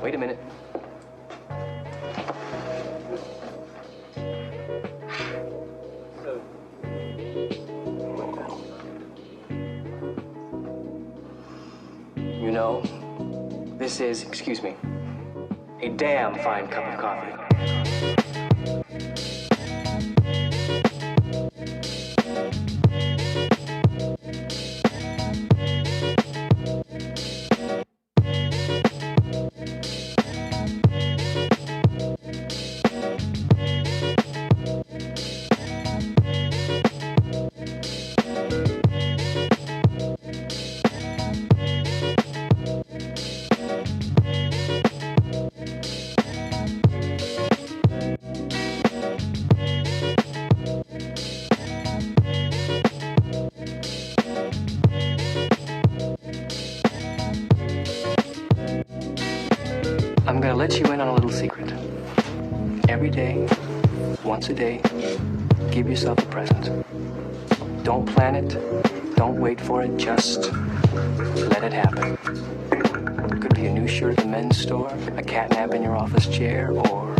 Wait a minute. You know, this This is, excuse me, a damn fine cup of coffee. I'm gonna let you in on a little secret. Every day, once a day, give yourself a present. Don't plan it, don't wait for it, just let it happen. Could be a new shirt at the men's store, a cat nap in your office chair, or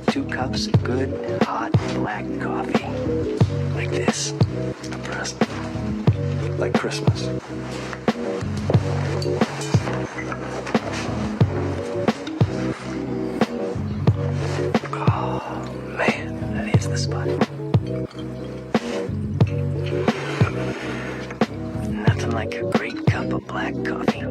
2 cups of good, hot, black coffee. Like this. A present. Like Christmas. Oh, man, that is the spot. Nothing like a great cup of black coffee.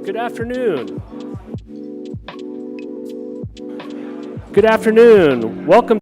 Good afternoon. Good afternoon. Welcome.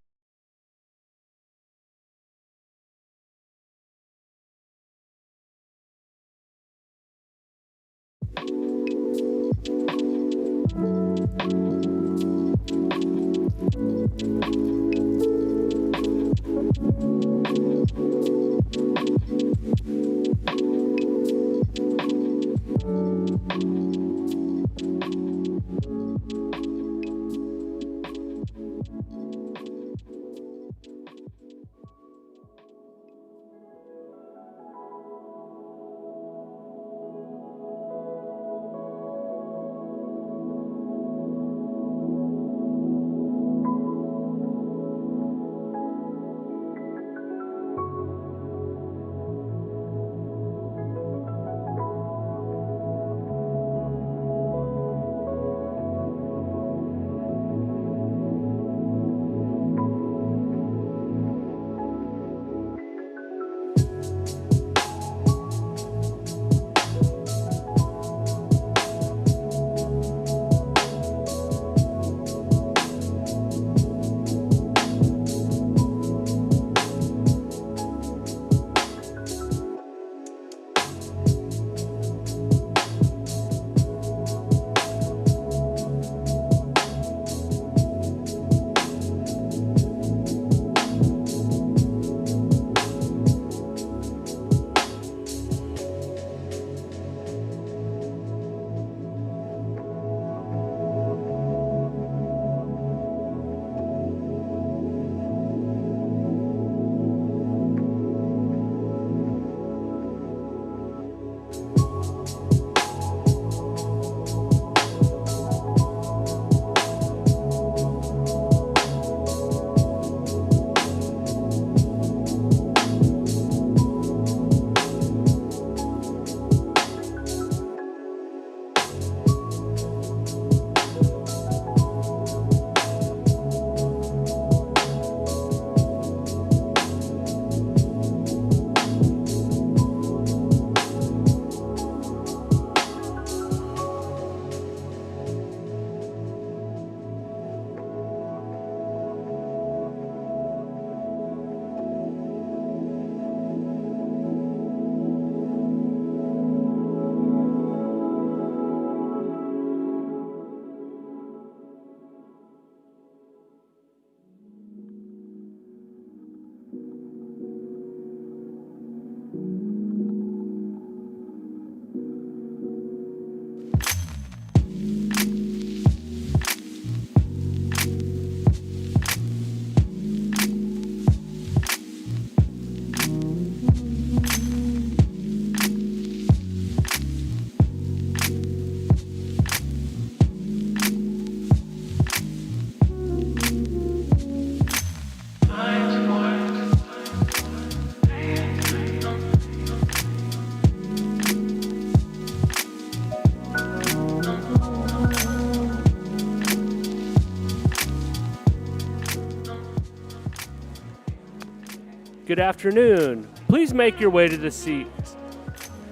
Good afternoon. Please make your way to the seats.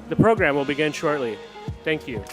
The program will begin shortly. Thank you.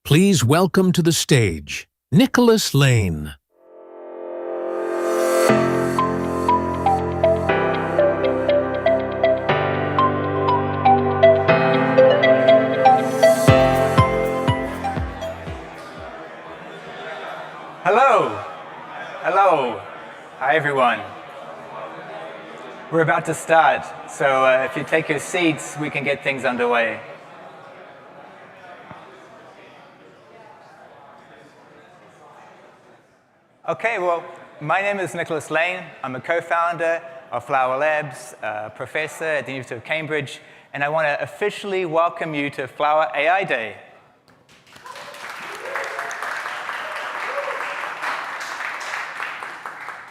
Please welcome to the stage, Nicholas Lane. Hello. Hello. Hi, everyone. We're about to start, so if you take your seats, we can get things underway. Okay, well, my name is Nicholas Lane. I'm a co-founder of Flower Labs, a professor at the University of Cambridge, and I want to officially welcome you to Flower AI Day.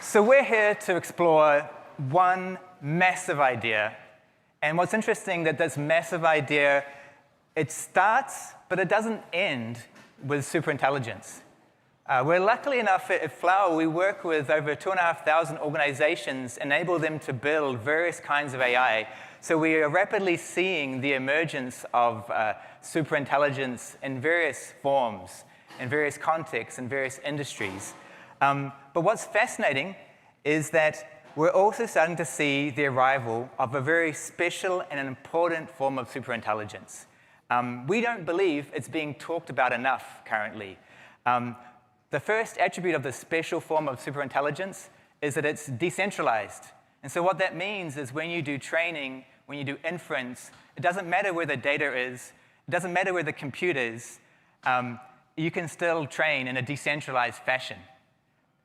So we're here to explore one massive idea. And what's interesting that this massive idea, it starts, but it doesn't end with superintelligence. We're luckily enough at Flower, we work with over 2,500 organizations, enable them to build various kinds of AI. So we are rapidly seeing the emergence of superintelligence in various forms, in various contexts, in various industries. But what's fascinating is that we're also starting to see the arrival of a very special and an important form of superintelligence. We don't believe it's being talked about enough currently. The first attribute of this special form of superintelligence is that it's decentralized. And so what that means is when you do training, when you do inference, it doesn't matter where the data is, it doesn't matter where the compute is, you can still train in a decentralized fashion.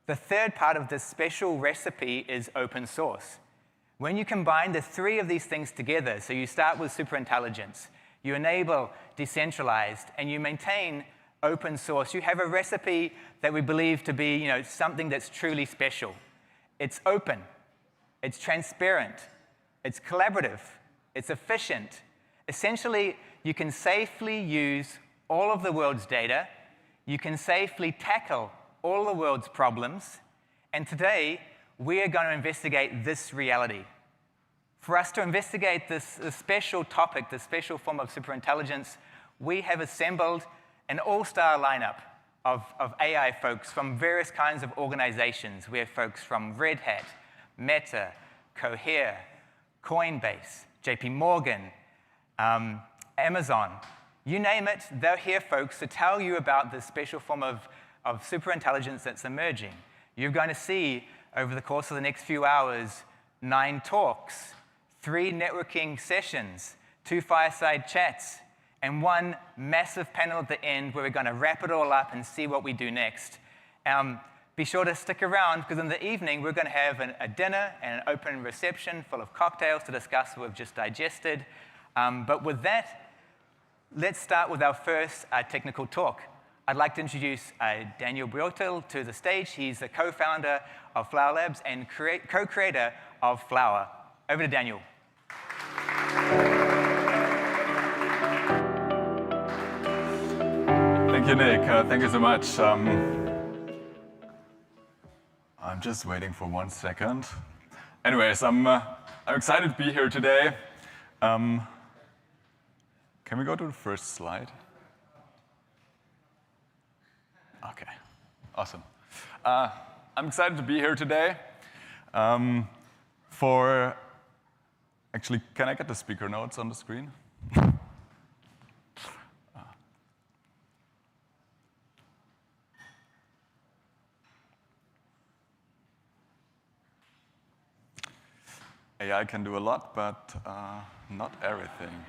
The third part of this special recipe is open source. When you combine the three of these things together, so you start with superintelligence, you enable decentralized, and you maintain open source, you have a recipe that we believe to be something that's truly special. It's open, it's transparent, it's collaborative, it's efficient. Essentially, you can safely use all of the world's data, you can safely tackle all the world's problems, and today, we are going to investigate this reality. For us to investigate this special topic, this special form of superintelligence, we have assembled an all-star lineup of AI folks from various kinds of organizations. We have folks from Red Hat, Meta, Cohere, Coinbase, JP Morgan, Amazon. You name it, they're here, folks, to tell you about this special form of superintelligence that's emerging. You're going to see, over the course of the next few hours, 9 talks, 3 networking sessions, 2 fireside chats, and 1 massive panel at the end where we're going to wrap it all up and see what we do next. Be sure to stick around, because in the evening, we're going to have a dinner and an open reception full of cocktails to discuss what we've just digested. But with that, let's start with our first technical talk. I'd like to introduce Daniel Briotel to the stage. He's the co-founder of Flower Labs and co-creator of Flower. Over to Daniel. Thank you, Nick. Thank you so much. I'm just waiting for 1 second. Anyways, I'm excited to be here today. Can we go to the first slide? Okay, awesome. I'm excited to be here today. Actually, can I get the speaker notes on the screen? AI can do a lot, but not everything.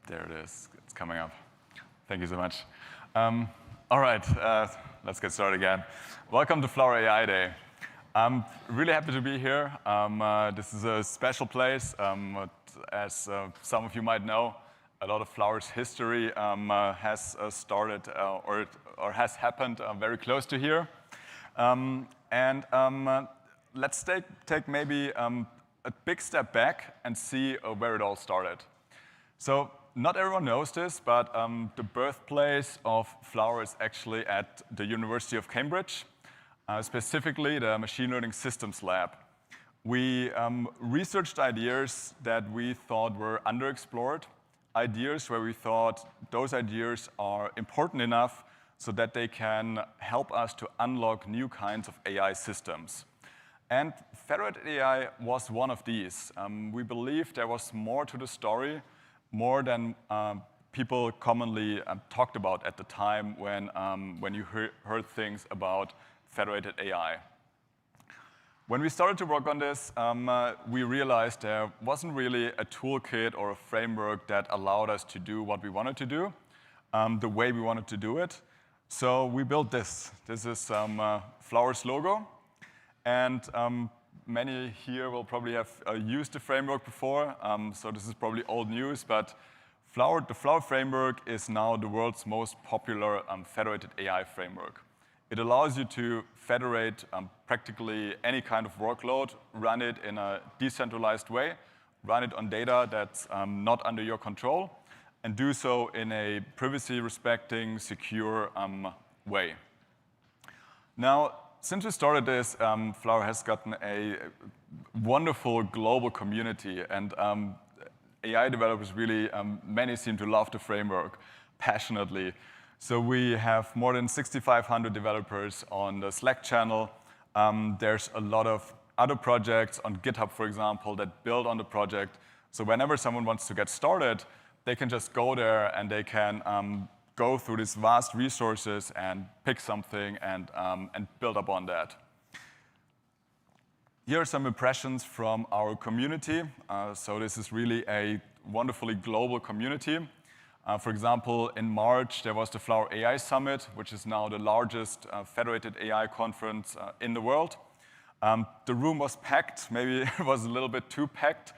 There it is. It's coming up. Thank you so much. All right, let's get started again. Welcome to Flower AI Day. I'm really happy to be here. This is a special place. As some of you might know, a lot of Flower's history has started or has happened very close to here. Let's take maybe a big step back and see where it all started. So not everyone knows this, but the birthplace of Flower is actually at the University of Cambridge, specifically the Machine Learning Systems Lab. We researched ideas that we thought were underexplored, ideas where we thought those ideas are important enough so that they can help us to unlock new kinds of AI systems. And federated AI was one of these. We believe there was more to the story, more than people commonly talked about at the time when you heard things about federated AI. When we started to work on this, we realized there wasn't really a toolkit or a framework that allowed us to do what we wanted to do, the way we wanted to do it. So we built this. This is Flower's logo. And many here will probably have used the framework before, so this is probably old news, but the Flower framework is now the world's most popular federated AI framework. It allows you to federate practically any kind of workload, run it in a decentralized way, run it on data that's not under your control, and do so in a privacy-respecting, secure way. Now, since we started this, Flower has gotten a wonderful global community, and AI developers really, many seem to love the framework passionately. So we have more than 6,500 developers on the Slack channel. There's a lot of other projects on GitHub, for example, that build on the project. So whenever someone wants to get started, they can just go there and they can go through these vast resources and pick something and build up on that. Here are some impressions from our community. So this is really a wonderfully global community. For example, in March, there was the Flower AI Summit, which is now the largest federated AI conference in the world. The room was packed. Maybe it was a little bit too packed.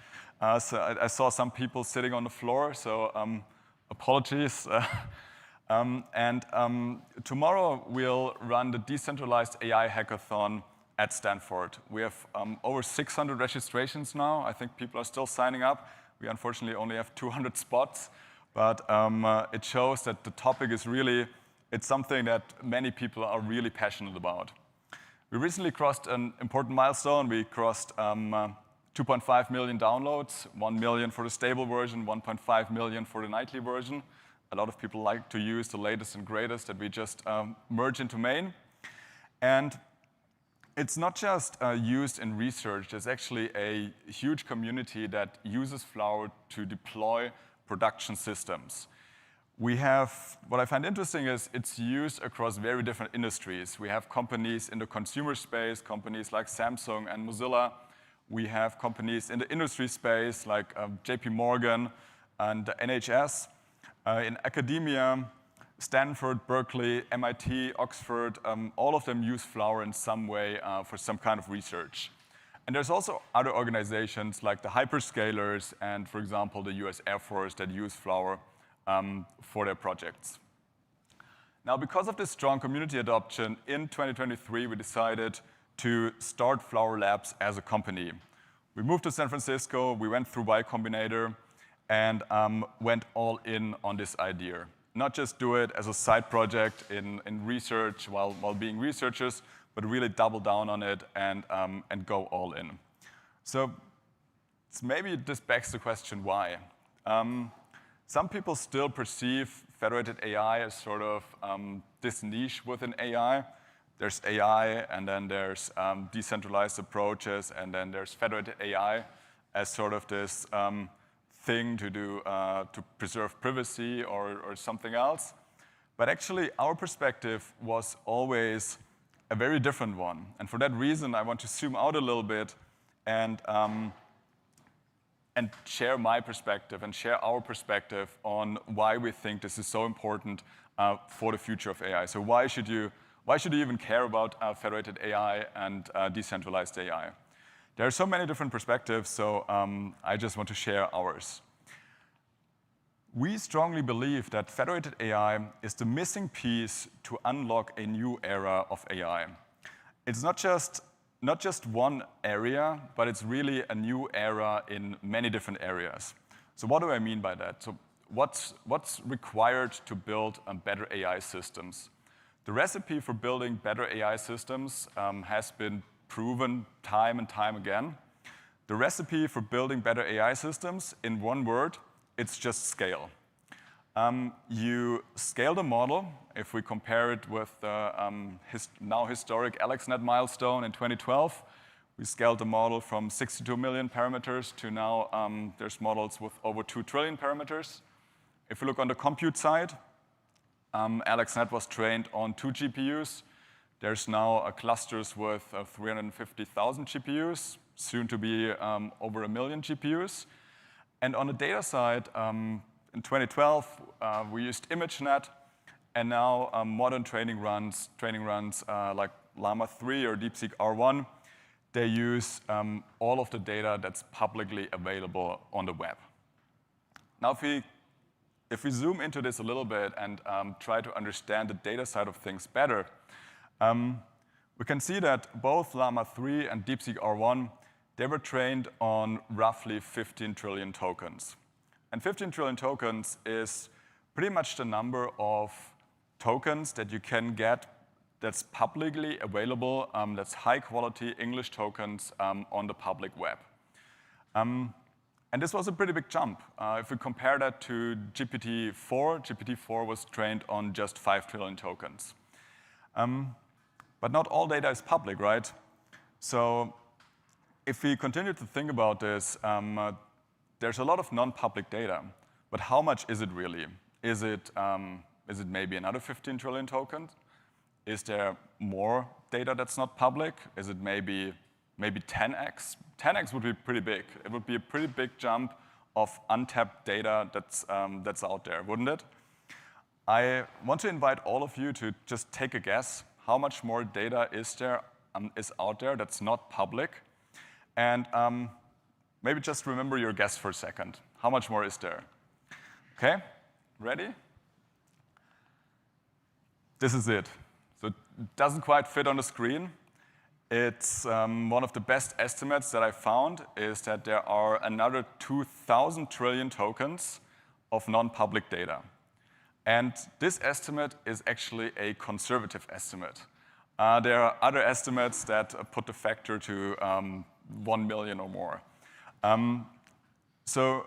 So I saw some people sitting on the floor, so apologies. Tomorrow we'll run the Decentralized AI Hackathon at Stanford. We have over 600 registrations now. I think people are still signing up. We unfortunately only have 200 spots, but it shows that the topic is really, it's something that many people are really passionate about. We recently crossed an important milestone. We crossed 2.5 million downloads, 1 million for the stable version, 1.5 million for the nightly version. A lot of people like to use the latest and greatest that we just merge into main. And it's not just used in research. There's actually a huge community that uses Flower to deploy production systems. What I find interesting is it's used across very different industries. We have companies in the consumer space, companies like Samsung and Mozilla. We have companies in the industry space like JP Morgan and the NHS. In academia, Stanford, Berkeley, MIT, Oxford, all of them use Flower in some way for some kind of research. And there's also other organizations like the hyperscalers and, for example, the US Air Force that use Flower for their projects. Now, because of this strong community adoption, in 2023, we decided to start Flower Labs as a company. We moved to San Francisco, we went through Y Combinator, and went all in on this idea. Not just do it as a side project in research while being researchers, but really double down on it and go all in. So maybe this begs the question, why? Some people still perceive federated AI as sort of this niche within AI. There's AI, and then there's decentralized approaches, and then there's federated AI as sort of this thing to do to preserve privacy or something else. But actually, our perspective was always a very different one. And for that reason, I want to zoom out a little bit and share my perspective and share our perspective on why we think this is so important for the future of AI. So why should you even care about federated AI and decentralized AI? There are so many different perspectives, so I just want to share ours. We strongly believe that federated AI is the missing piece to unlock a new era of AI. It's not just one area, but it's really a new era in many different areas. So what do I mean by that? So what's required to build better AI systems? The recipe for building better AI systems has been proven time and time again. The recipe for building better AI systems, in one word, it's just scale. You scale the model. If we compare it with the now historic AlexNet milestone in 2012, we scaled the model from 62 million parameters to now there's models with over 2 trillion parameters. If we look on the compute side, AlexNet was trained on 2 GPUs. There's now clusters with 350,000 GPUs, soon to be over 1 million GPUs. And on the data side, in 2012, we used ImageNet, and now modern training runs like Llama 3 or DeepSeek R1, they use all of the data that's publicly available on the web. Now, if we zoom into this a little bit and try to understand the data side of things better, we can see that both Llama 3 and DeepSeek R1, they were trained on roughly 15 trillion tokens. And 15 trillion tokens is pretty much the number of tokens that you can get that's publicly available, that's high-quality English tokens on the public web. And this was a pretty big jump. If we compare that to GPT-4, GPT-4 was trained on just 5 trillion tokens. But not all data is public, right? So if we continue to think about this, there's a lot of non-public data, but how much is it really? Is it maybe another 15 trillion tokens? Is there more data that's not public? Is it maybe 10x? 10x would be pretty big. It would be a pretty big jump of untapped data that's out there, wouldn't it? I want to invite all of you to just take a guess. How much more data is out there that's not public? And maybe just remember your guess for a second. How much more is there? Okay, ready? This is it. So it doesn't quite fit on the screen. It's one of the best estimates that I found is that there are another 2,000 trillion tokens of non-public data. And this estimate is actually a conservative estimate. There are other estimates that put the factor to 1 million or more. So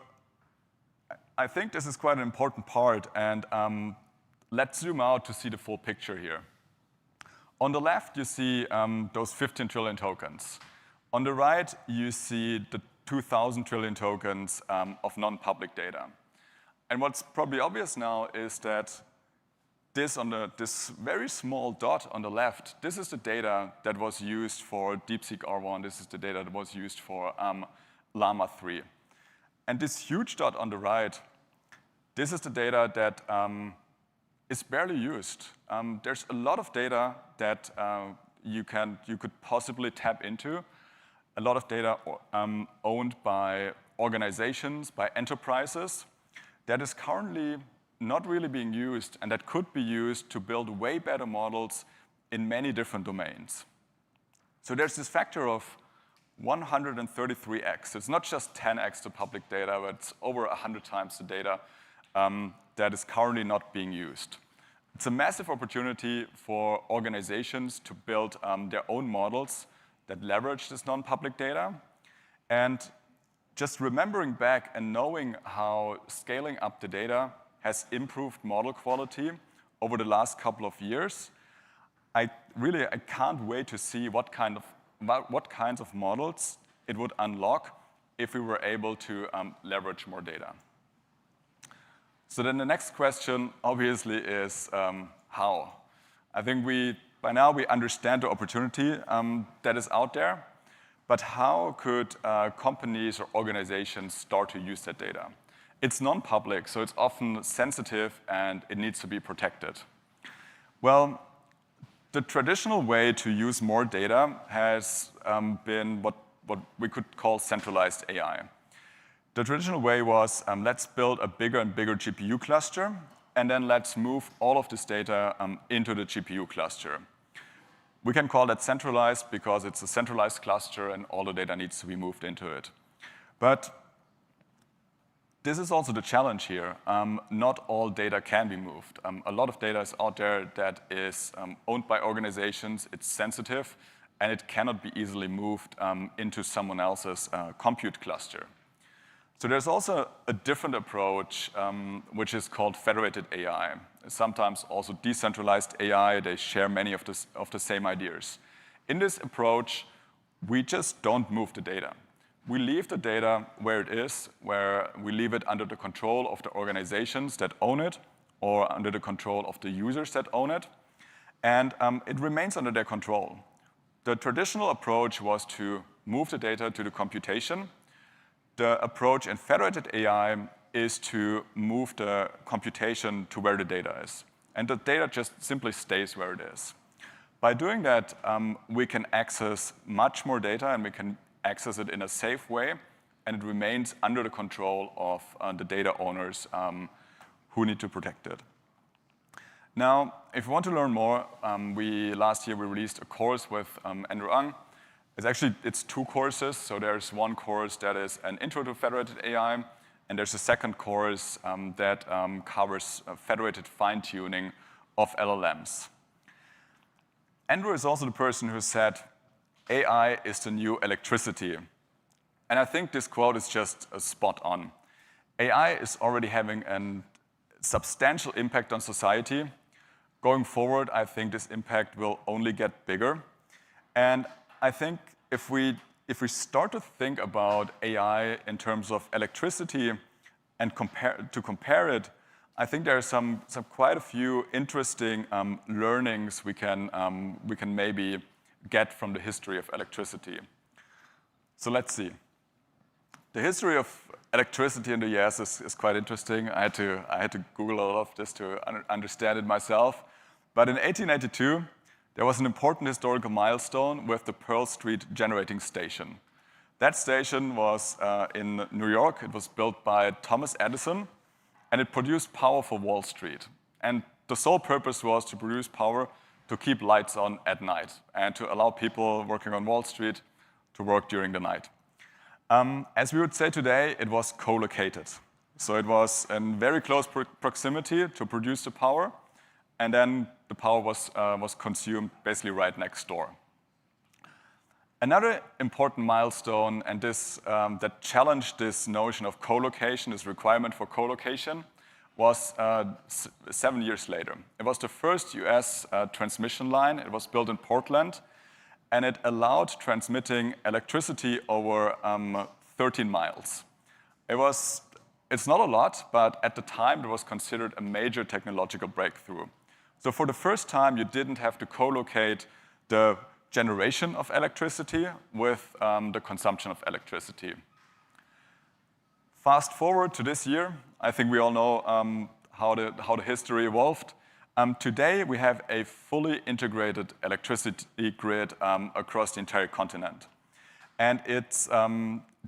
I think this is quite an important part, and let's zoom out to see the full picture here. On the left, you see those 15 trillion tokens. On the right, you see the 2,000 trillion tokens of non-public data. And what's probably obvious now is that this very small dot on the left, this is the data that was used for DeepSeek R1. This is the data that was used for Llama 3. And this huge dot on the right, this is the data that is barely used. There's a lot of data that you could possibly tap into, a lot of data owned by organizations, by enterprises, that is currently not really being used, and that could be used to build way better models in many different domains. So there's this factor of 133x. It's not just 10x the public data, but it's over 100 times the data that is currently not being used. It's a massive opportunity for organizations to build their own models that leverage this non-public data. And just remembering back and knowing how scaling up the data has improved model quality over the last couple of years, I can't wait to see what kinds of models it would unlock if we were able to leverage more data. So then the next question, obviously, is how? I think by now we understand the opportunity that is out there, but how could companies or organizations start to use that data? It's non-public, so it's often sensitive and it needs to be protected. Well, the traditional way to use more data has been what we could call centralized AI. The traditional way was, let's build a bigger and bigger GPU cluster, and then let's move all of this data into the GPU cluster. We can call that centralized because it's a centralized cluster and all the data needs to be moved into it. But this is also the challenge here. Not all data can be moved. A lot of data is out there that is owned by organizations, it's sensitive, and it cannot be easily moved into someone else's compute cluster. So there's also a different approach, which is called federated AI. Sometimes also decentralized AI. They share many of the same ideas. In this approach, we just don't move the data. We leave the data where it is, where we leave it under the control of the organizations that own it, or under the control of the users that own it, and it remains under their control. The traditional approach was to move the data to the computation. The approach in federated AI is to move the computation to where the data is. And the data just simply stays where it is. By doing that, we can access much more data, and we can access it in a safe way, and it remains under the control of the data owners who need to protect it. Now, if you want to learn more, last year we released a course with Andrew Ng. It's two courses. So there's one course that is an intro to federated AI, and there's a second course that covers federated fine-tuning of LLMs. Andrew is also the person who said, AI is the new electricity. And I think this quote is just spot on. AI is already having a substantial impact on society. Going forward, I think this impact will only get bigger. And I think if we start to think about AI in terms of electricity and compare it, I think there are some quite a few interesting learnings we can maybe get from the history of electricity. So let's see. The history of electricity in the US is quite interesting. I had to Google a lot of this to understand it myself. But in 1882, there was an important historical milestone with the Pearl Street Generating Station. That station was in New York. It was built by Thomas Edison, and it produced power for Wall Street. And the sole purpose was to produce power to keep lights on at night and to allow people working on Wall Street to work during the night. As we would say today, it was co-located. So it was in very close proximity to produce the power, and then the power was consumed basically right next door. Another important milestone, and that challenged this notion of co-location, this requirement for co-location, was 7 years later. It was the first US transmission line. It was built in Portland, and it allowed transmitting electricity over 13 miles. It's not a lot, but at the time it was considered a major technological breakthrough. So for the first time, you didn't have to co-locate the generation of electricity with the consumption of electricity. Fast forward to this year, I think we all know how the history evolved. Today, we have a fully integrated electricity grid across the entire continent. And it's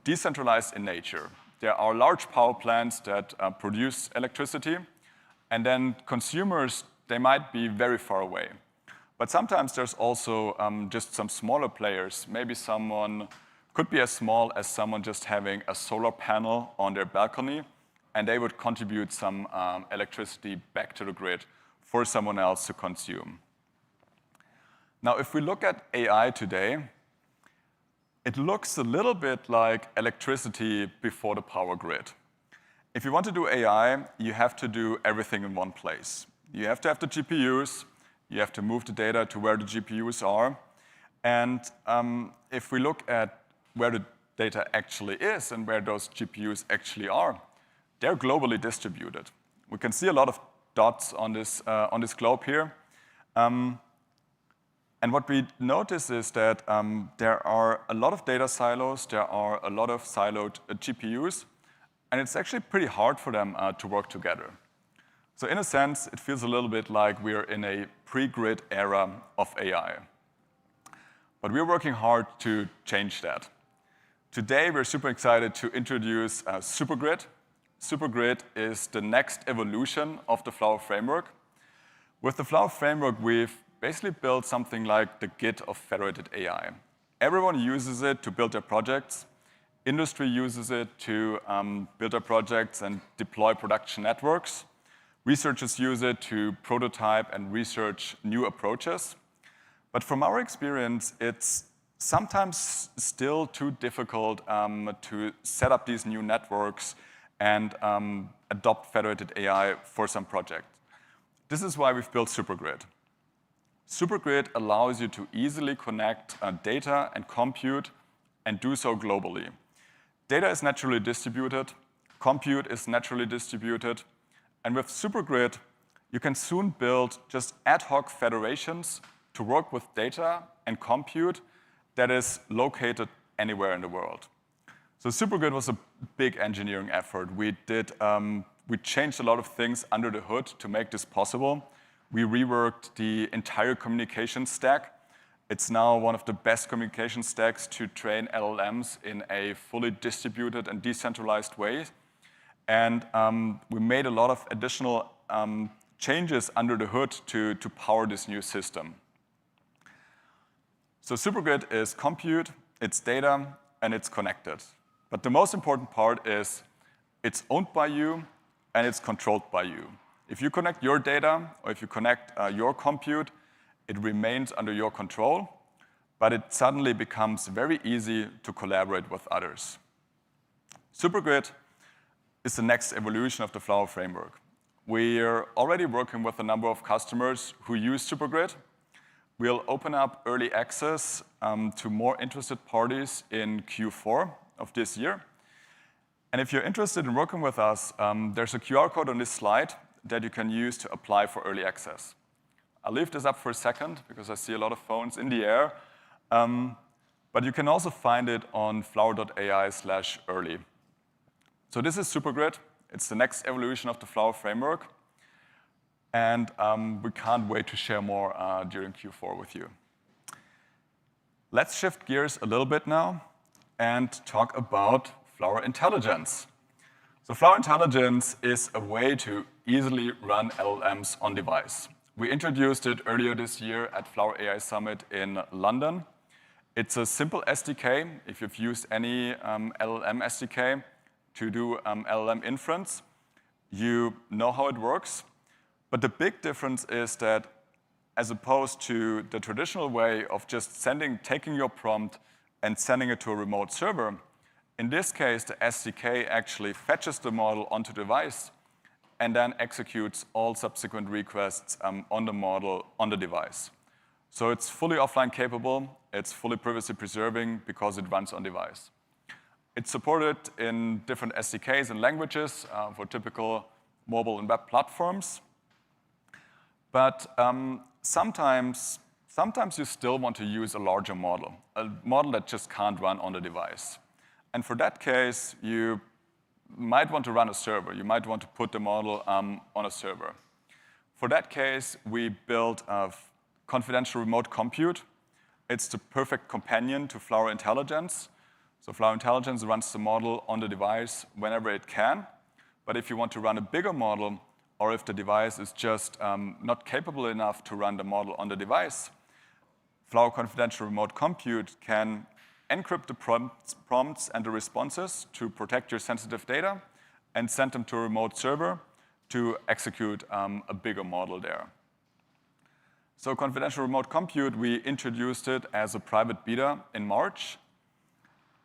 decentralized in nature. There are large power plants that produce electricity, and then consumers, they might be very far away. But sometimes there's also just some smaller players. Maybe someone could be as small as someone just having a solar panel on their balcony, and they would contribute some electricity back to the grid for someone else to consume. Now, if we look at AI today, It looks a little bit like electricity before the power grid. If you want to do AI, you have to do everything in one place. You have to have the GPUs, you have to move the data to where the GPUs are, and if we look at where the data actually is and where those GPUs actually are, they're globally distributed. We can see a lot of dots on this globe here. And what we notice is that there are a lot of data silos, there are a lot of siloed GPUs, and it's actually pretty hard for them to work together. So in a sense, it feels a little bit like we're in a pre-grid era of AI. But we're working hard to change that. Today, we're super excited to introduce Supergrid. Supergrid is the next evolution of the Flower framework. With the Flower framework, we've basically built something like the Git of federated AI. Everyone uses it to build their projects. Industry uses it to build their projects and deploy production networks. Researchers use it to prototype and research new approaches. But from our experience, it's sometimes still too difficult to set up these new networks and adopt federated AI for some projects. This is why we've built Supergrid. Supergrid allows you to easily connect data and compute and do so globally. Data is naturally distributed, compute is naturally distributed, and with Supergrid, you can soon build just ad hoc federations to work with data and compute that is located anywhere in the world. So Supergrid was a big engineering effort. We changed a lot of things under the hood to make this possible. We reworked the entire communication stack. It's now one of the best communication stacks to train LLMs in a fully distributed and decentralized way. And we made a lot of additional changes under the hood to power this new system. So Supergrid is compute, it's data, and it's connected. But the most important part is it's owned by you and it's controlled by you. If you connect your data or if you connect your compute, it remains under your control, but it suddenly becomes very easy to collaborate with others. Supergrid is the next evolution of the Flower framework. We're already working with a number of customers who use Supergrid. We'll open up early access to more interested parties in Q4 of this year. And if you're interested in working with us, there's a QR code on this slide that you can use to apply for early access. I'll leave this up for a second because I see a lot of phones in the air. But you can also find it on flower.ai/early. So this is Supergrid. It's the next evolution of the Flower framework. And we can't wait to share more during Q4 with you. Let's shift gears a little bit now and talk about Flower Intelligence. So Flower Intelligence is a way to easily run LLMs on device. We introduced it earlier this year at Flower AI Summit in London. It's a simple SDK, if you've used any LLM SDK to do LLM inference, you know how it works. But the big difference is that as opposed to the traditional way of just taking your prompt and sending it to a remote server, in this case, the SDK actually fetches the model onto the device and then executes all subsequent requests on the model on the device. So it's fully offline capable, it's fully privacy preserving because it runs on device. It's supported in different SDKs and languages for typical mobile and web platforms. But sometimes you still want to use a larger model, a model that just can't run on the device. And for that case, you might want to run a server. You might want to put the model on a server. For that case, we built a confidential remote compute. It's the perfect companion to Flower Intelligence. So Flower Intelligence runs the model on the device whenever it can. But if you want to run a bigger model, or if the device is just not capable enough to run the model on the device, Flower Confidential Remote Compute can encrypt the prompts and the responses to protect your sensitive data and send them to a remote server to execute a bigger model there. So Confidential Remote Compute, we introduced it as a private beta in March.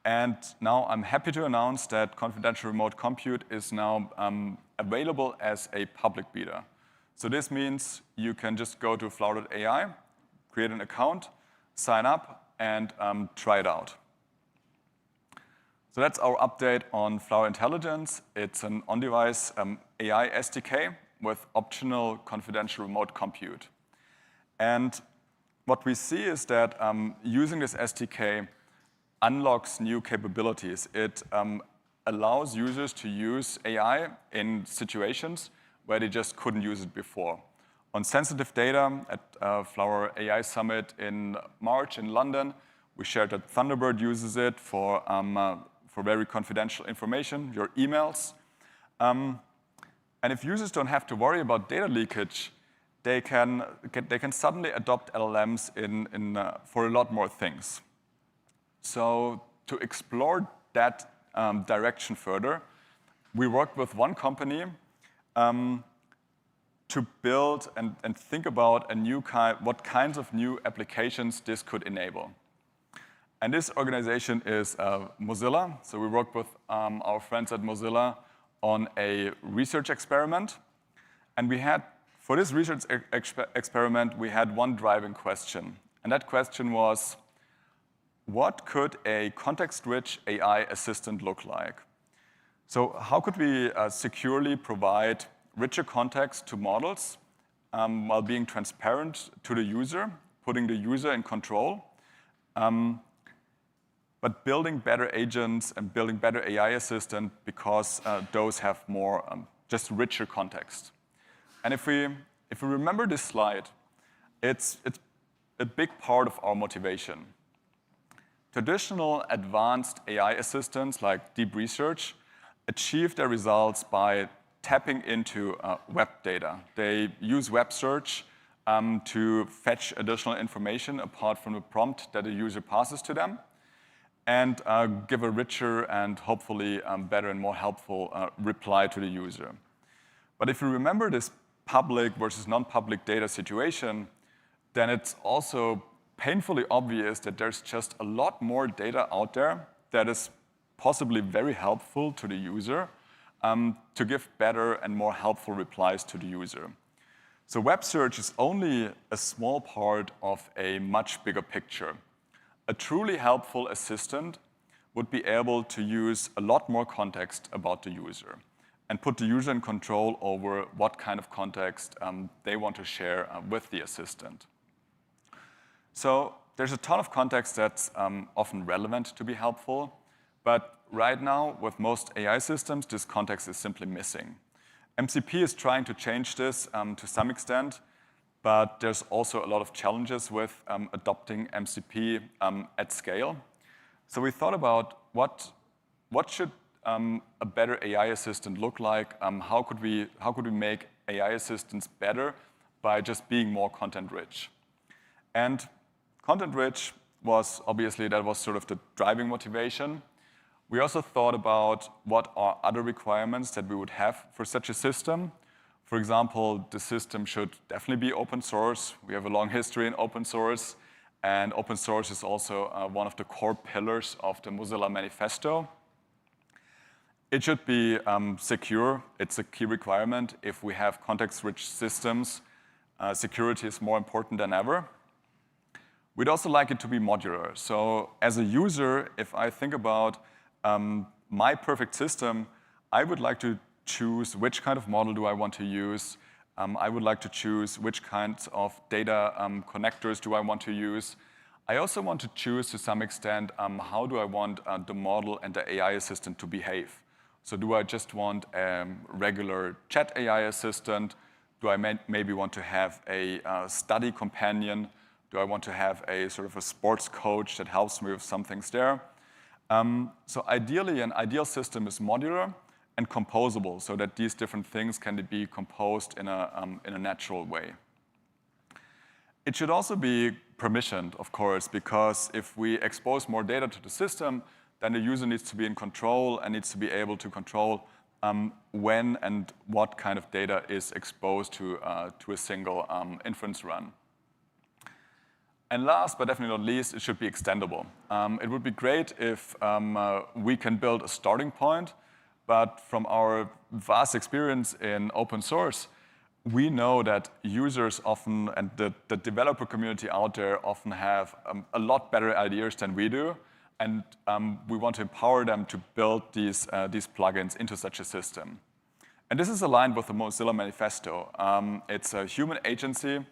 And now I'm happy to announce that confidential remote compute is now available as a public beta. So this means you can just go to flower.ai, create an account, sign up, and try it out. So that's our update on Flower Intelligence. It's an on-device AI SDK with optional confidential remote compute. And what we see is that using this SDK unlocks new capabilities. It allows users to use AI in situations where they just couldn't use it before. On sensitive data at Flower AI Summit in March in London, we shared that Thunderbird uses it for very confidential information, your emails. And if users don't have to worry about data leakage, they can suddenly adopt LLMs for a lot more things. So to explore that direction further, we worked with one company to build and think about what kinds of new applications this could enable. And this organization is Mozilla. So we worked with our friends at Mozilla on a research experiment. And for this research experiment, we had one driving question. And that question was, what could a context-rich AI assistant look like? So how could we securely provide richer context to models while being transparent to the user, putting the user in control, but building better agents and building better AI assistant because those have more, just richer context. And if we remember this slide, it's a big part of our motivation. Traditional advanced AI assistants like deep research achieve their results by tapping into web data. They use web search to fetch additional information apart from the prompt that the user passes to them and give a richer and hopefully better and more helpful reply to the user. But if you remember this public versus non-public data situation, then it's also painfully obvious that there's just a lot more data out there that is possibly very helpful to the user to give better and more helpful replies to the user. So web search is only a small part of a much bigger picture. A truly helpful assistant would be able to use a lot more context about the user and put the user in control over what kind of context they want to share with the assistant. So there's a ton of context that's often relevant to be helpful, but right now, with most AI systems, this context is simply missing. MCP is trying to change this to some extent, but there's also a lot of challenges with adopting MCP at scale. So we thought about what should a better AI assistant look like? How could we make AI assistants better by just being more content-rich? And content-rich was obviously, that was sort of the driving motivation. We also thought about what are other requirements that we would have for such a system. For example, the system should definitely be open source. We have a long history in open source, and open source is also one of the core pillars of the Mozilla Manifesto. It should be secure. It's a key requirement. If we have context-rich systems, security is more important than ever. We'd also like it to be modular. So as a user, if I think about my perfect system, I would like to choose which kind of model do I want to use. I would like to choose which kinds of data connectors do I want to use. I also want to choose, to some extent, how do I want the model and the AI assistant to behave. So do I just want a regular chat AI assistant? Do I maybe want to have a study companion? Do I want to have a sort of a sports coach that helps me with some things there? So ideally, an ideal system is modular and composable, so that these different things can be composed in a natural way. It should also be permissioned, of course, because if we expose more data to the system, then the user needs to be in control and needs to be able to control when and what kind of data is exposed to a single inference run. And last, but definitely not least, it should be extendable. It would be great if we can build a starting point, but from our vast experience in open source, we know that users often, and the developer community out there often have a lot better ideas than we do, and we want to empower them to build these plugins into such a system. And this is aligned with the Mozilla Manifesto. It's a human agency,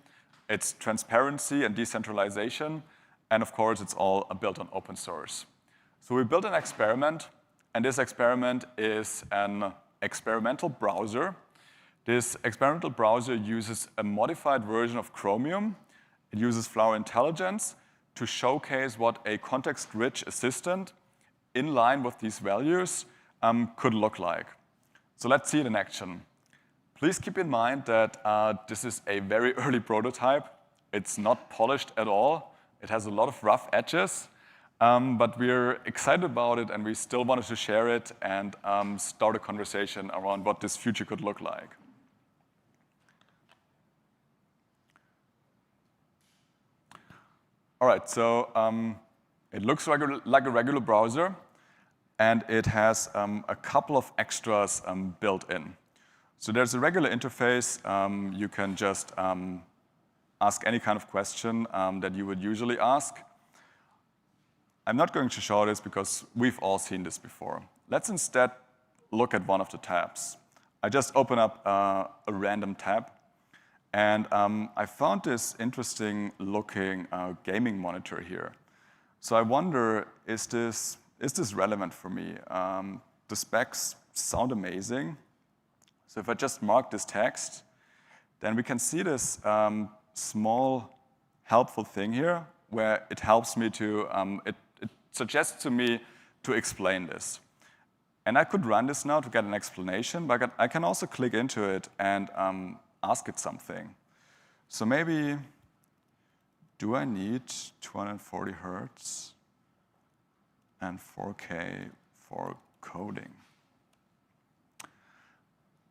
it's transparency and decentralization, and of course, it's all built on open source. So we built an experiment, and this experiment is an experimental browser. This experimental browser uses a modified version of Chromium. It uses Flower Intelligence to showcase what a context-rich assistant in line with these values could look like. So let's see it in action. Please keep in mind that this is a very early prototype. It's not polished at all. It has a lot of rough edges, but we're excited about it, and we still wanted to share it and start a conversation around what this future could look like. All right, so it looks like a regular browser, and it has a couple of extras built in. So there's a regular interface. You can just ask any kind of question that you would usually ask. I'm not going to show this because we've all seen this before. Let's instead look at one of the tabs. I just open up a random tab, and I found this interesting looking gaming monitor here. So I wonder, is this relevant for me? The specs sound amazing. So if I just mark this text, then we can see this small helpful thing here where it helps me to, it suggests to me to explain this. And I could run this now to get an explanation, but I can also click into it and ask it something. So maybe, do I need 240 Hertz and 4K for coding?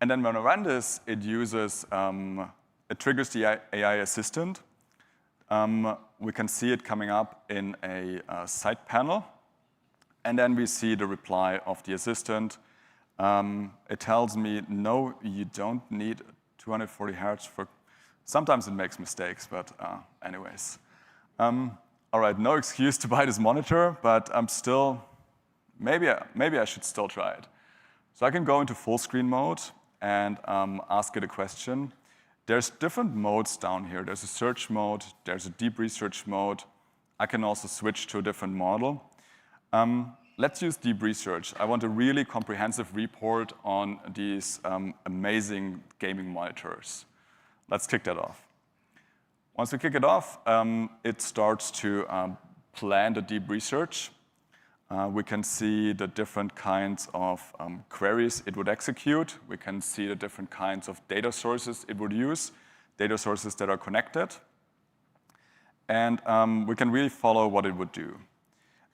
And then when I run this, it uses, it triggers the AI assistant. We can see it coming up in a side panel. And then we see the reply of the assistant. It tells me, no, you don't need 240 Hertz for, sometimes it makes mistakes, but anyways. All right, no excuse to buy this monitor, but I'm still, maybe I should still try it. So I can go into full screen mode and ask it a question. There's different modes down here. There's a search mode, there's a deep research mode. I can also switch to a different model. Let's use deep research. I want a really comprehensive report on these amazing gaming monitors. Let's kick that off. Once we kick it off, it starts to plan the deep research. We can see the different kinds of queries it would execute. We can see the different kinds of data sources it would use, data sources that are connected. And we can really follow what it would do.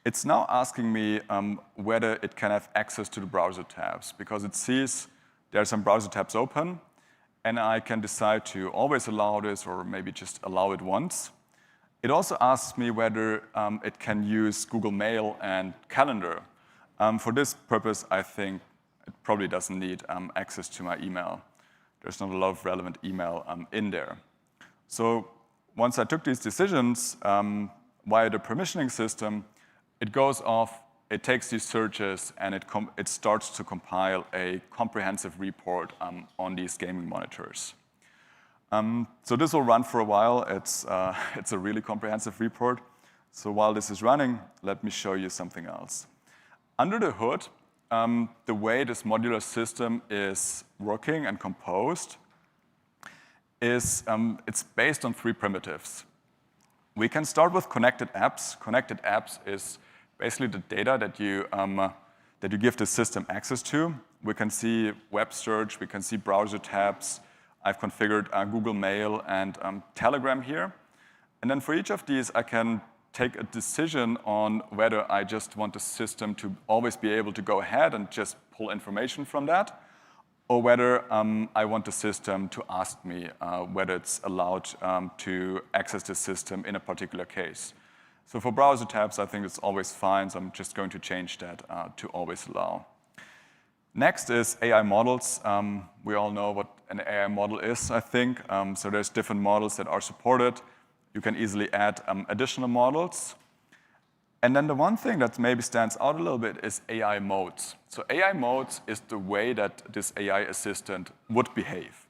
It's now asking me whether it can have access to the browser tabs, because it sees there are some browser tabs open, and I can decide to always allow this or maybe just allow it once. It also asks me whether it can use Google Mail and Calendar. For this purpose, I think it probably doesn't need access to my email. There's not a lot of relevant email in there. So once I took these decisions via the permissioning system, it goes off, it takes these searches, and it starts to compile a comprehensive report on these gaming monitors. So this will run for a while. It's a really comprehensive report. So while this is running, let me show you something else. Under the hood, the way this modular system is working and composed is it's based on 3 primitives. We can start with connected apps. Connected apps is basically the data that you give the system access to. We can see web search, we can see browser tabs. I've configured Google Mail and Telegram here. And then for each of these, I can take a decision on whether I just want the system to always be able to go ahead and just pull information from that, or whether I want the system to ask me whether it's allowed to access the system in a particular case. So for browser tabs, I think it's always fine, so I'm just going to change that to always allow. Next is AI models. We all know what an AI model is, I think. So there's different models that are supported. You can easily add additional models. And then the one thing that maybe stands out a little bit is AI modes. So AI modes is the way that this AI assistant would behave.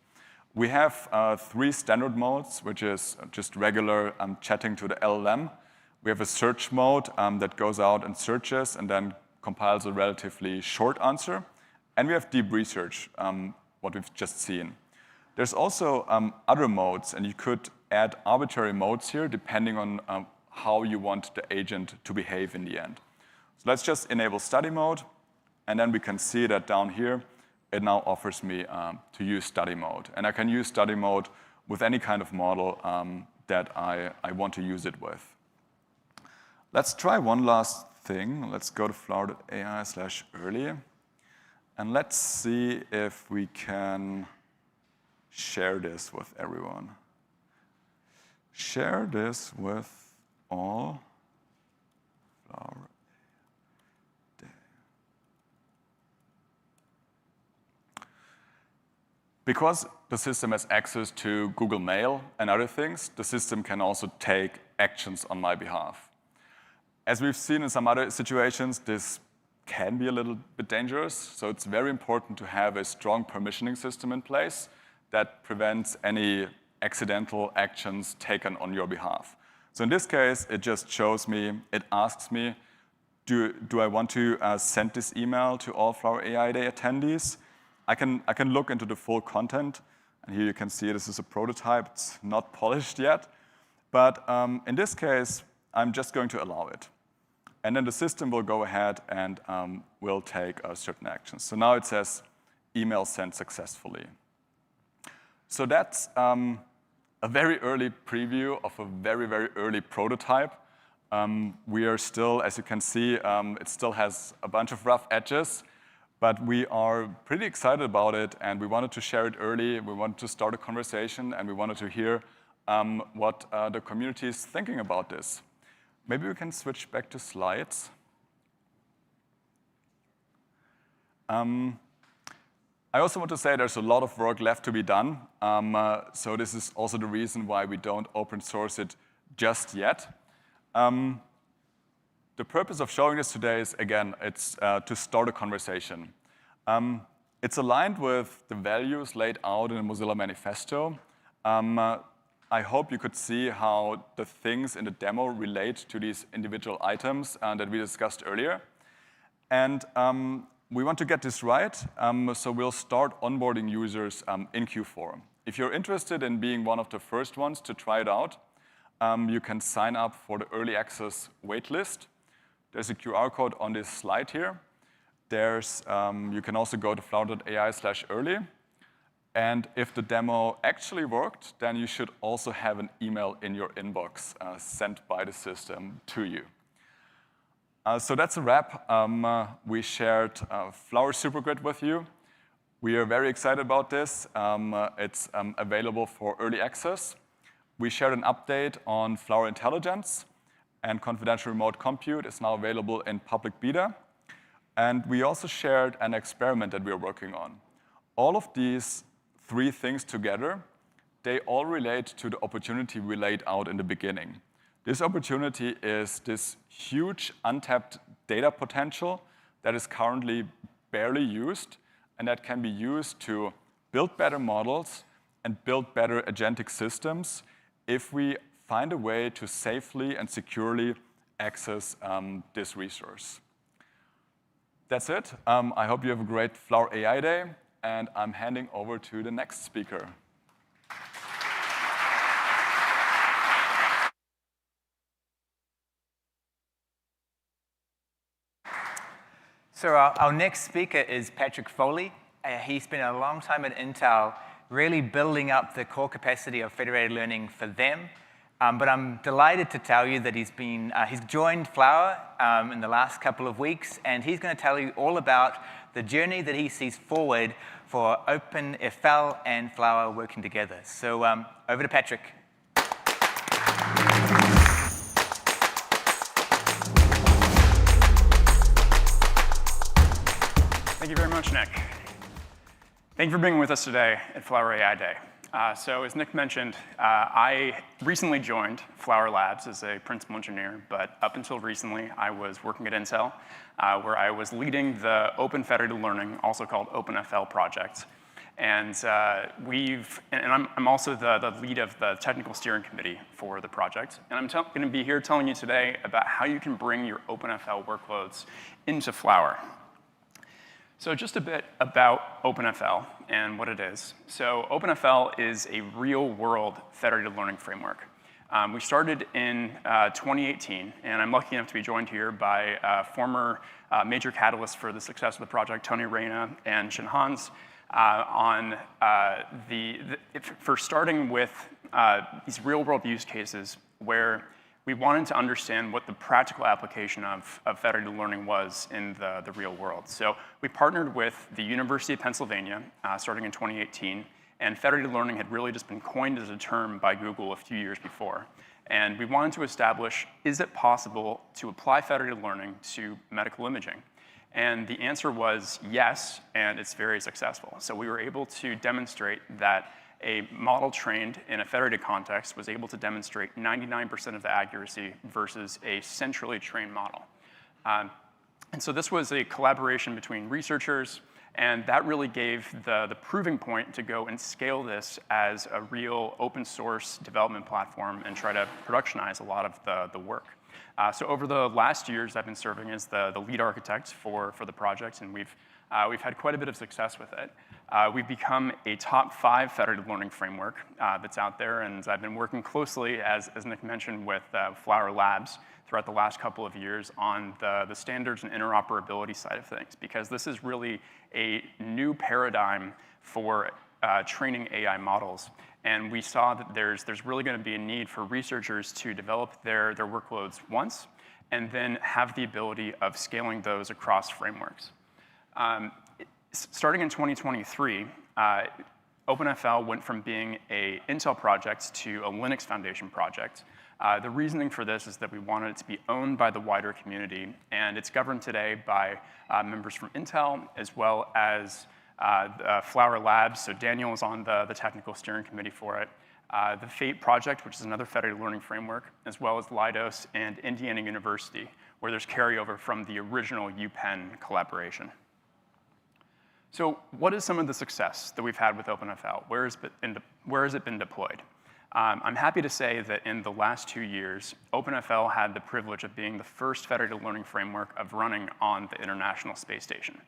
We have 3 standard modes, which is just regular chatting to the LLM. We have a search mode that goes out and searches and then compiles a relatively short answer. And we have deep research, what we've just seen. There's also other modes, and you could add arbitrary modes here depending on how you want the agent to behave in the end. So let's just enable study mode, and then we can see that down here, it now offers me to use study mode. And I can use study mode with any kind of model that I want to use it with. Let's try one last thing. Let's go to flower.ai/early. And let's see if we can share this with everyone. Share this with all. Flower. Because the system has access to Google Mail and other things, the system can also take actions on my behalf. As we've seen in some other situations, this can be a little bit dangerous, so it's very important to have a strong permissioning system in place that prevents any accidental actions taken on your behalf. So in this case, it just shows me, it asks me, do I want to send this email to all Flower AI Day attendees? I can look into the full content, and here you can see this is a prototype. It's not polished yet, but in this case, I'm just going to allow it. And then the system will go ahead and will take certain actions. So now it says, email sent successfully. So that's a very early preview of a very, very early prototype. We are still, as you can see, it still has a bunch of rough edges, but we are pretty excited about it, and we wanted to share it early. We wanted to start a conversation, and we wanted to hear what the community is thinking about this. Maybe we can switch back to slides. I also want to say there's a lot of work left to be done. So this is also the reason why we don't open source it just yet. The purpose of showing this today is, again, it's to start a conversation. It's aligned with the values laid out in the Mozilla Manifesto. I hope you could see how the things in the demo relate to these individual items that we discussed earlier. And we want to get this right, so we'll start onboarding users in Q4. If you're interested in being one of the first ones to try it out, you can sign up for the early access waitlist. There's a QR code on this slide here. You can also go to flower.ai/early. And if the demo actually worked, then you should also have an email in your inbox sent by the system to you. So that's a wrap. We shared Flower Supergrid with you. We are very excited about this. It's available for early access. We shared an update on Flower Intelligence, and confidential remote compute is now available in public beta. And we also shared an experiment that we are working on. All of these 3 things together, they all relate to the opportunity we laid out in the beginning. This opportunity is this huge untapped data potential that is currently barely used, and that can be used to build better models and build better agentic systems if we find a way to safely and securely access this resource. That's it. I hope you have a great Flower AI Day, and I'm handing over to the next speaker. So our next speaker is Patrick Foley. He's been a long time at Intel, really building up the core capacity of federated learning for them. But I'm delighted to tell you that he's joined Flower in the last couple of weeks, and he's going to tell you all about the journey that he sees forward for OpenFL and Flower working together. So over to Patrick. Thank you very much, Nick. Thank you for being with us today at Flower AI Day. So as Nick mentioned, I recently joined Flower Labs as a principal engineer, but up until recently, I was working at Intel, where I was leading the Open Federated Learning, also called OpenFL project. And I'm also the lead of the technical steering committee for the project. And I'm going to be here telling you today about how you can bring your OpenFL workloads into Flower. So just a bit about OpenFL and what it is. So OpenFL is a real-world federated learning framework. We started in 2018, and I'm lucky enough to be joined here by former major catalysts for the success of the project, Tony Reyna and Shin Hans, for starting with these real-world use cases where we wanted to understand what the practical application of federated learning was in the real world. So we partnered with the University of Pennsylvania starting in 2018, and federated learning had really just been coined as a term by Google a few years before. And we wanted to establish, is it possible to apply federated learning to medical imaging? And the answer was yes, and it's very successful. So we were able to demonstrate that a model trained in a federated context was able to demonstrate 99% of the accuracy versus a centrally trained model. And so this was a collaboration between researchers, and that really gave the proving point to go and scale this as a real open source development platform and try to productionize a lot of the work. So over the last years, I've been serving as the lead architect for the project, and we've had quite a bit of success with it. We've become a top 5 federated learning framework that's out there, and I've been working closely, as Nick mentioned, with Flower Labs throughout the last couple of years on the standards and interoperability side of things, because this is really a new paradigm for training AI models. And we saw that there's really going to be a need for researchers to develop their workloads once, and then have the ability of scaling those across frameworks. Starting in 2023, OpenFL went from being an Intel project to a Linux Foundation project. The reasoning for this is that we wanted it to be owned by the wider community, and it's governed today by members from Intel, as well as Flower Labs. So Daniel is on the technical steering committee for it. The FATE project, which is another federated learning framework, as well as Leidos and Indiana University, where there's carryover from the original UPenn collaboration. So what is some of the success that we've had with OpenFL? Where has it been deployed? I'm happy to say that in the last 2 years, OpenFL had the privilege of being the first federated learning framework of running on the International Space Station.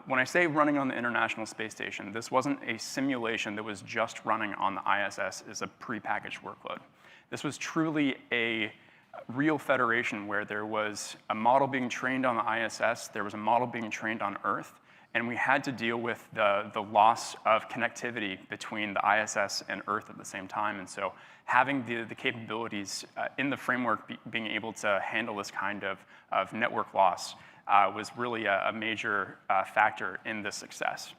When I say running on the International Space Station, this wasn't a simulation that was just running on the ISS as a prepackaged workload. This was truly a real federation where there was a model being trained on the ISS, there was a model being trained on Earth, and we had to deal with the loss of connectivity between the ISS and Earth at the same time. And so having the capabilities in the framework being able to handle this kind of network loss was really a major factor in this success.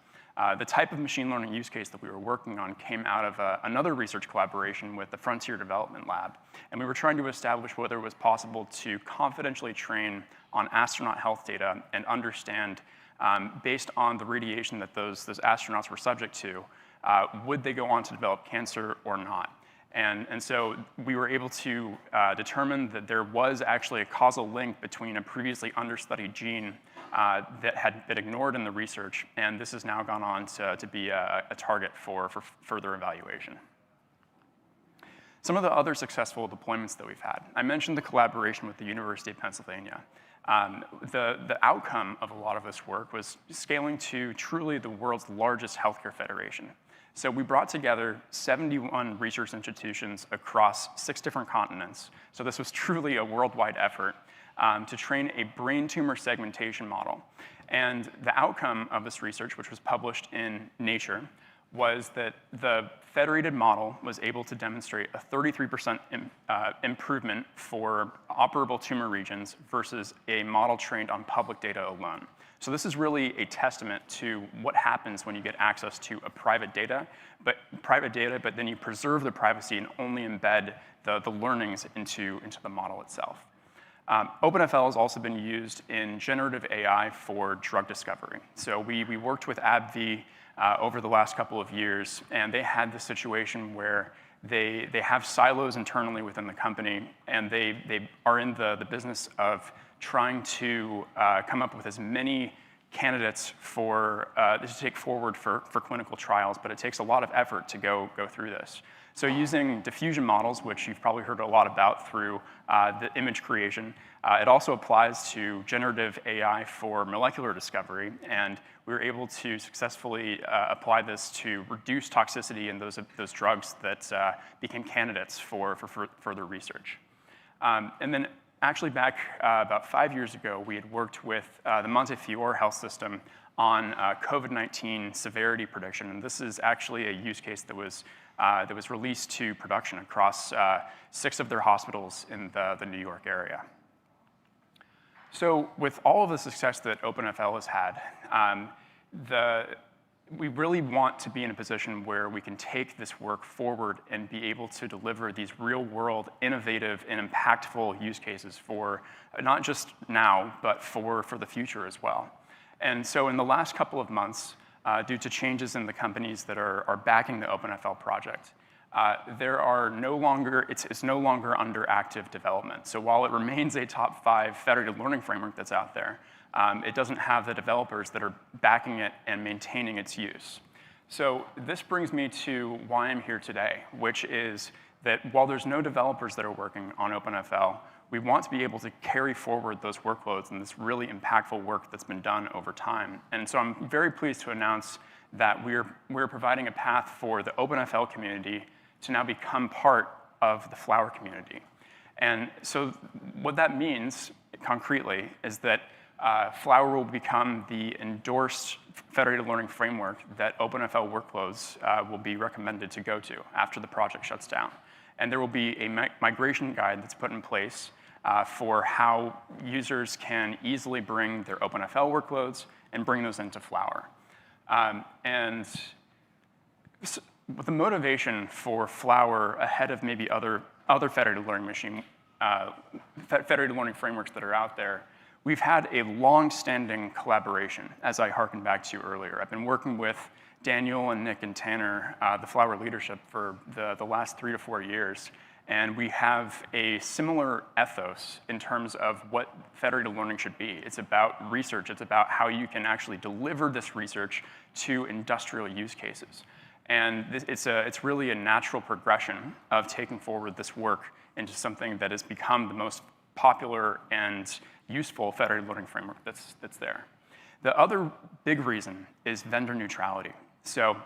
The type of machine learning use case that we were working on came out of another research collaboration with the Frontier Development Lab. And we were trying to establish whether it was possible to confidentially train on astronaut health data and understand, based on the radiation that those astronauts were subject to, would they go on to develop cancer or not? And so we were able to determine that there was actually a causal link between a previously understudied gene that had been ignored in the research, and this has now gone on to be a target for further evaluation. Some of the other successful deployments that we've had. I mentioned the collaboration with the University of Pennsylvania. The outcome of a lot of this work was scaling to truly the world's largest healthcare federation. So we brought together 71 research institutions across 6 different continents. So this was truly a worldwide effort to train a brain tumor segmentation model. And the outcome of this research, which was published in Nature, was that the federated model was able to demonstrate a 33% improvement for operable tumor regions versus a model trained on public data alone. So this is really a testament to what happens when you get access to a private data, but then you preserve the privacy and only embed the learnings into the model itself. OpenFL has also been used in generative AI for drug discovery. So we worked with AbbVie over the last couple of years, and they had this situation where they have silos internally within the company, and they are in the business of trying to come up with as many candidates to take forward for clinical trials, but it takes a lot of effort to go through this. So using diffusion models, which you've probably heard a lot about through the image creation, it also applies to generative AI for molecular discovery, and we were able to successfully apply this to reduce toxicity in those drugs that became candidates for further research. And then actually back about 5 years ago, we had worked with the Montefiore health system on COVID-19 severity prediction, and this is actually a use case that was released to production across 6 of their hospitals in the New York area. So with all of the success that OpenFL has had, we really want to be in a position where we can take this work forward and be able to deliver these real-world, innovative, and impactful use cases for not just now, but for the future as well. And so in the last couple of months, due to changes in the companies that are backing the OpenFL project, it's no longer under active development. So while it remains a top 5 federated learning framework that's out there, it doesn't have the developers that are backing it and maintaining its use. So this brings me to why I'm here today, which is that while there's no developers that are working on OpenFL, we want to be able to carry forward those workloads and this really impactful work that's been done over time. And so I'm very pleased to announce that we're providing a path for the OpenFL community to now become part of the Flower community. And so what that means concretely is that Flower will become the endorsed federated learning framework that OpenFL workloads will be recommended to go to after the project shuts down. And there will be a migration guide that's put in place for how users can easily bring their OpenFL workloads and bring those into Flower. And the motivation for Flower ahead of maybe other federated learning frameworks that are out there, we've had a long-standing collaboration, as I harkened back to earlier. I've been working with Daniel and Nick and Tanner, the Flower leadership, for the last 3 to 4 years. And we have a similar ethos in terms of what federated learning should be. It's about research. It's about how you can actually deliver this research to industrial use cases. And it's really a natural progression of taking forward this work into something that has become the most popular and useful federated learning framework that's there. The other big reason is vendor neutrality. So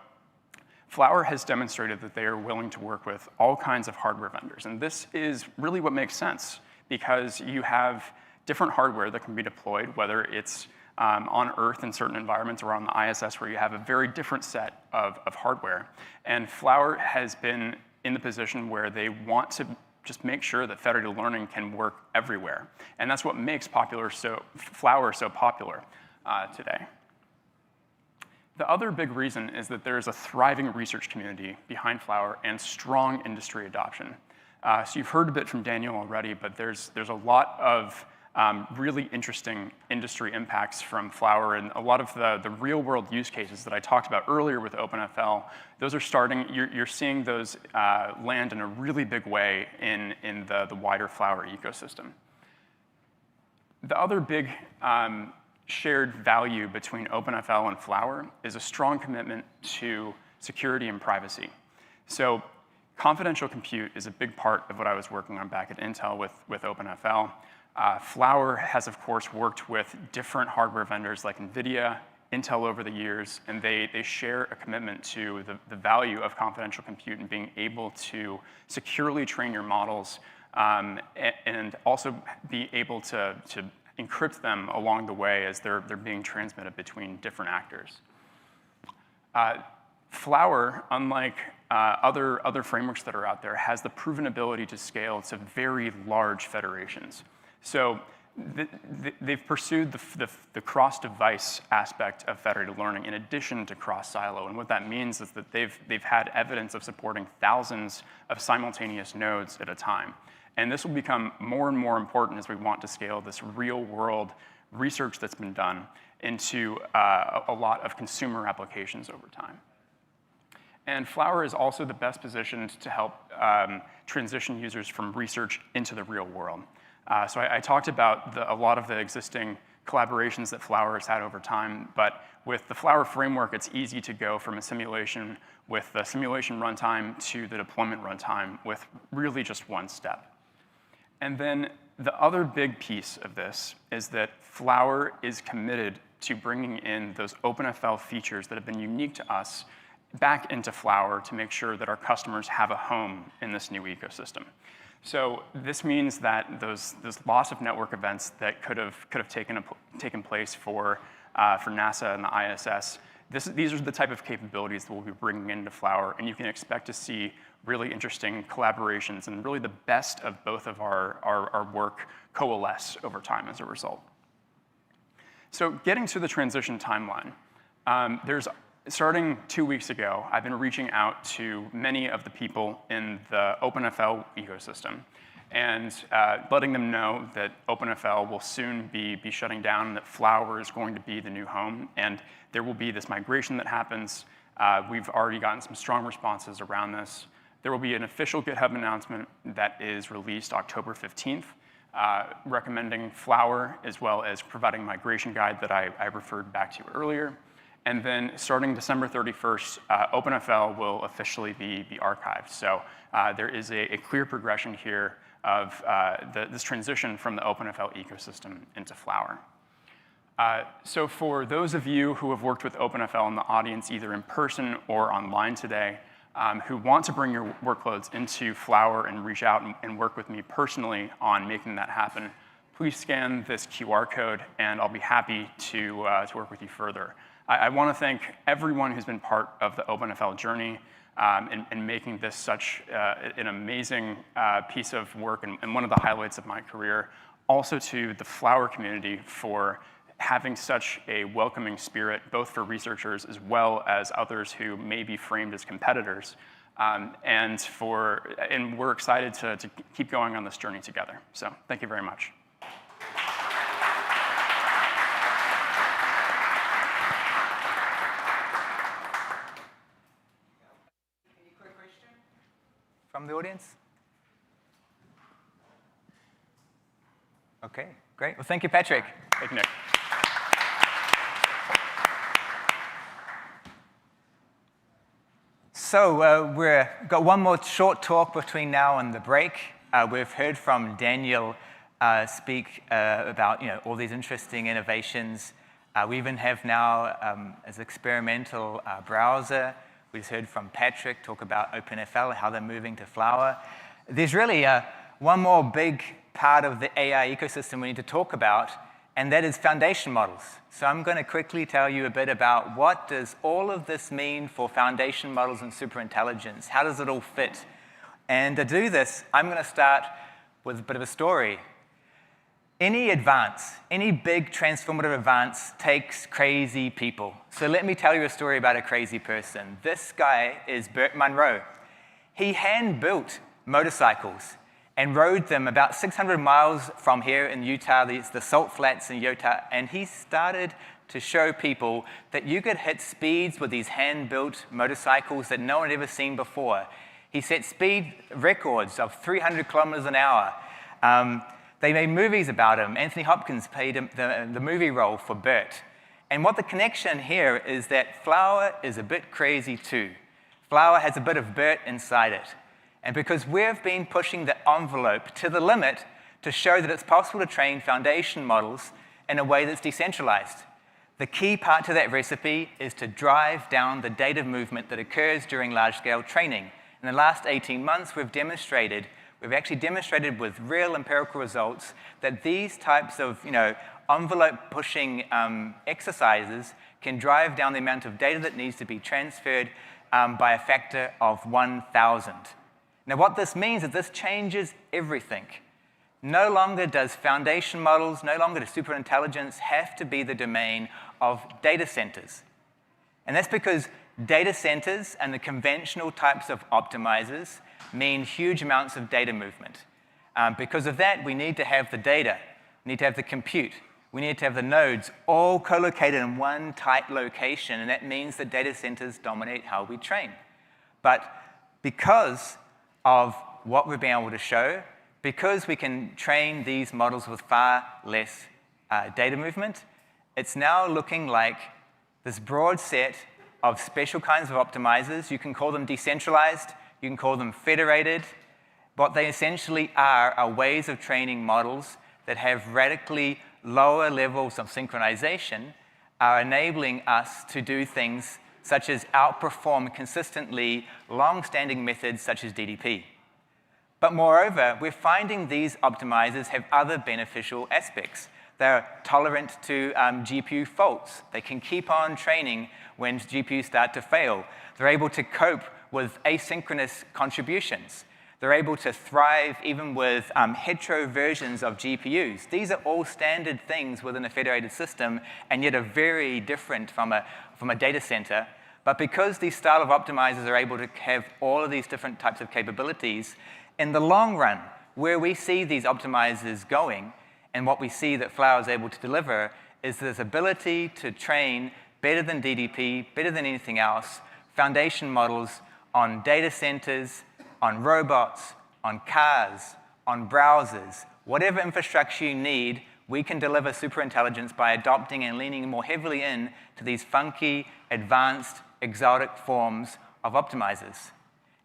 Flower has demonstrated that they are willing to work with all kinds of hardware vendors. And this is really what makes sense, because you have different hardware that can be deployed, whether it's on Earth in certain environments or on the ISS, where you have a very different set of hardware. And Flower has been in the position where they want to just make sure that federated learning can work everywhere. And that's what makes Flower so popular today. The other big reason is that there is a thriving research community behind Flower and strong industry adoption. So you've heard a bit from Daniel already, but there's a lot of really interesting industry impacts from Flower, and a lot of the real-world use cases that I talked about earlier with OpenFL, those are starting, you're seeing those land in a really big way in the wider Flower ecosystem. The other big shared value between OpenFL and Flower is a strong commitment to security and privacy. So confidential compute is a big part of what I was working on back at Intel with OpenFL. Flower has, of course, worked with different hardware vendors like NVIDIA, Intel over the years, and they share a commitment to the value of confidential compute and being able to securely train your models and also be able to encrypt them along the way as they're being transmitted between different actors. Flower, unlike other frameworks that are out there, has the proven ability to scale to very large federations. So they've pursued the cross-device aspect of federated learning in addition to cross-silo. And what that means is that they've had evidence of supporting thousands of simultaneous nodes at a time. And this will become more and more important as we want to scale this real-world research that's been done into a lot of consumer applications over time. And Flower is also the best positioned to help transition users from research into the real world. So I talked about a lot of the existing collaborations that Flower has had over time, but with the Flower framework, it's easy to go from a simulation with the simulation runtime to the deployment runtime with really just one step. And then the other big piece of this is that Flower is committed to bringing in those OpenFL features that have been unique to us back into Flower to make sure that our customers have a home in this new ecosystem. So this means that those loss of network events that could have taken place for NASA and the ISS, these are the type of capabilities that we'll be bringing into Flower, and you can expect to see really interesting collaborations and really the best of both of our work coalesce over time as a result. So getting to the transition timeline, starting 2 weeks ago, I've been reaching out to many of the people in the OpenFL ecosystem and letting them know that OpenFL will soon be shutting down, that Flower is going to be the new home, and there will be this migration that happens. We've already gotten some strong responses around this. There will be an official GitHub announcement that is released October 15th, recommending Flower, as well as providing a migration guide that I referred back to earlier. And then starting December 31st, OpenFL will officially be archived. So there is a clear progression here of this transition from the OpenFL ecosystem into Flower. So for those of you who have worked with OpenFL in the audience, either in person or online today, who want to bring your workloads into Flower and reach out and work with me personally on making that happen, please scan this QR code, and I'll be happy to work with you further. I want to thank everyone who's been part of the OpenFL journey in making this such an amazing piece of work and one of the highlights of my career. Also to the Flower community for having such a welcoming spirit, both for researchers as well as others who may be framed as competitors. And we're excited to keep going on this journey together. So thank you very much. From the audience? Okay, great. Well, thank you, Patrick. Thank you, Nick. So we've got one more short talk between now and the break. We've heard from Daniel speak about all these interesting innovations. We even have now as experimental browser. We just heard from Patrick talk about OpenFL, how they're moving to Flower. There's really one more big part of the AI ecosystem we need to talk about, and that is foundation models. So I'm going to quickly tell you a bit about what does all of this mean for foundation models and superintelligence. How does it all fit? And to do this, I'm going to start with a bit of a story. Any advance, any big transformative advance takes crazy people. So let me tell you a story about a crazy person. This guy is Burt Munro. He hand-built motorcycles and rode them about 600 miles from here in Utah, the Salt Flats in Utah, and he started to show people that you could hit speeds with these hand-built motorcycles that no one had ever seen before. He set speed records of 300 kilometers an hour. They made movies about him. Anthony Hopkins played the movie role for Burt. And what the connection here is that Flower is a bit crazy too. Flower has a bit of Burt inside it. And because we've been pushing the envelope to the limit to show that it's possible to train foundation models in a way that's decentralized. The key part to that recipe is to drive down the data movement that occurs during large-scale training. In the last 18 months, we've actually demonstrated with real empirical results that these types of envelope-pushing exercises can drive down the amount of data that needs to be transferred by a factor of 1,000. Now, what this means is this changes everything. No longer does foundation models, no longer does superintelligence have to be the domain of data centers. And that's because data centers and the conventional types of optimizers mean huge amounts of data movement. Because of that, we need to have the data, we need to have the compute, we need to have the nodes all co-located in one tight location, and that means that data centers dominate how we train. But because of what we've been able to show, because we can train these models with far less data movement, it's now looking like this broad set of special kinds of optimizers. You can call them decentralized, you can call them federated. What they essentially are ways of training models that have radically lower levels of synchronization, are enabling us to do things such as outperform consistently long-standing methods such as DDP. But moreover, we're finding these optimizers have other beneficial aspects. They're tolerant to GPU faults. They can keep on training when GPUs start to fail. They're able to cope with asynchronous contributions. They're able to thrive even with hetero versions of GPUs. These are all standard things within a federated system, and yet are very different from a data center. But because these style of optimizers are able to have all of these different types of capabilities, in the long run, where we see these optimizers going, and what we see that Flower is able to deliver, is this ability to train better than DDP, better than anything else, foundation models on data centers, on robots, on cars, on browsers. Whatever infrastructure you need, we can deliver superintelligence by adopting and leaning more heavily in to these funky, advanced, exotic forms of optimizers.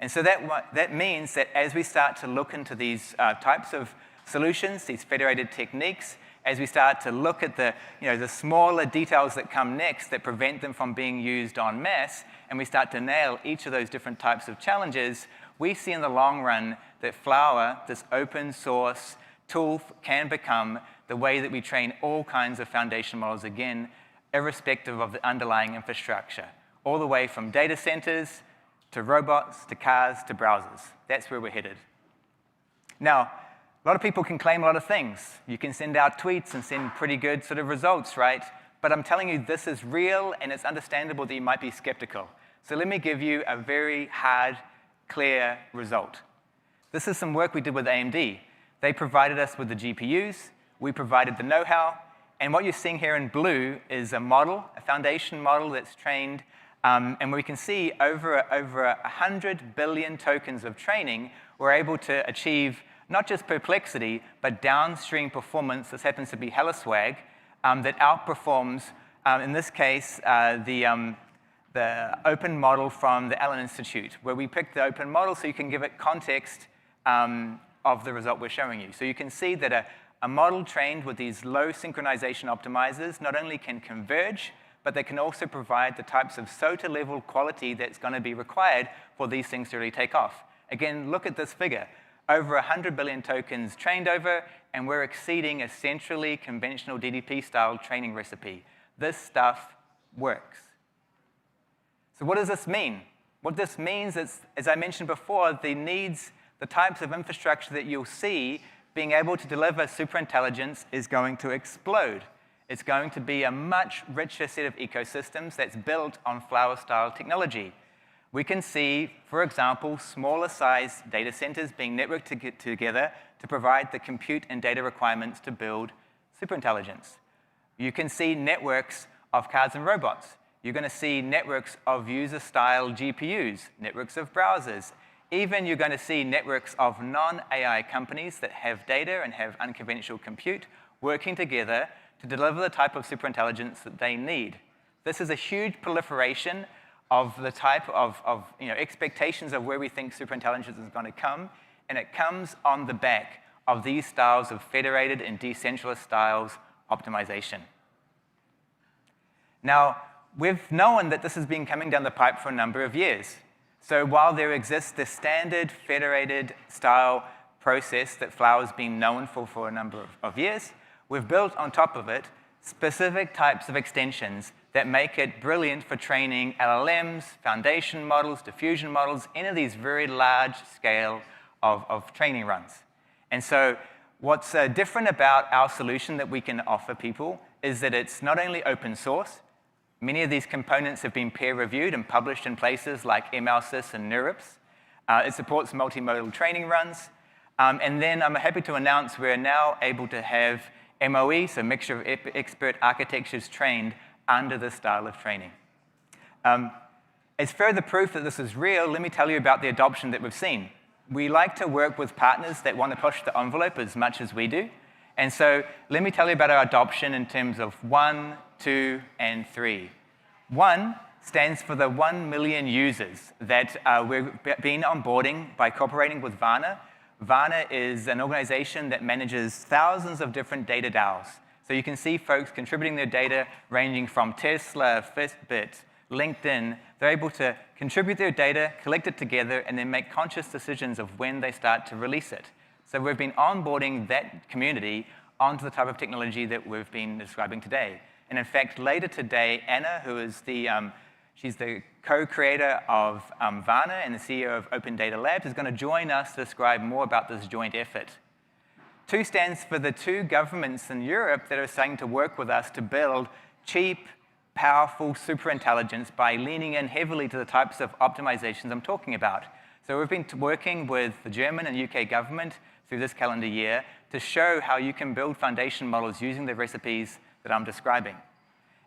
And so that means that as we start to look into these types of solutions, these federated techniques, as we start to look at the smaller details that come next that prevent them from being used en masse, and we start to nail each of those different types of challenges, we see in the long run that Flower, this open source tool, can become the way that we train all kinds of foundation models, again, irrespective of the underlying infrastructure, all the way from data centers to robots, to cars, to browsers. That's where we're headed. Now, a lot of people can claim a lot of things. You can send out tweets and send pretty good sort of results, right? But I'm telling you, this is real, and it's understandable that you might be skeptical. So let me give you a very hard, clear result. This is some work we did with AMD. They provided us with the GPUs, we provided the know-how, and what you're seeing here in blue is a model, a foundation model that's trained, and we can see over 100 billion tokens of training, we're able to achieve not just perplexity, but downstream performance. This happens to be HelloSwag, that outperforms, in this case, the open model from the Allen Institute, where we picked the open model so you can give it context of the result we're showing you. So you can see that a model trained with these low synchronization optimizers not only can converge, but they can also provide the types of SOTA-level quality that's going to be required for these things to really take off. Again, look at this figure. Over 100 billion tokens trained over, and we're exceeding a centrally conventional DDP-style training recipe. This stuff works. So what does this mean? What this means is, as I mentioned before, the types of infrastructure that you'll see being able to deliver superintelligence is going to explode. It's going to be a much richer set of ecosystems that's built on Flower-style technology. We can see, for example, smaller size data centers being networked together to provide the compute and data requirements to build superintelligence. You can see networks of cars and robots. You're going to see networks of user-style GPUs, networks of browsers. Even you're going to see networks of non-AI companies that have data and have unconventional compute working together to deliver the type of superintelligence that they need. This is a huge proliferation of the type of expectations of where we think superintelligence is going to come, and it comes on the back of these styles of federated and decentralized styles optimization. Now, we've known that this has been coming down the pipe for a number of years. So while there exists the standard federated style process that Flower's been known for a number of years, we've built on top of it specific types of extensions that make it brilliant for training LLMs, foundation models, diffusion models, any of these very large scale of training runs. And so what's different about our solution that we can offer people is that it's not only open source. Many of these components have been peer-reviewed and published in places like MLSys and NeurIPS. It supports multimodal training runs. And then I'm happy to announce we're now able to have MOE, so mixture of expert architectures trained under this style of training. As further proof that this is real, let me tell you about the adoption that we've seen. We like to work with partners that want to push the envelope as much as we do. And so let me tell you about our adoption in terms of 1, 2, and 3. 1 stands for the 1 million users that we've been onboarding by cooperating with Vana. Vana is an organization that manages thousands of different data DAOs. So you can see folks contributing their data ranging from Tesla, Fitbit, LinkedIn. They're able to contribute their data, collect it together, and then make conscious decisions of when they start to release it. So we've been onboarding that community onto the type of technology that we've been describing today. And in fact, later today, Anna, who is she's the co-creator of Vana and the CEO of Open Data Labs, is going to join us to describe more about this joint effort. 2 stands for the 2 governments in Europe that are starting to work with us to build cheap, powerful superintelligence by leaning in heavily to the types of optimizations I'm talking about. So we've been working with the German and UK government through this calendar year to show how you can build foundation models using the recipes that I'm describing.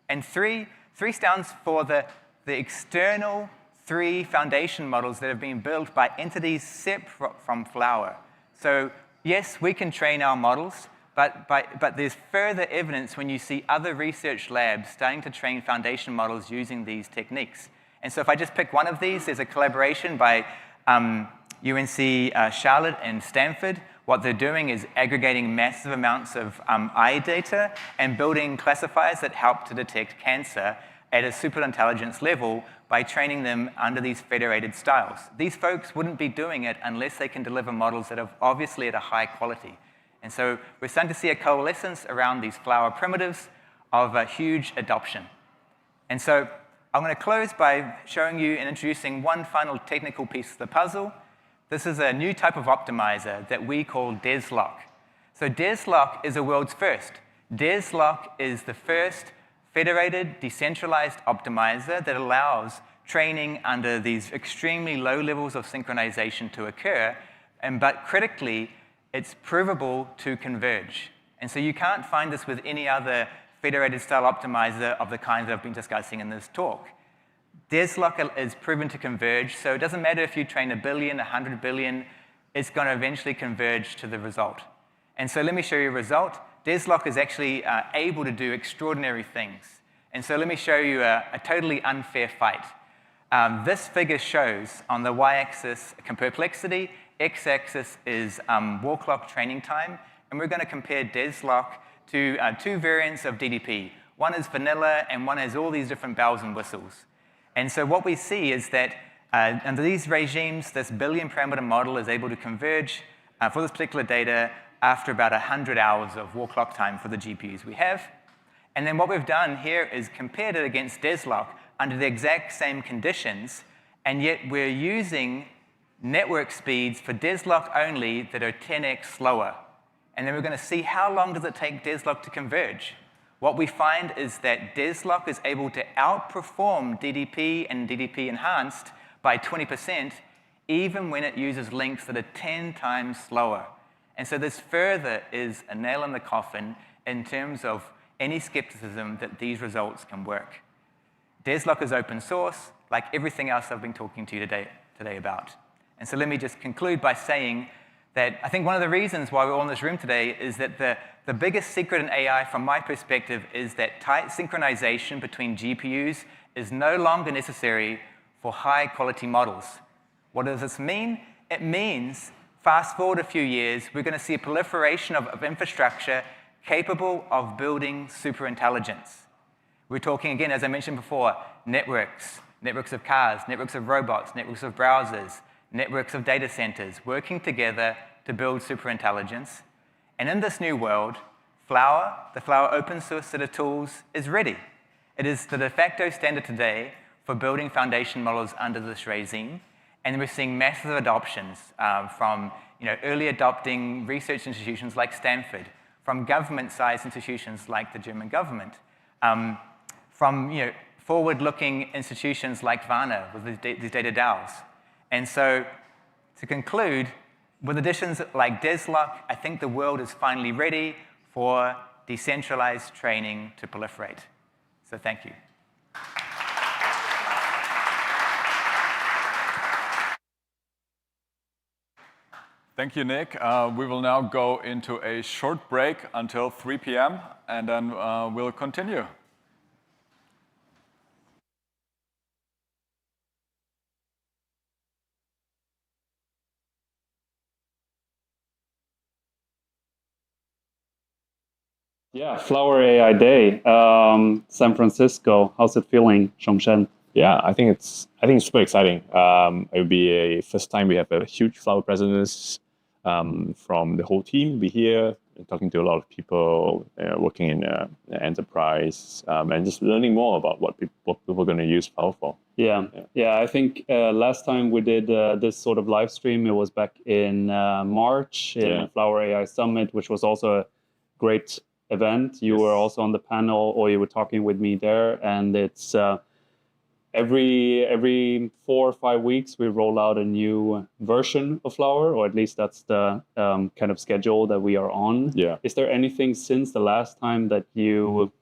And 3 stands for the external 3 foundation models that have been built by entities separate from Flower. So yes, we can train our models, but there's further evidence when you see other research labs starting to train foundation models using these techniques. And so if I just pick one of these, there's a collaboration by UNC Charlotte and Stanford. What they're doing is aggregating massive amounts of eye data and building classifiers that help to detect cancer at a superintelligence level by training them under these federated styles. These folks wouldn't be doing it unless they can deliver models that are obviously at a high quality. And so we're starting to see a coalescence around these Flower primitives of a huge adoption. And so I'm going to close by showing you and introducing one final technical piece of the puzzle. This is a new type of optimizer that we call DesLock. So DesLock is a world's first. DesLock is the first federated, decentralized optimizer that allows training under these extremely low levels of synchronization to occur, but critically, it's provable to converge. And so you can't find this with any other federated style optimizer of the kind that I've been discussing in this talk. DesLock is proven to converge, so it doesn't matter if you train 1 billion, 100 billion, it's going to eventually converge to the result. And so let me show you a result. DesLock is actually able to do extraordinary things. And so let me show you a totally unfair fight. This figure shows on the y-axis perplexity, x-axis is wall clock training time, and we're going to compare DesLock to 2 variants of DDP. One is vanilla, and one has all these different bells and whistles. And so what we see is that under these regimes, this billion parameter model is able to converge for this particular data after about 100 hours of wall clock time for the GPUs we have. And then what we've done here is compared it against DesLock under the exact same conditions, and yet we're using network speeds for DesLock only that are 10x slower. And then we're going to see how long does it take DesLock to converge. What we find is that DesLock is able to outperform DDP and DDP enhanced by 20%, even when it uses links that are 10 times slower. And so this further is a nail in the coffin in terms of any skepticism that these results can work. DesLock is open source, like everything else I've been talking to you today about. And so let me just conclude by saying that I think one of the reasons why we're all in this room today is that the biggest secret in AI, from my perspective, is that tight synchronization between GPUs is no longer necessary for high-quality models. What does this mean? It means, fast forward a few years, we're going to see a proliferation of infrastructure capable of building superintelligence. We're talking, again, as I mentioned before, networks of cars, networks of robots, networks of browsers, networks of data centers working together to build superintelligence. And in this new world, Flower, the Flower open source set of tools, is ready. It is the de facto standard today for building foundation models under this regime, and we're seeing massive adoptions from early adopting research institutions like Stanford, from government-sized institutions like the German government, from forward-looking institutions like Vana with these data DAOs. And so, to conclude, with additions like DESLOC, I think the world is finally ready for decentralized training to proliferate. So thank you. Thank you, Nick. We will now go into a short break until 3 p.m., and then we'll continue. Yeah, Flower AI Day, San Francisco. How's it feeling, Zhongshan? Yeah, I think it's super exciting. It will be a first time we have a huge Flower presence from the whole team. Be here talking to a lot of people working in enterprise and just learning more about what people are going to use Flower for. Yeah. I think last time we did this sort of live stream, it was back in March in the Flower AI Summit, which was also a great event. You were also on the panel, or you were talking with me there, and it's every 4 or 5 weeks we roll out a new version of Flower, or at least that's the kind of schedule that we are on. Yeah. Is there anything since the last time that you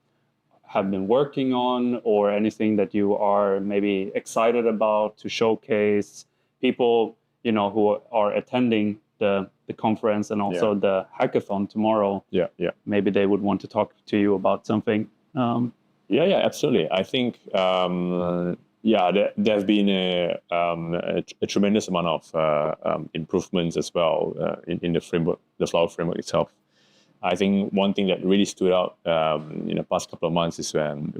have been working on, or anything that you are maybe excited about to showcase people who are attending the conference and also the hackathon tomorrow? Yeah. Maybe they would want to talk to you about something. Yeah, absolutely. I think there have been a tremendous amount of improvements as well in the framework, the Flower framework itself. I think one thing that really stood out in the past couple of months is when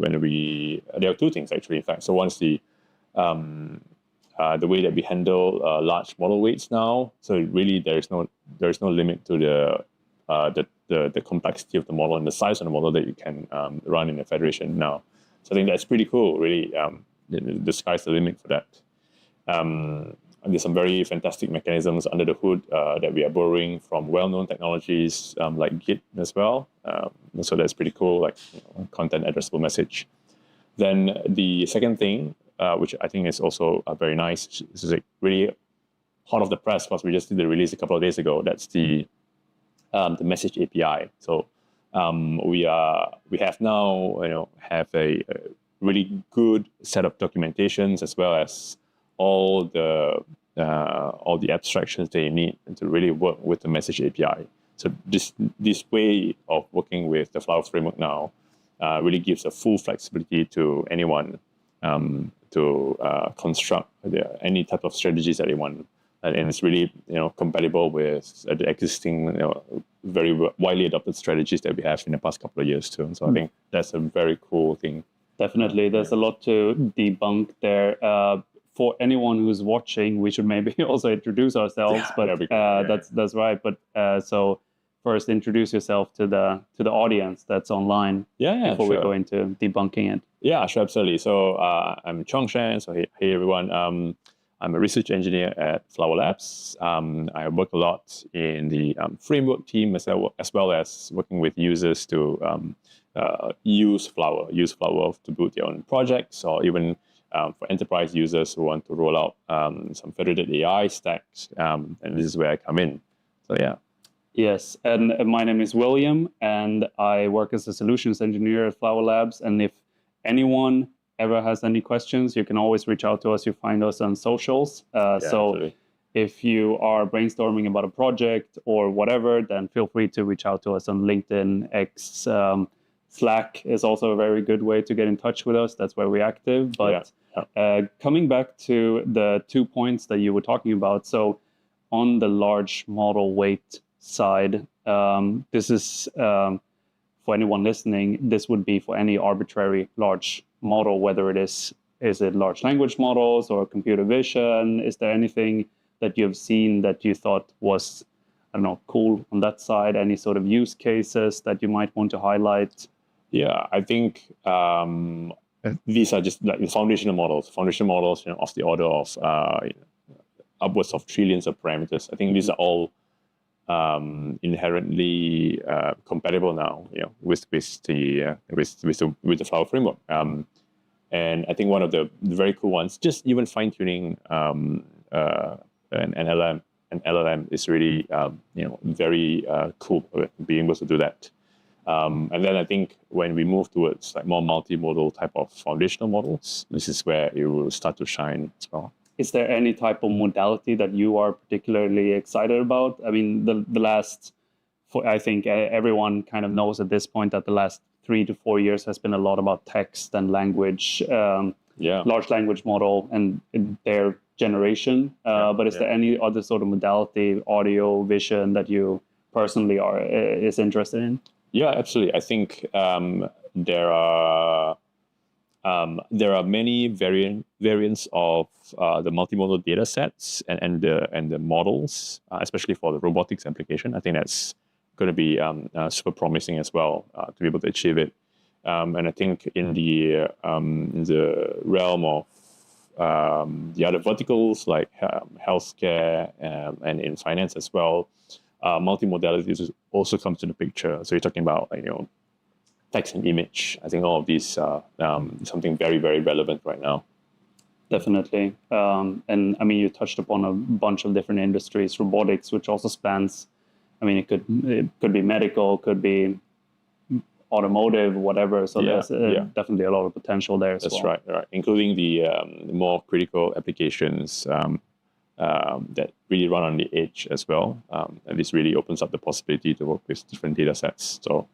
there are two things actually. In fact, so one's the way that we handle large model weights now. So really, there is no limit to the complexity of the model and the size of the model that you can run in a federation now. So I think that's pretty cool. Really, the sky's the limit for that. And there's some very fantastic mechanisms under the hood that we are borrowing from well-known technologies like Git as well. So that's pretty cool, like content addressable message. Then the second thing, which I think is also very nice, this is like really hot off the press because we just did the release a couple of days ago. That's the message API. So we have now have a really good set of documentations as well as all the abstractions that you need to really work with the message API. So this way of working with the Flower framework now really gives a full flexibility to anyone to construct any type of strategies that they want, and it's really compatible with the existing very widely adopted strategies that we have in the past couple of years too. So I think that's a very cool thing. Definitely, there's a lot to debunk there. For anyone who's watching, we should maybe also introduce ourselves. But that's right. But so first, introduce yourself to the audience that's online. Before we go into debunking it. Yeah, sure, absolutely. So I'm Zhongshan. So hey everyone. I'm a research engineer at Flower Labs. I work a lot in the framework team as well as working with users to use Flower to build their own projects, or even for enterprise users who want to roll out some federated AI stacks. And this is where I come in. So yeah. Yes, and my name is William, and I work as a solutions engineer at Flower Labs. And if anyone ever has any questions, you can always reach out to us. You find us on socials. So absolutely. If you are brainstorming about a project or whatever, then feel free to reach out to us on LinkedIn, X, Slack is also a very good way to get in touch with us. That's where we're active. But coming back to the 2 points that you were talking about, so on the large model weight side, this is, for anyone listening, this would be for any arbitrary large model, whether is it large language models or computer vision? Is there anything that you've seen that you thought was, I don't know, cool on that side? Any sort of use cases that you might want to highlight? Yeah, I think these are just like the foundational models. Foundational models, of the order of upwards of trillions of parameters. I think these are all inherently compatible now, with the Flower framework. And I think one of the very cool ones, just even fine tuning an LLM is really very cool being able to do that. And then I think when we move towards like more multimodal type of foundational models, this is where it will start to shine as well. Is there any type of modality that you are particularly excited about? I mean, the last, I think everyone kind of knows at this point that the last 3 to 4 years has been a lot about text and language, large language model and their generation. But is there any other sort of modality, audio, vision, that you personally is interested in? Yeah, absolutely. I think there are many variants of the multimodal data sets and the models, especially for the robotics application. I think that's going to be super promising as well to be able to achieve it. And I think in the realm of the other verticals like healthcare and in finance as well, multimodalities also comes to the picture. So you're talking about text and image. I think all of these are something very, very relevant right now. Definitely. And I mean, you touched upon a bunch of different industries, robotics, which also spans, I mean, it could be medical, could be automotive, whatever. So there's definitely a lot of potential there as well. That's right. Including the more critical applications that really run on the edge as well. And this really opens up the possibility to work with different data sets. So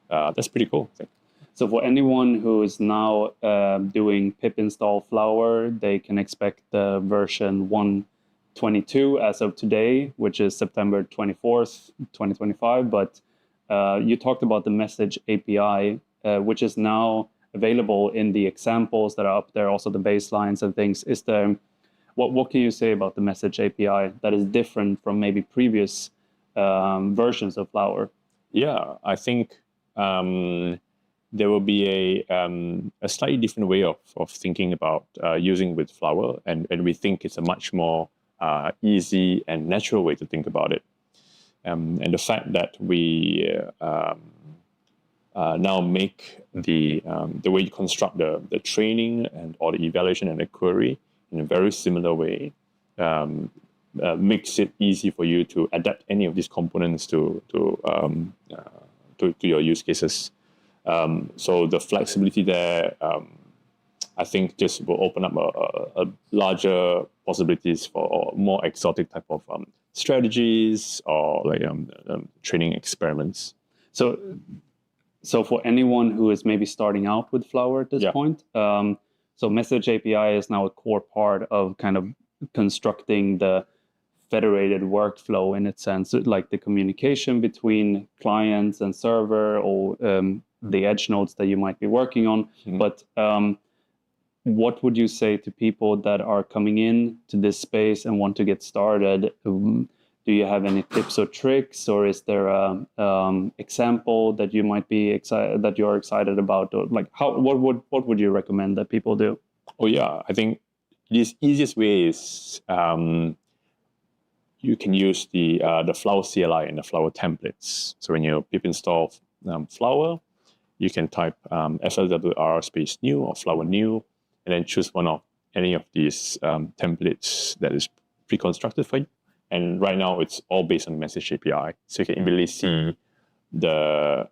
that's pretty cool, I think. So for anyone who is now doing pip install Flower, they can expect the version 1.22 as of today, which is September 24th, 2025. But you talked about the message API, which is now available in the examples that are up there, also the baselines and things. Is there, what can you say about the message API that is different from maybe previous versions of Flower? Yeah, I think there will be a slightly different way of thinking about using with Flower, and we think it's a much more easy and natural way to think about it. And the fact that we now make the way you construct the training or the evaluation and the query in a very similar way makes it easy for you to adapt any of these components to your use cases. So the flexibility there, I think, just will open up a larger possibilities for more exotic type of strategies or like training experiments. So for anyone who is maybe starting out with Flower at this point, so message API is now a core part of kind of constructing the federated workflow in its sense, like the communication between clients and server or the edge nodes that you might be working on. Mm-hmm. But what would you say to people that are coming in to this space and want to get started? Do you have any tips or tricks, or is there a example that you might be excited, that you're excited about, or like what would you recommend that people do? Oh yeah, I think the easiest way is you can use the Flower CLI and the Flower templates. So when you pip install Flower, you can type FLWR space new or Flower new, and then choose one of any of these templates that is pre-constructed for you. And right now, it's all based on message API, so you can immediately see the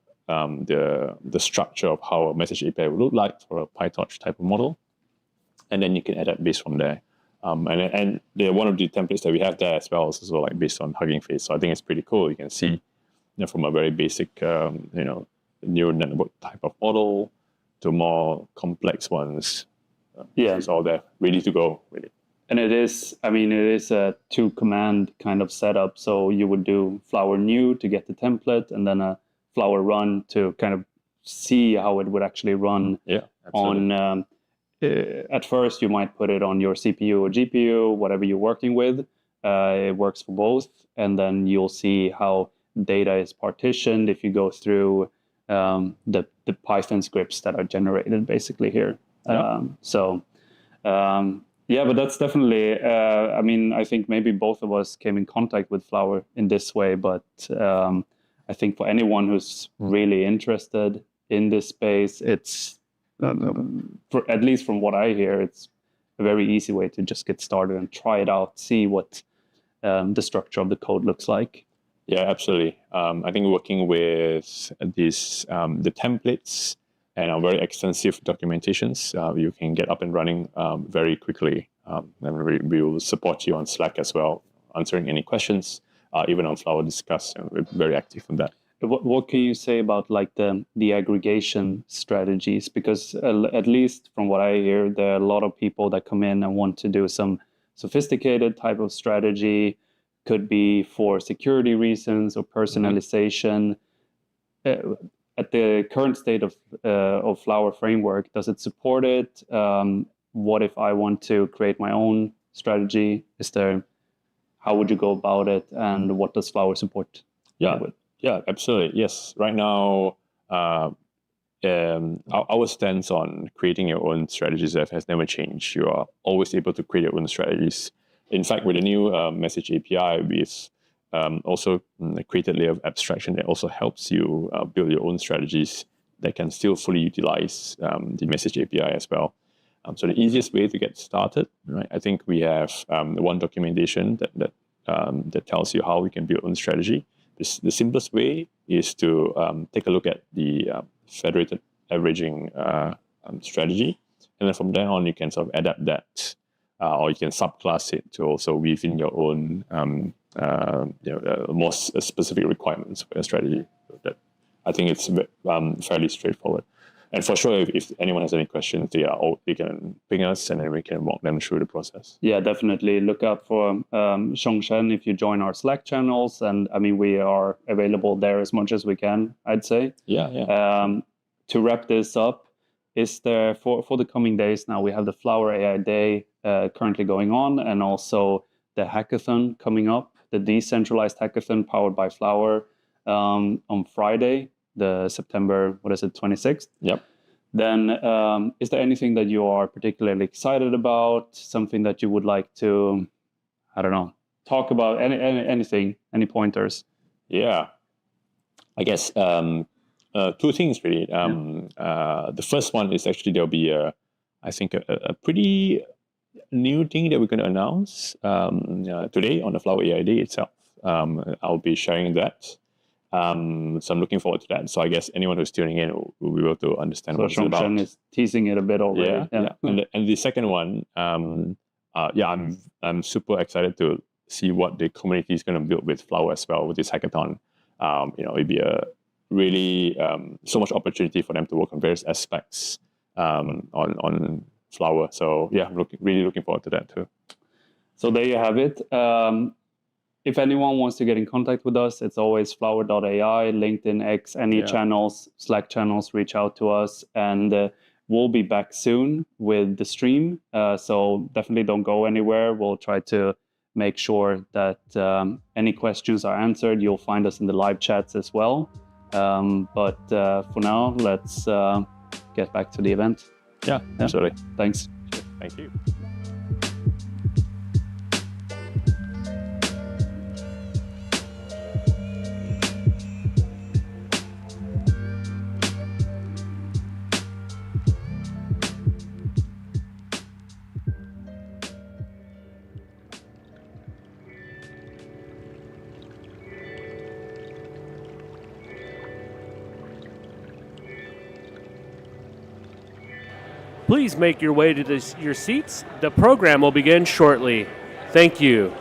structure of how a message API would look like for a PyTorch type of model, and then you can adapt based from there. And one of the templates that we have there as well is also like based on Hugging Face. So I think it's pretty cool. You can see from a very basic neural network type of model to more complex ones. It's all there, ready to go, really. And it is a 2-command kind of setup. So you would do Flower new to get the template, and then a Flower run to kind of see how it would actually run on. At first, you might put it on your CPU or GPU, whatever you're working with. It works for both. And then you'll see how data is partitioned if you go through the Python scripts that are generated basically here. Yeah, but that's definitely, I mean, I think maybe both of us came in contact with Flower in this way, but I think for anyone who's really interested in this space, it's, at least from what I hear, it's a very easy way to just get started and try it out, see what the structure of the code looks like. Yeah, absolutely. I think working with these the templates and our very extensive documentations, you can get up and running very quickly. And we will support you on Slack as well, answering any questions, even on Flower Discuss. We're very active on that. What can you say about like the aggregation strategies? Because at least from what I hear, there are a lot of people that come in and want to do some sophisticated type of strategy. Could be for security reasons or personalization. At the current state of Flower framework, does it support it? What if I want to create my own strategy? How would you go about it? And what does Flower support? Yeah, absolutely. Yes. Right now, our stance on creating your own strategies has never changed. You are always able to create your own strategies. In fact, with the new message API, we've also created a layer of abstraction that also helps you build your own strategies that can still fully utilize the message API as well. So the easiest way to get started, right? I think we have one documentation that tells you how we can build your own strategy. The simplest way is to take a look at the federated averaging strategy, and then from there on, you can sort of adapt that. Or you can subclass it to also weave in your own more specific requirements for your strategy. That I think it's fairly straightforward. And for sure, if anyone has any questions, they can ping us and then we can walk them through the process. Yeah, definitely. Look out for Shongshen if you join our Slack channels. And I mean, we are available there as much as we can, I'd say. Yeah. To wrap this up, is there for the coming days now, we have the Flower AI Day currently going on, and also the hackathon coming up, the Decentralized Hackathon powered by Flower on Friday, the September, 26th? Yep. Then is there anything that you are particularly excited about, something that you would like to, I don't know, talk about, anything, any pointers? Yeah. I guess two things really. The first one is actually there'll be I think a pretty new thing that we're going to announce today on the Flower AI Day itself. I'll be sharing that. So I'm looking forward to that. So I guess anyone who's tuning in will be able to understand what it's about. Shongshen is teasing it a bit already. Yeah. And the second one, I'm super excited to see what the community is going to build with Flower as well with this hackathon. It'd be a really so much opportunity for them to work on various aspects on Flower. So yeah, I'm really looking forward to that too. So there you have it. If anyone wants to get in contact with us, it's always flower.ai, LinkedIn, X, any channels, Slack channels, reach out to us. And we'll be back soon with the stream. So definitely don't go anywhere. We'll try to make sure that any questions are answered. You'll find us in the live chats as well. But for now, let's get back to the event. Yeah, absolutely. Thanks. Thank you. Please make your way to your seats. The program will begin shortly. Thank you.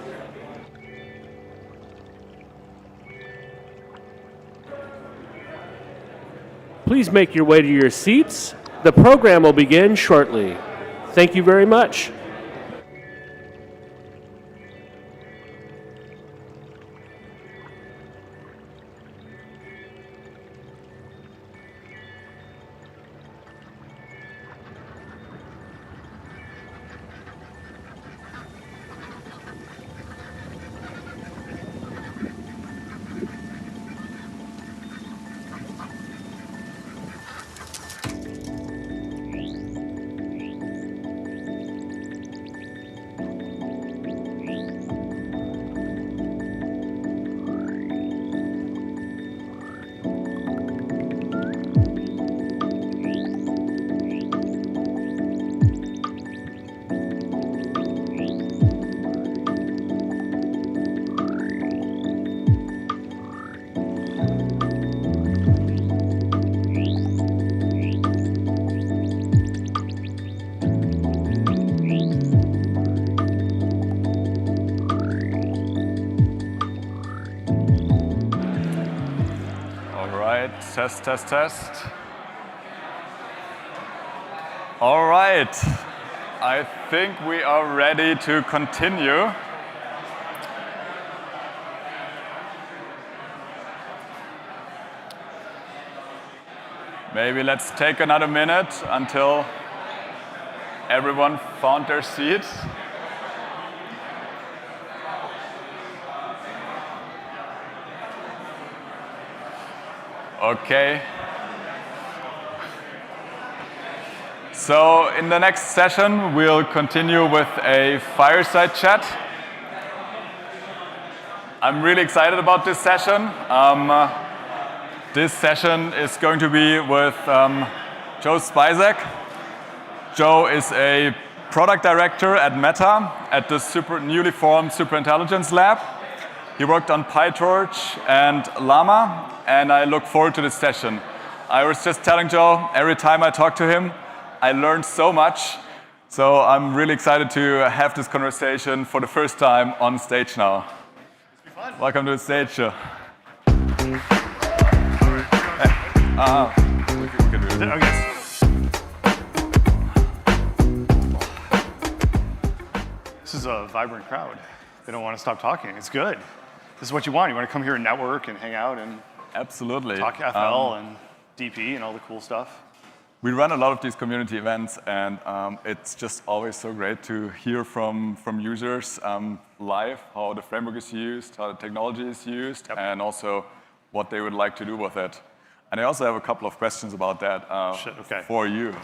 Please make your way to your seats. The program will begin shortly. Thank you very much. right, test, test, test. All right, I think we are ready to continue. Maybe let's take another minute until everyone found their seats. Okay. So in the next session, we'll continue with a fireside chat. I'm really excited about this session. This session is going to be with Joe Spizak. Joe is a product director at Meta at the newly formed Superintelligence Lab. He worked on PyTorch and Llama, and I look forward to this session. I was just telling Joe, every time I talk to him, I learned so much. So I'm really excited to have this conversation for the first time on stage now. It's fun. Welcome to the stage, Joe. We can do it. Okay. This is a vibrant crowd. They don't want to stop talking. It's good. This is what you want. You want to come here and network and hang out and absolutely talk FL and DP and all the cool stuff. We run a lot of these community events, and it's just always so great to hear from users live how the framework is used, how the technology is used, and also what they would like to do with it. And I also have a couple of questions about that for you.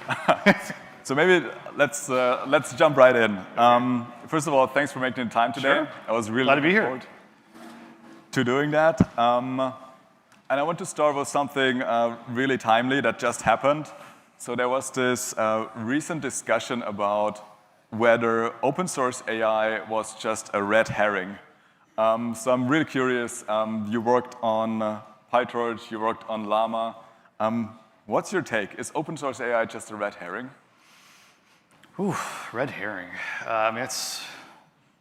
So maybe let's jump right in. First of all, thanks for making the time today. Sure. I was really glad to be here. To doing that. And I want to start with something really timely that just happened. So there was this recent discussion about whether open source AI was just a red herring. So I'm really curious. You worked on PyTorch, you worked on Llama. What's your take? Is open source AI just a red herring? Ooh, red herring. I mean, that's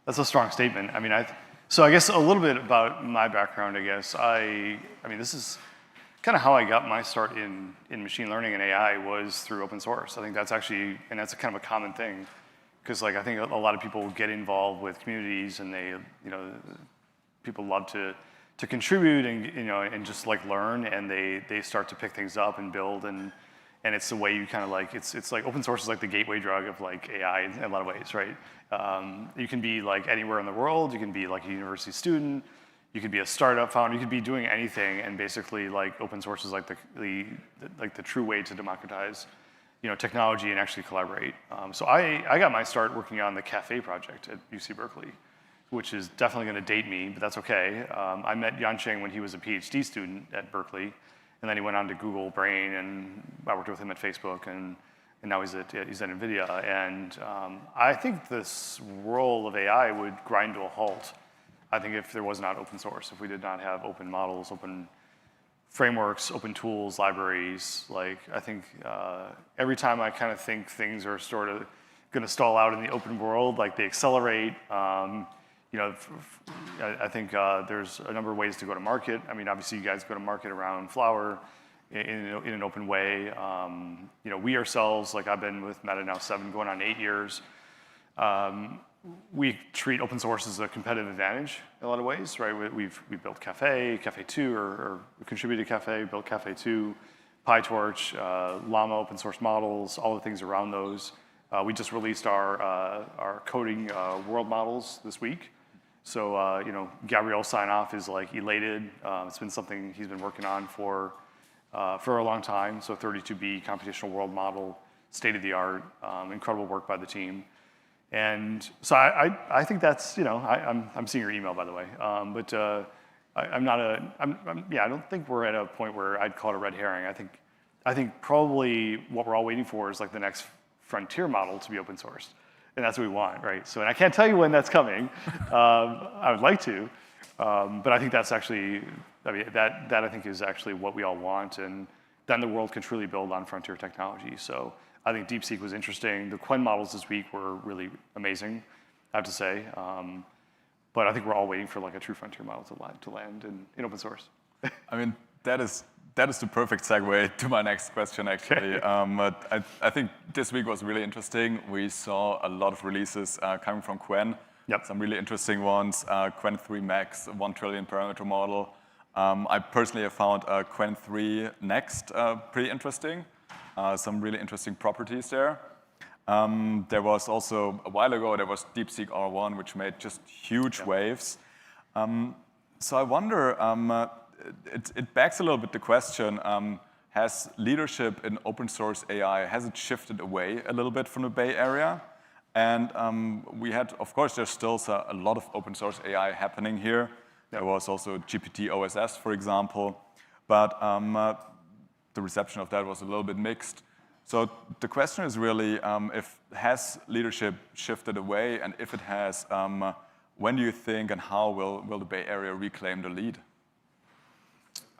a strong statement. I mean, so I guess a little bit about my background, I guess. I mean, this is kind of how I got my start in machine learning and AI was through open source. I think that's actually, and that's kind of a common thing, because like I think a lot of people get involved with communities and they, people love to contribute and and just like learn, and they start to pick things up and build, and it's the way you kind of like it's like open source is like the gateway drug of like AI in a lot of ways, right? You can be like anywhere in the world. You can be like a university student. You could be a startup founder. You could be doing anything, and basically like open source is like the true way to democratize technology and actually collaborate. So I got my start working on the Cafe project at UC Berkeley, which is definitely going to date me, but that's okay. I met Yansheng when he was a PhD student at Berkeley, and then he went on to Google Brain, and I worked with him at Facebook, and now he's at NVIDIA. And I think this role of AI would grind to a halt, I think, if there was not open source, if we did not have open models, open frameworks, open tools, libraries. Like, I think every time I kind of think things are sort of going to stall out in the open world, like they accelerate. I think there's a number of ways to go to market. I mean, obviously, you guys go to market around Flower in an open way. We ourselves, like I've been with Meta now 7, going on 8 years. We treat open source as a competitive advantage in a lot of ways, right? We built Cafe 2, or contributed to Cafe, built Cafe 2, PyTorch, Llama open source models, all the things around those. We just released our coding world models this week. So, Gabriel Signoff is like elated. It's been something he's been working on for a long time. So 32B computational world model, state of the art, incredible work by the team. And so I think that's, I'm seeing your email, by the way. But I don't think we're at a point where I'd call it a red herring. I think probably what we're all waiting for is like the next frontier model to be open sourced. And that's what we want, right? So, and I can't tell you when that's coming. I would like to, but I think that's actually, that I think is actually what we all want, and then the world can truly build on frontier technology. So I think DeepSeek was interesting. The Quen models this week were really amazing, I have to say. But I think we're all waiting for like a true frontier model to land in open source. I mean, that is that is the perfect segue to my next question, actually. I think this week was really interesting. We saw a lot of releases coming from Qwen. Yep. Some really interesting ones. Qwen 3 Max, 1 trillion parameter model. I personally have found Qwen 3 Next pretty interesting. Some really interesting properties there. There was also, a while ago, there was DeepSeek R1, which made just huge waves. So I wonder, it begs a little bit the question, has leadership in open source AI, has it shifted away a little bit from the Bay Area? And we had, of course, there's still a lot of open source AI happening here. There was also GPT OSS, for example. But the reception of that was a little bit mixed. So the question is really, if has leadership shifted away? And if it has, when do you think and how will the Bay Area reclaim the lead?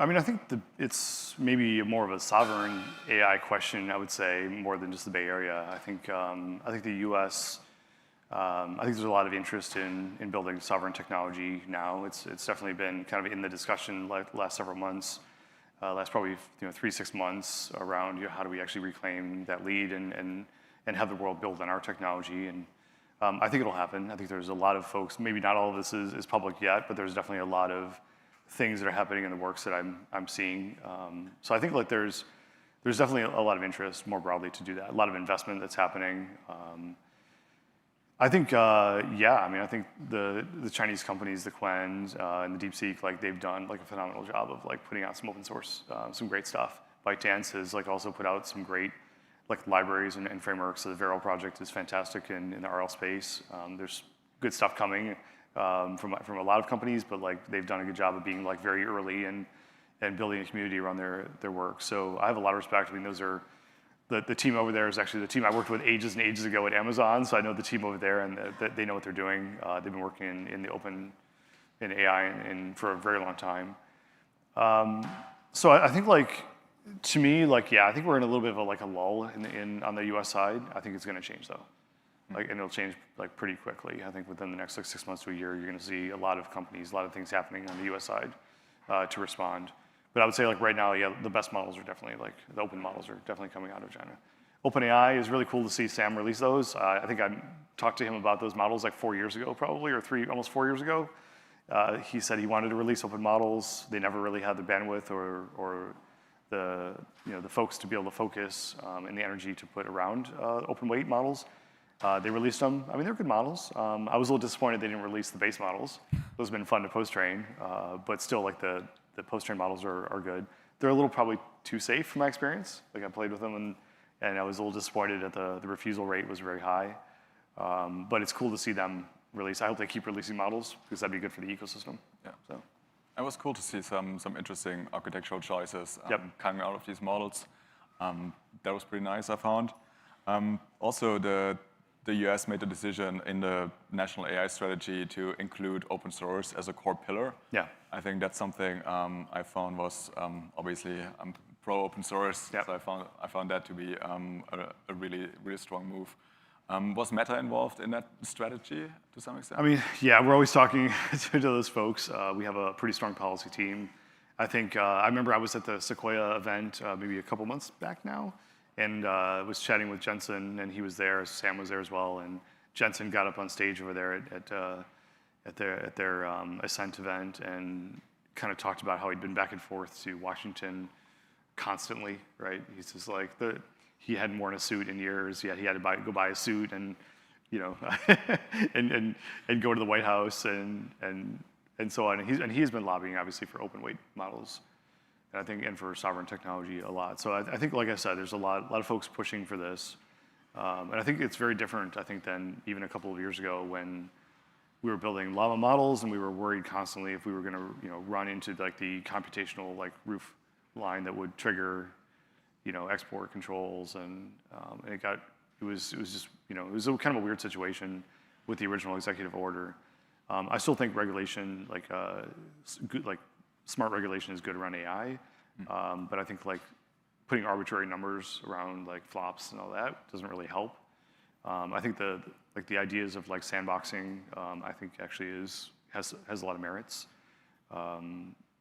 I mean, I think it's maybe more of a sovereign AI question, I would say, more than just the Bay Area. I think the U.S., I think there's a lot of interest in building sovereign technology now. It's definitely been kind of in the discussion like the last several months, last probably 3-6 months around how do we actually reclaim that lead and have the world build on our technology. And I think it'll happen. I think there's a lot of folks, maybe not all of this is public yet, but there's definitely a lot of things that are happening in the works that I'm seeing. So I think like there's definitely a lot of interest more broadly to do that. A lot of investment that's happening. I think I mean I think the Chinese companies, the Qwens and the DeepSeek, like they've done like a phenomenal job of like putting out some open source, some great stuff. ByteDance has like also put out some great like libraries and frameworks. So the Vero project is fantastic in the RL space. There's good stuff coming. From a lot of companies, but like they've done a good job of being like very early and building a community around their work. So I have a lot of respect. I mean, those are the team over there is actually the team I worked with ages and ages ago at Amazon. So I know the team over there, and they know what they're doing. They've been working in the open in AI and for a very long time. So I think like to me like I think we're in a little bit of a lull on the U.S. side. I think it's going to change though. And it'll change like pretty quickly. I think within the next like 6 months to a year, you're going to see a lot of companies, a lot of things happening on the U.S. side to respond. But I would say like right now, the best models are definitely like the open models are definitely coming out of China. OpenAI is really cool to see Sam release those. I think I talked to him about those models like 4 years ago, probably, or almost 4 years ago. He said he wanted to release open models. They never really had the bandwidth or the the folks to be able to focus and the energy to put around open weight models. They released them. I mean, they're good models. I was a little disappointed they didn't release the base models. Those have been fun to post-train, but still, like the post-train models are good. They're a little probably too safe from my experience. Like I played with them, and I was a little disappointed that the refusal rate was very high. But it's cool to see them release. I hope they keep releasing models because that'd be good for the ecosystem. Yeah. So it was cool to see some interesting architectural choices coming out of these models. That was pretty nice, I found. Also, the US made the decision in the national AI strategy to include open source as a core pillar. Yeah. I think that's something I found was obviously I'm pro open source, so I found that to be a really strong move. Was Meta involved in that strategy to some extent? I mean, yeah, we're always talking to those folks. We have a pretty strong policy team. I think I remember I was at the Sequoia event maybe a couple months back now. And was chatting with Jensen, and he was there. Sam was there as well. And Jensen got up on stage over there at their Ascent event and kind of talked about how he'd been back and forth to Washington constantly, right? He's just like he hadn't worn a suit in years. Yet he had to go buy a suit and and go to the White House and so on. And he's been lobbying obviously for open weight models. I think, and for sovereign technology a lot. So I think, like I said, there's a lot of folks pushing for this. And I think it's very different, I think, than even a couple of years ago when we were building Llama models and we were worried constantly if we were going to run into like the computational like roof line that would trigger export controls. And it was just, it was kind of a weird situation with the original executive order. I still think regulation, like smart regulation is good around AI, but I think like putting arbitrary numbers around like flops and all that doesn't really help. I think the ideas of like sandboxing, I think actually has a lot of merits.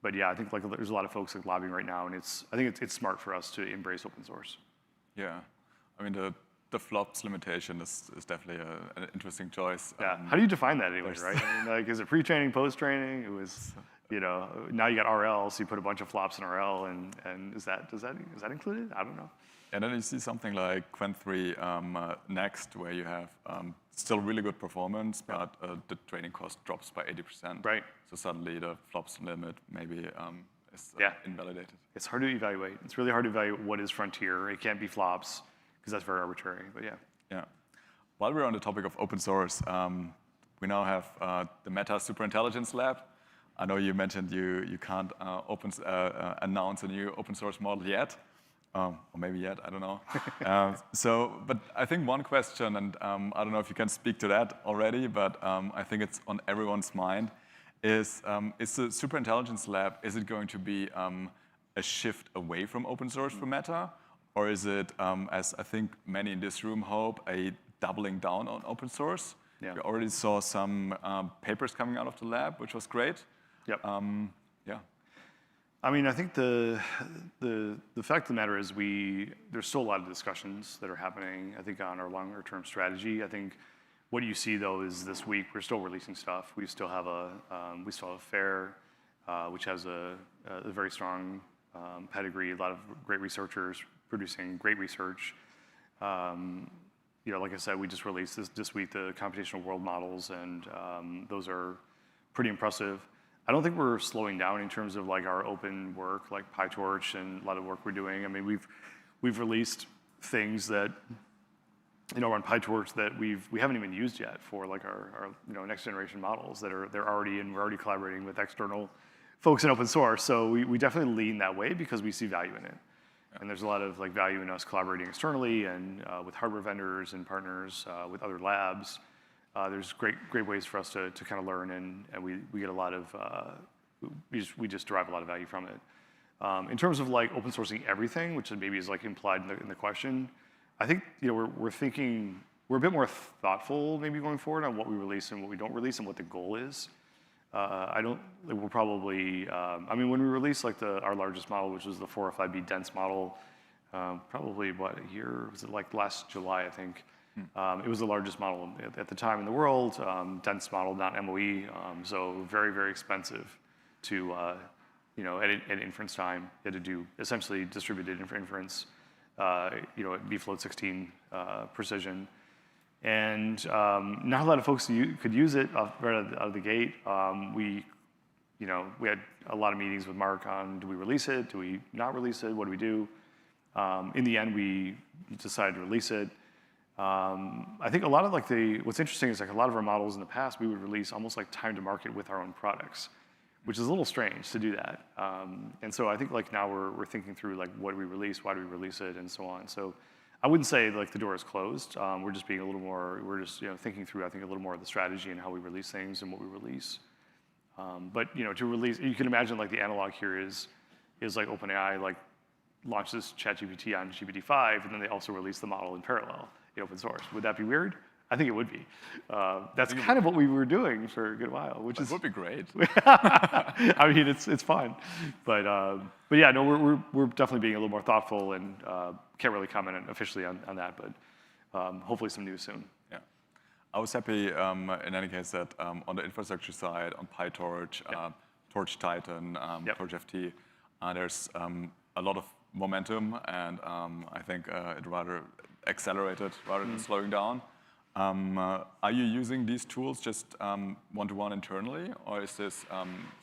but yeah, I think like there's a lot of folks like lobbying right now, and I think it's smart for us to embrace open source. Yeah, I mean the flops limitation is definitely an interesting choice. Yeah, how do you define that anyway, right? I mean, like, is it pre-training, post-training? It was, you know, now you got RL, so you put a bunch of flops in RL, and is that included? I don't know. And then you see something like Qwen3 next, where you have still really good performance, but the training cost drops by 80%. Right. So suddenly the flops limit maybe is invalidated. It's hard to evaluate. It's really hard to evaluate what is frontier. It can't be flops, because that's very arbitrary, but yeah. Yeah. While we're on the topic of open source, we now have the Meta Superintelligence Lab. I know you mentioned you can't announce a new open source model yet. Or maybe yet, I don't know. But I think one question, and I don't know if you can speak to that already, but I think it's on everyone's mind, is the Superintelligence Lab, is it going to be a shift away from open source for Meta? Or is it, as I think many in this room hope, a doubling down on open source? Yeah. We already saw some papers coming out of the lab, which was great. Yep. Yeah. I mean, I think the fact of the matter is there's still a lot of discussions that are happening, I think, on our longer term strategy. I think what you see, though, is this week we're still releasing stuff. We still have a fair, which has a very strong pedigree, a lot of great researchers producing great research. You know, like I said, we just released this week the computational world models, and those are pretty impressive. I don't think we're slowing down in terms of like our open work, like PyTorch and a lot of work we're doing. I mean, we've released things that, you know, on PyTorch that we haven't even used yet for like our you know, next generation models that we're already collaborating with external folks in open source. So we definitely lean that way because we see value in it. Yeah. And there's a lot of like value in us collaborating externally and with hardware vendors and partners, with other labs. There's great ways for us to kind of learn, and we get a lot of, we just derive a lot of value from it. In terms of like open sourcing everything, which maybe is like implied in the question, I think, you know, we're a bit more thoughtful maybe going forward on what we release and what we don't release and what the goal is. We'll probably, I mean, when we released like our largest model, which was the 405B dense model, probably what, a year, was it like last July, I think. It was the largest model at the time in the world, dense model, not MOE, so very, very expensive to, you know, at inference time. You had to do essentially distributed inference, you know, at bfloat 16 precision. And not a lot of folks could use it right out of the gate. We had a lot of meetings with Mark on, do we release it? Do we not release it? What do we do? In the end, we decided to release it. I think a lot of like what's interesting is like a lot of our models in the past, we would release almost like time to market with our own products, which is a little strange to do that. And so I think like now we're thinking through like what do we release, why do we release it, and so on. So I wouldn't say like the door is closed. We're just being we're just, you know, thinking through, I think, a little more of the strategy and how we release things and what we release. But, you know, to release, you can imagine like the analog here is like OpenAI like launches ChatGPT on GPT-5, and then they also release the model in parallel in open source. Would that be weird? I think it would be. That's kind of what we were doing for a good while, which would be great. I mean, it's fun, but yeah, no, we're definitely being a little more thoughtful, and can't really comment officially on that, but hopefully some news soon. Yeah, I was happy in any case that on the infrastructure side, on PyTorch, Torch Titan, Torch FT, there's a lot of momentum, and I think it rather accelerated rather than slowing down. Are you using these tools just one-to-one internally, or is this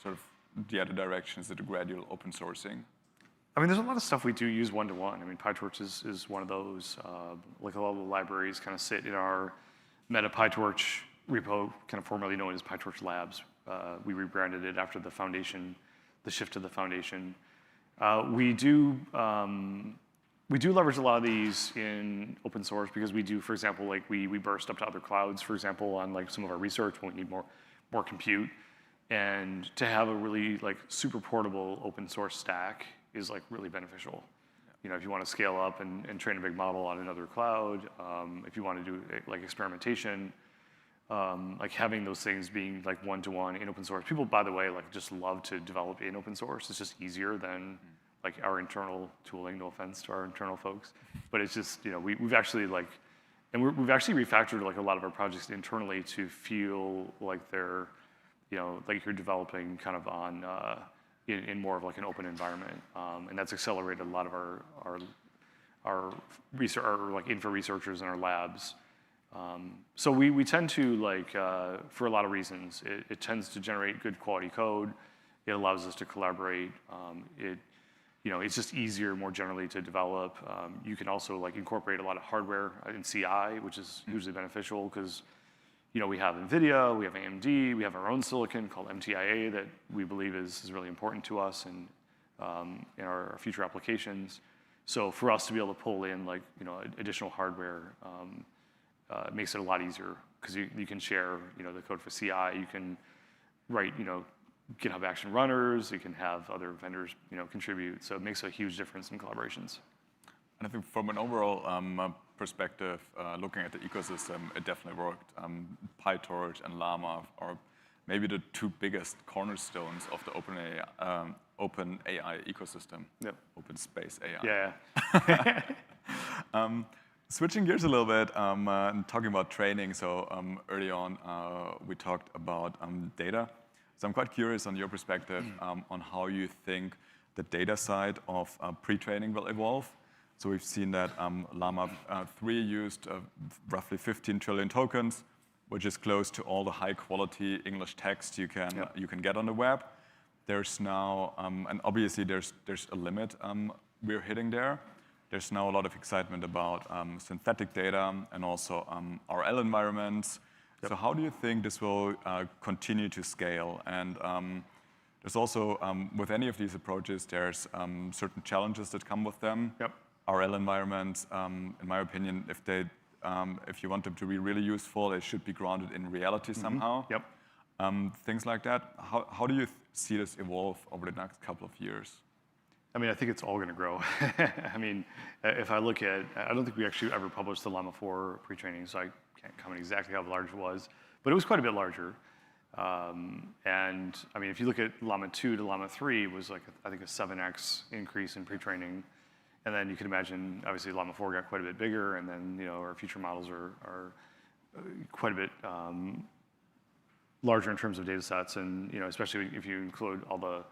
sort of the other direction? Is it a gradual open sourcing? I mean, there's a lot of stuff we do use one-to-one. I mean, PyTorch is one of those. Like a lot of the libraries kind of sit in our Meta PyTorch repo, kind of formerly known as PyTorch Labs. We rebranded it after the foundation, the shift to the foundation. We do leverage a lot of these in open source because we do, for example, like we burst up to other clouds, for example, on like some of our research when we need more compute. And to have a really like super portable open source stack is like really beneficial. You know, if you want to scale up and train a big model on another cloud, if you want to do like experimentation, like having those things being like one-to-one in open source. People, by the way, like just love to develop in open source. It's just easier than like our internal tooling. No offense to our internal folks, but it's just we've actually like, and we've actually refactored like a lot of our projects internally to feel like they're like you're developing kind of on in more of like an open environment, and that's accelerated a lot of our research, our like info researchers in our labs. So we tend to like, for a lot of reasons, it tends to generate good quality code. It allows us to collaborate. It's just easier more generally to develop. You can also like incorporate a lot of hardware in CI, which is hugely beneficial because we have NVIDIA, we have AMD, we have our own silicon called MTIA that we believe is really important to us and in our future applications. So for us to be able to pull in like additional hardware makes it a lot easier because you can share the code for CI. You can write GitHub Action runners. You can have other vendors contribute. So it makes a huge difference in collaborations. And I think from an overall perspective, looking at the ecosystem, it definitely worked. PyTorch and Llama are maybe the two biggest cornerstones of the open AI ecosystem. Yep. Open space AI. Yeah. Switching gears a little bit and talking about training. So early on, we talked about data. So I'm quite curious on your perspective on how you think the data side of pre-training will evolve. So we've seen that Llama 3 used roughly 15 trillion tokens, which is close to all the high-quality English text you can get on the web. There's now, and obviously there's a limit we're hitting there. There's now a lot of excitement about synthetic data and also RL environments. Yep. So how do you think this will continue to scale? And there's also, with any of these approaches, there's certain challenges that come with them. Yep. RL environments, in my opinion, if you want them to be really useful, they should be grounded in reality somehow. Yep. Things like that. How do you see this evolve over the next couple of years? I mean, I think it's all going to grow. I mean, if I look at, I don't think we actually ever published the Llama 4 pre-training, so I can't comment exactly how large it was, but it was quite a bit larger. And I mean, if you look at Llama 2 to Llama 3, it was like, I think a 7x increase in pre-training. And then you can imagine, obviously, Llama 4 got quite a bit bigger, and then our future models are quite a bit larger in terms of data sets, and especially if you include all the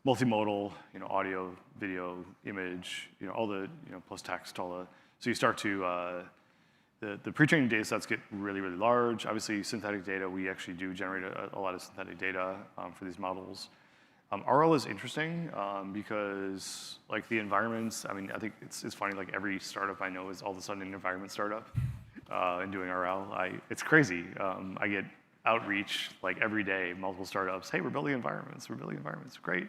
multimodal, audio, video, image, all the, plus text, so you start to, the pre-training data sets get really, really large. Obviously, synthetic data, we actually do generate a lot of synthetic data for these models. RL is interesting because, like, the environments, I mean, I think it's funny, like, every startup I know is all of a sudden an environment startup and doing RL. It's crazy. I get outreach, like, every day, multiple startups, hey, we're building environments, great.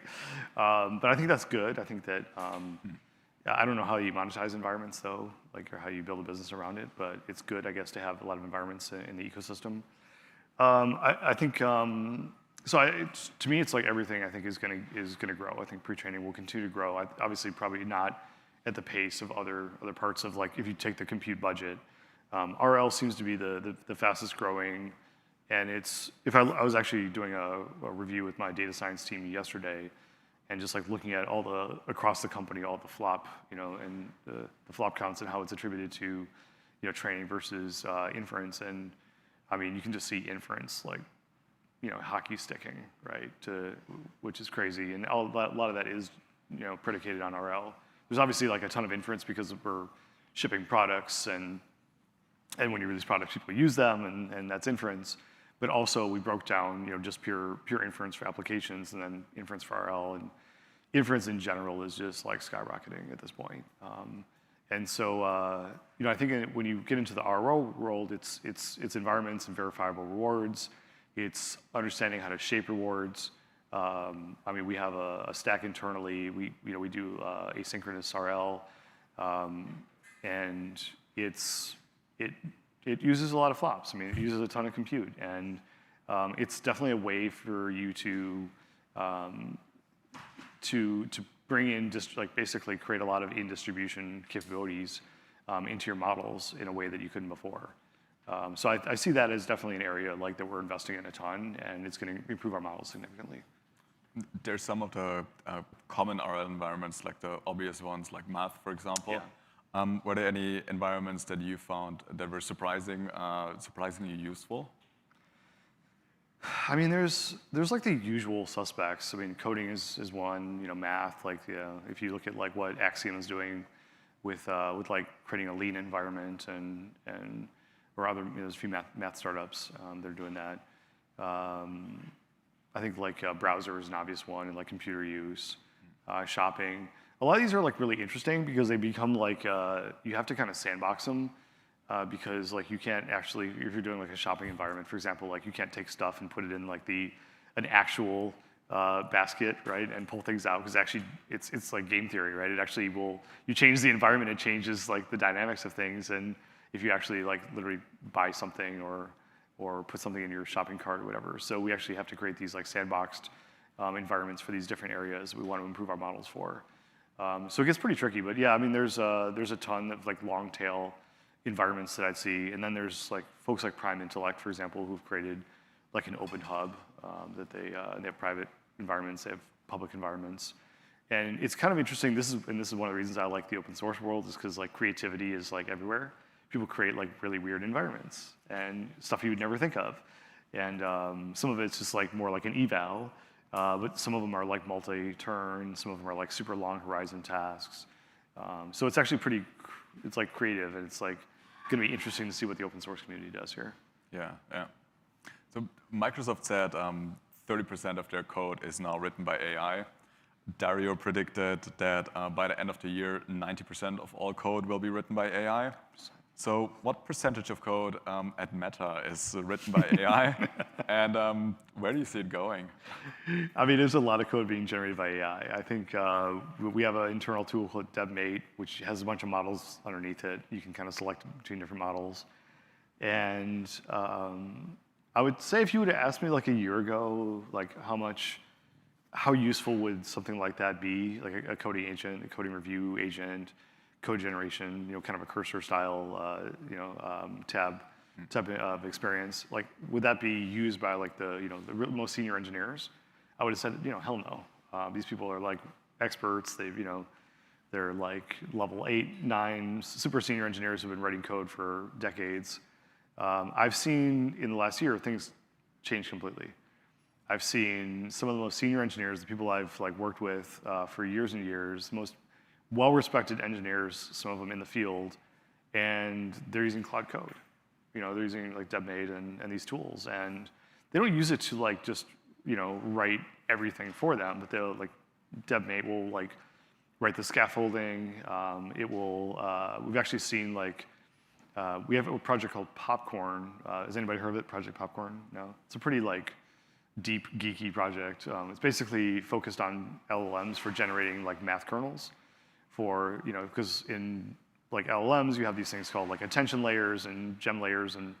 But I think that's good. I think that, I don't know how you monetize environments, though, like, or how you build a business around it, but it's good, I guess, to have a lot of environments in the ecosystem. I think, to me, it's like everything I think is gonna grow. I think pre-training will continue to grow. Obviously, probably not at the pace of other parts of, like, if you take the compute budget. RL seems to be the fastest growing, and I was actually doing a review with my data science team yesterday, and just like looking at across the company, all the flop, and the flop counts and how it's attributed to, training versus inference, and I mean, you can just see inference like, hockey sticking, right, which is crazy. And a lot of that is, predicated on RL. There's obviously like a ton of inference because we're shipping products, and when you release products, people use them, and that's inference. But also we broke down, just pure inference for applications, and then inference for RL, and inference in general is just like skyrocketing at this point. And so, I think when you get into the RL world, it's environments and verifiable rewards. It's understanding how to shape rewards. I mean, we have a stack internally. We do asynchronous RL, and it uses a lot of flops. I mean, it uses a ton of compute, and it's definitely a way for you to bring in, just like basically create a lot of in-distribution capabilities into your models in a way that you couldn't before. So I see that as definitely an area like that we're investing in a ton, and it's going to improve our models significantly. There's some of the common RL environments, like the obvious ones, like math, for example. Yeah. Were there any environments that you found that were surprisingly useful? I mean, there's like the usual suspects. I mean, coding is one. You know, math. Like, if you look at like what Axiom is doing with like creating a lean environment and or other, there's a few math startups that are doing that. I think like browser is an obvious one, and like computer use, shopping. A lot of these are like really interesting because they become like you have to kind of sandbox them. Because like you can't actually, if you're doing like a shopping environment, for example, like you can't take stuff and put it in like an actual basket, right, and pull things out, because actually it's like game theory, right? It actually you change the environment, it changes like the dynamics of things, and if you actually like literally buy something or put something in your shopping cart or whatever. So we actually have to create these like sandboxed environments for these different areas we want to improve our models for. So it gets pretty tricky, but yeah, I mean there's a ton of like long tail environments that I'd see, and then there's like folks like Prime Intellect, for example, who've created like an open hub that they have private environments, they have public environments, and it's kind of interesting. This is one of the reasons I like the open source world, is because like creativity is like everywhere. People create like really weird environments and stuff you would never think of, and some of it's just like more like an eval, but some of them are like multi-turn, some of them are like super long horizon tasks. So it's actually it's like creative, and it's like going to be interesting to see what the open source community does here. Yeah. So Microsoft said 30% of their code is now written by AI. Dario predicted that by the end of the year, 90% of all code will be written by AI. So what percentage of code at Meta is written by AI, and where do you see it going? I mean, there's a lot of code being generated by AI. I think we have an internal tool called DebMate, which has a bunch of models underneath it. You can kind of select between different models. And I would say if you would have asked me like a year ago, like how useful would something like that be, like a coding agent, a coding review agent, code generation, kind of a cursor style, tab of experience, like would that be used by like the most senior engineers? I would have said, hell no. These people are like experts. They're like level 8, 9 super senior engineers who've been writing code for decades. I've seen in the last year things change completely. I've seen some of the most senior engineers, the people I've like worked with for years and years, most well-respected engineers, some of them in the field, and they're using Cloud Code. They're using like DebMate and these tools, and they don't use it to like just write everything for them, but they'll like DebMate will like write the scaffolding. It will. We've actually seen like we have a project called Popcorn. Has anybody heard of it? Project Popcorn? No. It's a pretty like deep geeky project. It's basically focused on LLMs for generating like math kernels. Because in like LLMs, you have these things called like attention layers and gem layers, and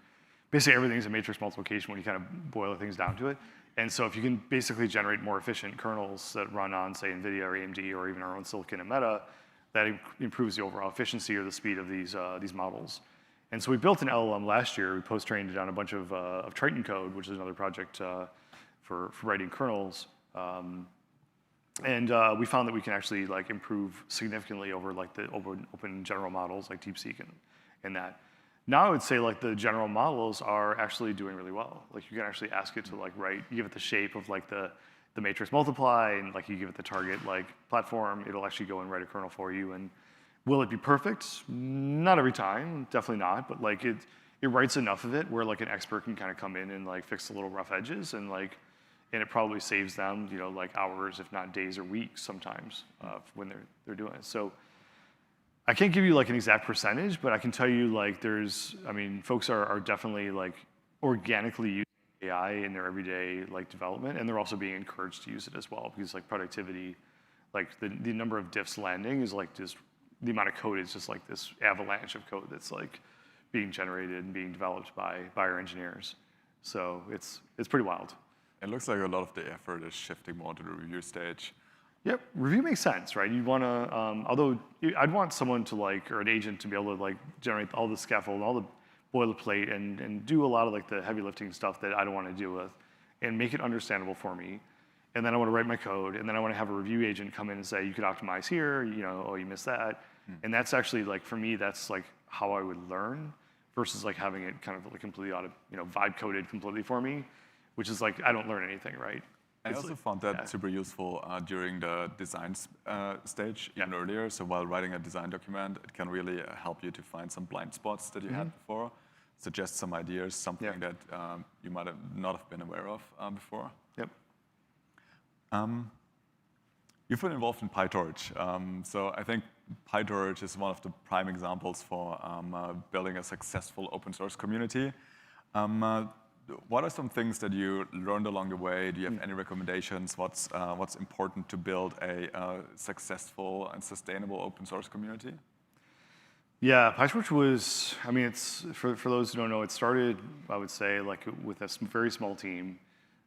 basically everything's a matrix multiplication when you kind of boil things down to it. And so if you can basically generate more efficient kernels that run on, say, NVIDIA or AMD or even our own silicon at Meta, that improves the overall efficiency or the speed of these models. And so we built an LLM last year. We post-trained it on a bunch of Triton code, which is another project for writing kernels. And we found that we can actually like improve significantly over like the open general models like DeepSeek and that. Now I would say like the general models are actually doing really well. Like you can actually ask it to like write, you give it the shape of like the matrix multiply, and like you give it the target like platform, it'll actually go and write a kernel for you. And will it be perfect? Not every time, definitely not. But like it writes enough of it where like an expert can kind of come in and like fix the little rough edges, and it probably saves them, like hours, if not days or weeks sometimes when they're doing it. So I can't give you like an exact percentage, but I can tell you like folks are definitely like organically using AI in their everyday like development, and they're also being encouraged to use it as well, because like productivity, like the number of diffs landing is like just, the amount of code is just like this avalanche of code that's like being generated and being developed by our engineers. So it's pretty wild. It looks like a lot of the effort is shifting more to the review stage. Yep, review makes sense, right? You want to, although I'd want someone to like, or an agent to be able to like generate all the scaffold, all the boilerplate and do a lot of like the heavy lifting stuff that I don't want to deal with, and make it understandable for me. And then I want to write my code, and then I want to have a review agent come in and say, you could optimize here, you know, oh, you missed that. And that's actually like, for me, that's like how I would learn versus like having it kind of like completely vibe coded completely for me, which is like, I don't learn anything, right? I also found that super useful during the design stage, even earlier. So while writing a design document, it can really help you to find some blind spots that you had before, suggest some ideas, something that you might have not have been aware of before. Yep. You've been involved in PyTorch. So I think PyTorch is one of the prime examples for building a successful open source community. What are some things that you learned along the way? Do you have any recommendations? What's important to build a successful and sustainable open source community? Yeah, PyTorch was, I mean, it's, for those who don't know, it started, I would say, like with a very small team,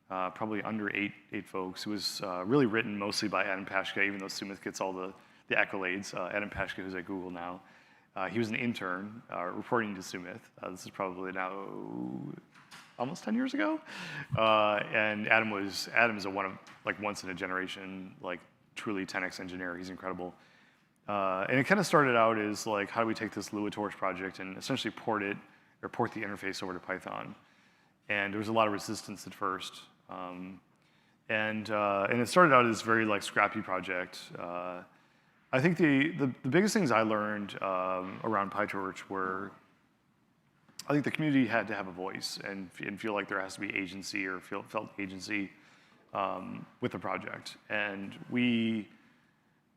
probably under eight folks. It was really written mostly by Adam Pashka, even though Sumit gets all the accolades. Adam Pashka, who's at Google now, he was an intern reporting to Sumit. This is probably now almost 10 years ago. And Adam is a once in a generation, like truly 10x engineer. He's incredible. And it kind of started out as like, how do we take this LuaTorch project and essentially port the interface over to Python? And there was a lot of resistance at first. And it started out as very like scrappy project. I think the biggest things I learned around PyTorch were, I think the community had to have a voice and feel like there has to be agency or felt agency with the project. And we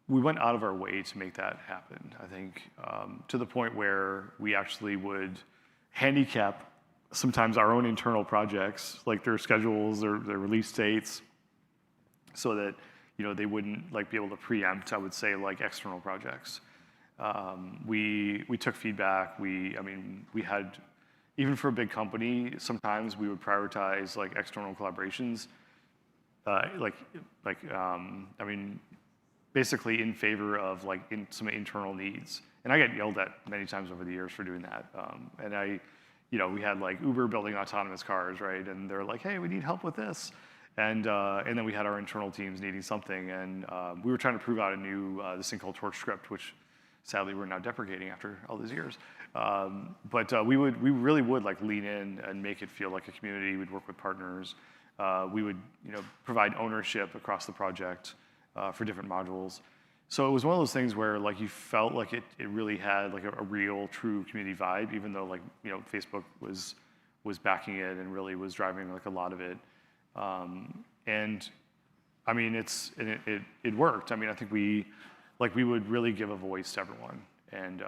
went out of our way to make that happen. I think to the point where we actually would handicap sometimes our own internal projects, like their schedules, their release dates, so that they wouldn't like be able to preempt, I would say, like external projects. We took feedback. We had, even for a big company, sometimes we would prioritize like external collaborations, basically in favor of like some internal needs. And I get yelled at many times over the years for doing that. We had like Uber building autonomous cars, right? And they're like, hey, we need help with this. And then we had our internal teams needing something. And we were trying to prove out a new, this thing called TorchScript, which sadly we're now deprecating after all these years. We really would like lean in and make it feel like a community. We'd work with partners. We would provide ownership across the project for different modules. So it was one of those things where like you felt like it really had like a real, true community vibe, even though like Facebook was backing it and really was driving like a lot of it. And I mean it worked. I mean I think we would really give a voice to everyone. And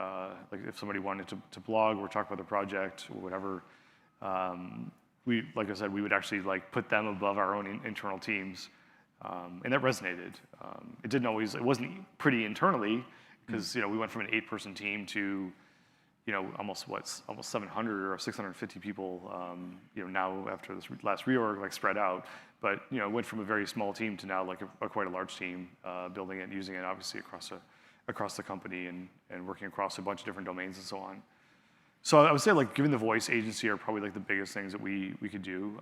like if somebody wanted to blog or talk about the project or whatever, like I said, we would actually like put them above our own internal teams. And that resonated. It wasn't pretty internally, because we went from an 8-person team to almost 700 or 650 people. Now after this last reorg, like spread out, but it went from a very small team to now like quite a large team, building it and using it obviously across the company and working across a bunch of different domains and so on. So I would say like giving the voice, agency are probably like the biggest things that we could do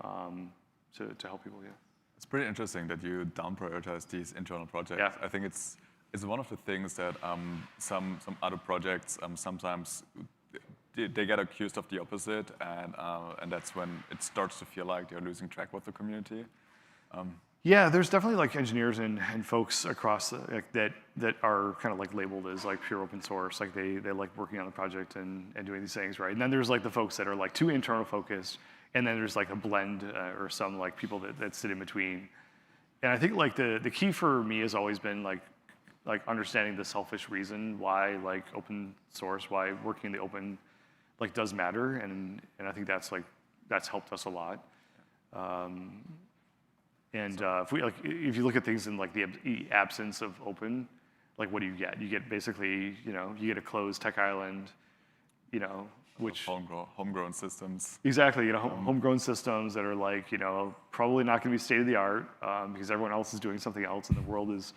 to help people. Yeah. It's pretty interesting that you down prioritize these internal projects. Yeah. I think it's one of the things that some other projects sometimes they get accused of the opposite, and that's when it starts to feel like they're losing track with the community. Yeah, there's definitely like engineers and folks across that are kind of like labeled as like pure open source, like they like working on the project and doing these things, right? And then there's like the folks that are like too internal focused. And then there's like a blend or some like people that sit in between. And I think like the key for me has always been like understanding the selfish reason why like open source, why working in the open like does matter. And I think that's helped us a lot. If you look at things in like the absence of open, like what do you get? You get basically, you get a closed tech island, which homegrown systems. Exactly, homegrown systems that are like, probably not going to be state of the art because everyone else is doing something else, and the world is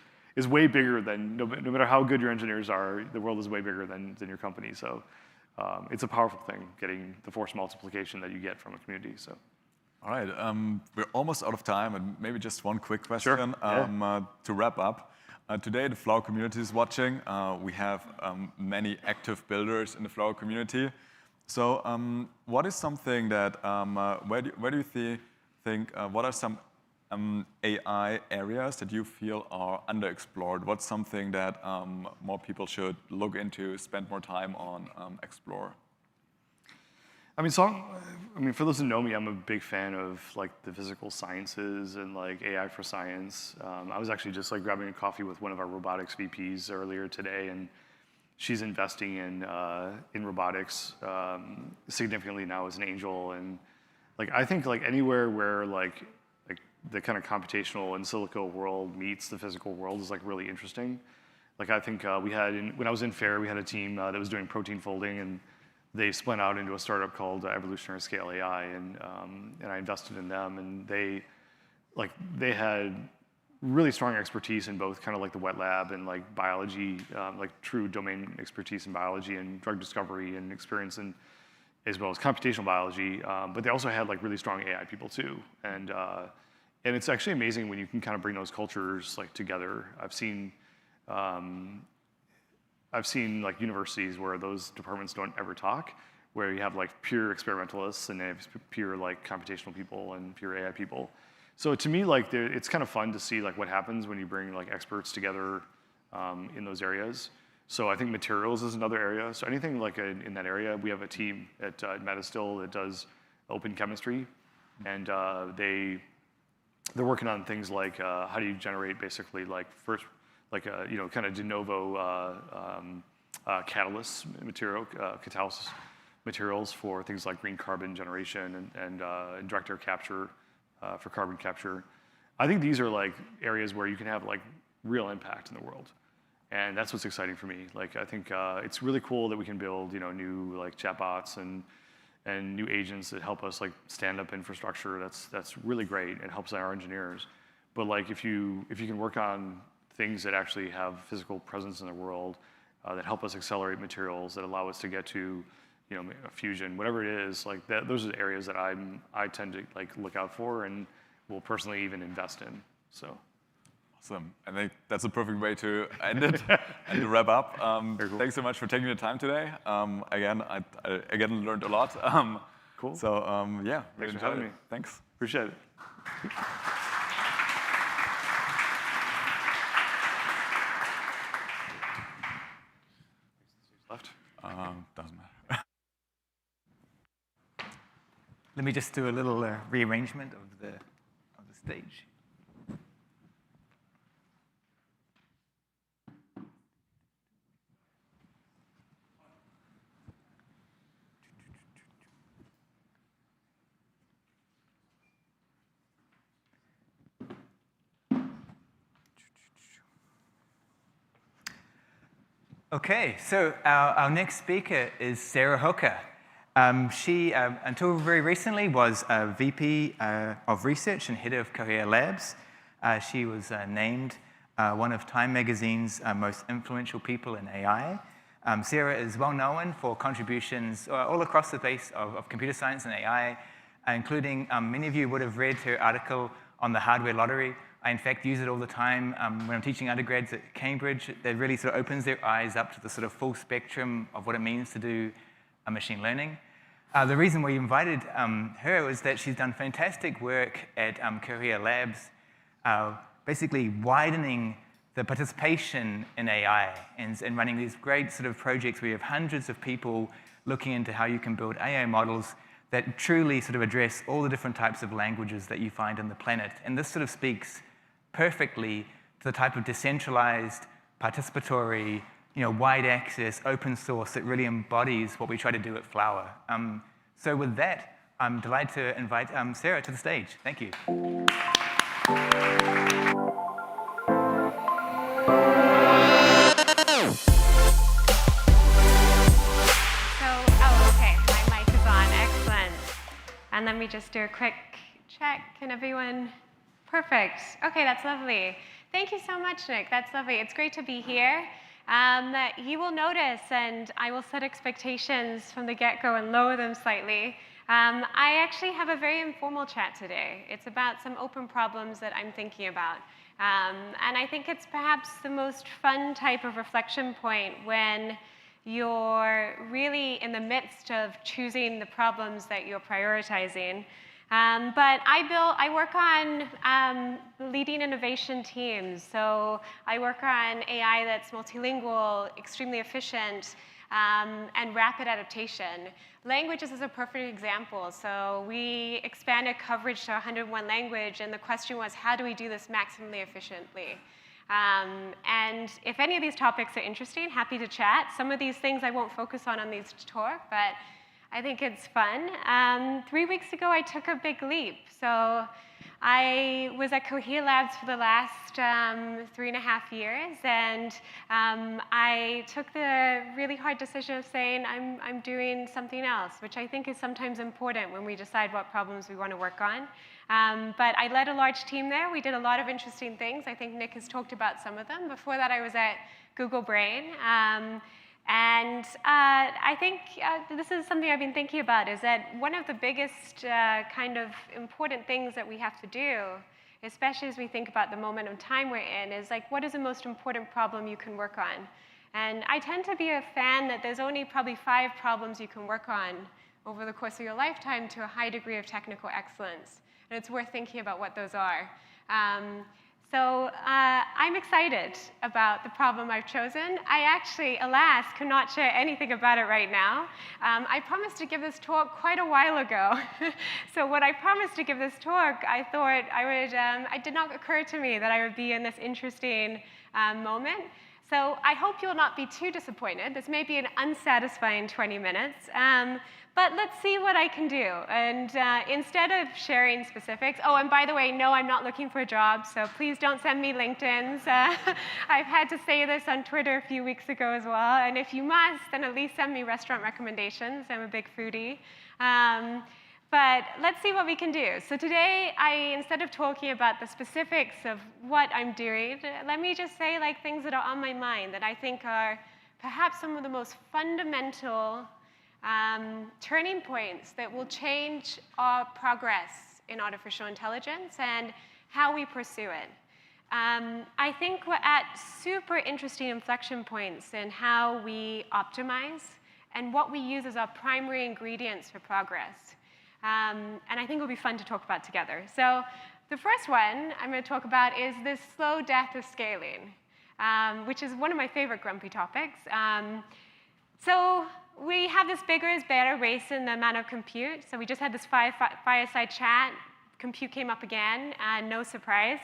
way bigger than no matter how good your engineers are, the world is way bigger than your company. So it's a powerful thing, getting the force multiplication that you get from a community. So. All right, we're almost out of time, and maybe just one quick question to wrap up. Today, the Flower community is watching. We have many active builders in the Flower community. So, what is something that where do you think what are some AI areas that you feel are underexplored? What's something that more people should look into, spend more time on, explore? I mean, for those who know me, I'm a big fan of like the physical sciences and like AI for science. I was actually just like grabbing a coffee with one of our robotics VPs earlier today, and she's investing in robotics significantly now as an angel. And like I think like anywhere where like the kind of computational in silico world meets the physical world is like really interesting. Like I think when I was in FAIR, we had a team that was doing protein folding, and they spun out into a startup called Evolutionary Scale AI, and I invested in them, and they had really strong expertise in both kind of like the wet lab and like biology, like true domain expertise in biology and drug discovery and experience in, as well as computational biology. But they also had like really strong AI people too, and it's actually amazing when you can kind of bring those cultures like together. I've seen like universities where those departments don't ever talk, where you have like pure experimentalists and they have pure like computational people and pure AI people. So to me, like it's kind of fun to see like what happens when you bring like experts together in those areas. So I think materials is another area. So anything like in that area, we have a team at Metastill that does open chemistry, and they're working on things like how do you generate basically like first like kind of de novo catalyst material, catalysis materials for things like green carbon generation and direct air capture for carbon capture. I think these are like areas where you can have like real impact in the world, and that's what's exciting for me. Like I think it's really cool that we can build new like chatbots and new agents that help us like stand up infrastructure. That's really great. It helps our engineers, but like if you can work on things that actually have physical presence in the world, that help us accelerate materials, that allow us to get to, fusion, whatever it is, like that. Those are the areas that I tend to like look out for and will personally even invest in. So. Awesome. I think that's a perfect way to end it and to wrap up. Cool. Thanks so much for taking the time today. Again, I again learned a lot. Cool. So yeah, thanks for having me. Thanks. Appreciate it. Left? Doesn't matter. Let me just do a little rearrangement of the stage. Okay, so our next speaker is Sarah Hooker. She, until very recently, was a VP of Research and head of Cohere Labs. She was named one of Time Magazine's most influential people in AI. Sarah is well known for contributions all across the base of computer science and AI, including many of you would have read her article on the hardware lottery. I, in fact, use it all the time when I'm teaching undergrads at Cambridge. It really sort of opens their eyes up to the sort of full spectrum of what it means to do machine learning. The reason we invited her was that she's done fantastic work at Cohere Labs, basically widening the participation in AI and running these great sort of projects where you have hundreds of people looking into how you can build AI models that truly sort of address all the different types of languages that you find on the planet. And this sort of speaks perfectly to the type of decentralized, participatory, wide access, open source that really embodies what we try to do at Flower. So with that, I'm delighted to invite Sarah to the stage. Thank you. And let me just do a quick check. Can everyone? Perfect. Okay, that's lovely. Thank you so much, Nick. That's lovely. It's great to be here. you will notice, and I will set expectations from the get-go and lower them slightly. I actually have a very informal chat today. It's about some open problems that I'm thinking about. And I think it's perhaps the most fun type of reflection point when you're really in the midst of choosing the problems that you're prioritizing. But I work on leading innovation teams. So I work on AI that's multilingual, extremely efficient, and rapid adaptation. Languages is a perfect example. So we expanded coverage to 101 language, and the question was, how do we do this maximally efficiently? And if any of these topics are interesting, happy to chat. Some of these things I won't focus on this talk, but I think it's fun. 3 weeks ago, I took a big leap. So I was at Cohere Labs for the last 3.5 years, and I took the really hard decision of saying I'm doing something else, which I think is sometimes important when we decide what problems we want to work on. But I led a large team there. We did a lot of interesting things. I think Nick has talked about some of them. Before that, I was at Google Brain. And I think this is something I've been thinking about, is that one of the biggest kind of important things that we have to do, especially as we think about the moment of time we're in, is like, what is the most important problem you can work on? And I tend to be a fan that there's only probably 5 problems you can work on over the course of your lifetime to a high degree of technical excellence. And it's worth thinking about what those are. So I'm excited about the problem I've chosen. I actually, alas, cannot share anything about it right now. I promised to give this talk quite a while ago. So when I promised to give this talk, I thought it did not occur to me that I would be in this interesting moment. So I hope you'll not be too disappointed. This may be an unsatisfying 20 minutes. But let's see what I can do. And instead of sharing specifics, oh, and by the way, no, I'm not looking for a job, so please don't send me LinkedIn's. I've had to say this on Twitter a few weeks ago as well. And if you must, then at least send me restaurant recommendations. I'm a big foodie. But let's see what we can do. So today, instead of talking about the specifics of what I'm doing, let me just say like things that are on my mind that I think are perhaps some of the most fundamental turning points that will change our progress in artificial intelligence and how we pursue it. I think we're at super interesting inflection points in how we optimize and what we use as our primary ingredients for progress. And I think it'll be fun to talk about together. So the first one I'm going to talk about is this slow death of scaling, which is one of my favorite grumpy topics. So we have this bigger is better race in the amount of compute. So we just had this fireside chat. Compute came up again, no surprise.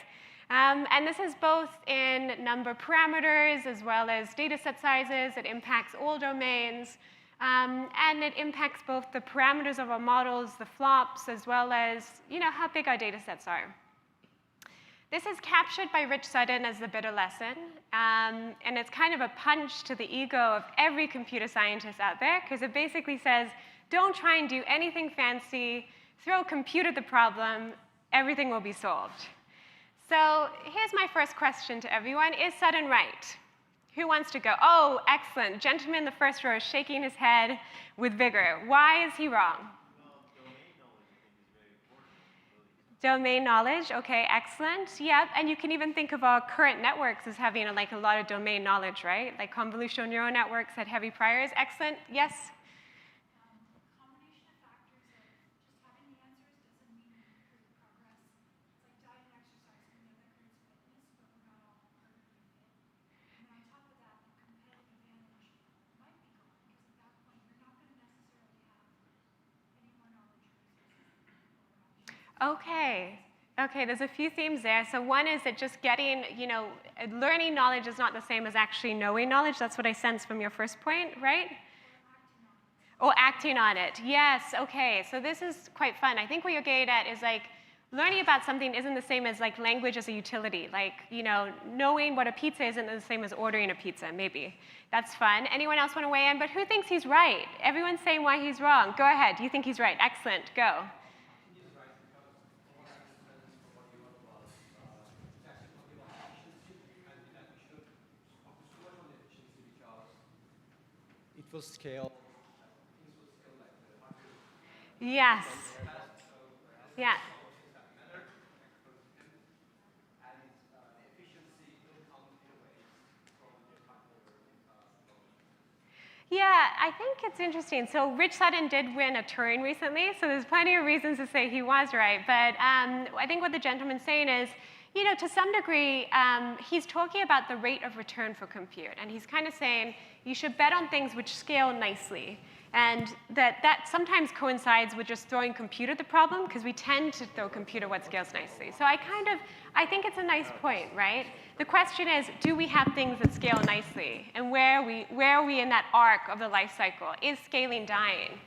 And this is both in number of parameters as well as data set sizes. It impacts all domains. And it impacts both the parameters of our models, the flops, as well as how big our data sets are. This is captured by Rich Sutton as the bitter lesson, and it's kind of a punch to the ego of every computer scientist out there, because it basically says, don't try and do anything fancy, throw compute at the problem, everything will be solved. So here's my first question to everyone. Is Sutton right? Who wants to go? Oh, excellent. Gentleman in the first row is shaking his head with vigor. Why is he wrong? Domain knowledge, okay, excellent. Yep, and you can even think of our current networks as having a lot of domain knowledge, right? Like convolutional neural networks had heavy priors. Excellent, yes? Combination of factors of just having the answers doesn't mean you can improve progress. It's like diet and exercise can give the creates fitness, but we're not all perfectly fit. And then on top of that, the competitive advantage might be gone, because at that point, you're not going to necessarily have any more knowledge or resources. Okay. Okay, there's a few themes there. So one is that just getting, learning knowledge is not the same as actually knowing knowledge. That's what I sense from your first point, right? Or acting on it. Yes, okay. So this is quite fun. I think what you're getting at is like, learning about something isn't the same as like language as a utility. Like, knowing what a pizza isn't the same as ordering a pizza, maybe. That's fun. Anyone else want to weigh in? But who thinks he's right? Everyone's saying why he's wrong. Go ahead. Do you think he's right? Excellent. Go. will scale. Yes. Yeah. Yeah, I think it's interesting. So Rich Sutton did win a Turing recently, so there's plenty of reasons to say he was right. But I think what the gentleman's saying is, you know, to some degree, he's talking about the rate of return for compute. And he's kind of saying you should bet on things which scale nicely. And that sometimes coincides with just throwing compute at the problem, because we tend to throw compute at what scales nicely. So I think it's a nice point, right? The question is, do we have things that scale nicely? And where are we in that arc of the life cycle? Is scaling dying?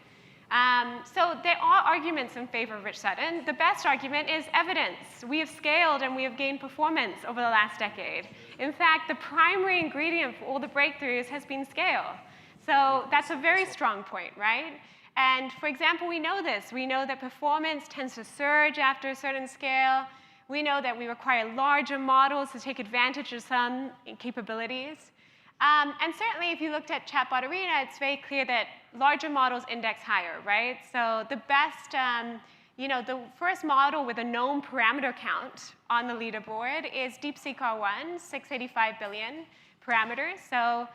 So there are arguments in favor of Rich Sutton. The best argument is evidence. We have scaled and we have gained performance over the last decade. In fact, the primary ingredient for all the breakthroughs has been scale. So that's a very strong point, right? And for example, we know this. We know that performance tends to surge after a certain scale. We know that we require larger models to take advantage of some capabilities. And certainly, if you looked at Chatbot Arena, it's very clear that larger models index higher, right? So the best, you know, the first model with a known parameter count on the leaderboard is DeepSeek R1, 685 billion parameters. So,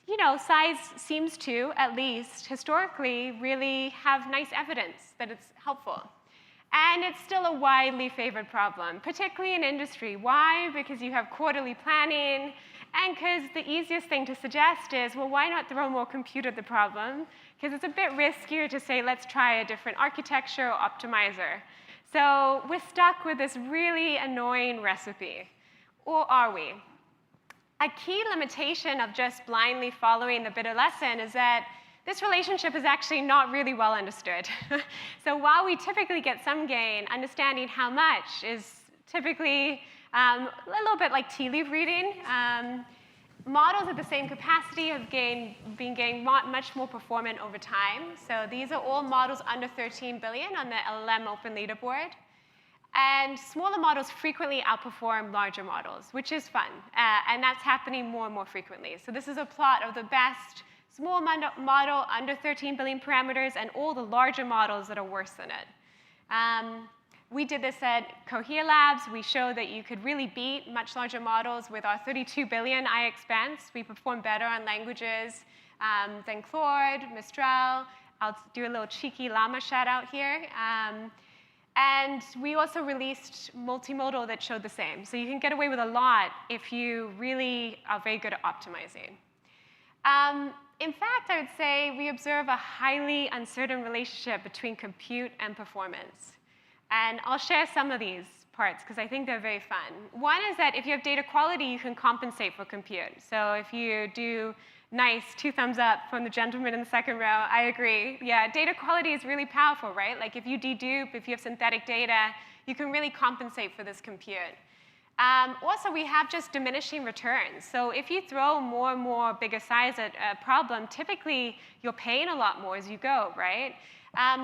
you know, size seems to, at least historically, really have nice evidence that it's helpful. And it's still a widely favored problem, particularly in industry. Why? Because you have quarterly planning, and because the easiest thing to suggest is, well, why not throw more compute at the problem? Because it's a bit riskier to say, let's try a different architecture or optimizer. So we're stuck with this really annoying recipe. Or are we? A key limitation of just blindly following the bitter lesson is that this relationship is actually not really well understood. So while we typically get some gain, understanding how much is typically a little bit like tea leaf reading. Models at the same capacity have been getting much more performant over time. So these are all models under 13 billion on the LLM Open Leaderboard. And smaller models frequently outperform larger models, which is fun. And that's happening more and more frequently. So this is a plot of the best small model under 13 billion parameters and all the larger models that are worse than it. We did this at Cohere Labs. We showed that you could really beat much larger models with our 32 billion IXPense. We perform better on languages than Claude, Mistral. I'll do a little cheeky llama shout out here. And we also released multimodal that showed the same. So you can get away with a lot if you really are very good at optimizing. In fact, I would say we observe a highly uncertain relationship between compute and performance. And I'll share some of these parts, because I think they're very fun. One is that if you have data quality, you can compensate for compute. So if you do nice, 2 thumbs up from the gentleman in the second row, I agree. Yeah, data quality is really powerful, right? Like if you dedupe, if you have synthetic data, you can really compensate for this compute. Also, we have just diminishing returns. So if you throw more and more bigger size at a problem, typically you're paying a lot more as you go, right?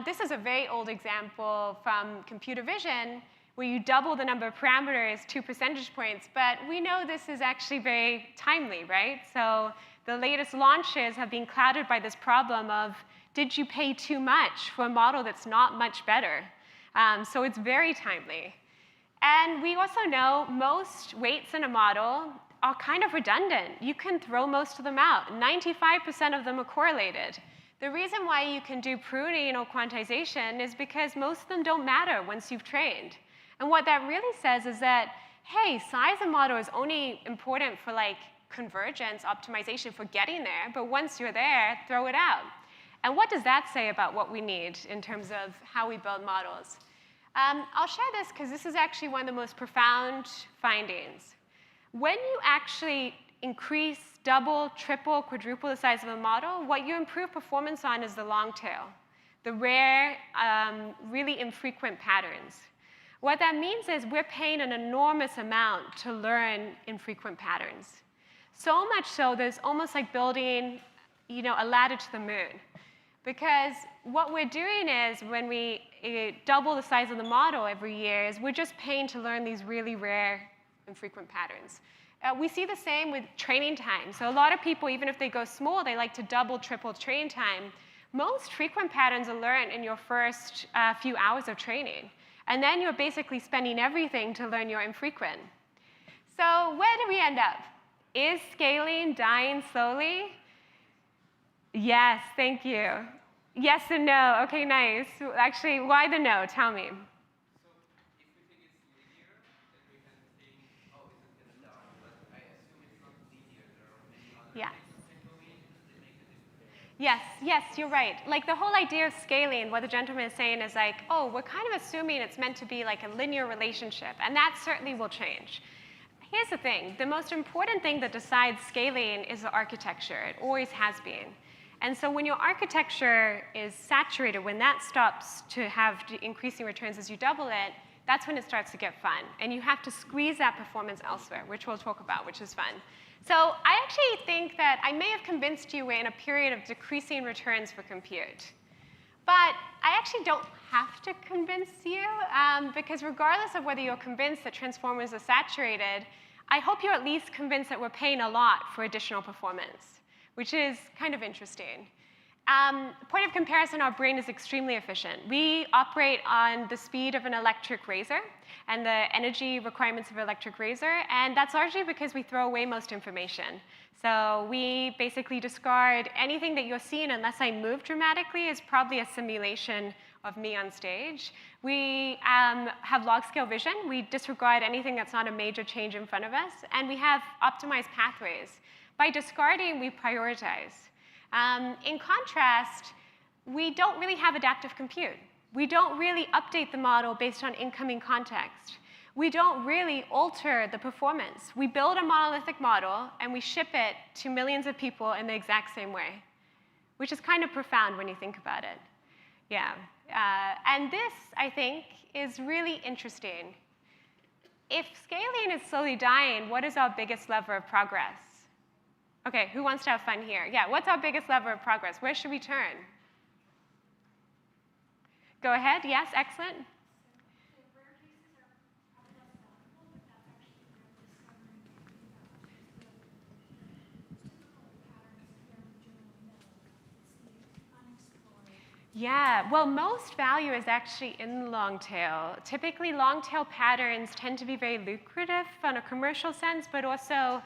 This is a very old example from computer vision, where you double the number of parameters 2 percentage points. But we know this is actually very timely, right? So the latest launches have been clouded by this problem of, did you pay too much for a model that's not much better? So it's very timely. And we also know most weights in a model are kind of redundant. You can throw most of them out. 95% of them are correlated. The reason why you can do pruning or quantization is because most of them don't matter once you've trained. And what that really says is that, hey, size of model is only important for like convergence, optimization for getting there, but once you're there, throw it out. And what does that say about what we need in terms of how we build models? I'll share this because this is actually one of the most profound findings. When you actually increase, double, triple, quadruple the size of a model, what you improve performance on is the long tail, the rare, really infrequent patterns. What that means is we're paying an enormous amount to learn infrequent patterns. So much so that it's almost like building, you know, a ladder to the moon. Because what we're doing is when we double the size of the model every year is we're just paying to learn these really rare infrequent patterns. We see the same with training time. So a lot of people, even if they go small, they like to double, triple training time. Most frequent patterns are learned in your first few hours of training. And then you're basically spending everything to learn your infrequent. So where do we end up? Is scaling dying slowly? Yes, thank you. Yes and no. OK, nice. Actually, why the no? Tell me. Yeah. Yes, you're right. Like the whole idea of scaling, what the gentleman is saying is like, oh, we're kind of assuming it's meant to be like a linear relationship, and that certainly will change. Here's the thing. The most important thing that decides scaling is the architecture. It always has been. And so when your architecture is saturated, when that stops to have increasing returns as you double it, that's when it starts to get fun. And you have to squeeze that performance elsewhere, which we'll talk about, which is fun. So I actually think that I may have convinced you we're in a period of decreasing returns for compute. But I actually don't have to convince you, because regardless of whether you're convinced that transformers are saturated, I hope you're at least convinced that we're paying a lot for additional performance, which is kind of interesting. Point of comparison, our brain is extremely efficient. We operate on the speed of an electric razor and the energy requirements of an electric razor, and that's largely because we throw away most information. So we basically discard anything that you're seeing unless I move dramatically is probably a simulation of me on stage. We have log-scale vision. We disregard anything that's not a major change in front of us, and we have optimized pathways. By discarding, we prioritize. In contrast, we don't really have adaptive compute. We don't really update the model based on incoming context. We don't really alter the performance. We build a monolithic model, and we ship it to millions of people in the exact same way, which is kind of profound when you think about it. Yeah. And this, I think, is really interesting. If scaling is slowly dying, what is our biggest lever of progress? OK, who wants to have fun here? Yeah, what's our biggest lever of progress? Where should we turn? Go ahead. Yes, excellent. Yeah, well, most value is actually in the long tail. Typically, long tail patterns tend to be very lucrative on a commercial sense, but also,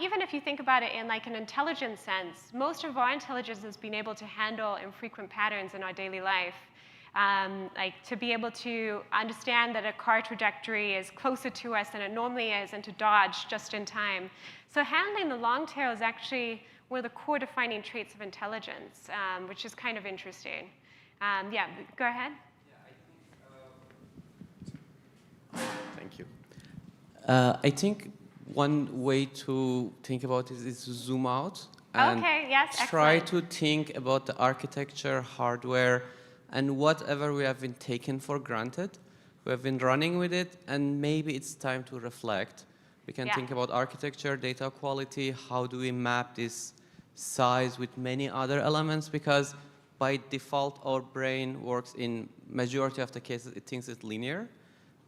even if you think about it in like an intelligence sense, most of our intelligence has been able to handle infrequent patterns in our daily life. Like to be able to understand that a car trajectory is closer to us than it normally is and to dodge just in time. So handling the long tail is actually one of the core defining traits of intelligence, which is kind of interesting. Yeah, go ahead. Thank you. I think one way to think about it is to zoom out and try to think about the architecture, hardware, and whatever we have been taken for granted. We have been running with it, and maybe it's time to reflect. We can think about architecture, data quality, how do we map this size with many other elements, because by default, our brain works in majority of the cases, it thinks it's linear.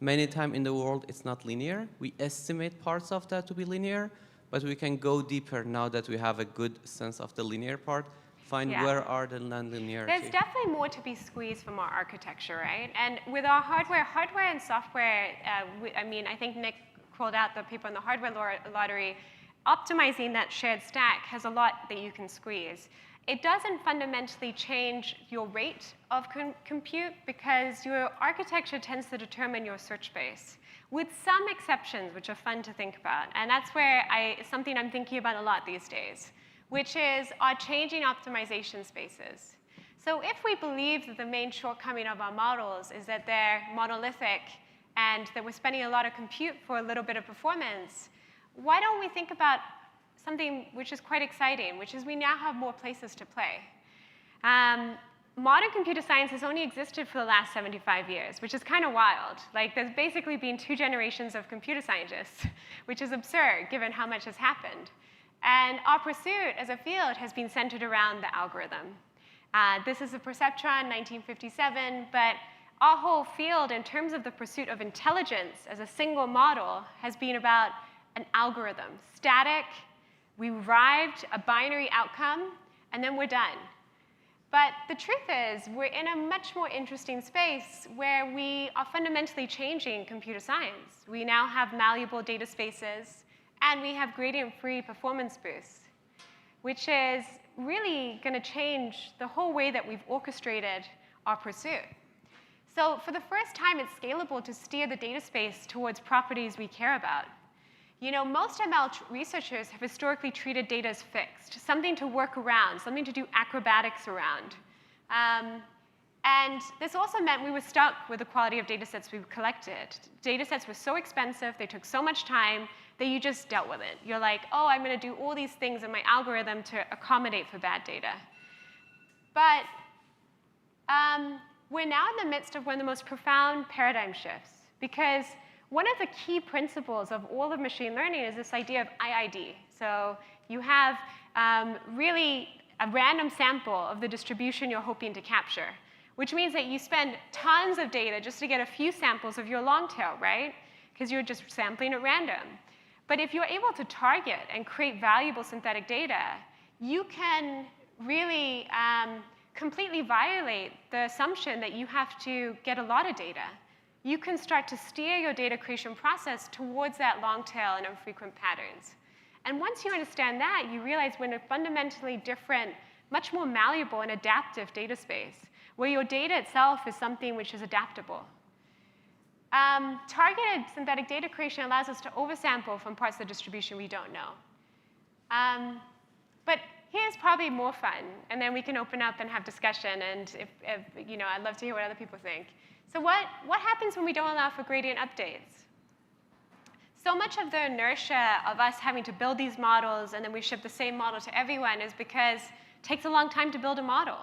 Many times in the world, it's not linear. We estimate parts of that to be linear, but we can go deeper now that we have a good sense of the linear part, find where are the non-linearity. There's definitely more to be squeezed from our architecture, right? And with our hardware and software, I mean, I think Nick called out the people in the hardware lottery, optimizing that shared stack has a lot that you can squeeze. It doesn't fundamentally change your rate of compute because your architecture tends to determine your search space, with some exceptions, which are fun to think about. And that's where something I'm thinking about a lot these days, which is our changing optimization spaces. So if we believe that the main shortcoming of our models is that they're monolithic and that we're spending a lot of compute for a little bit of performance, why don't we think about something which is quite exciting, which is we now have more places to play. Modern computer science has only existed for the last 75 years, which is kind of wild. Like, there's basically been 2 generations of computer scientists, which is absurd given how much has happened. And our pursuit as a field has been centered around the algorithm. This is a perceptron, 1957, but our whole field in terms of the pursuit of intelligence as a single model has been about an algorithm, static. We arrived a binary outcome, and then we're done. But the truth is, we're in a much more interesting space where we are fundamentally changing computer science. We now have malleable data spaces, and we have gradient-free performance boosts, which is really going to change the whole way that we've orchestrated our pursuit. So for the first time, it's scalable to steer the data space towards properties we care about. You know, most ML researchers have historically treated data as fixed, something to work around, something to do acrobatics around. And this also meant we were stuck with the quality of data sets we collected. Data sets were so expensive, they took so much time, that you just dealt with it. You're like, oh, I'm going to do all these things in my algorithm to accommodate for bad data. But we're now in the midst of one of the most profound paradigm shifts, because one of the key principles of all of machine learning is this idea of IID. So you have really a random sample of the distribution you're hoping to capture, which means that you spend tons of data just to get a few samples of your long tail, right? Because you're just sampling at random. But if you're able to target and create valuable synthetic data, you can really completely violate the assumption that you have to get a lot of data. You can start to steer your data creation process towards that long tail and infrequent patterns. And once you understand that, you realize we're in a fundamentally different, much more malleable and adaptive data space, where your data itself is something which is adaptable. Targeted synthetic data creation allows us to oversample from parts of the distribution we don't know. But here's probably more fun, and then we can open up and have discussion, and if you know, I'd love to hear what other people think. So what happens when we don't allow for gradient updates? So much of the inertia of us having to build these models and then we ship the same model to everyone is because it takes a long time to build a model.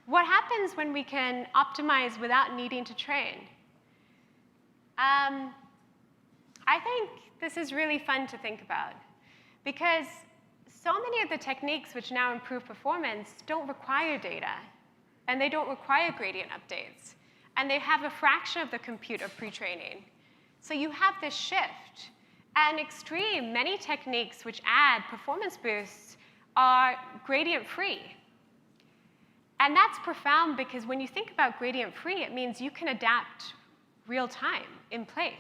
What happens when we can optimize without needing to train? I think this is really fun to think about, because so many of the techniques which now improve performance don't require data, and they don't require gradient updates. And they have a fraction of the compute of pre-training. So you have this shift. And extreme, many techniques which add performance boosts are gradient-free. And that's profound, because when you think about gradient-free, it means you can adapt real time in place.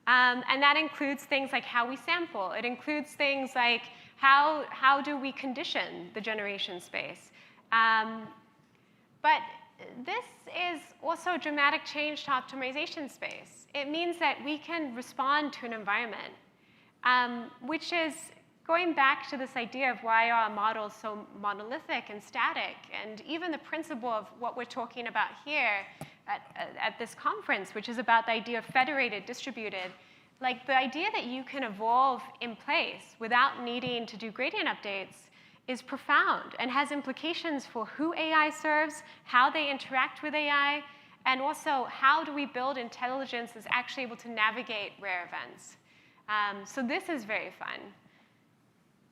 And that includes things like how we sample. It includes things like how do we condition the generation space. But this is also a dramatic change to optimization space. It means that we can respond to an environment, which is going back to this idea of why are models so monolithic and static, and even the principle of what we're talking about here at this conference, which is about the idea of federated, distributed. Like the idea that you can evolve in place without needing to do gradient updates is profound and has implications for who AI serves, how they interact with AI, and also how do we build intelligence that's actually able to navigate rare events. So this is very fun.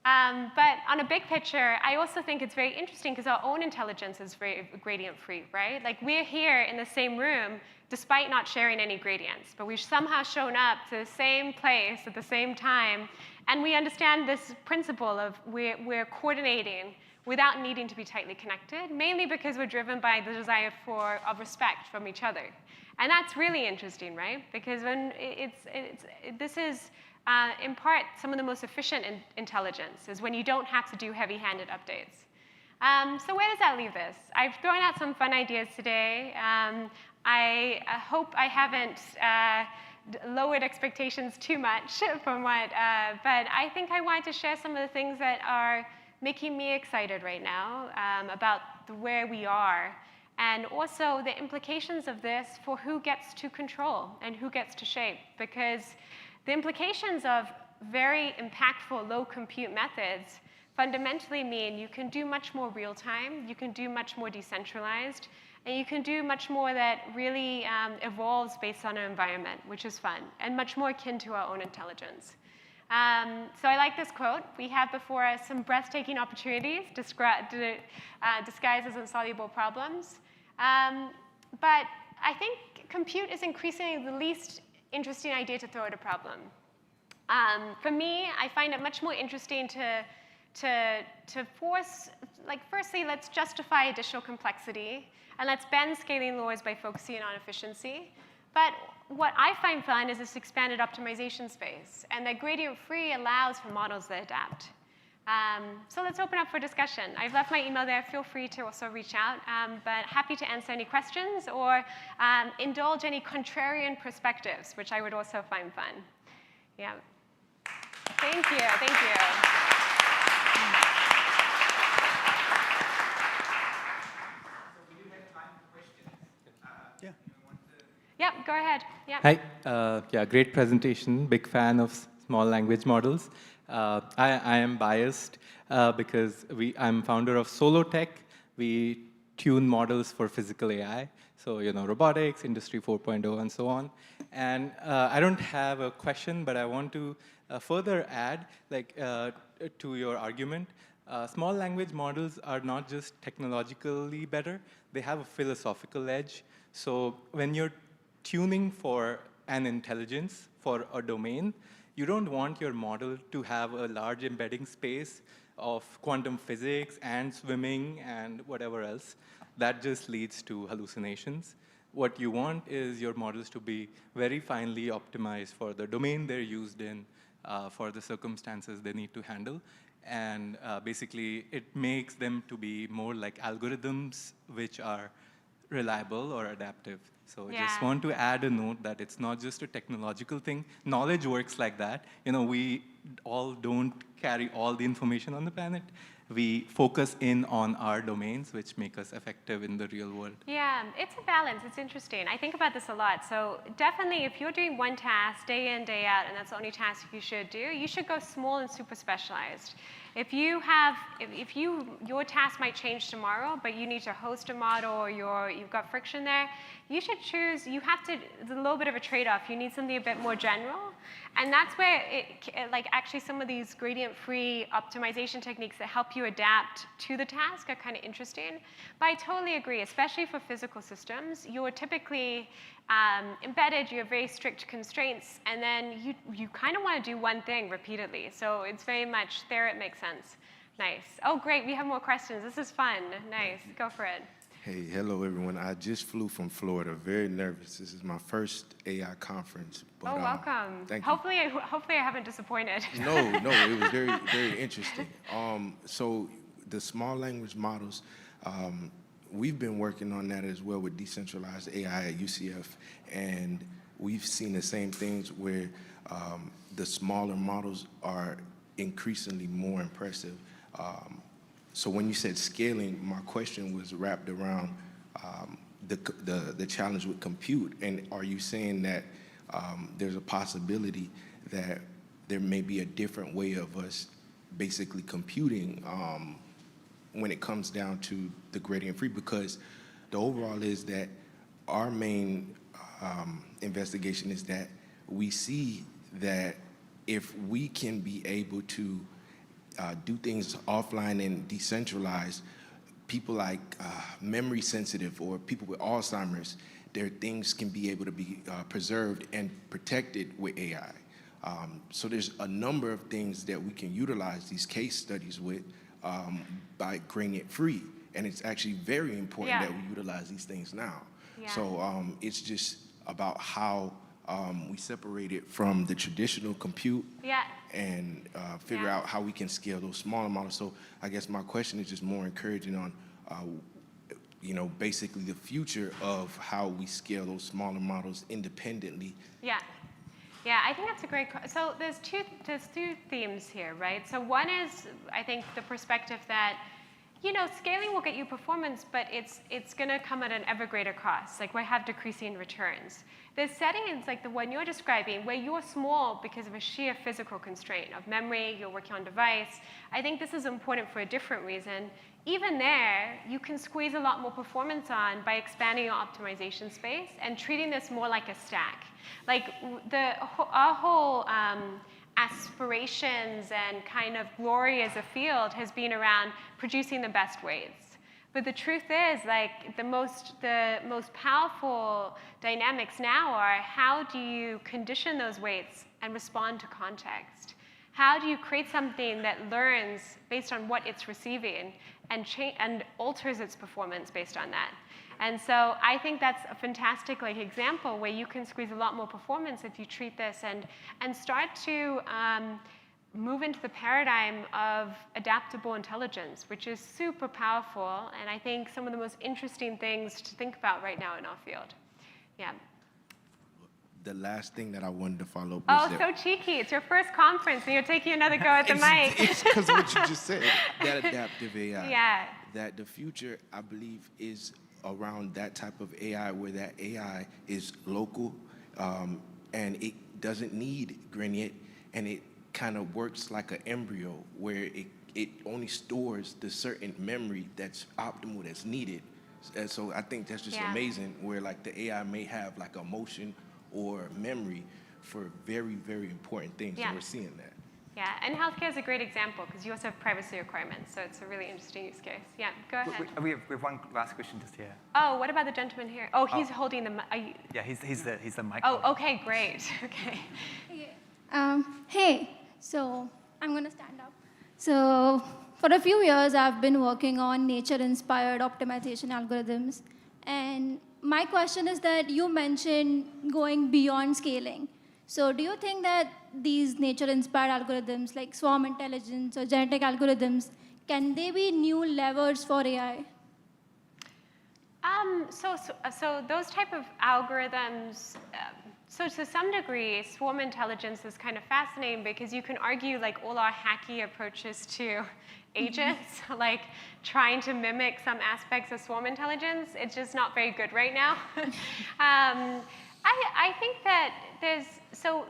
But on a big picture, I also think it's very interesting because our own intelligence is very gradient-free, right? Like we're here in the same room despite not sharing any gradients, but we've somehow shown up to the same place at the same time, and we understand this principle of we're coordinating without needing to be tightly connected, mainly because we're driven by the desire of respect from each other. And that's really interesting, right? Because when this is, in part, some of the most efficient intelligence is when you don't have to do heavy-handed updates. So where does that leave this? I've thrown out some fun ideas today. I hope I haven't lowered expectations too much from what, but I think I wanted to share some of the things that are making me excited right now about where we are, and also the implications of this for who gets to control and who gets to shape, because the implications of very impactful low compute methods fundamentally mean you can do much more real time, you can do much more decentralized, and you can do much more that really evolves based on an environment, which is fun, and much more akin to our own intelligence. So I like this quote. We have before us some breathtaking opportunities disguised as insoluble problems. But I think compute is increasingly the least interesting idea to throw at a problem. For me, I find it much more interesting to force, like, firstly, let's justify additional complexity, and let's bend scaling laws by focusing on efficiency. But what I find fun is this expanded optimization space, and that gradient-free allows for models that adapt. So let's open up for discussion. I've left my email there. Feel free to also reach out, but happy to answer any questions or indulge any contrarian perspectives, which I would also find fun. Yeah. Thank you. Thank you. Yep, go ahead. Yep. Hi. Yeah, great presentation. Big fan of small language models. I am biased because I'm founder of Solotech. We tune models for physical AI. So, robotics, Industry 4.0, and so on. And I don't have a question, but I want to further add, to your argument. Small language models are not just technologically better. They have a philosophical edge. So when you're tuning for an intelligence for a domain, you don't want your model to have a large embedding space of quantum physics and swimming and whatever else. That just leads to hallucinations. What you want is your models to be very finely optimized for the domain they're used in, for the circumstances they need to handle. And basically, it makes them to be more like algorithms which are reliable or adaptive. So I just want to add a note that it's not just a technological thing. Knowledge works like that. We all don't carry all the information on the planet. We focus in on our domains, which make us effective in the real world. Yeah, it's a balance. It's interesting. I think about this a lot. So definitely, if you're doing one task day in, day out, and that's the only task you should do, you should go small and super specialized. If your task might change tomorrow, but you need to host a model or you've got friction there, you should choose, it's a little bit of a trade-off. You need something a bit more general. And that's where, actually some of these gradient-free optimization techniques that help you adapt to the task are kind of interesting. But I totally agree, especially for physical systems. You're typically embedded, you have very strict constraints, and then you kind of want to do one thing repeatedly. So it's very much there, it makes sense. Nice. Oh, great, we have more questions. This is fun. Nice, go for it. Hey, hello everyone. I just flew from Florida. Very nervous. This is my first AI conference. But, welcome. Thank hopefully I haven't disappointed. No, it was very, very interesting. So the small language models, we've been working on that as well with decentralized AI at UCF, and we've seen the same things where the smaller models are increasingly more impressive. So when you said scaling, my question was wrapped around the challenge with compute. And are you saying that there's a possibility that there may be a different way of us basically computing when it comes down to the gradient free? Because the overall is that our main investigation is that we see that if we can be able to do things offline and decentralized, people like memory sensitive or people with Alzheimer's, their things can be able to be preserved and protected with AI. So there's a number of things that we can utilize these case studies with by gradient free. And it's actually very important that we utilize these things now. Yeah. So it's just about how we separate it from the traditional compute and figure out how we can scale those smaller models. So I guess my question is just more encouraging on, basically the future of how we scale those smaller models independently. Yeah, I think that's a great question. So there's two themes here, right? So one is, I think, the perspective that scaling will get you performance, but it's going to come at an ever greater cost. Like, we have decreasing returns. The setting is like the one you're describing, where you're small because of a sheer physical constraint of memory, you're working on device. I think this is important for a different reason. Even there, you can squeeze a lot more performance on by expanding your optimization space and treating this more like a stack. Like, our whole aspirations and kind of glory as a field has been around producing the best weights. But the truth is, like, the most powerful dynamics now are how do you condition those weights and respond to context? How do you create something that learns based on what it's receiving and alters its performance based on that? And so I think that's a fantastic example where you can squeeze a lot more performance if you treat this and start to move into the paradigm of adaptable intelligence, which is super powerful, and I think some of the most interesting things to think about right now in our field. Yeah. The last thing that I wanted to follow up was that, so cheeky. It's your first conference, and you're taking another go at the mic. It's because of what you just said, that adaptive AI. Yeah. That the future, I believe, is around that type of AI where that AI is local and it doesn't need gradient, and it kind of works like an embryo where it only stores the certain memory that's optimal, that's needed. And so I think that's just amazing where like the AI may have like emotion or memory for very, very important things, and we're seeing that. Yeah, and healthcare is a great example because you also have privacy requirements, so it's a really interesting use case. Yeah, go ahead. We have one last question just here. Oh, what about the gentleman here? Oh, he's holding the mic. Yeah, he's the mic. Oh, okay, great. Okay. Hey, so I'm going to stand up. So for a few years, I've been working on nature-inspired optimization algorithms. And my question is that you mentioned going beyond scaling. So do you think that these nature-inspired algorithms like swarm intelligence or genetic algorithms, can they be new levers for AI? So those type of algorithms, so to some degree, swarm intelligence is kind of fascinating because you can argue like all our hacky approaches to agents, like trying to mimic some aspects of swarm intelligence, it's just not very good right now. I think that so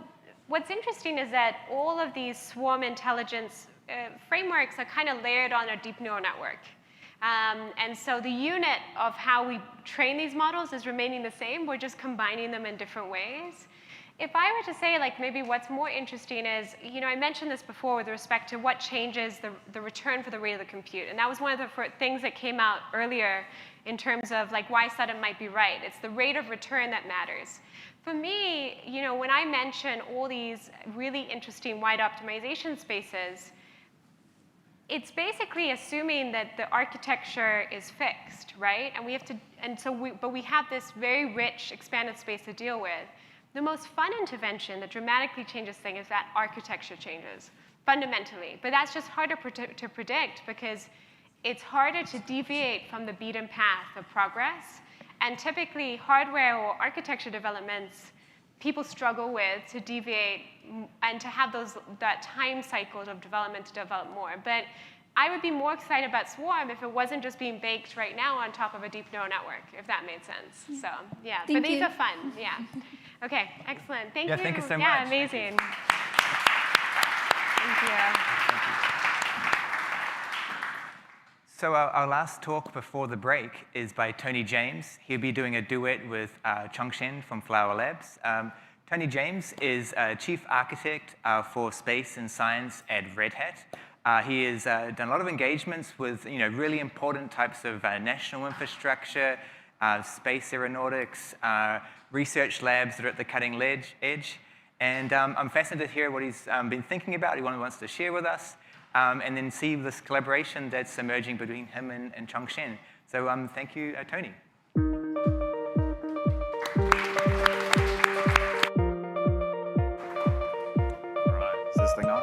what's interesting is that all of these swarm intelligence frameworks are kind of layered on a deep neural network. And so the unit of how we train these models is remaining the same. We're just combining them in different ways. If I were to say, like, maybe what's more interesting is, I mentioned this before with respect to what changes the return for the rate of the compute. And that was one of the things that came out earlier in terms of, like, why Sutton might be right. It's the rate of return that matters. For me, when I mention all these really interesting wide optimization spaces, it's basically assuming that the architecture is fixed, right? And we have to, but we have this very rich expanded space to deal with. The most fun intervention that dramatically changes things is that architecture changes fundamentally. But that's just harder to predict because it's harder to deviate from the beaten path of progress. And typically, hardware or architecture developments, people struggle with to deviate and to have that time cycle of development to develop more. But I would be more excited about Swarm if it wasn't just being baked right now on top of a deep neural network, if that made sense. So yeah, but these are fun. Yeah. Okay, excellent. Thank you. Thank you so much. Yeah, amazing. Thank you. So our last talk before the break is by Tony James. He'll be doing a duet with Chongqing from Flower Labs. Tony James is Chief Architect for Space and Science at Red Hat. He has done a lot of engagements with really important types of national infrastructure, space aeronautics, research labs that are at the cutting edge. And I'm fascinated to hear what he's been thinking about, what he wants to share with us, and then see this collaboration that's emerging between him and Chongqing. So thank you, Tony. All right, is this thing on?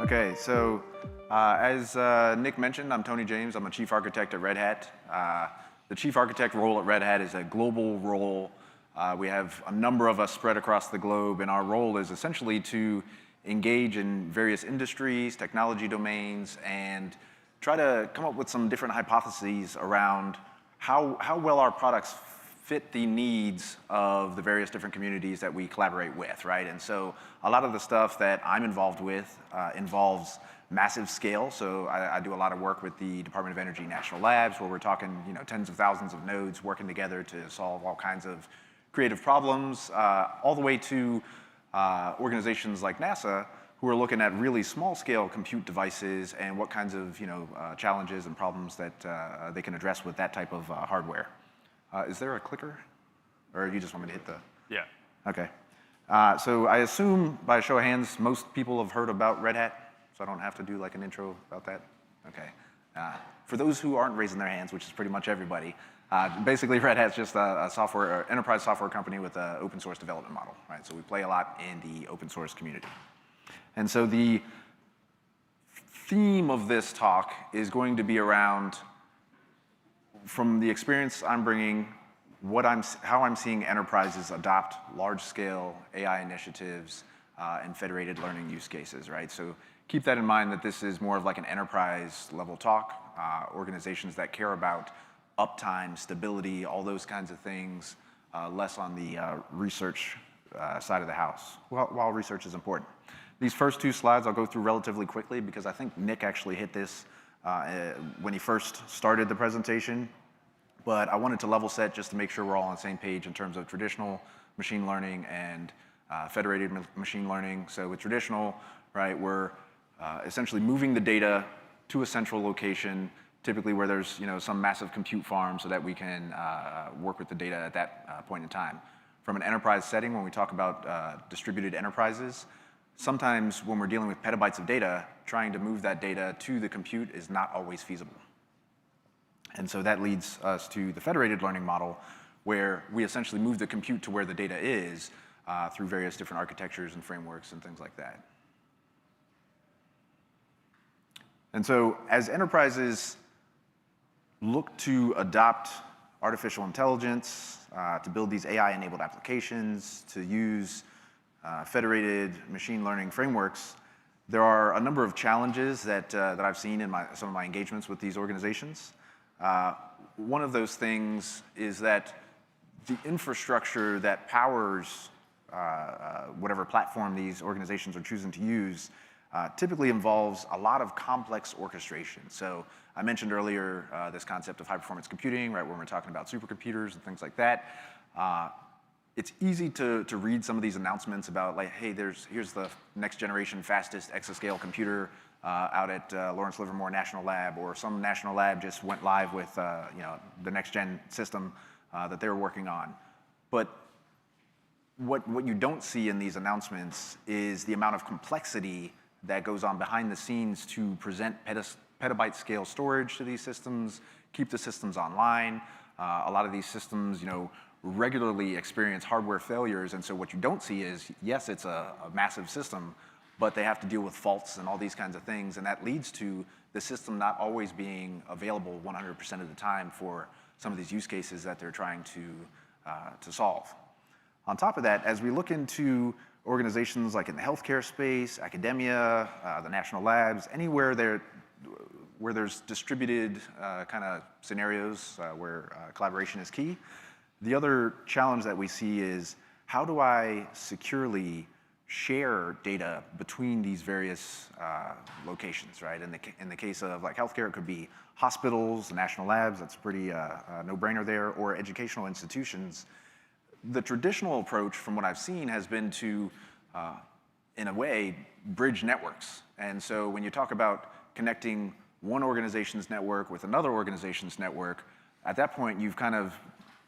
Okay, so as Nick mentioned, I'm Tony James. I'm a chief architect at Red Hat. The chief architect role at Red Hat is a global role. We have a number of us spread across the globe, and our role is essentially to engage in various industries, technology domains, and try to come up with some different hypotheses around how well our products fit the needs of the various different communities that we collaborate with, right? And so a lot of the stuff that I'm involved with involves massive scale. So I do a lot of work with the Department of Energy National Labs, where we're talking tens of thousands of nodes working together to solve all kinds of creative problems, all the way to organizations like NASA, who are looking at really small-scale compute devices and what kinds of challenges and problems that they can address with that type of hardware. Is there a clicker? Or you just want me to hit the... Yeah. OK. So I assume, by a show of hands, most people have heard about Red Hat, so I don't have to do like an intro about that? OK. For those who aren't raising their hands, which is pretty much everybody, basically Red Hat's just a enterprise software company with an open source development model, right? So we play a lot in the open source community. And so the theme of this talk is going to be around, from the experience I'm bringing, how I'm seeing enterprises adopt large-scale AI initiatives and federated learning use cases, right? So keep that in mind, that this is more of like an enterprise-level talk. Organizations that care about uptime, stability, all those kinds of things, less on the research side of the house, while research is important. These first two slides I'll go through relatively quickly because I think Nick actually hit this when he first started the presentation. But I wanted to level set just to make sure we're all on the same page in terms of traditional machine learning and federated machine learning. So with traditional, right, we're essentially moving the data to a central location, typically where there's some massive compute farm so that we can work with the data at that point in time. From an enterprise setting, when we talk about distributed enterprises, sometimes when we're dealing with petabytes of data, trying to move that data to the compute is not always feasible. And so that leads us to the federated learning model, where we essentially move the compute to where the data is through various different architectures and frameworks and things like that. And so as enterprises look to adopt artificial intelligence, to build these AI-enabled applications, to use federated machine learning frameworks, there are a number of challenges that I've seen in some of my engagements with these organizations. One of those things is that the infrastructure that powers whatever platform these organizations are choosing to use typically involves a lot of complex orchestration. So I mentioned earlier this concept of high-performance computing, right, when we're talking about supercomputers and things like that. It's easy to read some of these announcements about, like, hey, here's the next generation fastest exascale computer out at Lawrence Livermore National Lab, or some national lab just went live with the next gen system that they were working on. But what you don't see in these announcements is the amount of complexity that goes on behind the scenes to present petabyte scale storage to these systems, keep the systems online. A lot of these systems, regularly experience hardware failures, and so what you don't see is, yes, it's a massive system, but they have to deal with faults and all these kinds of things, and that leads to the system not always being available 100% of the time for some of these use cases that they're trying to solve. On top of that, as we look into organizations like in the healthcare space, academia, the national labs, anywhere where there's distributed kind of scenarios where collaboration is key, the other challenge that we see is, how do I securely share data between these various locations, right? In the case of like healthcare, it could be hospitals, national labs, that's pretty no-brainer there, or educational institutions. The traditional approach, from what I've seen, has been to, in a way, bridge networks. And so when you talk about connecting one organization's network with another organization's network, at that point, you've kind of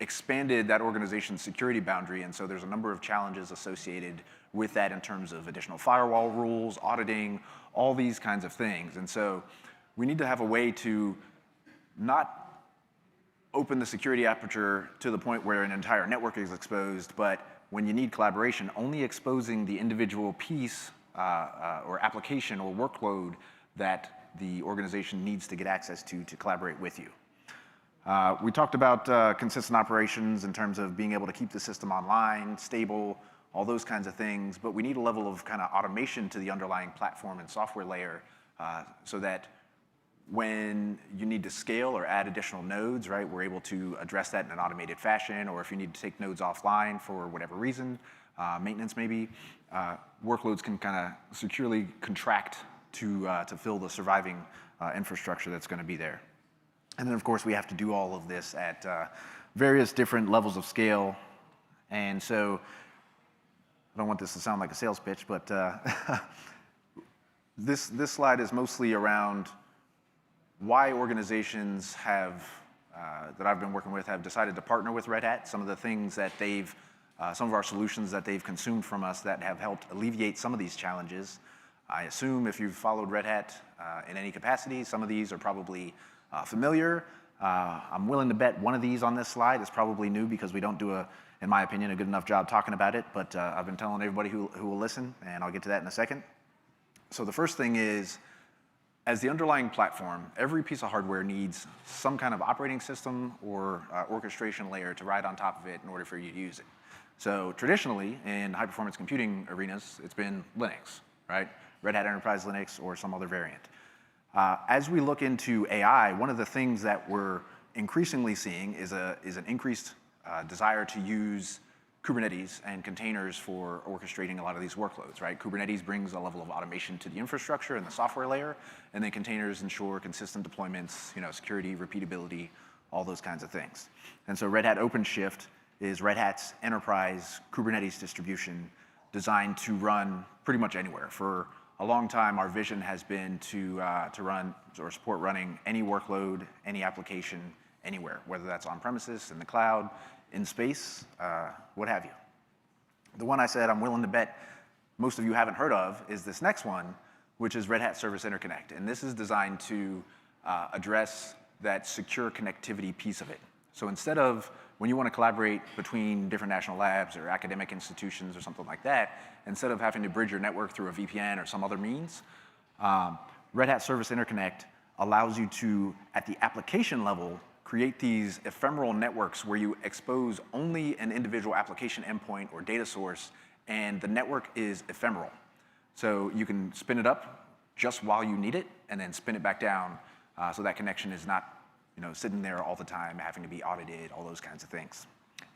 expanded that organization's security boundary, and so there's a number of challenges associated with that in terms of additional firewall rules, auditing, all these kinds of things. And so we need to have a way to not open the security aperture to the point where an entire network is exposed, but when you need collaboration, only exposing the individual piece or application or workload that the organization needs to get access to collaborate with you. We talked about consistent operations in terms of being able to keep the system online, stable, all those kinds of things, but we need a level of kind of automation to the underlying platform and software layer so that when you need to scale or add additional nodes, right, we're able to address that in an automated fashion, or if you need to take nodes offline for whatever reason, maintenance maybe, workloads can kind of securely contract to fill the surviving infrastructure that's going to be there. And then, of course, we have to do all of this at various different levels of scale. And so I don't want this to sound like a sales pitch, but This slide is mostly around why organizations have, that I've been working with, have decided to partner with Red Hat. Some of the things that they've, some of our solutions that they've consumed from us that have helped alleviate some of these challenges. I assume if you've followed Red Hat in any capacity, some of these are probably familiar. I'm willing to bet one of these on this slide is probably new because we don't do, in my opinion, a good enough job talking about it, but I've been telling everybody who will listen, and I'll get to that in a second. So the first thing is, as the underlying platform, every piece of hardware needs some kind of operating system or orchestration layer to ride on top of it in order for you to use it. So traditionally, in high-performance computing arenas, it's been Linux, right? Red Hat Enterprise Linux or some other variant. As we look into AI, one of the things that we're increasingly seeing is an increased desire to use Kubernetes and containers for orchestrating a lot of these workloads, right? Kubernetes brings a level of automation to the infrastructure and the software layer, and then containers ensure consistent deployments, security, repeatability, all those kinds of things. And so Red Hat OpenShift is Red Hat's enterprise Kubernetes distribution designed to run pretty much anywhere. For a long time, our vision has been to run or support running any workload, any application, anywhere, whether that's on premises, in the cloud, in space, what have you. The one I said I'm willing to bet most of you haven't heard of is this next one, which is Red Hat Service Interconnect. And this is designed to address that secure connectivity piece of it. So instead of when you want to collaborate between different national labs or academic institutions or something like that, instead of having to bridge your network through a VPN or some other means, Red Hat Service Interconnect allows you to, at the application level, create these ephemeral networks where you expose only an individual application endpoint or data source, and the network is ephemeral. So you can spin it up just while you need it, and then spin it back down so that connection is not sitting there all the time, having to be audited, all those kinds of things.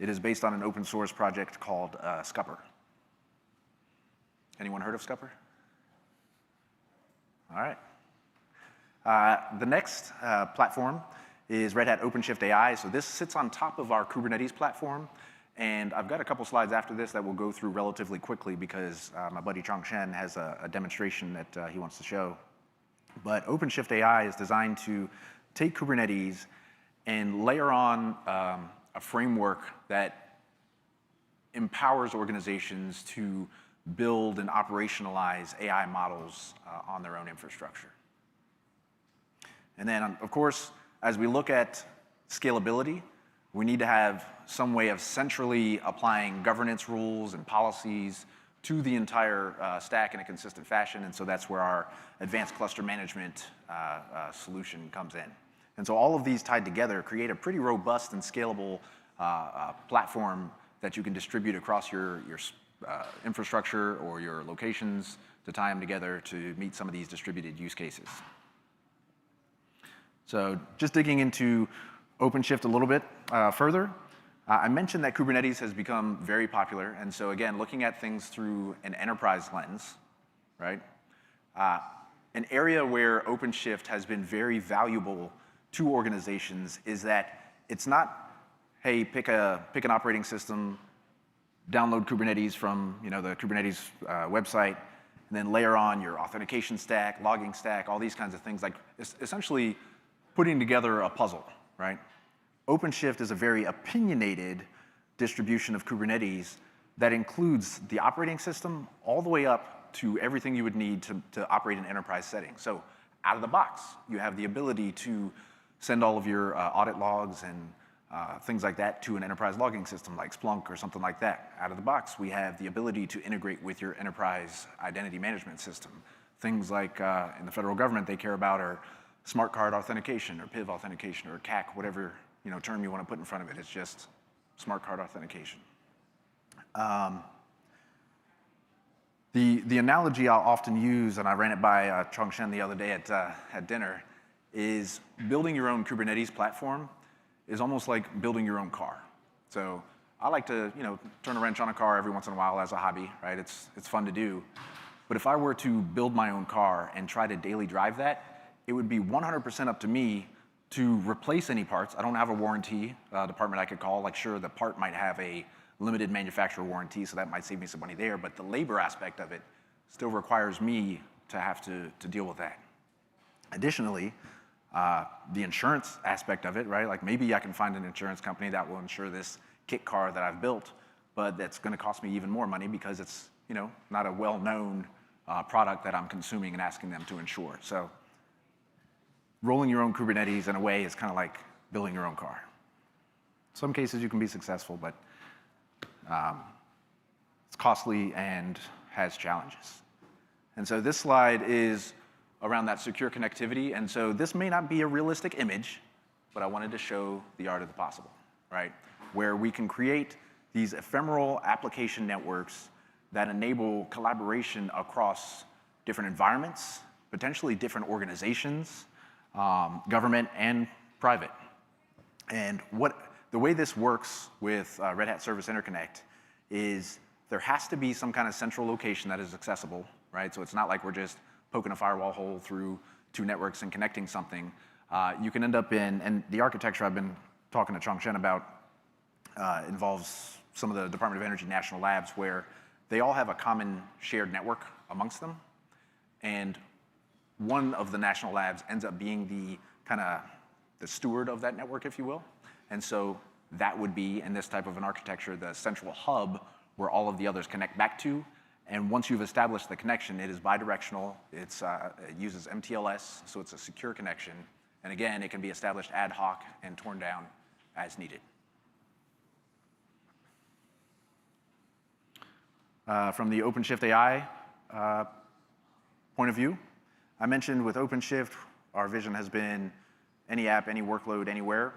It is based on an open source project called Scupper. Anyone heard of Scupper? All right. The next platform is Red Hat OpenShift AI. So this sits on top of our Kubernetes platform. And I've got a couple slides after this that we'll go through relatively quickly because my buddy Chongshen has a demonstration that he wants to show. But OpenShift AI is designed to take Kubernetes and layer on a framework that empowers organizations to build and operationalize AI models on their own infrastructure. And then, of course, as we look at scalability, we need to have some way of centrally applying governance rules and policies to the entire stack in a consistent fashion. And so that's where our advanced cluster management solution comes in. And so all of these tied together create a pretty robust and scalable platform that you can distribute across your infrastructure or your locations to tie them together to meet some of these distributed use cases. So just digging into OpenShift a little bit further, I mentioned that Kubernetes has become very popular. And so again, looking at things through an enterprise lens, right? An area where OpenShift has been very valuable to organizations is that it's not, hey, pick an operating system, download Kubernetes from the Kubernetes website, and then layer on your authentication stack, logging stack, all these kinds of things, like essentially putting together a puzzle, right? OpenShift is a very opinionated distribution of Kubernetes that includes the operating system all the way up to everything you would need to operate an enterprise setting. So out of the box, you have the ability to send all of your audit logs and things like that to an enterprise logging system like Splunk or something like that. Out of the box, we have the ability to integrate with your enterprise identity management system. Things like in the federal government they care about are smart card authentication or PIV authentication or CAC, whatever term you want to put in front of it. It's just smart card authentication. The analogy I'll often use, and I ran it by Chongshen the other day at dinner, is building your own Kubernetes platform is almost like building your own car. So I like to turn a wrench on a car every once in a while as a hobby, right? It's fun to do. But if I were to build my own car and try to daily drive that, it would be 100% up to me to replace any parts. I don't have a warranty department I could call. Like, sure, the part might have a limited manufacturer warranty, so that might save me some money there, but the labor aspect of it still requires me to have to deal with that. Additionally, the insurance aspect of it, right? Like maybe I can find an insurance company that will insure this kit car that I've built, but that's going to cost me even more money because it's, you know, not a well-known product that I'm consuming and asking them to insure. So rolling your own Kubernetes in a way is kind of like building your own car. Some cases you can be successful, but it's costly and has challenges. And so this slide is around that secure connectivity. And so this may not be a realistic image, but I wanted to show the art of the possible, right? Where we can create these ephemeral application networks that enable collaboration across different environments, potentially different organizations, government and private. And the way this works with Red Hat Service Interconnect is there has to be some kind of central location that is accessible, right? So it's not like we're just poking a firewall hole through two networks and connecting something. You can end up in, and the architecture I've been talking to Chongshen about involves some of the Department of Energy national labs where they all have a common shared network amongst them. And one of the national labs ends up being the kind of the steward of that network, if you will. And so that would be, in this type of an architecture, the central hub where all of the others connect back to. And once you've established the connection, it is bidirectional. It uses MTLS, so it's a secure connection. And again, it can be established ad hoc and torn down as needed. From the OpenShift AI point of view, I mentioned with OpenShift, our vision has been any app, any workload, anywhere.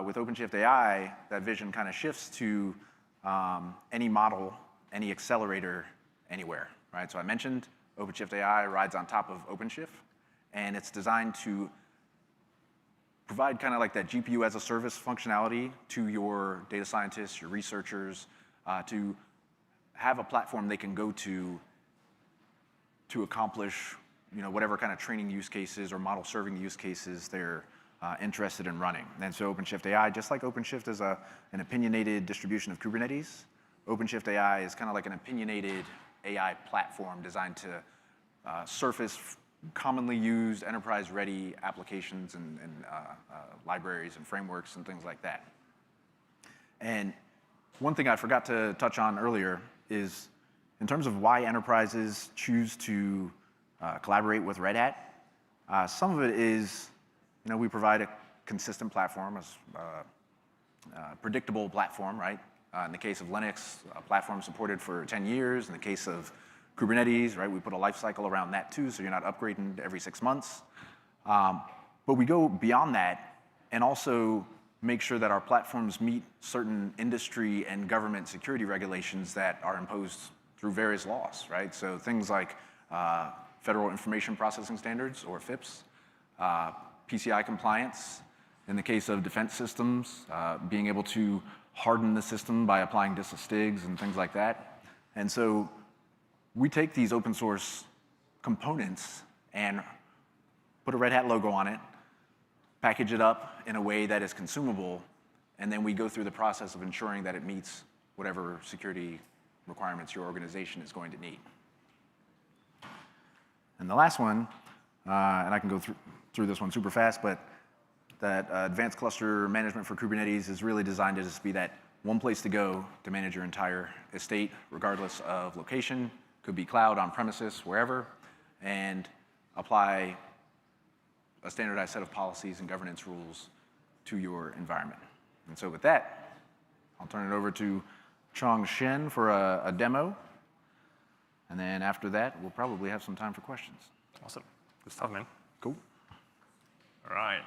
With OpenShift AI, that vision kind of shifts to any model, any accelerator, anywhere, right? So I mentioned OpenShift AI rides on top of OpenShift, and it's designed to provide kind of like that GPU as a service functionality to your data scientists, your researchers, to have a platform they can go to accomplish, you know, whatever kind of training use cases or model serving use cases they're interested in running. And so OpenShift AI, just like OpenShift is an opinionated distribution of Kubernetes, OpenShift AI is kind of like an opinionated AI platform designed to surface commonly used enterprise-ready applications and libraries and frameworks and things like that. And one thing I forgot to touch on earlier is in terms of why enterprises choose to collaborate with Red Hat, some of it is, you know, we provide a consistent platform, a predictable platform, right? In the case of Linux, a platform supported for 10 years. In the case of Kubernetes, right, we put a life cycle around that too, so you're not upgrading every 6 months. But we go beyond that and also make sure that our platforms meet certain industry and government security regulations that are imposed through various laws, right? So things like Federal Information Processing Standards, or FIPS, PCI compliance. In the case of defense systems, being able to harden the system by applying disastigs and things like that. And so we take these open source components and put a Red Hat logo on it, package it up in a way that is consumable, and then we go through the process of ensuring that it meets whatever security requirements your organization is going to need. And the last one, and I can go through this one super fast, but that advanced cluster management for Kubernetes is really designed to just be that one place to go to manage your entire estate, regardless of location. Could be cloud, on premises, wherever, and apply a standardized set of policies and governance rules to your environment. And so with that, I'll turn it over to Chongshen for a demo. And then after that, we'll probably have some time for questions. Awesome. Good stuff, man. Cool. All right.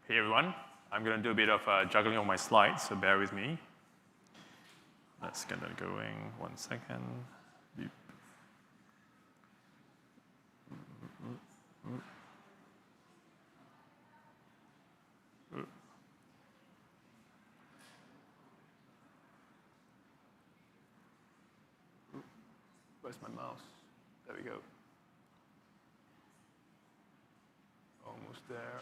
Hey, everyone. I'm going to do a bit of juggling on my slides, so bear with me. Let's get that going. 1 second. Beep. Where's my mouse? There we go. Almost there.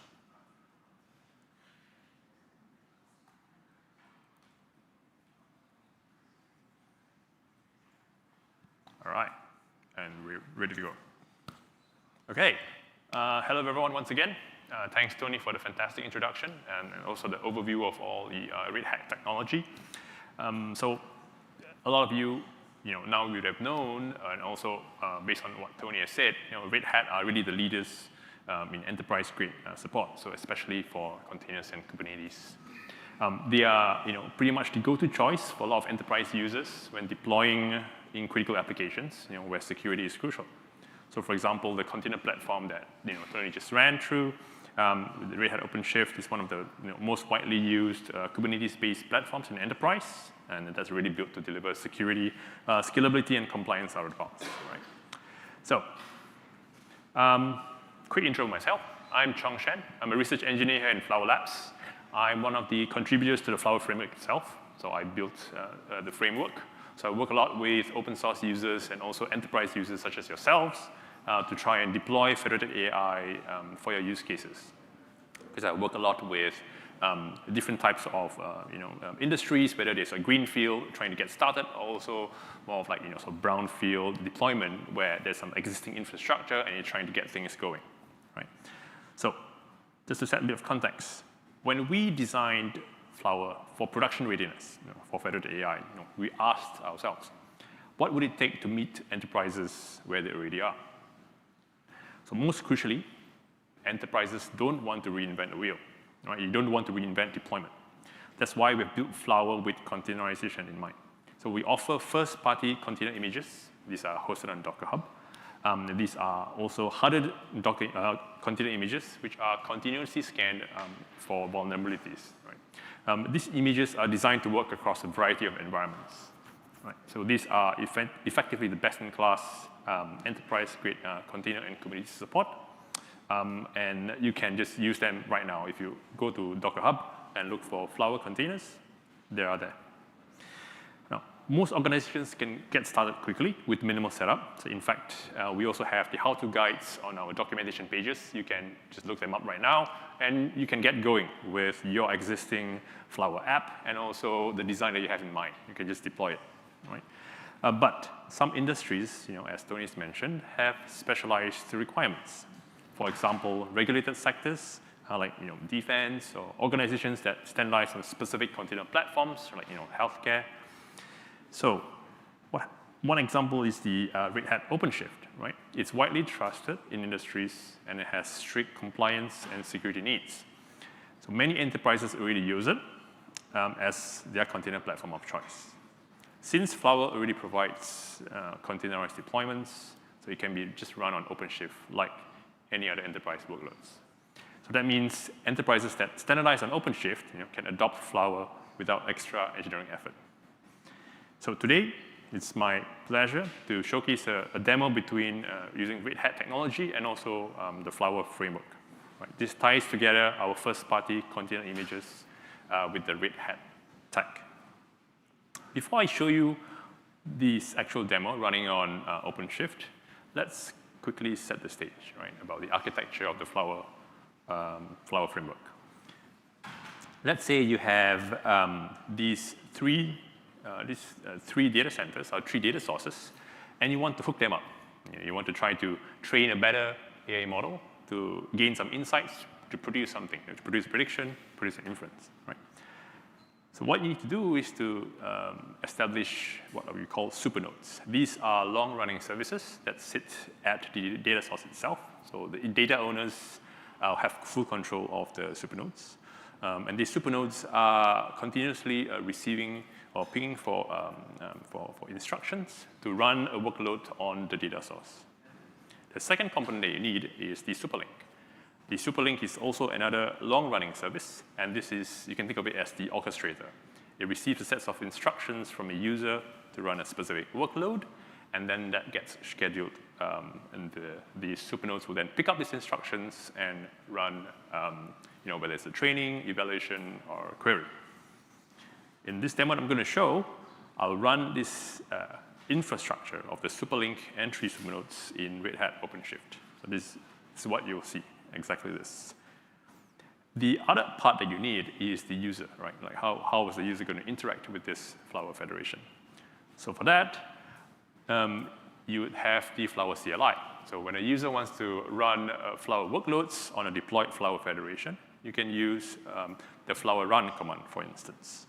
All right. and we're ready to go. Okay, hello everyone once again. Thanks, Tony, for the fantastic introduction and also the overview of all the Red Hat technology. So a lot of you, now you have known, and also based on what Tony has said, Red Hat are really the leaders in enterprise-grade support, so especially for containers and Kubernetes. They are pretty much the go-to choice for a lot of enterprise users when deploying in critical applications where security is crucial. So for example, the container platform that Tony just ran through, the Red Hat OpenShift is one of the most widely used Kubernetes-based platforms in enterprise, and that's really built to deliver security, scalability, and compliance out of the box. Right? So, quick intro of myself. I'm Chong Shen. I'm a research engineer here in Flower Labs. I'm one of the contributors to the Flower framework itself. So I built the framework. So I work a lot with open source users and also enterprise users such as yourselves to try and deploy federated AI for your use cases. Because I work a lot with different types of industries, whether there's a greenfield trying to get started, or also more of like sort of brownfield deployment where there's some existing infrastructure and you're trying to get things going. Right? So just to set a bit of context, when we designed Flower for production readiness, for federated AI, we asked ourselves, what would it take to meet enterprises where they already are? So most crucially, enterprises don't want to reinvent the wheel. Right? You don't want to reinvent deployment. That's why we've built Flower with containerization in mind. So we offer first-party container images. These are hosted on Docker Hub. These are also hardened container images, which are continuously scanned for vulnerabilities. Right? These images are designed to work across a variety of environments. Right? So these are effectively the best-in-class enterprise-grade container and Kubernetes support. And you can just use them right now. If you go to Docker Hub and look for Flower containers, they are there. Now, most organizations can get started quickly with minimal setup. So in fact, we also have the how-to guides on our documentation pages. You can just look them up right now, and you can get going with your existing Flower app and also the design that you have in mind. You can just deploy it. Right? But some industries, as Tony's mentioned, have specialized requirements. For example, regulated sectors like defense or organizations that standardize on specific container platforms, like healthcare. So one example is the Red Hat OpenShift. Right? It's widely trusted in industries, and it has strict compliance and security needs. So many enterprises already use it as their container platform of choice. Since Flower already provides containerized deployments, so it can be just run on OpenShift like any other enterprise workloads. So that means enterprises that standardize on OpenShift can adopt Flower without extra engineering effort. So today, it's my pleasure to showcase a demo between using Red Hat technology and also the Flower framework. Right? This ties together our first-party container images with the Red Hat tech. Before I show you this actual demo running on OpenShift, let's quickly set the stage, right, about the architecture of the Flower framework. Let's say you have these three data centers or three data sources, and you want to hook them up. You want to try to train a better AI model to gain some insights, to produce something, to produce a prediction, produce an inference. Right? So what you need to do is to establish what we call supernodes. These are long-running services that sit at the data source itself. So the data owners have full control of the supernodes. And these supernodes are continuously receiving or pinging for instructions to run a workload on the data source. The second component that you need is the superlink. The superlink is also another long-running service, and this is, you can think of it as the orchestrator. It receives a set of instructions from a user to run a specific workload, and then that gets scheduled, and the supernodes will then pick up these instructions and run, whether it's a training, evaluation, or query. In this demo I'm going to show, I'll run this infrastructure of the superlink and three supernodes in Red Hat OpenShift. So this is what you'll see. Exactly this. The other part that you need is the user, right? Like how is the user going to interact with this Flower Federation? So for that, you would have the Flower CLI. So when a user wants to run Flower workloads on a deployed Flower federation, you can use the Flower run command, for instance.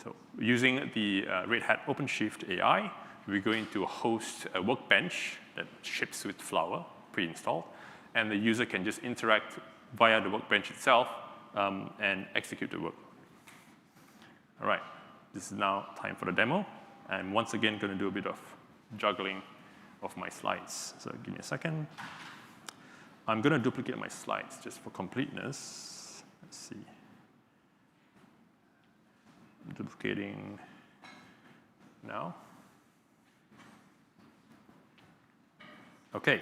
So using the Red Hat OpenShift AI, we're going to host a workbench that ships with Flower pre-installed, and the user can just interact via the workbench itself and execute the work. All right, this is now time for the demo. I'm once again going to do a bit of juggling of my slides. So give me a second. I'm going to duplicate my slides just for completeness. Let's see. I'm duplicating now. OK.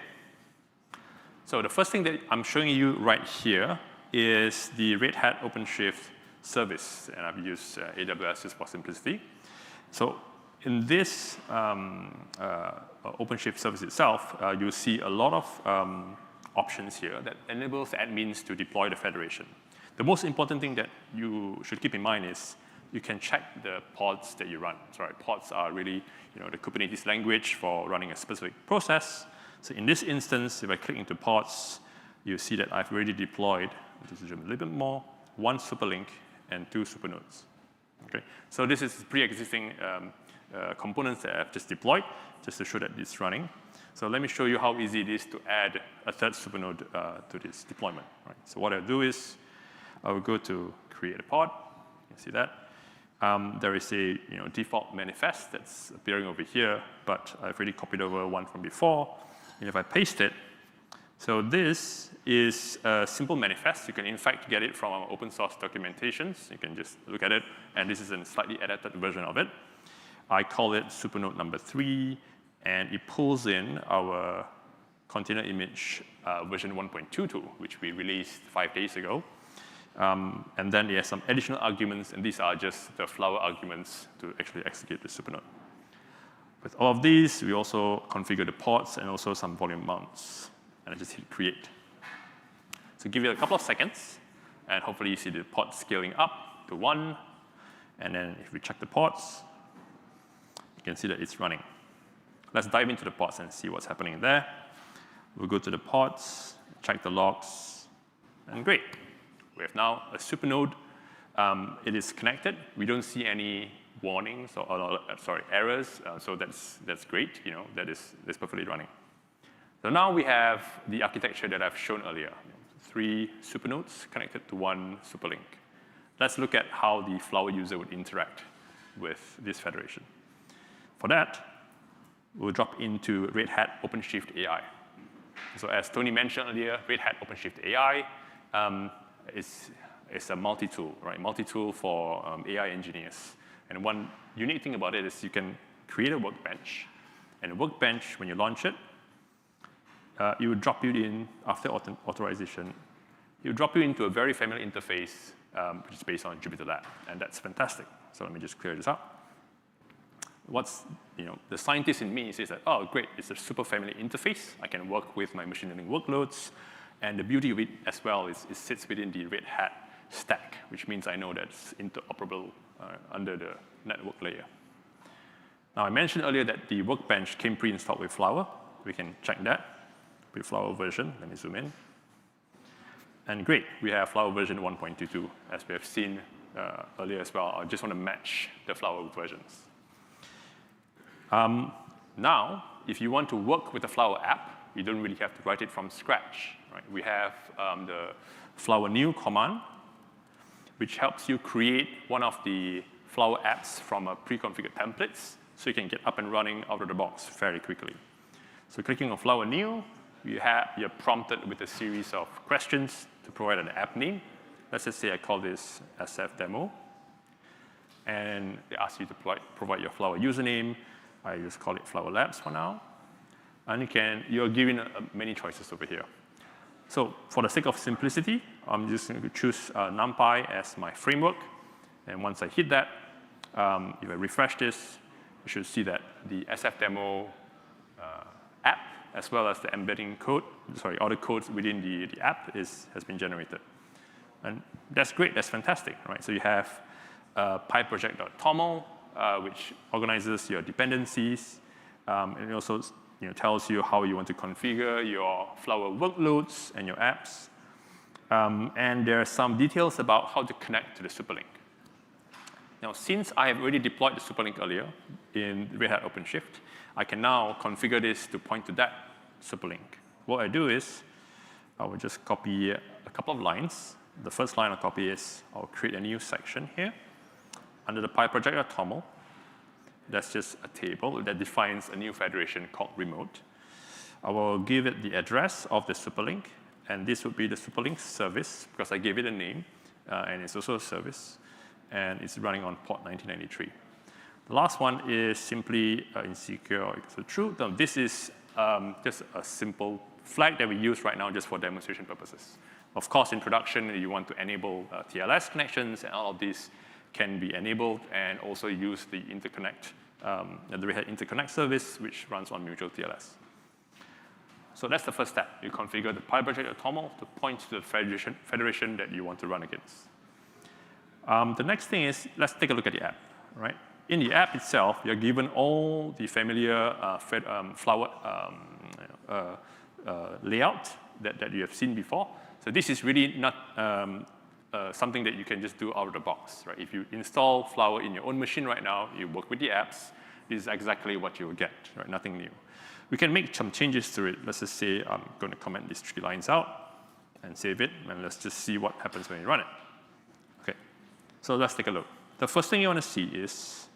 So the first thing that I'm showing you right here is the Red Hat OpenShift service. And I've used AWS just for simplicity. So in this OpenShift service itself, you'll see a lot of options here that enables admins to deploy the federation. The most important thing that you should keep in mind is you can check the pods that you run. Sorry, pods are really the Kubernetes language for running a specific process. So in this instance, if I click into pods, you see that I've already deployed, to zoom a little bit more, 1 superlink and 2 supernodes. Okay? So this is pre-existing components that I've just deployed, just to show that it's running. So let me show you how easy it is to add a 3rd supernode to this deployment. Right? So what I'll do is I will go to create a pod. You can see that. There is a default manifest that's appearing over here, but I've already copied over one from before. And if I paste it, so this is a simple manifest. You can, in fact, get it from our open source documentations. You can just look at it, and this is a slightly edited version of it. I call it supernode number 3, and it pulls in our container image version 1.22, which we released 5 days ago. And then it has some additional arguments, and these are just the Flower arguments to actually execute the supernode. With all of these, we also configure the pods and also some volume mounts. And I just hit create. So give it a couple of seconds, and hopefully you see the pod scaling up to 1. And then if we check the pods, you can see that it's running. Let's dive into the pods and see what's happening there. We'll go to the pods, check the logs, and great. We have now a supernode. It is connected. We don't see any warnings or errors. So that's great. That's perfectly running. So now we have the architecture that I've shown earlier. 3 supernodes connected to 1 superlink. Let's look at how the Flower user would interact with this federation. For that, we'll drop into Red Hat OpenShift AI. So as Tony mentioned earlier, Red Hat OpenShift AI is a multi-tool, right? Multi-tool for AI engineers. And one unique thing about it is you can create a workbench. And a workbench, when you launch it, it will drop you in, after authorization, it will drop you into a very familiar interface, which is based on JupyterLab. And that's fantastic. So let me just clear this up. The scientist in me says that, oh, great, it's a super familiar interface. I can work with my machine learning workloads. And the beauty of it as well is it sits within the Red Hat stack, which means I know that it's interoperable under the network layer. Now, I mentioned earlier that the workbench came pre-installed with Flower. We can check that with Flower version. Let me zoom in. And great, we have Flower version 1.22, as we have seen earlier as well. I just want to match the Flower versions. Now, if you want to work with the Flower app, you don't really have to write it from scratch. Right? We have the Flower new command, which helps you create one of the Flower apps from a pre-configured templates, so you can get up and running out of the box very quickly. So clicking on Flower new, you're prompted with a series of questions to provide an app name. Let's just say I call this SF demo. And they ask you to provide your Flower username. I just call it Flower Labs for now. And you're given many choices over here. So for the sake of simplicity, I'm just going to choose NumPy as my framework. And once I hit that, if I refresh this, you should see that the SF demo app, as well as the embedding code, all the codes within the app has been generated. And that's great, that's fantastic, right? So you have PyProject.toml, which organizes your dependencies. And it also tells you how you want to configure your Flower workloads and your apps. And there are some details about how to connect to the Superlink. Now, since I have already deployed the Superlink earlier in Red Hat OpenShift, I can now configure this to point to that Superlink. What I do is I will just copy a couple of lines. The first line I'll copy is I'll create a new section here. Under the PyProject.toml, that's just a table that defines a new federation called remote. I will give it the address of the Superlink, and this would be the Superlink service, because I gave it a name, and it's also a service, and it's running on port 1993. The last one is simply insecure equals to true. Now, this is just a simple flag that we use right now just for demonstration purposes. Of course, in production, you want to enable TLS connections, and all of these can be enabled, and also use the interconnect, the Red Hat interconnect service, which runs on mutual TLS. So that's the first step. You configure the PyProject.toml to point to the federation that you want to run against. The next thing is, let's take a look at the app, right? In the app itself, you're given all the familiar Flower layout that you have seen before. So this is really not something that you can just do out of the box, right? If you install Flower in your own machine right now, you work with the apps, this is exactly what you will get, right? Nothing new. We can make some changes to it. Let's just say I'm going to comment these 3 lines out and save it, and let's just see what happens when you run it. Okay, so let's take a look. The first thing you want to see is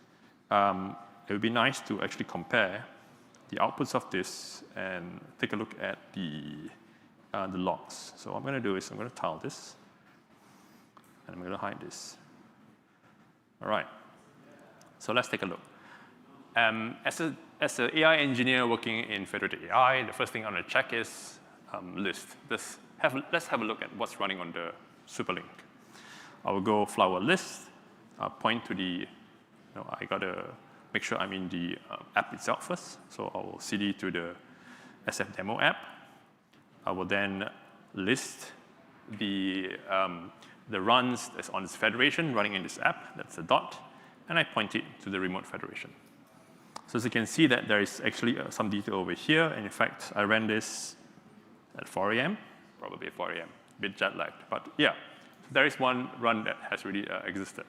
it would be nice to actually compare the outputs of this and take a look at the logs. So what I'm going to do is I'm going to tile this, and I'm going to hide this. All right, so let's take a look. As an AI engineer working in federated AI, the first thing I'm going to check is list. Let's have a look at what's running on the Superlink. I will go Flower list, point to the, I got to make sure I'm in the app itself first. So I will cd to the SF demo app. I will then list the runs that's on this federation running in this app. That's a dot. And I point it to the remote federation. So as you can see that there is actually some detail over here. And in fact, I ran this at 4 a.m., probably at 4 a.m., a bit jet lagged. But yeah, there is one run that has really existed.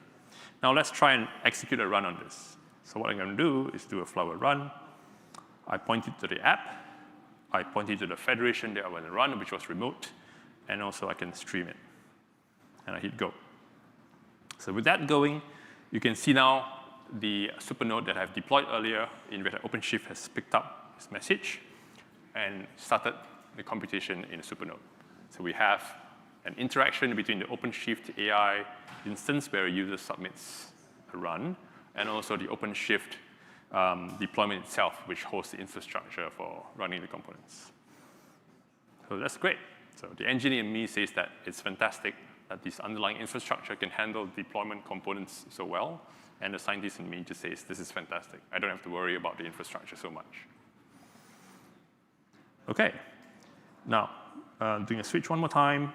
Now let's try and execute a run on this. So what I'm going to do is do a Flower run. I point it to the app. I point it to the federation that I want to run, which was remote. And also I can stream it. And I hit go. So with that going, you can see now the supernode that I've deployed earlier in Red Hat OpenShift has picked up this message and started the computation in a supernode. So we have an interaction between the OpenShift AI instance where a user submits a run, and also the OpenShift deployment itself, which hosts the infrastructure for running the components. So that's great. So the engineer in me says that it's fantastic that this underlying infrastructure can handle deployment components so well. And the scientist in me just says, this is fantastic. I don't have to worry about the infrastructure so much. OK. Now, doing a switch one more time.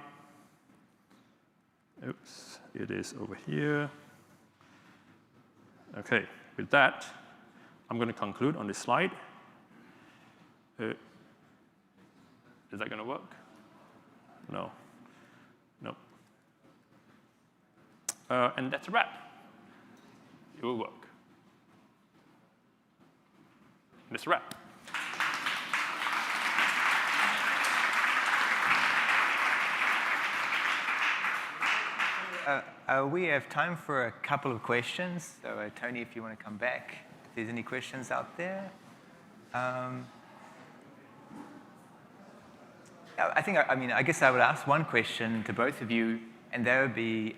Oops, it is over here. OK, with that, I'm going to conclude on this slide. Is that going to work? No. No. And that's a wrap. It will work. And that's a wrap. We have time for a couple of questions. So Tony, if you want to come back, if there's any questions out there. I guess I would ask one question to both of you, and that would be,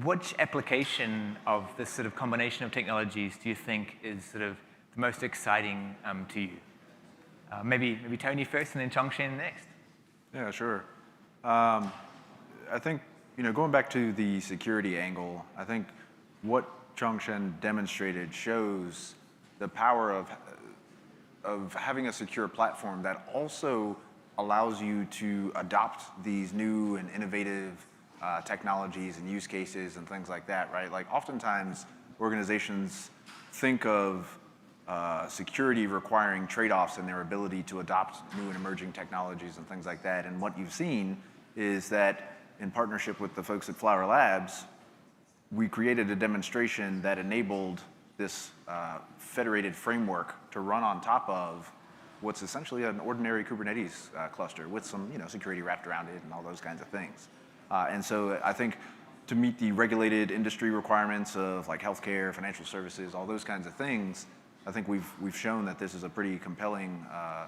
which application of this sort of combination of technologies do you think is sort of the most exciting to you? Maybe Tony first, and then Chongshen next. Yeah, sure. I think going back to the security angle, I think what Chongshen demonstrated shows the power of having a secure platform that also allows you to adopt these new and innovative technologies and use cases and things like that, right? Like oftentimes organizations think of security requiring trade-offs in their ability to adopt new and emerging technologies and things like that. And what you've seen is that in partnership with the folks at Flower Labs, we created a demonstration that enabled this federated framework to run on top of what's essentially an ordinary Kubernetes cluster with some security wrapped around it and all those kinds of things. And so I think to meet the regulated industry requirements of like healthcare, financial services, all those kinds of things, I think we've shown that this is a pretty compelling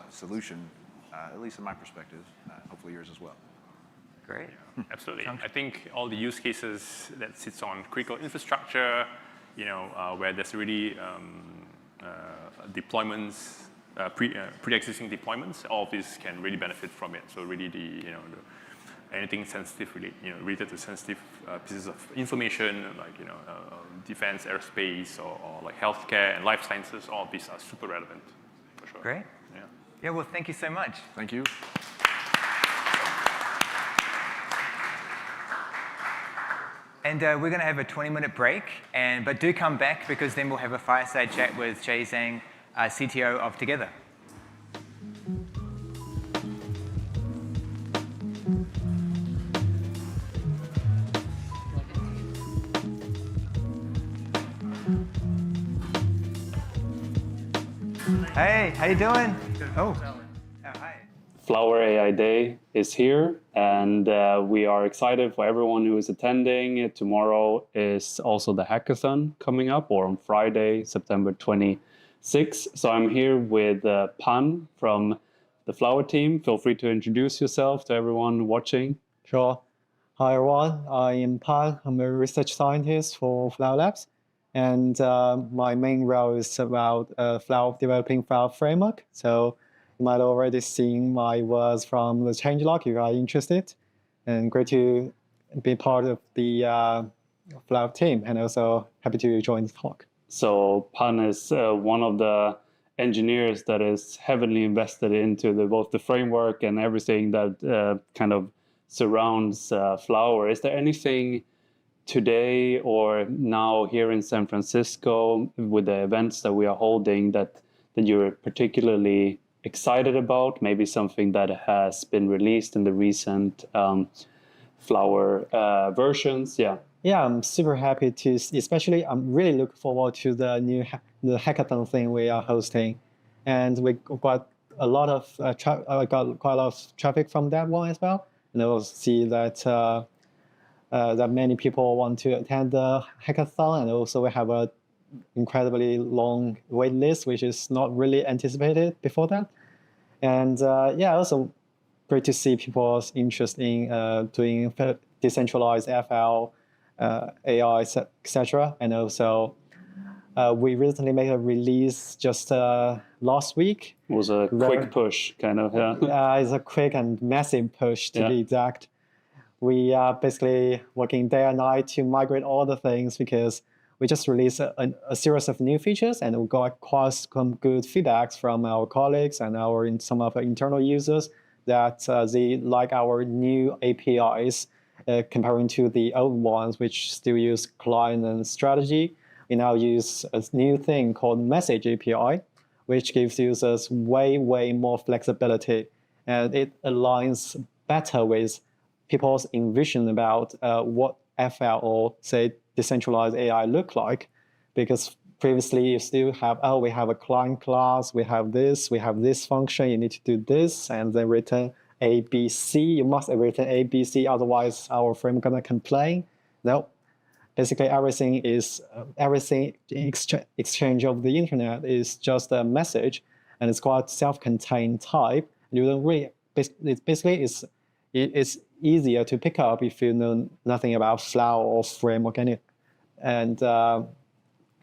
solution, at least in my perspective, hopefully yours as well. Great. Yeah, absolutely. I think all the use cases that sits on critical infrastructure, where there's really deployments, pre-existing deployments, all of these can really benefit from it. So really anything sensitive related to sensitive pieces of information, like defense, aerospace, or like healthcare and life sciences, all of these are super relevant, for sure. Great. Yeah, well, thank you so much. Thank you. And we're going to have a 20-minute break, but do come back because then we'll have a fireside chat with Jay Zhang, CTO of Together. Hey, how you doing? Oh, hi. Flower AI Day is here, and we are excited for everyone who is attending. Tomorrow is also the hackathon coming up, or on Friday, September 26th. So I'm here with Pan from the Flower team. Feel free to introduce yourself to everyone watching. Sure. Hi, everyone. I am Pan. I'm a research scientist for Flower Labs. And my main role is about developing Flower framework. So you might already seen my words from the changelog if you are interested. And great to be part of the Flower team, and also happy to join the talk. So Pan is one of the engineers that is heavily invested into both the framework and everything that kind of surrounds Flower. Is there anything today or now here in San Francisco with the events that we are holding that you're particularly excited about? Maybe something that has been released in the recent Flower versions? Yeah. Yeah, I'm super happy to, especially I'm really looking forward to the new the hackathon thing we are hosting. And we got a lot of got quite a lot of traffic from that one as well. And I will see that that many people want to attend the hackathon, and also we have a incredibly long wait list, which is not really anticipated before that. And also great to see people's interest in doing decentralized FL, AI, etc. And also we recently made a release just last week. It was a quick push, kind of, yeah. It's a quick and massive push, to be exact. We are basically working day and night to migrate all the things because we just released a series of new features, and we got quite some good feedbacks from our colleagues and some of our internal users that they like our new APIs comparing to the old ones, which still use client and strategy. We now use a new thing called Message API, which gives users way more flexibility, and it aligns better with people's envision about what FL or say decentralized AI look like, because previously you still have, we have a client class, we have this function, you need to do this, and then return ABC. You must return ABC, otherwise our frame gonna complain. No, basically everything exchange of the internet is just a message, and it's quite self-contained type. You don't really, it's easier to pick up if you know nothing about Flower or framework any. And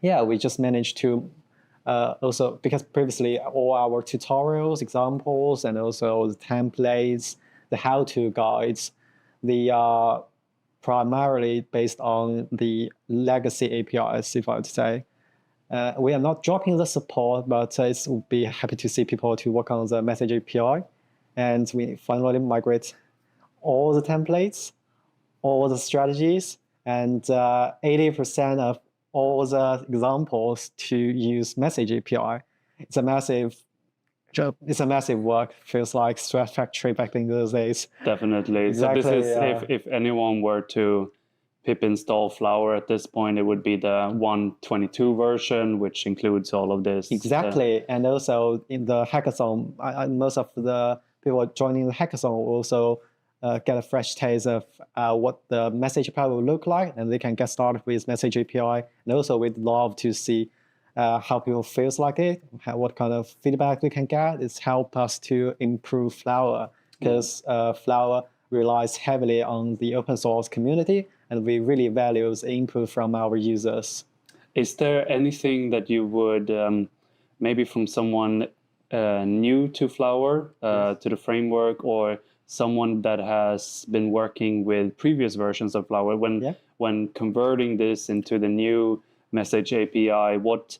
we just managed to also, because previously all our tutorials, examples, and also the templates, the how-to guides, they are primarily based on the legacy APIs, if I would say. We are not dropping the support, but it would be happy to see people to work on the Message API. And we finally migrate all the templates, all the strategies, and 80% of all the examples to use message API. It's a massive work. Feels like Threat Factory back in those days. Definitely. Exactly, so this is if anyone were to pip install Flower at this point, it would be the 1.22 version, which includes all of this. Exactly. And also in the hackathon, most of the people joining the hackathon will also get a fresh taste of what the message API will look like, and they can get started with message API. And also we'd love to see how people feels like it, what kind of feedback we can get. It's helped us to improve Flower, because Flower relies heavily on the open source community, and we really value the input from our users. Is there anything that you would, maybe from someone new to Flower, to the framework, or someone that has been working with previous versions of Flower, when converting this into the new message API, what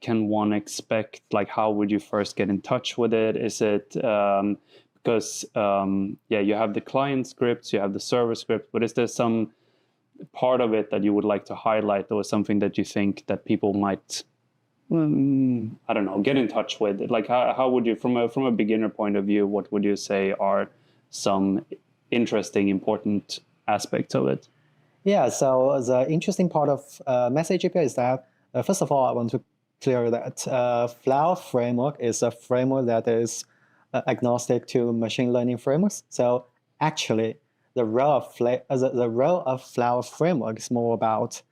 can one expect? Like, how would you first get in touch with it? Is it because you have the client scripts, you have the server script, but is there some part of it that you would like to highlight, or something that you think that people might, I don't know, get in touch with? Like, how would you, from a beginner point of view, what would you say are some interesting, important aspects of it? Yeah, so the interesting part of message API is that, first of all, I want to clear that Flower framework is a framework that is agnostic to machine learning frameworks. So actually, the role of Flower framework is more about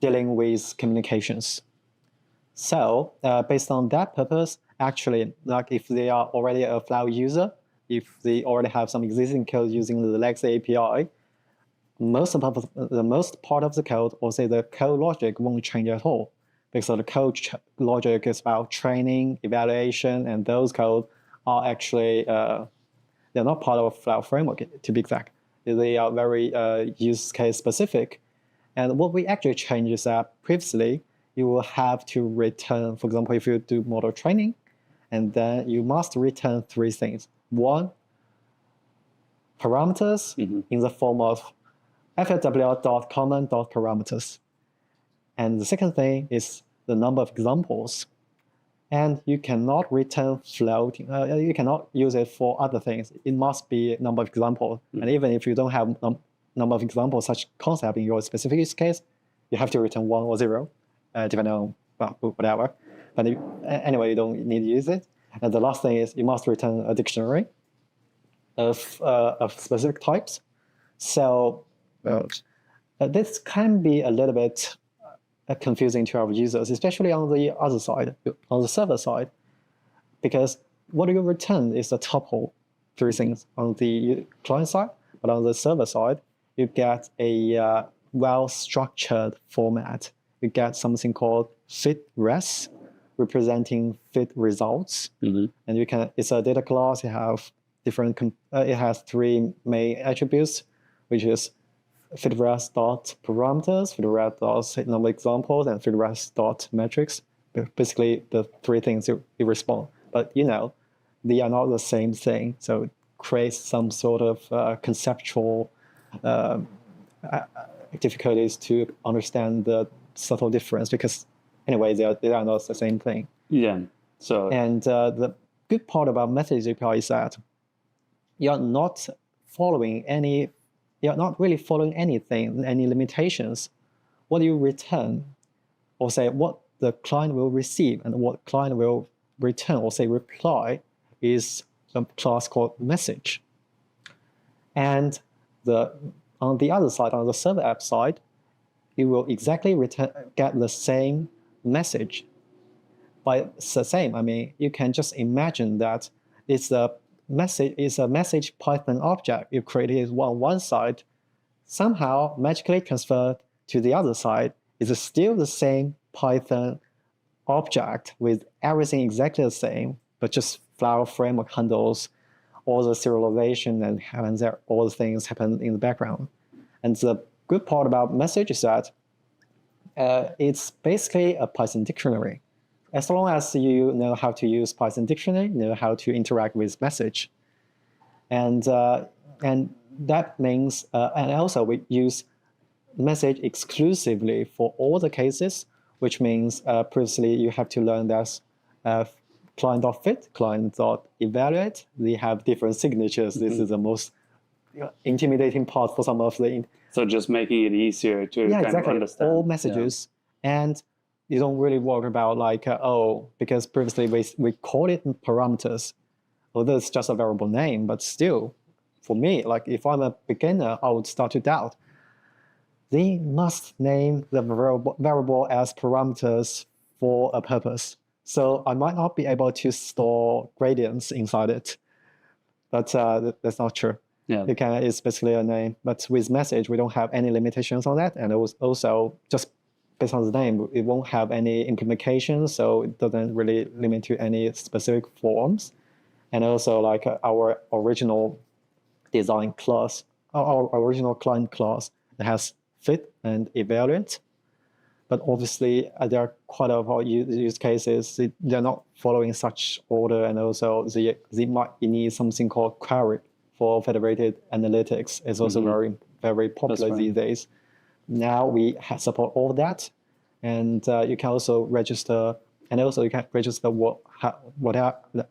dealing with communications. So based on that purpose, actually, like if they are already a Flower user, if they already have some existing code using the legacy API, the most part of the code, or say the code logic, won't change at all, because the code logic is about training, evaluation, and those code are actually they're not part of Flower framework, to be exact. They are very use case specific. And what we actually change is that previously you will have to return, for example, if you do model training, and then you must return three things. One, parameters in the form of flw.common.parameters. And the second thing is the number of examples. And you cannot return floating. You cannot use it for other things. It must be number of examples. And even if you don't have number of examples, such concept in your specific use case, you have to return 1 or 0, depending on whatever. But anyway, you don't need to use it. And the last thing is you must return a dictionary of specific types. So this can be a little bit confusing to our users, especially on the other side, on the server side, because what you return is a tuple, three things on the client side, but on the server side, you get a well-structured format. You get something called fit res, representing fit results, and it's a data class. You have different. It has three main attributes, which is federated.parameters, federated.number examples, and federated.metrics. Basically, the three things you respond. But they are not the same thing. So it creates some sort of conceptual difficulties to understand the subtle difference, because anyway, they are not the same thing. Yeah. So and the good part about message API is that you're not really following anything, any limitations. What you return, or say what the client will receive and what client will return, or say reply, is a class called message. And on the other side, on the server app side, you will exactly get the same message. By the same, I mean, you can just imagine that it's a message Python object you created on one side, somehow magically transferred to the other side. It's still the same Python object with everything exactly the same, but just Flower framework handles all the serialization and all the things happen in the background. And the good part about message is that it's basically a Python dictionary. As long as you know how to use Python dictionary, know how to interact with message. And that means, and also we use message exclusively for all the cases, which means previously you have to learn that client.fit, client.evaluate, they have different signatures. This is the most intimidating part for some of the... So just making it easier to kind of understand. All messages. And you don't really worry about like, because previously we call it parameters, although it's just a variable name, but still, for me, like if I'm a beginner, I would start to doubt. They must name the variable as parameters for a purpose. So I might not be able to store gradients inside it, but that's not true. Yeah. It's basically a name, but with message, we don't have any limitations on that. And it was also just based on the name, it won't have any implications, so it doesn't really limit to any specific forms. And also like our original design class, our original client class, it has fit and evaluate. But obviously, there are quite a lot of use cases. They're not following such order, and also they might need something called query for federated analytics. It's also very, very popular these days. Now we support all that, and you can also register, and also you can register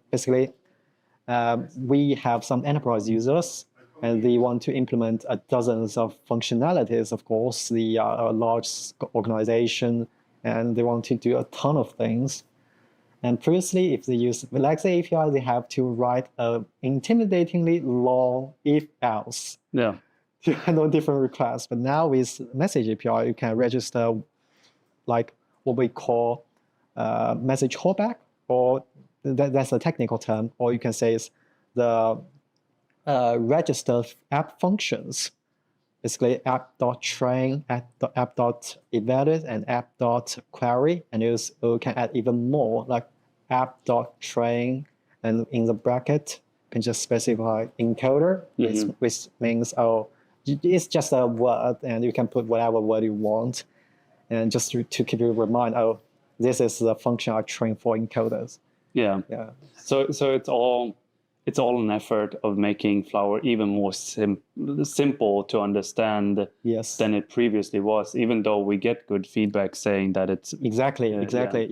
basically, we have some enterprise users, and they want to implement dozens of functionalities. Of course, they are a large organization, and they want to do a ton of things. And previously, if they use Relax API, they have to write an intimidatingly long if-else to handle different requests. But now with Message API, you can register like what we call message callback, or that's a technical term, or you can say it's the register app functions, basically app.train, app.evaluate, and app.query, and you can add even more, like app.train, and in the bracket, you can just specify encoder, which means, it's just a word, and you can put whatever word you want, and just to keep you in mind, this is the function I train for encoders. Yeah. So it's all an effort of making Flower even more simple to understand than it previously was, even though we get good feedback saying that it's... Exactly.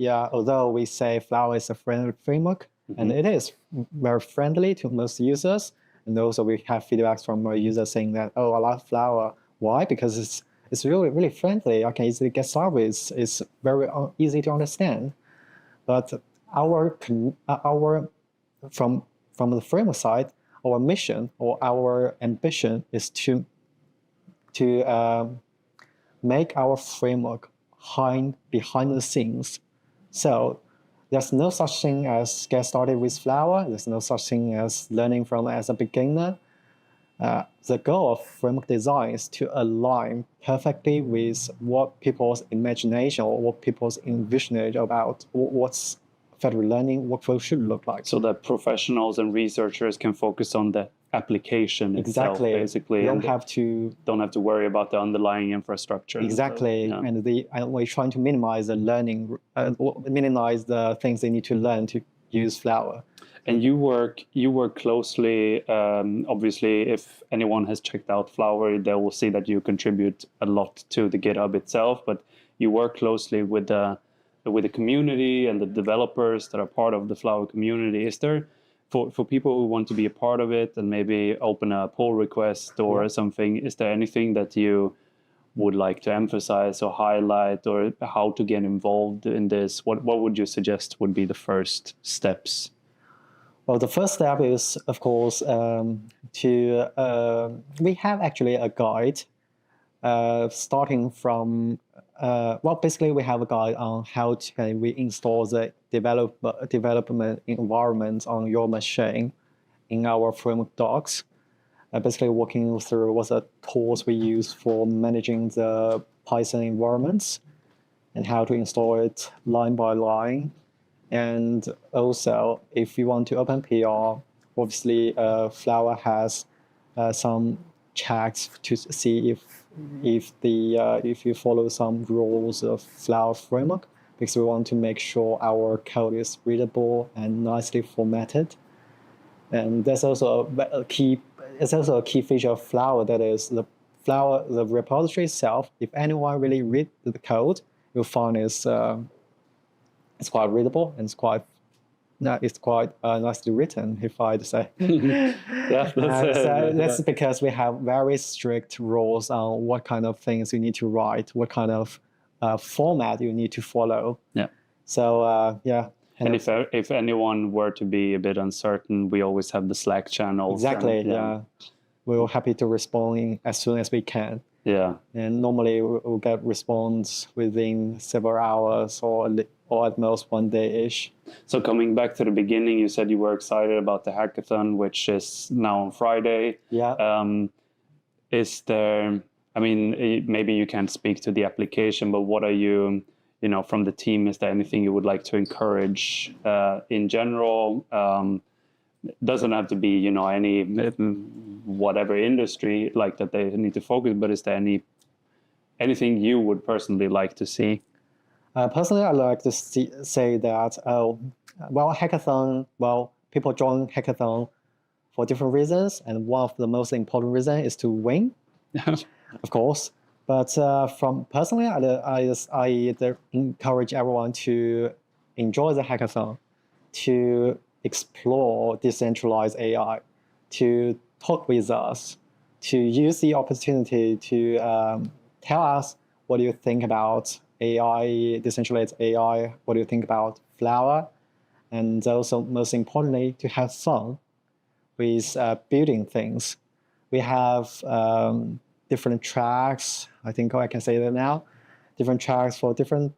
Although we say Flower is a friendly framework, and it is very friendly to most users, and also we have feedbacks from our users saying that, I love Flower. Why? Because it's really, really friendly. I can easily get started with. It's very easy to understand. But from the framework side, our mission or our ambition is to make our framework behind the scenes. So there's no such thing as get started with Flower. There's no such thing as learning from as a beginner. The goal of framework design is to align perfectly with what people's imagination or what people's envisionage about what's federal learning workflow should look like. So that professionals and researchers can focus on the application itself, basically. You don't have to worry about the underlying infrastructure. Exactly. And we're trying to minimize the learning, minimize the things they need to learn to use Flower. And you work closely, obviously, if anyone has checked out Flower, they will see that you contribute a lot to the GitHub itself, but you work closely with the community and the developers that are part of the Flower community. Is there, for people who want to be a part of it and maybe open a pull request or something, is there anything that you would like to emphasize or highlight, or how to get involved in this? What would you suggest would be the first steps? Well, the first step is, of course, we have actually a guide starting from, basically we have a guide on how we install the development environment on your machine in our framework docs. Basically walking through what the tools we use for managing the Python environments and how to install it line by line. And also, if you want to open PR, obviously Flower has some checks to see if you follow some rules of Flower framework, because we want to make sure our code is readable and nicely formatted. And that's also a key feature of Flower, that is the Flower, the repository itself, if anyone really read the code, you'll find it's quite readable and it's quite nicely written, if I'd say. That's because we have very strict rules on what kind of things you need to write, what kind of format you need to follow. Yeah. So yeah. And if anyone were to be a bit uncertain, we always have the Slack channels. Exactly. Yeah. We're happy to respond as soon as we can. Yeah. And normally we'll get response within several hours or at most 1 day-ish. So coming back to the beginning, you said you were excited about the hackathon, which is now on Friday. Yeah. Is there, I mean, maybe you can't speak to the application, but what are you from the team, is there anything you would like to encourage in general? Doesn't have to be, any whatever industry like that they need to focus, but is there anything you would personally like to see? Personally, I'd like to say that, hackathon, people join hackathon for different reasons, and one of the most important reasons is to win, of course. But from personally, I encourage everyone to enjoy the hackathon, to explore decentralized AI, to talk with us, to use the opportunity to tell us what do you think about AI, decentralized AI, what do you think about Flower, and also most importantly, to have fun with building things. We have different tracks, I think I can say that now, different tracks for different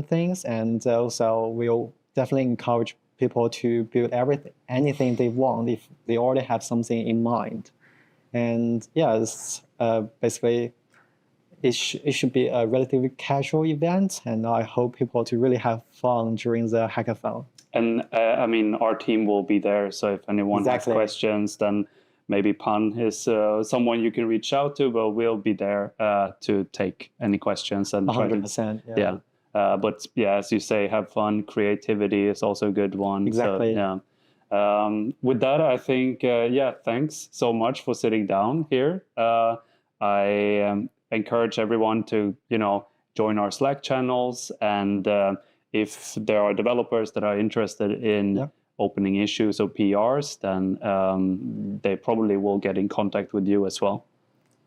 things, and also we'll definitely encourage people to build anything they want if they already have something in mind. And yeah, it's basically, it should be a relatively casual event, and I hope people to really have fun during the hackathon. And I mean, our team will be there, so if anyone has questions, then maybe Pan is someone you can reach out to, but we'll be there to take any questions. And 100%, yeah. But yeah, as you say, have fun. Creativity is also a good one. Exactly. So, yeah. With that, I think, thanks so much for sitting down here. I encourage everyone to, join our Slack channels. And if there are developers that are interested in opening issues or PRs, then they probably will get in contact with you as well.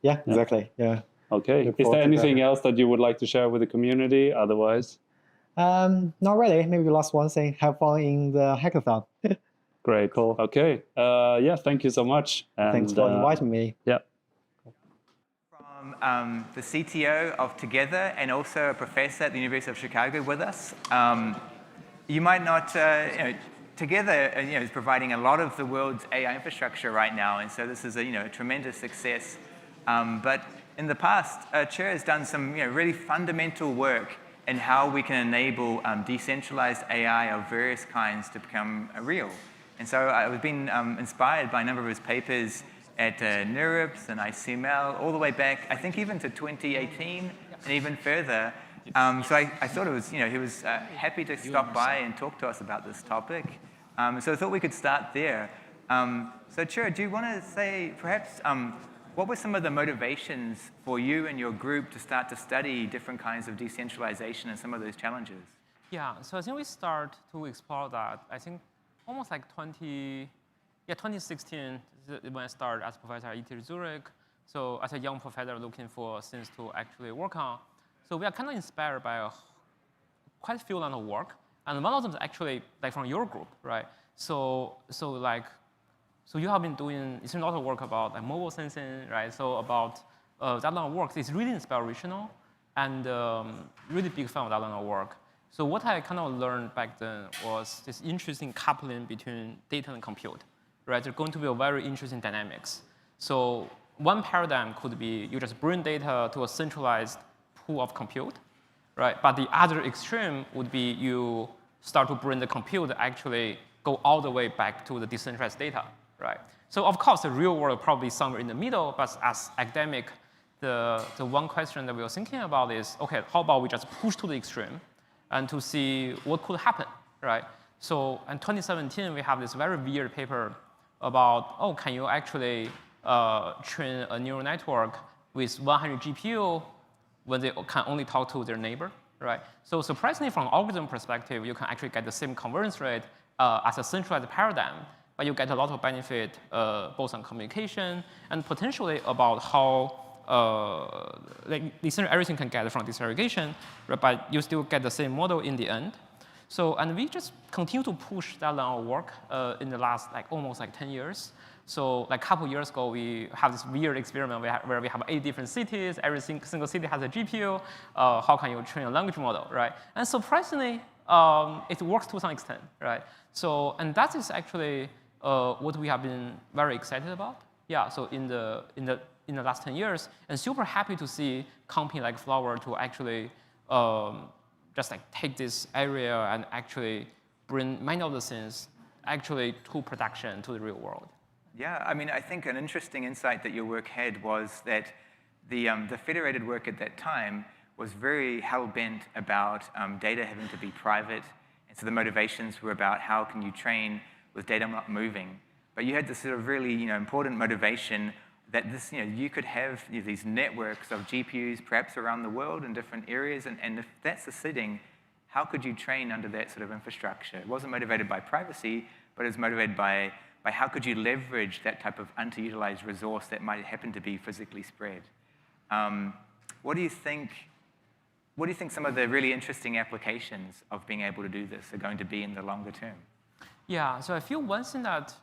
Yeah, exactly. Yeah. Okay. Is there anything else that you would like to share with the community otherwise? Not really. Maybe the last one thing, have fun in the hackathon. Great. Cool. Okay. Thank you so much. And, thanks for inviting me. Yeah. From the CTO of Together and also a professor at the University of Chicago with us. You might not, Together is providing a lot of the world's AI infrastructure right now, and so this is a tremendous success. But in the past, Chair has done some really fundamental work in how we can enable decentralized AI of various kinds to become real. And so I've been inspired by a number of his papers at NeurIPS and ICML, all the way back, I think even to 2018 and even further. So I thought it was, he was happy to stop by and talk to us about this topic. So I thought we could start there. So Chair, do you want to say perhaps what were some of the motivations for you and your group to start to study different kinds of decentralization and some of those challenges? Yeah, so I think we start to explore that, I think almost like 2016 when I started as professor at ETH Zurich. So as a young professor looking for things to actually work on. So we are kind of inspired by quite a few line of work. And one of them is actually like from your group, right? So you have been doing a lot of work about like mobile sensing, right? So about that line of work, it's really inspirational and really big fan of that line of work. So what I kind of learned back then was this interesting coupling between data and compute, right? There's going to be a very interesting dynamics. So one paradigm could be you just bring data to a centralized pool of compute, right? But the other extreme would be you start to bring the compute actually go all the way back to the decentralized data, right? So of course, the real world probably somewhere in the middle, but as academic, the one question that we were thinking about is, okay, how about we just push to the extreme and to see what could happen, right? So in 2017, we have this very weird paper about, can you actually train a neural network with 100 GPU when they can only talk to their neighbor, right? So surprisingly, from an algorithm perspective, you can actually get the same convergence rate as a centralized paradigm, but you get a lot of benefit both on communication and potentially about how like everything can get from disaggregation, right? But you still get the same model in the end. So, and we just continue to push that line of work in the last almost 10 years. So like a couple years ago, we have this weird experiment where we have 8 different cities. Every single city has a GPU. How can you train a language model, right? And surprisingly, it works to some extent, right? So, and that is actually what we have been very excited about. Yeah, so in the last 10 years, and super happy to see company like Flower to actually just take this area and actually bring many of the things actually to production, to the real world. Yeah, I mean, I think an interesting insight that your work had was that the federated work at that time was very hell-bent about data having to be private. And so the motivations were about how can you train with data not moving. But you had this sort of really important motivation that this, you could have these networks of GPUs perhaps around the world in different areas. And if that's the setting, how could you train under that sort of infrastructure? It wasn't motivated by privacy, but it was motivated by how could you leverage that type of underutilized resource that might happen to be physically spread. What do you think some of the really interesting applications of being able to do this are going to be in the longer term? Yeah, so I feel one thing that,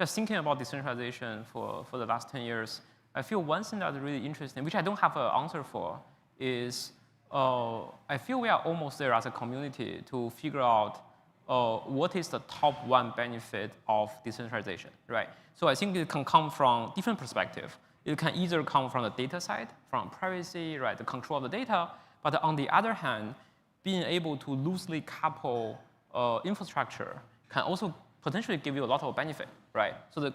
just thinking about decentralization for the last 10 years, I feel one thing that's really interesting, which I don't have an answer for, is I feel we are almost there as a community to figure out what is the top one benefit of decentralization, right? So I think it can come from different perspectives. It can either come from the data side, from privacy, right, the control of the data, but on the other hand, being able to loosely couple infrastructure can also potentially give you a lot of benefit, right? So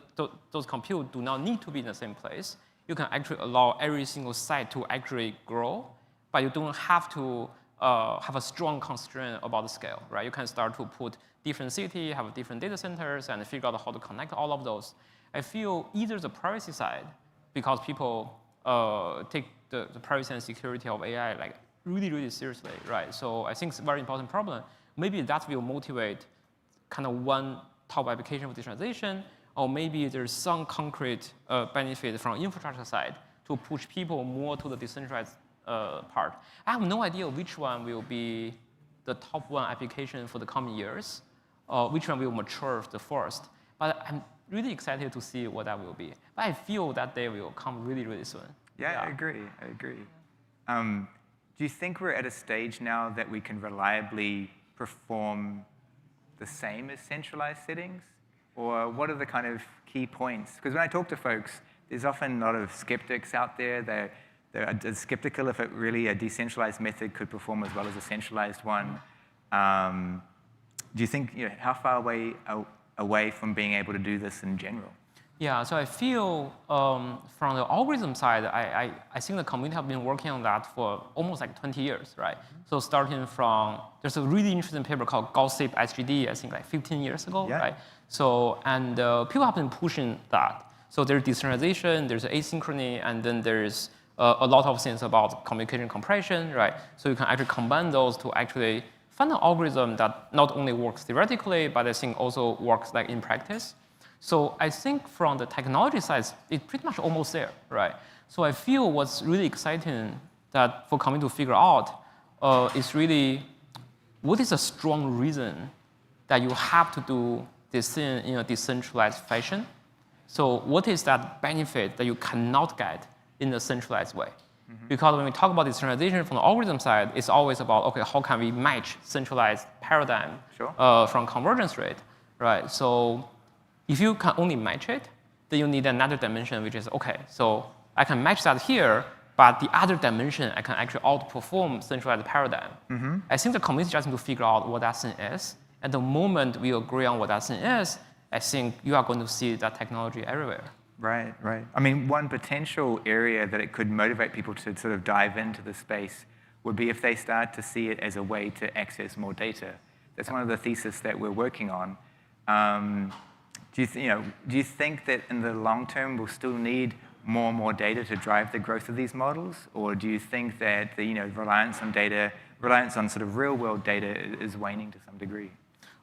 those compute do not need to be in the same place. You can actually allow every single site to actually grow, but you don't have to have a strong constraint about the scale, right? You can start to put different cities, have different data centers, and figure out how to connect all of those. I feel either the privacy side, because people take the privacy and security of AI really, really seriously, right? So I think it's a very important problem. Maybe that will motivate kind of one top application for decentralization, or maybe there's some concrete benefit from infrastructure side to push people more to the decentralized part. I have no idea which one will be the top one application for the coming years, which one will mature the first. But I'm really excited to see what that will be. But I feel that day will come really, really soon. Yeah, I agree. Do you think we're at a stage now that we can reliably perform the same as centralized settings? Or what are the kind of key points? Because when I talk to folks, there's often a lot of skeptics out there. They're skeptical if really a decentralized method could perform as well as a centralized one. Do you think, how far away from being able to do this in general? Yeah, so I feel from the algorithm side, I think the community have been working on that for almost 20 years, right? So starting from, there's a really interesting paper called Gossip SGD, I think 15 years ago, right? So, and people have been pushing that. So there's decentralization, there's asynchrony, and then there's a lot of things about communication compression, right? So you can actually combine those to actually find an algorithm that not only works theoretically, but I think also works in practice. So I think from the technology side, it's pretty much almost there, right? So I feel what's really exciting that for coming to figure out is really what is a strong reason that you have to do this thing in a decentralized fashion. So what is that benefit that you cannot get in a centralized way? Because when we talk about decentralization from the algorithm side, it's always about, okay, how can we match centralized paradigm from convergence rate, right? So if you can only match it, then you need another dimension, which is, okay, so I can match that here, but the other dimension, I can actually outperform centralized paradigm. I think the community just need to figure out what that thing is. At the moment we agree on what that thing is, I think you are going to see that technology everywhere. Right. I mean, one potential area that it could motivate people to sort of dive into the space would be if they start to see it as a way to access more data. That's one of the theses that we're working on. Do you think that in the long term we'll still need more and more data to drive the growth of these models? Or do you think that the reliance on sort of real-world data is waning to some degree?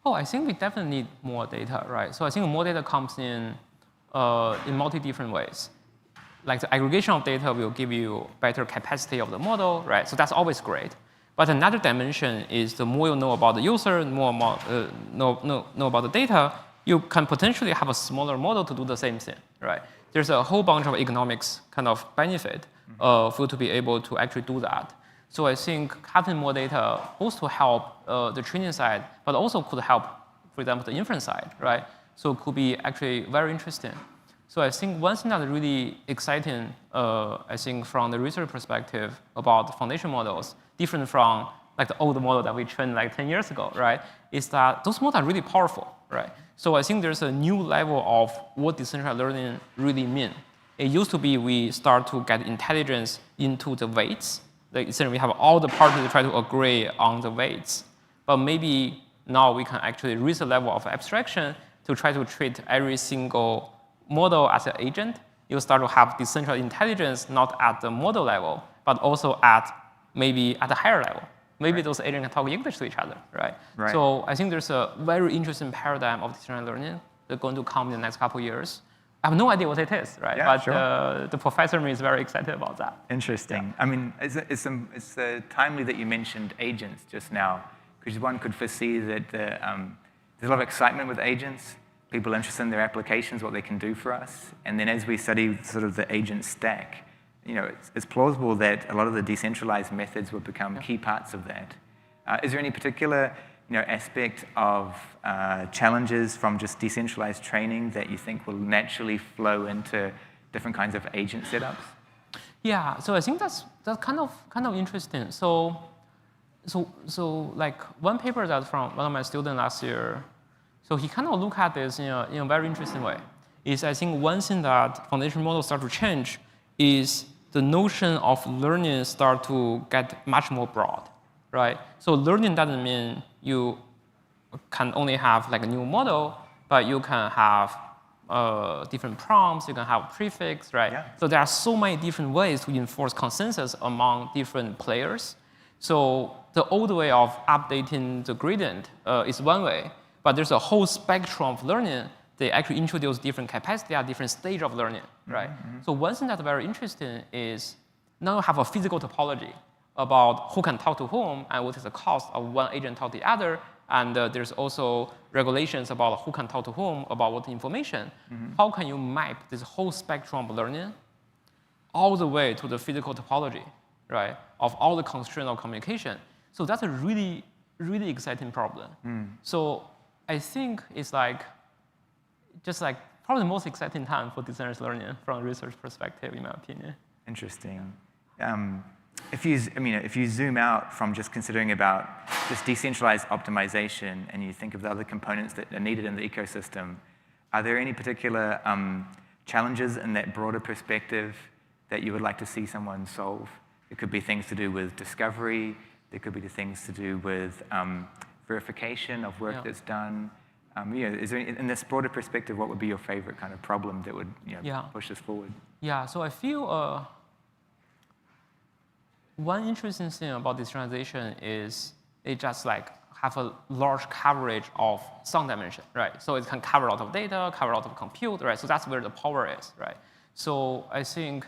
Oh, I think we definitely need more data, right? So I think more data comes in multi different ways. Like the aggregation of data will give you better capacity of the model, right? So that's always great. But another dimension is the more you know about the user, the more know about the data, you can potentially have a smaller model to do the same thing, right? There's a whole bunch of economics kind of benefit for you to be able to actually do that. So I think having more data both to help the training side, but also could help, for example, the inference side, right? So it could be actually very interesting. So I think one thing that's really exciting, I think from the research perspective about foundation models, different from like the old model that we trained like 10 years ago, right, is that those models are really powerful, right? So I think there's a new level of what decentralized learning really means. It used to be we start to get intelligence into the weights. Like essentially we have all the parties to try to agree on the weights. But maybe now we can actually reach a level of abstraction to try to treat every single model as an agent. You start to have decentralized intelligence not at the model level, but also at maybe at a higher level. Maybe those agents can talk English to each other, right? So I think there's a very interesting paradigm of decentralized learning that's going to come in the next couple of years. I have no idea what it is, right? Yeah, but the professor is very excited about that. Interesting. Yeah. I mean, it's timely that you mentioned agents just now, because one could foresee that there's a lot of excitement with agents, people interested in their applications, what they can do for us. And then as we study sort of the agent stack, it's plausible that a lot of the decentralized methods will become key parts of that. Is there any particular aspect of challenges from just decentralized training that you think will naturally flow into different kinds of agent setups? Yeah, so I think that's kind of interesting. So like one paper that's from one of my students last year, so he kind of looked at this in a very interesting way. Is I think one thing that foundation models start to change is the notion of learning start to get much more broad, right? So learning doesn't mean you can only have like a new model, but you can have different prompts, you can have prefix, right? Yeah. So there are so many different ways to enforce consensus among different players. So the old way of updating the gradient is one way, but there's a whole spectrum of learning. They actually introduce different capacity at different stage of learning, right? So one thing that's very interesting is now you have a physical topology about who can talk to whom and what is the cost of one agent talk to the other. And there's also regulations about who can talk to whom, about what information. How can you map this whole spectrum of learning all the way to the physical topology, right, of all the constraints of communication? So that's a really, really exciting problem. So I think it's like, just like probably the most exciting time for decentralized learning from a research perspective, in my opinion. Interesting. If you zoom out from just considering about just decentralized optimization and you think of the other components that are needed in the ecosystem, are there any particular challenges in that broader perspective that you would like to see someone solve? It could be things to do with discovery. There could be the things to do with verification of work that's done. Is there, in this broader perspective, what would be your favorite kind of problem that would push us forward? Yeah, so I feel one interesting thing about decentralization is it just like have a large coverage of some dimension, right? So it can cover a lot of data, cover a lot of compute, right? So that's where the power is, right? So I think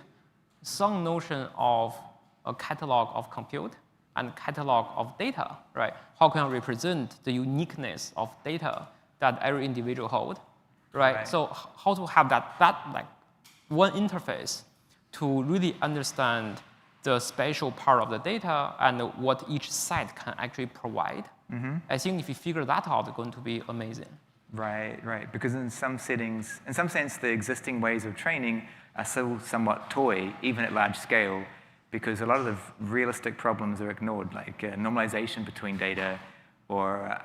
some notion of a catalog of compute and catalog of data, right? How can I represent the uniqueness of data that every individual hold, right? So how to have that like one interface to really understand the spatial part of the data and what each site can actually provide. I think if you figure that out, it's going to be amazing. Right. Because in some settings, in some sense, the existing ways of training are still somewhat toy, even at large scale, because a lot of the realistic problems are ignored, like normalization between data or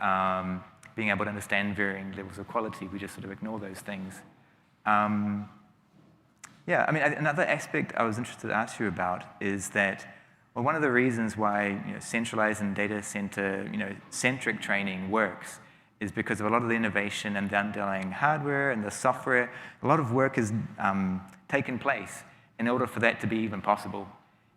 being able to understand varying levels of quality. We just sort of ignore those things. Yeah, I mean, another aspect I was interested to ask you about is that, well, one of the reasons why centralized and data center, centric training works is because of a lot of the innovation and the underlying hardware and the software. A lot of work has taken place in order for that to be even possible.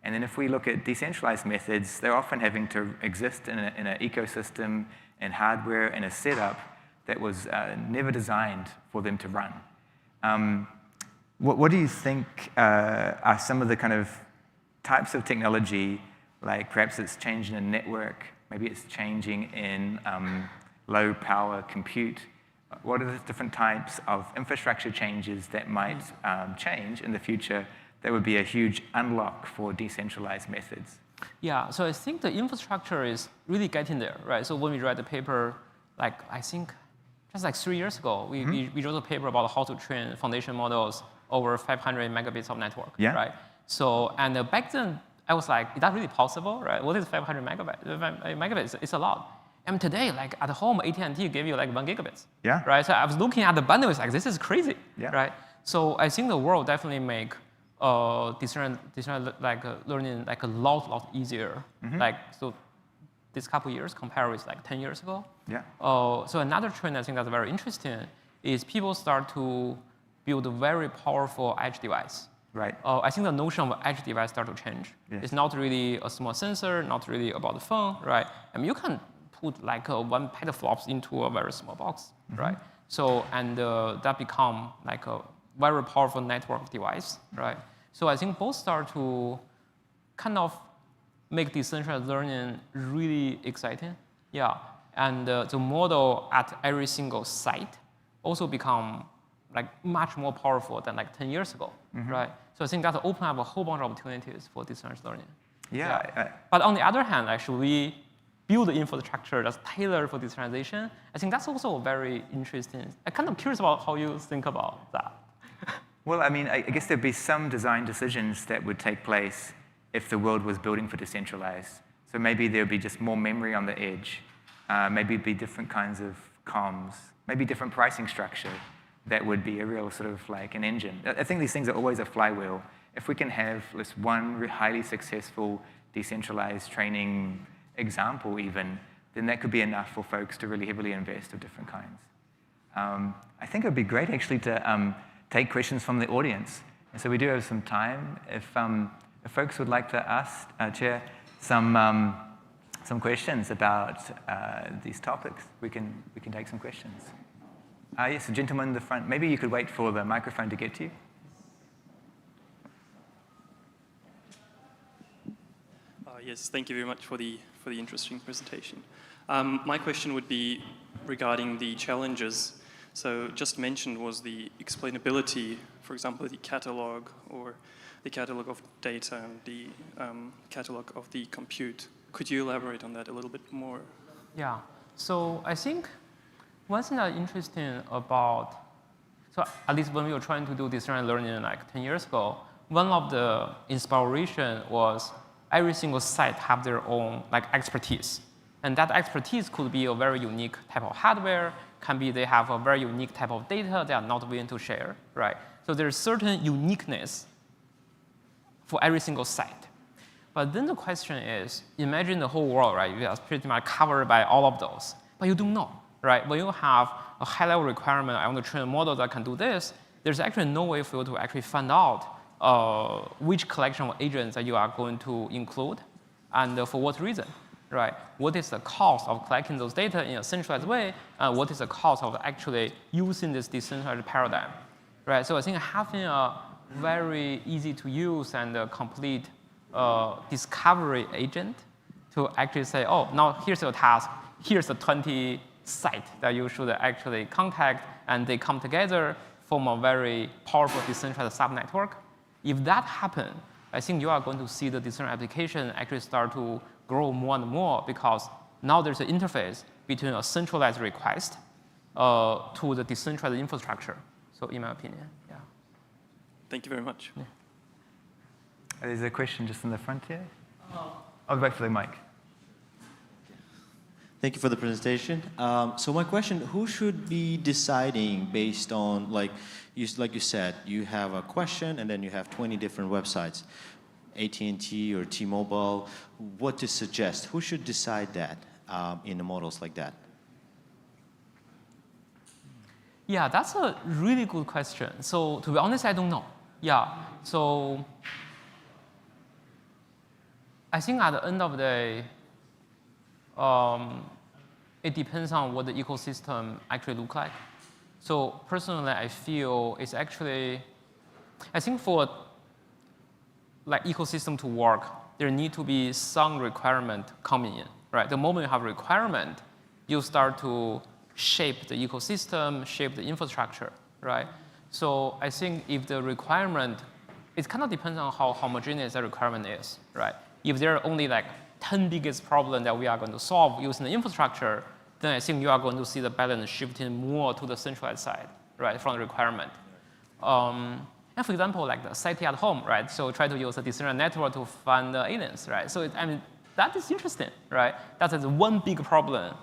And then if we look at decentralized methods, they're often having to exist in an ecosystem and hardware and a setup that was never designed for them to run. What do you think are some of the kind of types of technology, like perhaps it's changing in network, maybe it's changing in low power compute? What are the different types of infrastructure changes that might change in the future that would be a huge unlock for decentralized methods? Yeah, so I think the infrastructure is really getting there, right? So when we read the paper, like I think just like 3 years ago, we wrote a paper about how to train foundation models over 500 megabits of network, right? So, and back then, I was like, is that really possible, right? What is 500 megabits? It's a lot. And today, like at home, AT&T gave you like 1 gigabit, right? So I was looking at the bandwidth, like this is crazy, right? So I think the world definitely make learning like a lot easier. Like so, this couple years compared with like 10 years ago. So another trend I think that's very interesting is people start to build a very powerful edge device. I think the notion of edge device start to change. It's not really a small sensor, not really about the phone, right? I mean, you can put like 1 petaflops into a very small box, right? So, and that become like a very powerful network device, right? So I think both start to kind of make decentralized learning really exciting. And the model at every single site also become like much more powerful than like 10 years ago, right? So I think that open up a whole bunch of opportunities for decentralized learning. But on the other hand, should we build the infrastructure that's tailored for decentralization? I think that's also very interesting. I'm kind of curious about how you think about that. Well, I mean, I guess there'd be some design decisions that would take place if the world was building for decentralized. So maybe there'd be just more memory on the edge. Maybe it'd be different kinds of comms. Maybe different pricing structure. That would be a real sort of like an engine. I think these things are always a flywheel. If we can have this one highly successful decentralized training example even, then that could be enough for folks to really heavily invest of different kinds. I think it would be great actually to take questions from the audience. And so we do have some time. If folks would like to ask, Chair, some questions about these topics, we can take some questions. Yes, a gentleman in the front. Maybe you could wait for the microphone to get to you. Yes, thank you very much for the interesting presentation. My question would be regarding the challenges. So just mentioned was the explainability, for example, the catalog or the catalog of data and the catalog of the compute. Could you elaborate on that a little bit more? Yeah, so I think one thing that's interesting about, so at least when we were trying to do decentralized learning like 10 years ago, one of the inspiration was every single site have their own like expertise. And that expertise could be a very unique type of hardware, can be they have a very unique type of data they are not willing to share, right? So there's certain uniqueness for every single site. But then the question is, imagine the whole world, right? You are pretty much covered by all of those, but you don't know. Right? When you have a high-level requirement, I want to train a model that can do this, there's actually no way for you to actually find out which collection of agents that you are going to include and for what reason, right? What is the cost of collecting those data in a centralized way? What is the cost of actually using this decentralized paradigm, right? So I think having a very easy to use and complete discovery agent to actually say, oh, now here's your task, here's the 20 site that you should actually contact, and they come together, form a very powerful decentralized subnetwork. If that happens, I think you are going to see the decentralized application actually start to grow more and more because now there's an interface between a centralized request to the decentralized infrastructure. So in my opinion, yeah. Thank you very much. Yeah. There's a question just in the front here. I'll wait for the mic. Thank you for the presentation. So my question, who should be deciding based on, like you said, you have a question and then you have 20 different websites, AT&T or T-Mobile, what to suggest? Who should decide that in the models like that? Yeah, that's a really good question. So to be honest, I don't know. Yeah, so I think at the end of the day, it depends on what the ecosystem actually look like. So personally, I feel it's actually, I think for like ecosystem to work, there need to be some requirement coming in, right? The moment you have requirement, you start to shape the ecosystem, shape the infrastructure, right? So I think if the requirement, it kind of depends on how homogeneous the requirement is, right? If there are only like 10 biggest problems that we are going to solve using the infrastructure, then I think you are going to see the balance shifting more to the centralized side, right, from the requirement. And for example, like the SciTi at home, right? So try to use a decentralized network to find the aliens, right? So I mean, that is interesting, right? That is one big problem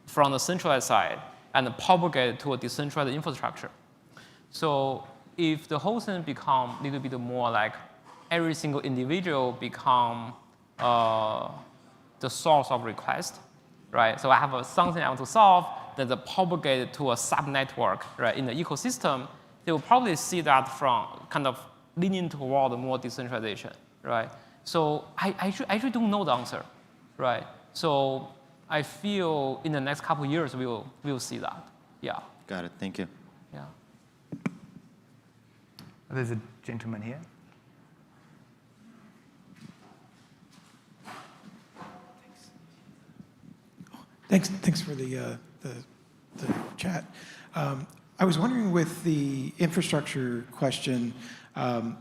from the centralized side and propagate to a decentralized infrastructure. So if the whole thing become a little bit more like every single individual become the source of request, right? So I have something I want to solve, then propagate to a sub-network, right, in the ecosystem. They will probably see that from kind of leaning toward more decentralization, right? So I actually don't know the answer, right? So I feel in the next couple of years we'll see that. Yeah. Got it. Thank you. Yeah. There's a gentleman here. Thanks for the chat. I was wondering with the infrastructure question,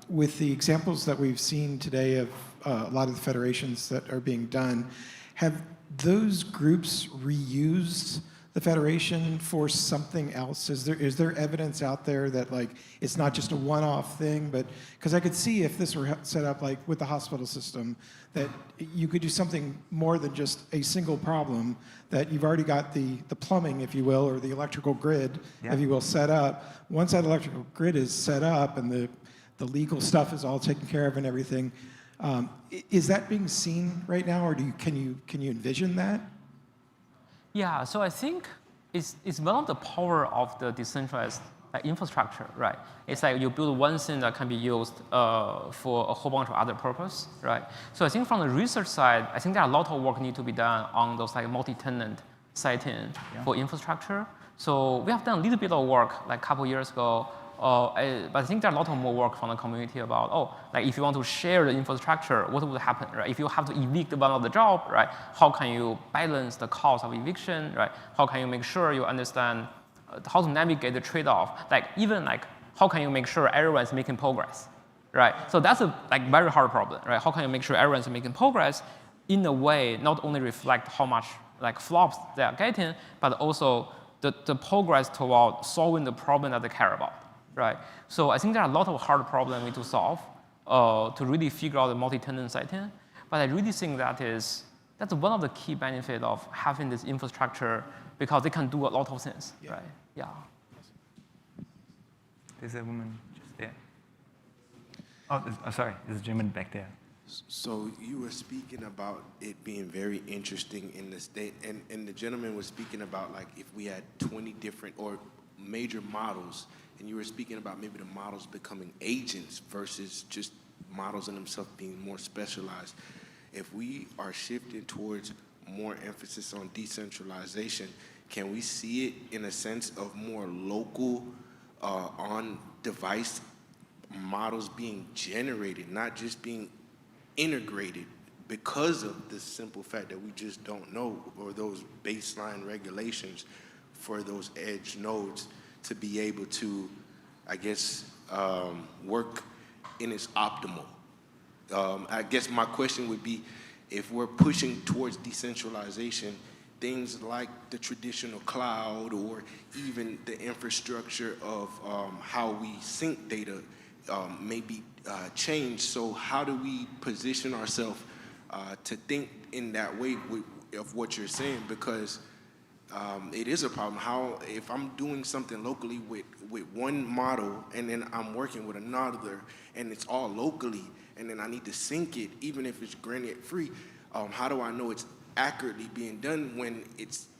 with the examples that we've seen today of a lot of the federations that are being done, have those groups reused the federation for something else? Is there evidence out there that like it's not just a one-off thing, but because I could see if this were set up like with the hospital system, that you could do something more than just a single problem, that you've already got the plumbing, if you will, or the electrical grid, if you will, set up. Once that electrical grid is set up and the legal stuff is all taken care of and everything, is that being seen right now, or can you envision that? Yeah, so I think it's one of the power of the decentralized infrastructure, right? It's like you build one thing that can be used for a whole bunch of other purpose, right? So I think from the research side, I think there are a lot of work need to be done on those like multi-tenant siting for infrastructure. So we have done a little bit of work like a couple years ago. But I think there's a lot of more work from the community about, like if you want to share the infrastructure, what would happen, right? If you have to evict one of the job, right? How can you balance the cost of eviction, right? How can you make sure you understand how to navigate the trade-off? Like even like how can you make sure everyone's making progress, right? So that's a like very hard problem, right? How can you make sure everyone's making progress in a way not only reflect how much like flops they are getting, but also the progress toward solving the problem that they care about. Right. So I think there are a lot of hard problems we need to solve to really figure out the multi-tenant siting. But I really think that's one of the key benefits of having this infrastructure, because they can do a lot of things. Right. Yeah. There's a woman just there. Oh, sorry. There's a gentleman back there. So you were speaking about it being very interesting in the state, and the gentleman was speaking about like if we had 20 different or major models, and you were speaking about maybe the models becoming agents versus just models in themselves being more specialized. If we are shifting towards more emphasis on decentralization, can we see it in a sense of more local, on-device models being generated, not just being integrated, because of the simple fact that we just don't know, or those baseline regulations for those edge nodes to be able to, I guess, work in its optimal. I guess my question would be, if we're pushing towards decentralization, things like the traditional cloud or even the infrastructure of how we sync data may be changed. So how do we position ourselves to think in that way of what you're saying? Because it is a problem. How, if I'm doing something locally with one model and then I'm working with another and it's all locally and then I need to sync it, even if it's granted free, how do I know it's accurately being done when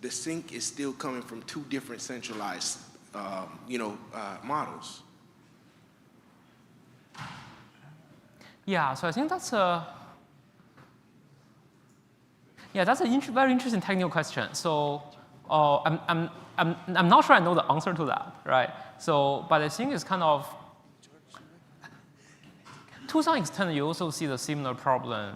the sync is still coming from two different centralized models? Yeah, so I think that's a very interesting technical question. So I'm not sure I know the answer to that, right? So, but I think it's kind of, to some extent, you also see the similar problem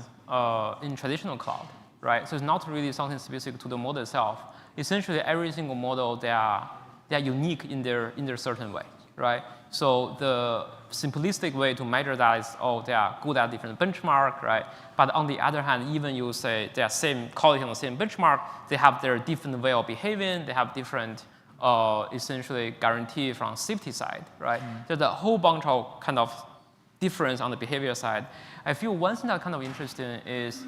in traditional cloud, right? So it's not really something specific to the model itself. Essentially, every single model, they are unique in their certain way, right? So the simplistic way to measure that is, oh, they are good at different benchmark, right? But on the other hand, even you say they are same quality on the same benchmark, they have their different way of behaving, they have different essentially guarantee from safety side, right? There's a whole bunch of kind of difference on the behavior side. I feel one thing that's kind of interesting is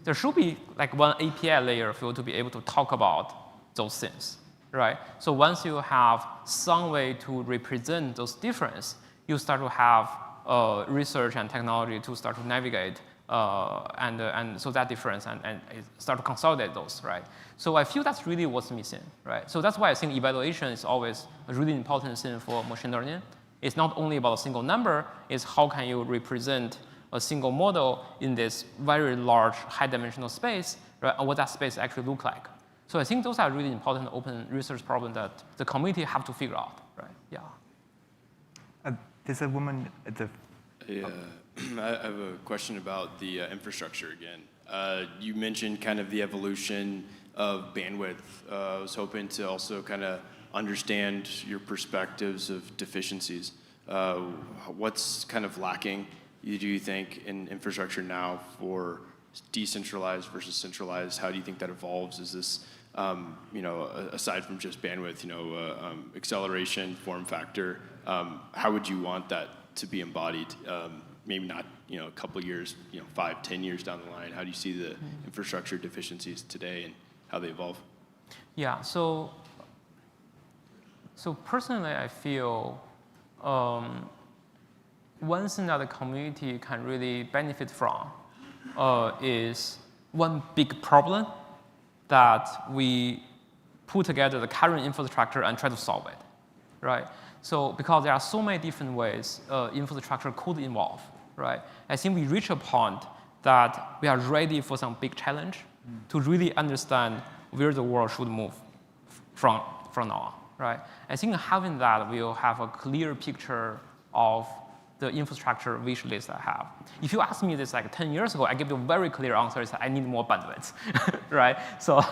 there should be like one API layer for you to be able to talk about those things, right? So once you have some way to represent those differences, you start to have research and technology to start to navigate and so that difference and start to consolidate those, right? So I feel that's really what's missing, right? So that's why I think evaluation is always a really important thing for machine learning. It's not only about a single number, it's how can you represent a single model in this very large high-dimensional space, right? And what that space actually look like. So I think those are really important open research problems that the community have to figure out, right? Yeah. There's a woman at the... Yeah. I have a question about the infrastructure again. You mentioned kind of the evolution of bandwidth. I was hoping to also kind of understand your perspectives of deficiencies. What's kind of lacking, do you think, in infrastructure now for decentralized versus centralized? How do you think that evolves? Is this, aside from just bandwidth, acceleration, form factor, how would you want that to be embodied? Maybe not, a couple years, 5, 10 years down the line. How do you see the infrastructure deficiencies today and how they evolve? Yeah, so personally, I feel one thing that the community can really benefit from is one big problem that we put together the current infrastructure and try to solve it, right? So because there are so many different ways infrastructure could evolve, right? I think we reach a point that we are ready for some big challenge to really understand where the world should move from now on, right? I think having that, we'll have a clear picture of the infrastructure wish list I have. If you ask me this like 10 years ago, I give you a very clear answer is I need more bandwidth, right? So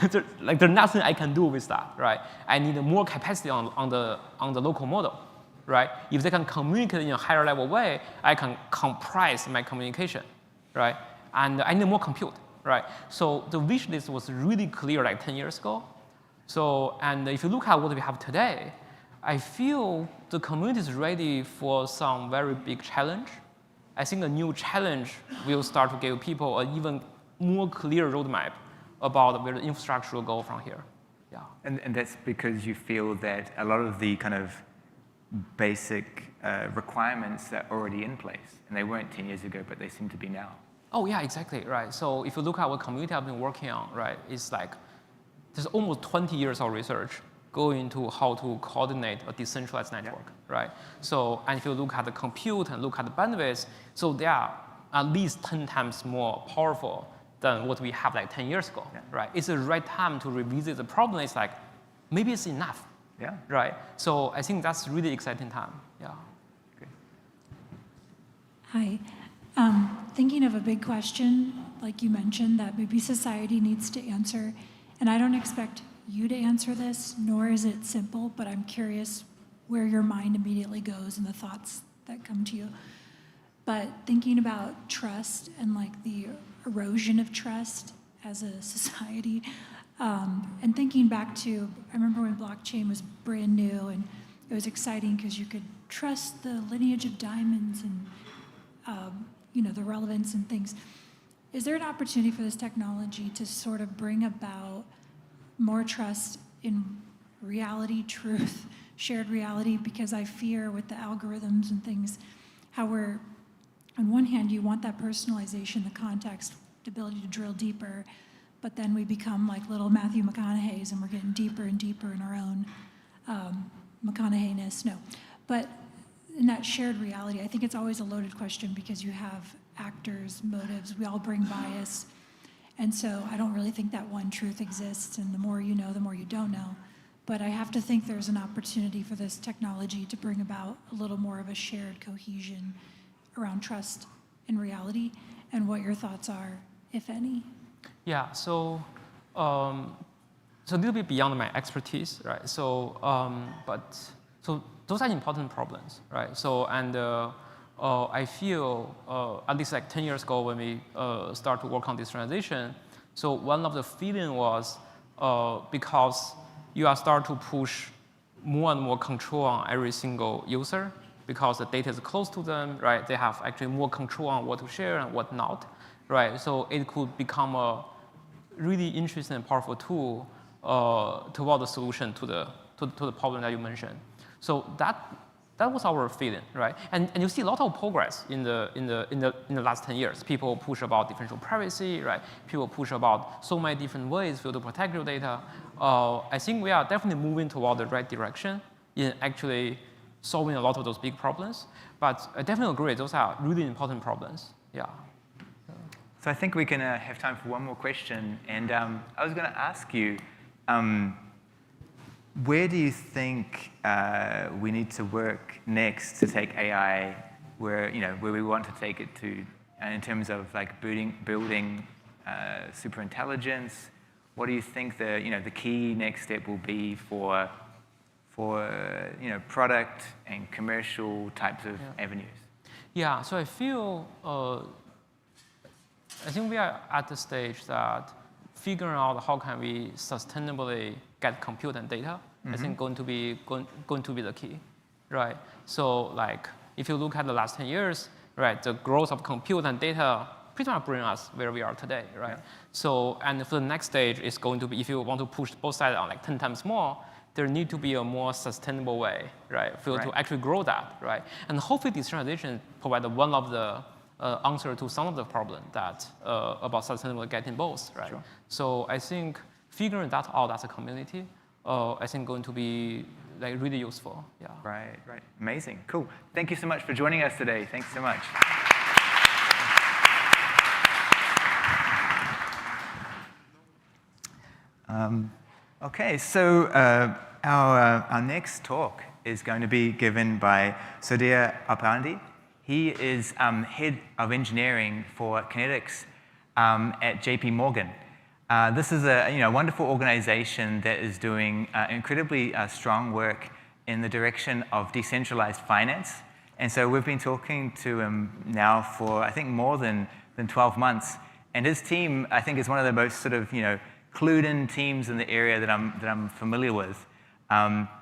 there's nothing I can do with that, right? I need more capacity on the local model, right? If they can communicate in a higher level way, I can compress my communication, right? And I need more compute, right? So the wish list was really clear like 10 years ago. So, and if you look at what we have today, I feel the community is ready for some very big challenge. I think a new challenge will start to give people an even more clear roadmap about where the infrastructure will go from here. Yeah. And that's because you feel that a lot of the kind of basic requirements are already in place, and they weren't 10 years ago, but they seem to be now. Oh yeah, exactly, right. So if you look at what community have been working on, right, it's like there's almost 20 years of research going into how to coordinate a decentralized network, right? So, and if you look at the compute and look at the bandwidth, so they are at least 10 times more powerful than what we have like 10 years ago, right? It's the right time to revisit the problem. It's like, maybe it's enough, right? So I think that's really exciting time, yeah. Hi. Thinking of a big question, like you mentioned, that maybe society needs to answer, and I don't expect you to answer this, nor is it simple, but I'm curious where your mind immediately goes and the thoughts that come to you. But thinking about trust and like the erosion of trust as a society, and thinking back to, I remember when blockchain was brand new and it was exciting because you could trust the lineage of diamonds and the relevance and things. Is there an opportunity for this technology to sort of bring about more trust in reality, truth, shared reality? Because I fear with the algorithms and things, how we're, on one hand, you want that personalization, the context, the ability to drill deeper, but then we become like little Matthew McConaughey's and we're getting deeper and deeper in our own McConaughey-ness. No. But in that shared reality, I think it's always a loaded question because you have actors, motives. We all bring bias. And so I don't really think that one truth exists, and the more you know, the more you don't know. But I have to think there's an opportunity for this technology to bring about a little more of a shared cohesion around trust and reality, and what your thoughts are, if any. Yeah, so so a little bit beyond my expertise, right? So, so those are important problems, right? So, and I feel at least like 10 years ago when we start to work on this transition, so one of the feeling was because you are start to push more and more control on every single user because the data is close to them, right? They have actually more control on what to share and what not, right? So it could become a really interesting and powerful tool toward the solution to the problem that you mentioned. So that was our feeling, right? And you see a lot of progress in the last 10 years. People push about differential privacy, right? People push about so many different ways to protect your data. I think we are definitely moving toward the right direction in actually solving a lot of those big problems. But I definitely agree, those are really important problems. Yeah. So I think we can have time for one more question. And I was going to ask you, where do you think we need to work next to take AI where we want to take it to, in terms of like building superintelligence? What do you think the key next step will be for product and commercial types of avenues? Yeah. So I feel I think we are at the stage that figuring out how can we sustainably get compute and data, I think going to be the key, right? So like if you look at the last 10 years, right, the growth of compute and data pretty much bring us where we are today, right? Yeah. So and for the next stage is going to be, if you want to push both sides on like 10 times more, there need to be a more sustainable way, right, for you to actually grow that, right? And hopefully this transition provide one of the answer to some of the problem that about sustainable getting both, right? Sure. So I think figuring that out as a community, I think going to be like really useful. Yeah. Right. Amazing. Cool. Thank you so much for joining us today. Thanks so much. Okay, so our next talk is going to be given by Sudhir Apandi. He is head of engineering for kinetics at JP Morgan. This is a wonderful organization that is doing incredibly strong work in the direction of decentralized finance. And so we've been talking to him now for, I think, more than 12 months. And his team, I think, is one of the most sort of, clued-in teams in the area that I'm familiar with.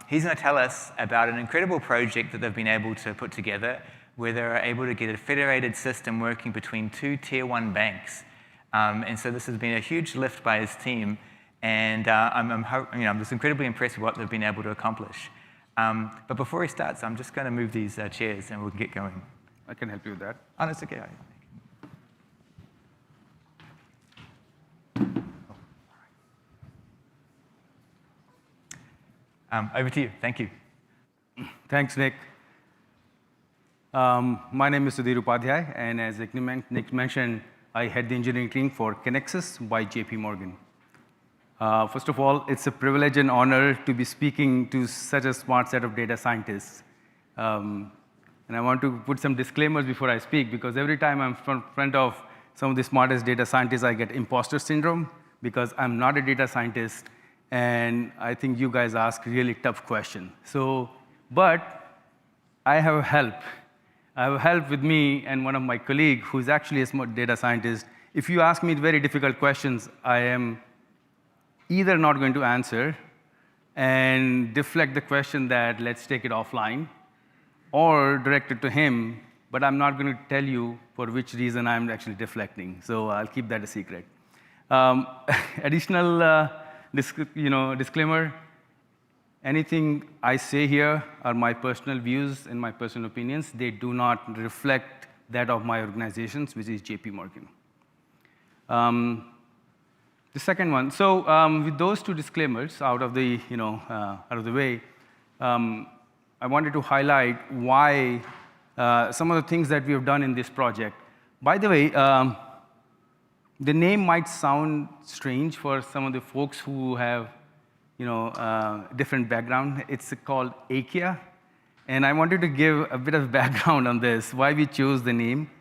He's going to tell us about an incredible project that they've been able to put together where they're able to get a federated system working between 2 Tier 1 banks. And so this has been a huge lift by his team. And I'm just incredibly impressed with what they've been able to accomplish. But before he starts, I'm just going to move these chairs and we'll get going. I can help you with that. Oh, that's okay. Over to you. Thank you. Thanks, Nick. My name is Sudhir Upadhyay, and as Nick mentioned, I head the engineering team for Kinexus by JP Morgan. First of all, it's a privilege and honor to be speaking to such a smart set of data scientists. And I want to put some disclaimers before I speak, because every time I'm in front of some of the smartest data scientists, I get imposter syndrome, because I'm not a data scientist, and I think you guys ask really tough questions. But I have help. I have help with me and one of my colleagues who's actually a smart data scientist. If you ask me very difficult questions, I am either not going to answer and deflect the question that let's take it offline, or direct it to him, but I'm not going to tell you for which reason I'm actually deflecting. So I'll keep that a secret. Additional disclaimer, anything I say here are my personal views and my personal opinions. They do not reflect that of my organizations, which is JP Morgan. The second one, so with those two disclaimers out of the way, I wanted to highlight why some of the things that we have done in this project, By the way, the name might sound strange for some of the folks who have different background. It's called AKIA. And I wanted to give a bit of background on this, why we chose the name.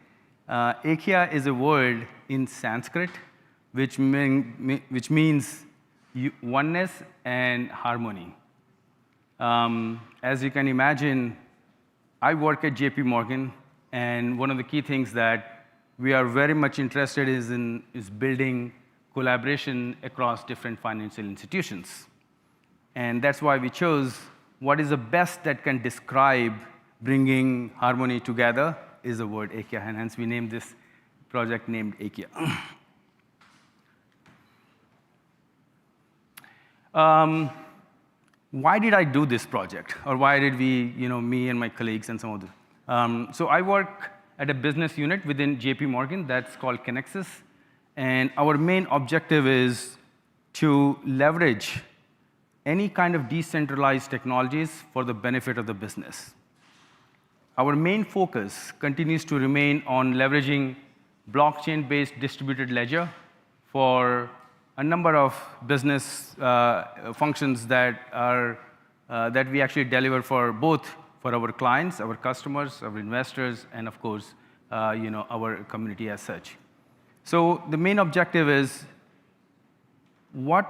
AKIA is a word in Sanskrit, which means oneness and harmony. As you can imagine, I work at JP Morgan, and one of the key things that we are very much interested is building collaboration across different financial institutions. And that's why we chose what is the best that can describe bringing harmony together is the word AKIA, and hence we named this project named AKIA. Why did I do this project? Or why did we, me and my colleagues and some of the, so I work at a business unit within JP Morgan that's called Connexus. And our main objective is to leverage any kind of decentralized technologies for the benefit of the business. Our main focus continues to remain on leveraging blockchain-based distributed ledger for a number of business functions that we actually deliver for both for our clients, our customers, our investors, and of course, our community as such. So the main objective is what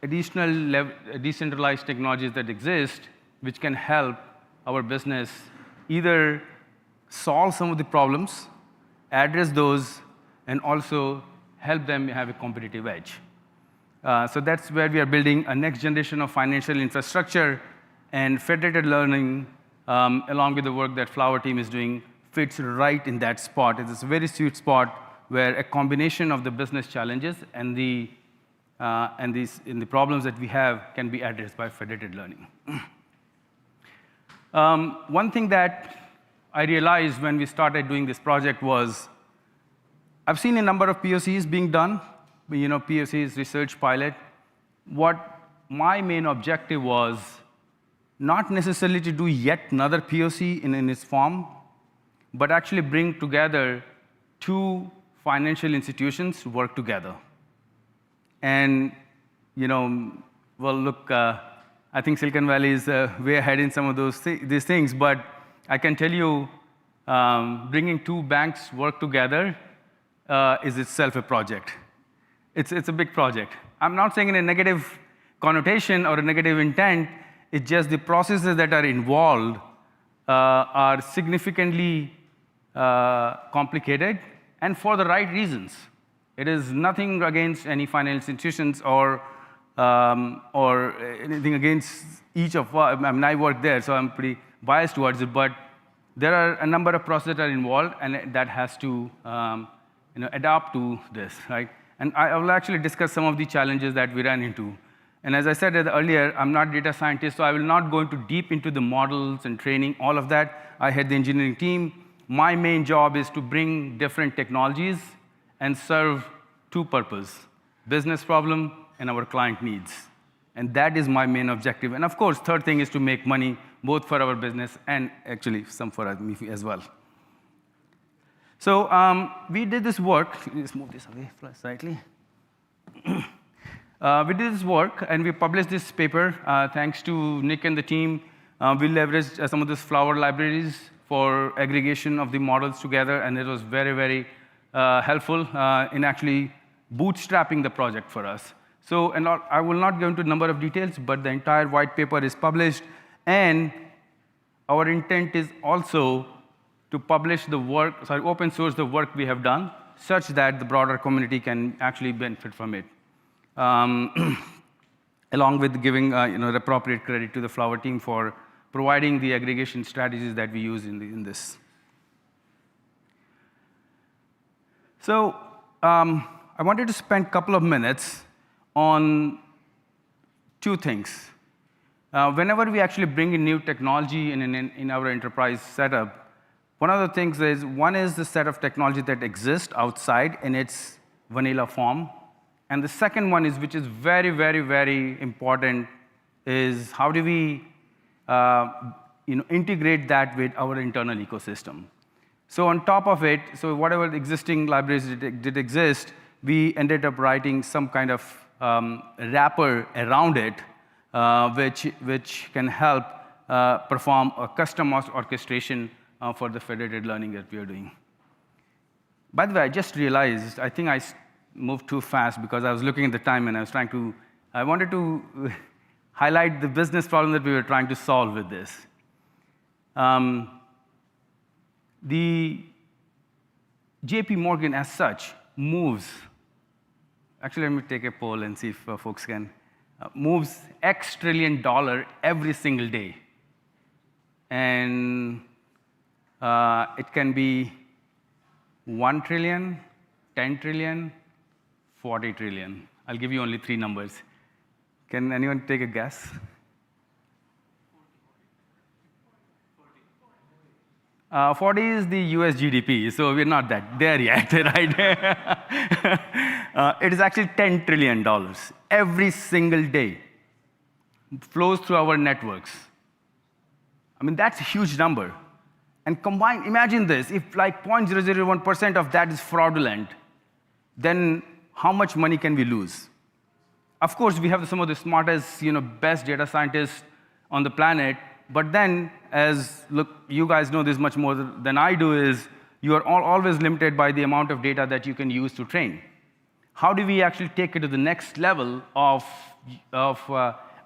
additional decentralized technologies that exist which can help our business either solve some of the problems, address those, and also help them have a competitive edge. So that's where we are building a next generation of financial infrastructure, and federated learning, along with the work that Flower team is doing, fits right in that spot. It's a very sweet spot where a combination of the business challenges and the problems that we have can be addressed by federated learning. One thing that I realized when we started doing this project was I've seen a number of POCs being done, POCs, research pilot. What my main objective was not necessarily to do yet another POC in its form, but actually bring together two financial institutions to work together. And, well, look, I think Silicon Valley is way ahead in some of these things, but I can tell you bringing two banks work together is itself a project. It's a big project. I'm not saying in a negative connotation or a negative intent. It's just the processes that are involved are significantly complicated and for the right reasons. It is nothing against any financial institutions or anything against each of us. I mean, I work there, so I'm pretty biased towards it. But there are a number of processes that are involved, and that has to adapt to this, right? And I will actually discuss some of the challenges that we ran into. And as I said earlier, I'm not a data scientist, so I will not go into deep into the models and training, all of that. I had the engineering team. My main job is to bring different technologies and serve two purposes, business problem and our client needs. And that is my main objective. And of course, third thing is to make money, both for our business and actually some for me as well. So we did this work. Let's move this away slightly. We did this work, and we published this paper. Thanks to Nick and the team, we leveraged some of these Flower libraries for aggregation of the models together, and it was very, very helpful in actually bootstrapping the project for us. So I will not go into a number of details, but the entire white paper is published, and our intent is also to publish the work, open source the work we have done, such that the broader community can actually benefit from it. Along with giving the appropriate credit to the Flower team for providing the aggregation strategies that we use in this. So I wanted to spend a couple of minutes on two things. Whenever we actually bring in new technology in our enterprise setup, one of the things is, one is the set of technology that exists outside in its vanilla form. And the second one is, which is very, very, very important, is how do we integrate that with our internal ecosystem. So on top of it, so whatever existing libraries did exist, we ended up writing some kind of wrapper around it, which can help perform a customized orchestration for the federated learning that we are doing. By the way, I just realized, I think I moved too fast because I was looking at the time and I wanted to highlight the business problem that we were trying to solve with this. The JP Morgan as such moves, actually let me take a poll and see if folks can, moves X trillion dollar every single day. And it can be 1 trillion, 10 trillion, 40 trillion. I'll give you only 3 numbers. Can anyone take a guess? 40 is the US GDP, so we're not there yet, right? It is actually $10 trillion every single day flows through our networks. I mean, that's a huge number. And combined, imagine this, if like 0.001% of that is fraudulent, then how much money can we lose? Of course, we have some of the smartest, best data scientists on the planet, but then, look, you guys know this much more than I do, is you are always limited by the amount of data that you can use to train. How do we actually take it to the next level of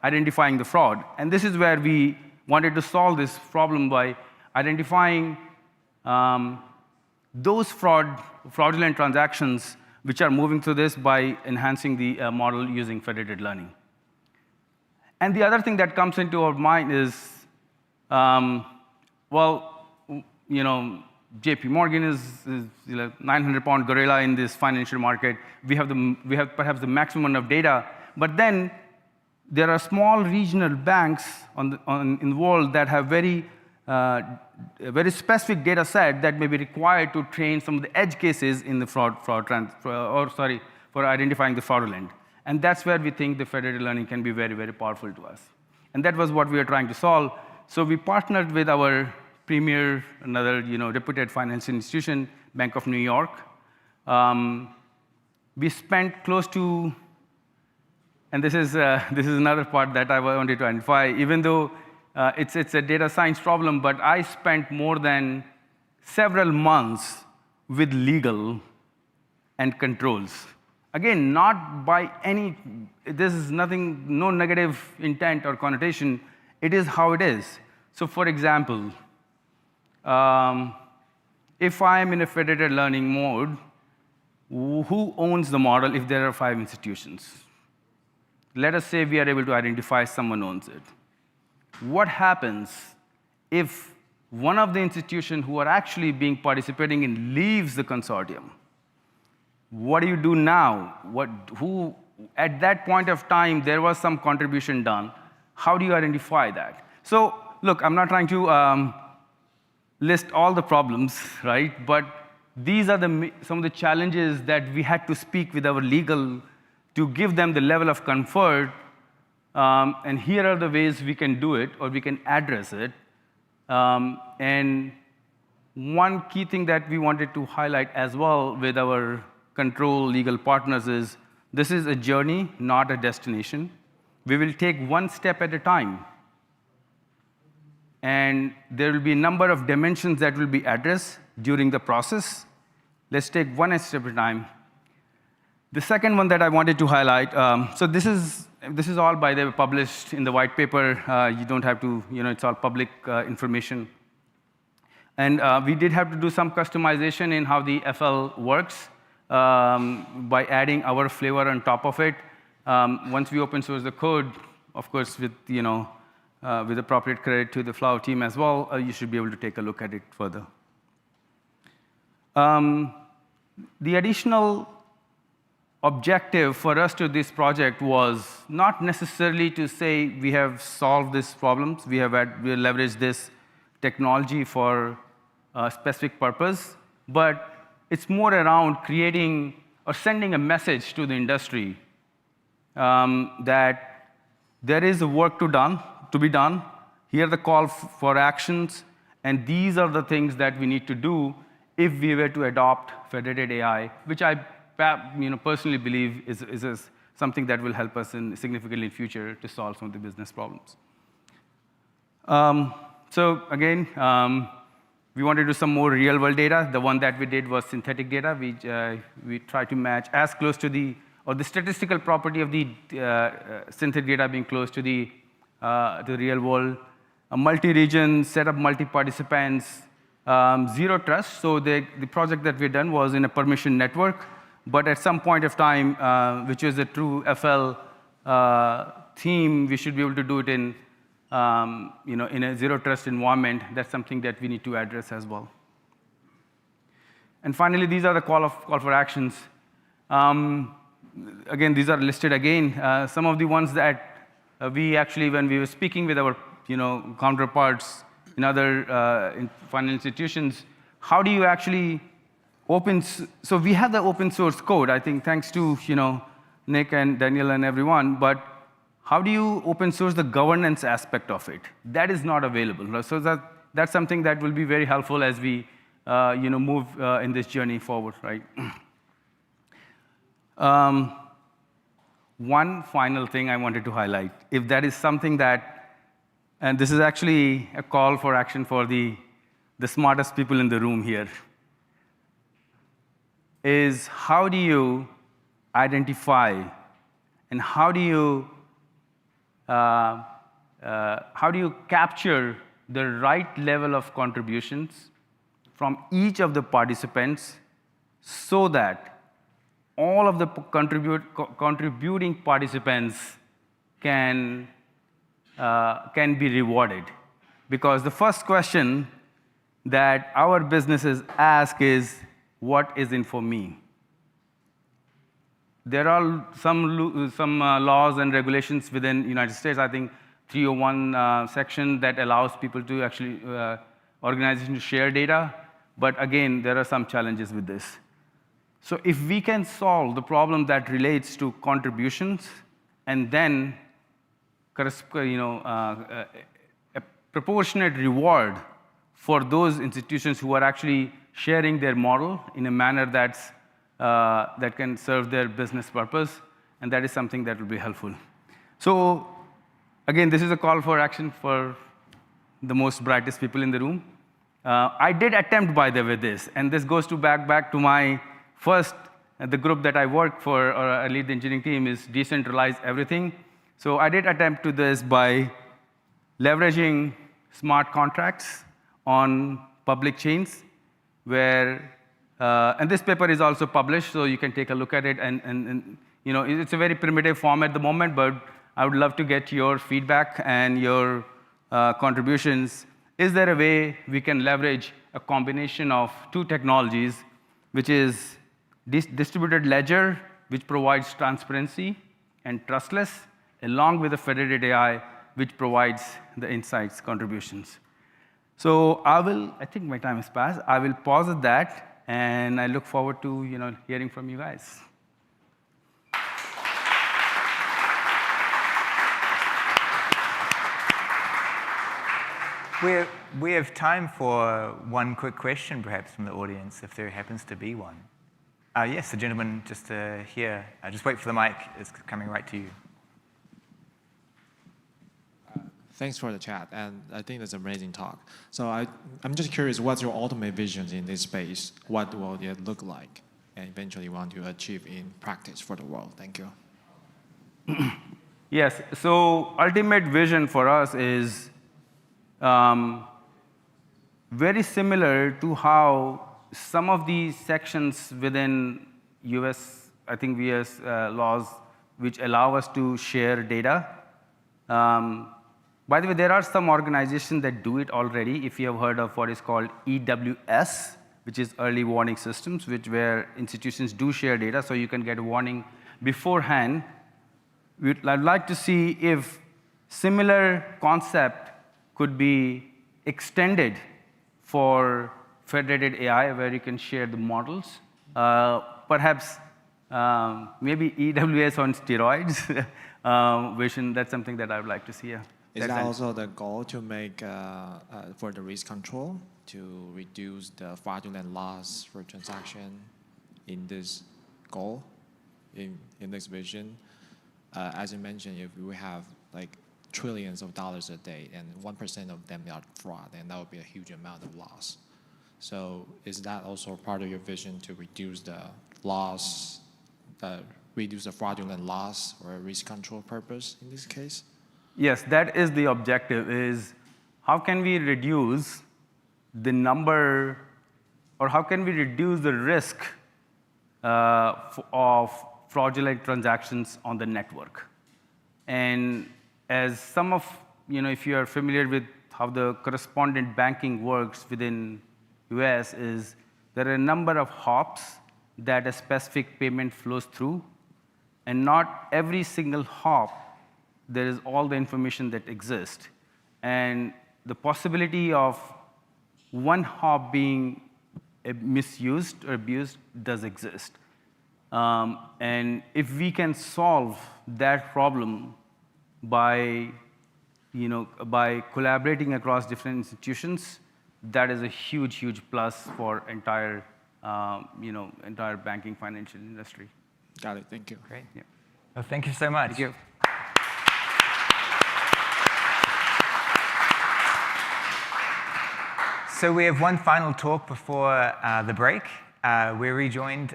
identifying the fraud? And this is where we wanted to solve this problem by identifying those fraudulent transactions which are moving through this by enhancing the model using federated learning. And the other thing that comes into our mind is, JP Morgan is a 900-pound gorilla in this financial market. We have perhaps the maximum of data, but then there are small regional banks in the world that have very specific data set that may be required to train some of the edge cases in the for identifying the fraudulent. And that's where we think the federated learning can be very, very powerful to us. And that was what we were trying to solve. So we partnered with our premier, another reputed financial institution, Bank of New York. We spent close to, and this is another part that I wanted to identify, even though it's a data science problem, but I spent more than several months with legal and controls. Again, not by any, this is nothing, no negative intent or connotation. It is how it is. So for example, if I'm in a federated learning mode, who owns the model if there are 5 institutions? Let us say we are able to identify someone owns it. What happens if one of the institutions who are actually participating in leaves the consortium? What do you do now? At that point of time, there was some contribution done. How do you identify that? So look, I'm not trying to list all the problems, right? But these are some of the challenges that we had to speak with our legal to give them the level of comfort. And here are the ways we can do it, or we can address it. And one key thing that we wanted to highlight as well with our control legal partners is, this is a journey, not a destination. We will take one step at a time. And there will be a number of dimensions that will be addressed during the process. Let's take one step at a time. The second one that I wanted to highlight, so this is all, by the way, published in the white paper. You don't have to, it's all public information. And we did have to do some customization in how the FL works by adding our flavor on top of it. Once we open source the code, of course, with appropriate credit to the Flower team as well, you should be able to take a look at it further. The additional objective for us to this project was not necessarily to say we have solved these problems, we leveraged this technology for a specific purpose, but it's more around creating or sending a message to the industry that there is work to be done. Here are the call for actions, and these are the things that we need to do. if we were to adopt federated AI, which I personally believe is something that will help us significantly in future to solve some of the business problems. So again, we wanted to do some more real-world data. The one that we did was synthetic data. We tried to match as close to the statistical property of the synthetic data being close to the real world. A multi-region, set up multi-participants, zero trust. So the project that we done was in a permission network, but at some point of time, which is a true FL theme, we should be able to do it in in a zero trust environment. That's something that we need to address as well. And finally, these are the call for actions. Again, these are listed again. Some of the ones that we actually, when we were speaking with our counterparts in other financial institutions, how do you actually so we have the open source code, I think, thanks to Nick and Daniel and everyone, but how do you open source the governance aspect of it? That is not available. So that's something that will be very helpful as we move in this journey forward, right? One final thing I wanted to highlight, if that is something that, and this is actually a call for action for the smartest people in the room here, is how do you identify and how do you capture the right level of contributions from each of the participants so that all of the contributing participants can be rewarded? Because the first question that our businesses ask is, what is in for me? There are some laws and regulations within the United States, I think 301 section that allows people to actually, organizations to share data. But again, there are some challenges with this. So if we can solve the problem that relates to contributions and then a proportionate reward for those institutions who are actually sharing their model in a manner that can serve their business purpose, and that is something that will be helpful. So again, this is a call for action for the most brightest people in the room. I did attempt, by the way, this, and this goes back to my first, the group that I work for, or I lead the engineering team, is Decentralized Everything. So I did attempt to this by leveraging smart contracts on public chains, where, and this paper is also published, so you can take a look at it. And it's a very primitive form at the moment, but I would love to get your feedback and your contributions. Is there a way we can leverage a combination of two technologies, which is distributed ledger, which provides transparency and trustless, along with a federated AI, which provides the insights contributions? So I think my time has passed. I will pause at that, and I look forward to hearing from you guys. We have time for one quick question, perhaps, from the audience, if there happens to be one. Yes, the gentleman just here. Just wait for the mic. It's coming right to you. Thanks for the chat, and I think that's an amazing talk. So I'm just curious, what's your ultimate vision in this space? What will it look like, and eventually want to achieve in practice for the world? Thank you. Yes, so ultimate vision for us is very similar to how some of these sections within US, I think US laws, which allow us to share data. By the way, there are some organizations that do it already. If you have heard of what is called EWS, which is early warning systems, where institutions do share data, so you can get a warning beforehand. I'd like to see if similar concept could be extended for federated AI, where you can share the models. Perhaps maybe EWS on steroids vision. That's something that I would like to see. Is that also the goal to make for the risk control to reduce the fraudulent loss for transaction in this goal, in this vision? As you mentioned, if we have like trillions of dollars a day and 1% of them are fraud, and that would be a huge amount of loss. So is that also part of your vision to reduce the loss, reduce the fraudulent loss or risk control purpose in this case? Yes, that is the objective, is how can we reduce the number, or how can we reduce the risk of fraudulent transactions on the network? And as some of, if you are familiar with how the correspondent banking works within US, is there are a number of hops that a specific payment flows through, and not every single hop, there is all the information that exists. And the possibility of one hop being misused or abused does exist. And if we can solve that problem by collaborating across different institutions, that is a huge, huge plus for entire banking financial industry. Got it. Thank you. Great. Yeah. Well, thank you so much. Thank you. So we have one final talk before the break. We're rejoined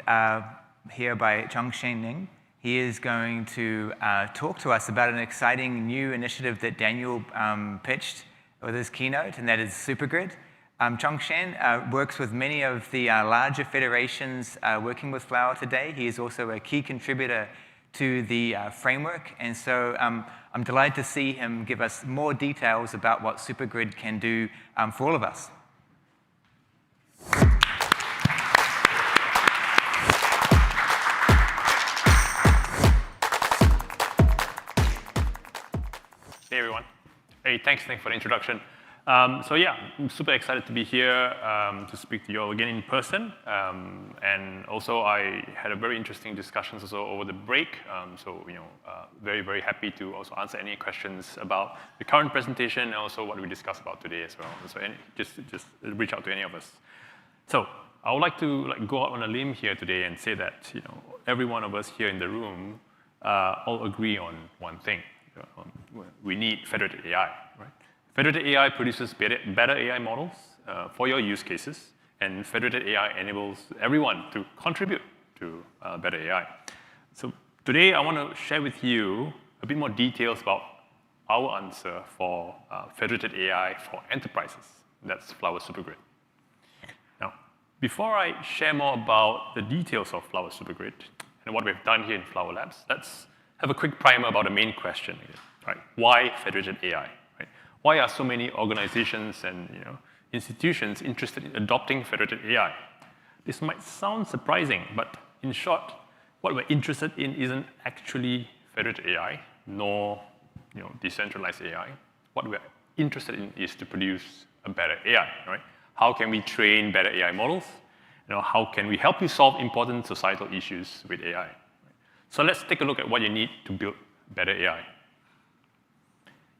here by Chongshen Ning. He is going to talk to us about an exciting new initiative that Daniel pitched with his keynote, and that is Supergrid. Chongshen works with many of the larger federations working with Flower today. He is also a key contributor to the framework, and so I'm delighted to see him give us more details about what Supergrid can do for all of us. Hey, everyone. Hey, thanks for the introduction. So yeah, I'm super excited to be here to speak to you all again in person. And also, I had a very interesting discussions also over the break. Very, very happy to also answer any questions about the current presentation and also what we discussed about today as well. So just reach out to any of us. So I would like to go out on a limb here today and say that every one of us here in the room all agree on one thing. We need federated AI, right? Federated AI produces better AI models for your use cases, and federated AI enables everyone to contribute to better AI. So today, I want to share with you a bit more details about our answer for federated AI for enterprises. That's Flower Supergrid. Now, before I share more about the details of Flower Supergrid and what we've done here in Flower Labs, let's have a quick primer about the main question, right? Why federated AI? Right? Why are so many organizations and institutions interested in adopting federated AI? This might sound surprising, but in short, what we're interested in isn't actually federated AI, nor decentralized AI. What we're interested in is to produce a better AI, right? How can we train better AI models? How can we help you solve important societal issues with AI? So let's take a look at what you need to build better AI.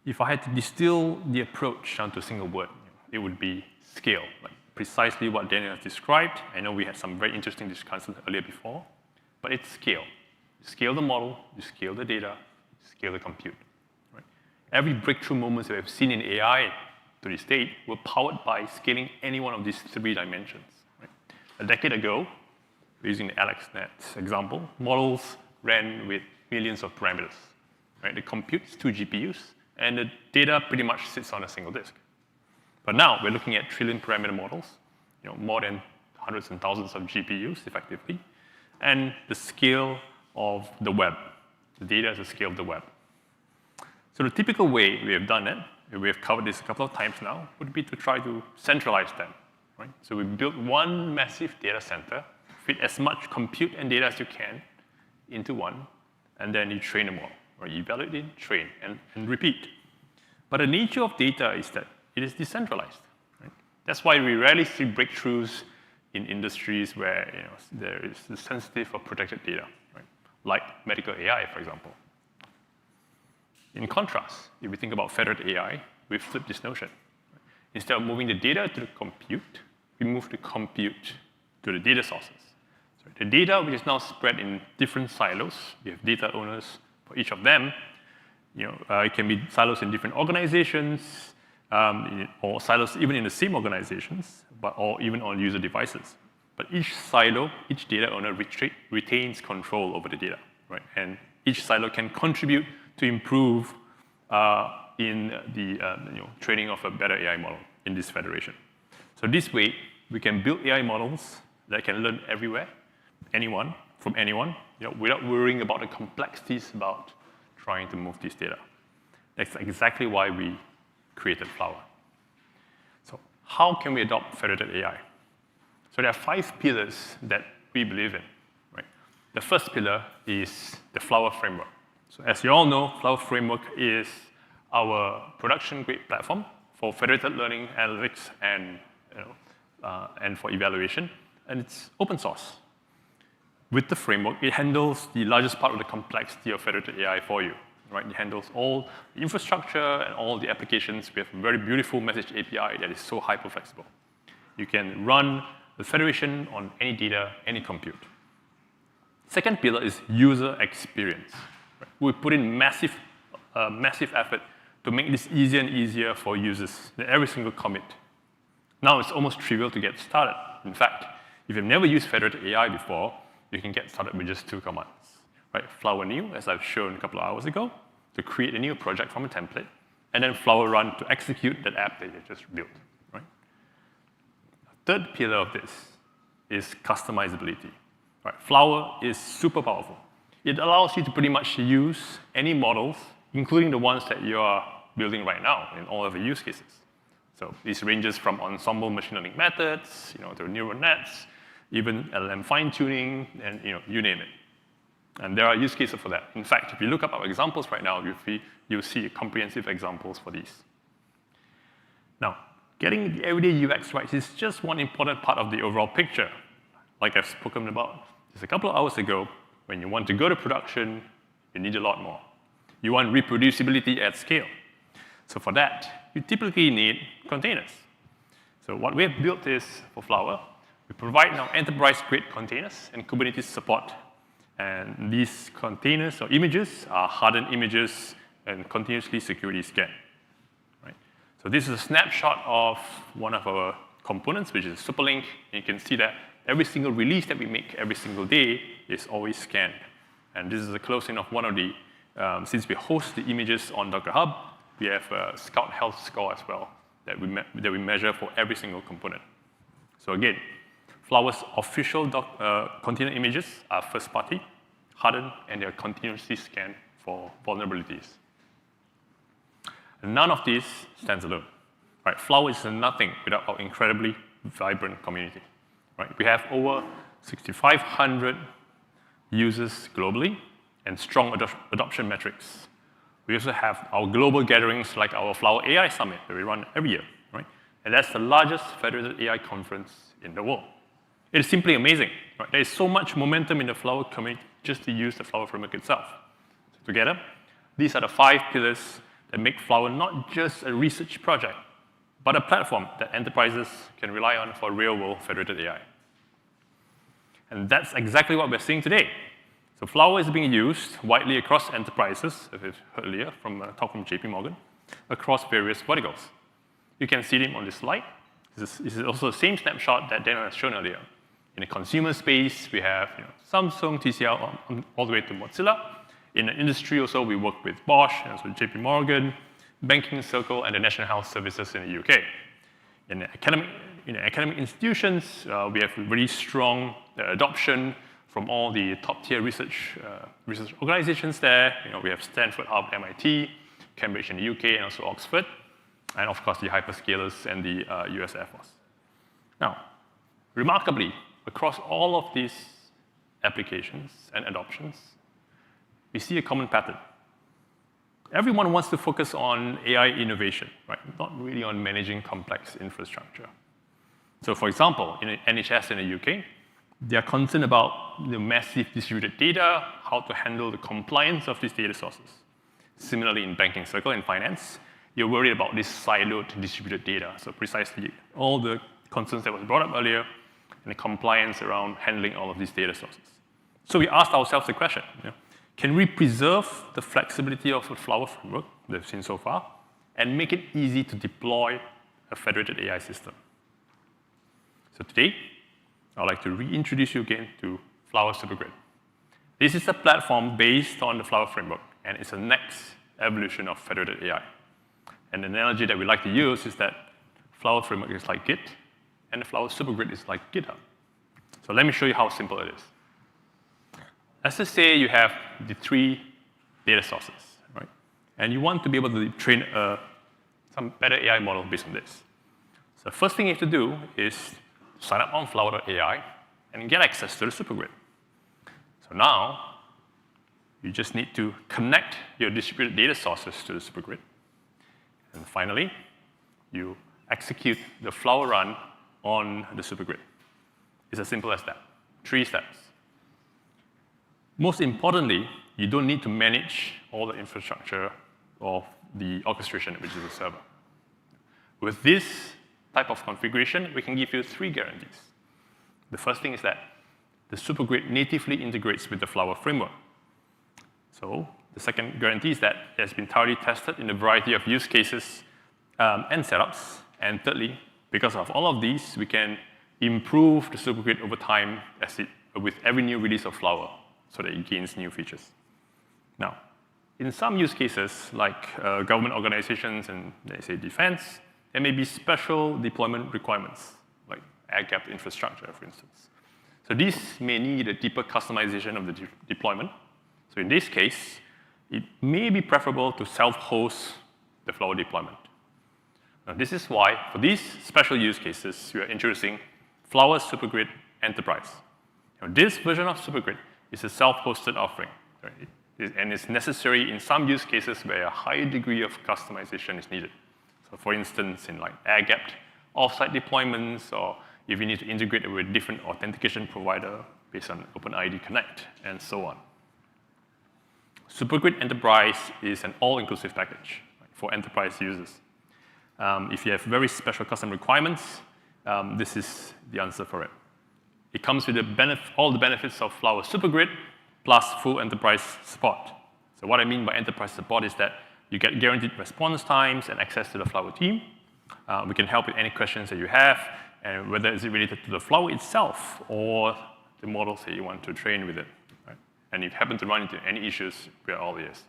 If I had to distill the approach down to a single word, it would be scale, like precisely what Daniel has described. I know we had some very interesting discussions earlier before, but it's scale. You scale the model, you scale the data, you scale the compute. Right? Every breakthrough moments that we've seen in AI to this date were powered by scaling any one of these three dimensions. Right? A decade ago, using the AlexNet example, models ran with millions of parameters. Right? The compute is 2 GPUs, and the data pretty much sits on a single disk. But now we're looking at trillion parameter models, more than hundreds and thousands of GPUs effectively, and the scale of the web. The data is the scale of the web. So the typical way we have done it, and we have covered this a couple of times now, would be to try to centralize them. Right? So we built one massive data center, fit as much compute and data as you can into one, and then you train them all, or you evaluate it, train, and repeat. But the nature of data is that it is decentralized. Right? That's why we rarely see breakthroughs in industries where there is sensitive or protected data, right? Like medical AI, for example. In contrast, if we think about federated AI, we flip this notion. Instead of moving the data to the compute, we move the compute to the data sources. So the data, which is now spread in different silos, we have data owners for each of them. It can be silos in different organizations, or silos even in the same organizations, or even on user devices. But each silo, each data owner retains control over the data, right? And each silo can contribute to improve in the training of a better AI model in this federation. So this way, we can build AI models that can learn everywhere, from anyone, without worrying about the complexities about trying to move this data. That's exactly why we created Flower. So how can we adopt federated AI? So there are 5 pillars that we believe in, right? The first pillar is the Flower framework. So as you all know, Flower framework is our production-grade platform for federated learning, analytics, and for evaluation, and it's open source. With the framework, it handles the largest part of the complexity of federated AI for you, right? It handles all the infrastructure and all the applications. We have a very beautiful message API that is so hyper-flexible. You can run the federation on any data, any compute. Second pillar is user experience. Right? We put in massive effort to make this easier and easier for users in every single commit. Now it's almost trivial to get started. In fact, if you've never used federated AI before, you can get started with just 2 commands. Right? Flower new, as I've shown a couple of hours ago, to create a new project from a template, and then Flower run to execute that app that you just built. Right? Third pillar of this is customizability. Right? Flower is super powerful. It allows you to pretty much use any models, including the ones that you are building right now in all of the use cases. So this ranges from ensemble machine learning methods, to neural nets, even LLM fine-tuning, and you name it. And there are use cases for that. In fact, if you look up our examples right now, you'll see comprehensive examples for these. Now, getting the everyday UX right is just one important part of the overall picture. Like I've spoken about just a couple of hours ago, when you want to go to production, you need a lot more. You want reproducibility at scale. So for that, you typically need containers. So what we have built is, for Flower, we provide now enterprise-grade containers and Kubernetes support. And these containers or images are hardened images and continuously security scanned. Right? So this is a snapshot of one of our components, which is Superlink. And you can see that every single release that we make every single day is always scanned. And this is a close-in of one of the, since we host the images on Docker Hub, we have a Scout Health score as well that we measure for every single component. So again, Flower's official container images are first-party, hardened, and they're continuously scanned for vulnerabilities. And none of these stands alone. Right? Flower is nothing without our incredibly vibrant community. Right? We have over 6,500 users globally and strong adoption metrics. We also have our global gatherings like our Flower AI Summit that we run every year. Right? And that's the largest federated AI conference in the world. It is simply amazing. Right? There is so much momentum in the Flower community just to use the Flower framework itself. So together, these are the 5 pillars that make Flower not just a research project, but a platform that enterprises can rely on for real-world federated AI. And that's exactly what we're seeing today. So Flower is being used widely across enterprises, as we've heard earlier from a talk from JP Morgan, across various verticals. You can see them on this slide. This is also the same snapshot that Daniel has shown earlier. In the consumer space, we have Samsung, TCL, all the way to Mozilla. In the industry also, we work with Bosch, and so JP Morgan, Banking Circle, and the National Health Services in the UK. In academic institutions, we have really strong adoption from all the top-tier research organizations there. We have Stanford, Harvard, MIT, Cambridge in the UK, and also Oxford, and of course the hyperscalers and the US Air Force. Now, remarkably, across all of these applications and adoptions, we see a common pattern. Everyone wants to focus on AI innovation, right? Not really on managing complex infrastructure. So for example, in the NHS in the UK, they are concerned about the massive distributed data, how to handle the compliance of these data sources. Similarly, in Banking Circle in finance, you're worried about this siloed distributed data. So precisely all the concerns that was brought up earlier and the compliance around handling all of these data sources. So we asked ourselves the question, can we preserve the flexibility of the Flower framework that we've seen so far and make it easy to deploy a federated AI system? So today, I'd like to reintroduce you again to Flower Supergrid. This is a platform based on the Flower framework, and it's the next evolution of federated AI. And the analogy that we like to use is that Flower framework is like Git, and the Flower Supergrid is like GitHub. So let me show you how simple it is. Let's just say you have the 3 data sources, right? And you want to be able to train some better AI model based on this. So the first thing you have to do is sign up on flower.ai and get access to the Supergrid. So now, you just need to connect your distributed data sources to the Supergrid. And finally, you execute the Flower run on the Supergrid. It's as simple as that. 3 steps. Most importantly, you don't need to manage all the infrastructure of the orchestration, which is the server. With this type of configuration, we can give you 3 guarantees. The first thing is that the Supergrid natively integrates with the Flower framework. So the second guarantee is that it has been thoroughly tested in a variety of use cases and setups. And thirdly, because of all of these, we can improve the Supergrid over time with every new release of Flower so that it gains new features. Now, in some use cases, like government organizations and, let's say, defense, there may be special deployment requirements, like air-gapped infrastructure, for instance. So these may need a deeper customization of the deployment. So in this case, it may be preferable to self-host the Flower deployment. Now, this is why, for these special use cases, we are introducing Flower Supergrid Enterprise. Now, this version of Supergrid is a self-hosted offering, right? And it's necessary in some use cases where a high degree of customization is needed. So for instance, in like air-gapped offsite deployments, or if you need to integrate it with a different authentication provider based on OpenID Connect, and so on. Supergrid Enterprise is an all-inclusive package for enterprise users. If you have very special custom requirements, this is the answer for it. It comes with all the benefits of Flower Supergrid plus full enterprise support. So what I mean by enterprise support is that you get guaranteed response times and access to the Flower team. We can help with any questions that you have, and whether it's related to the Flower itself or the models that you want to train with it. Right? And if you happen to run into any issues, we are all ears.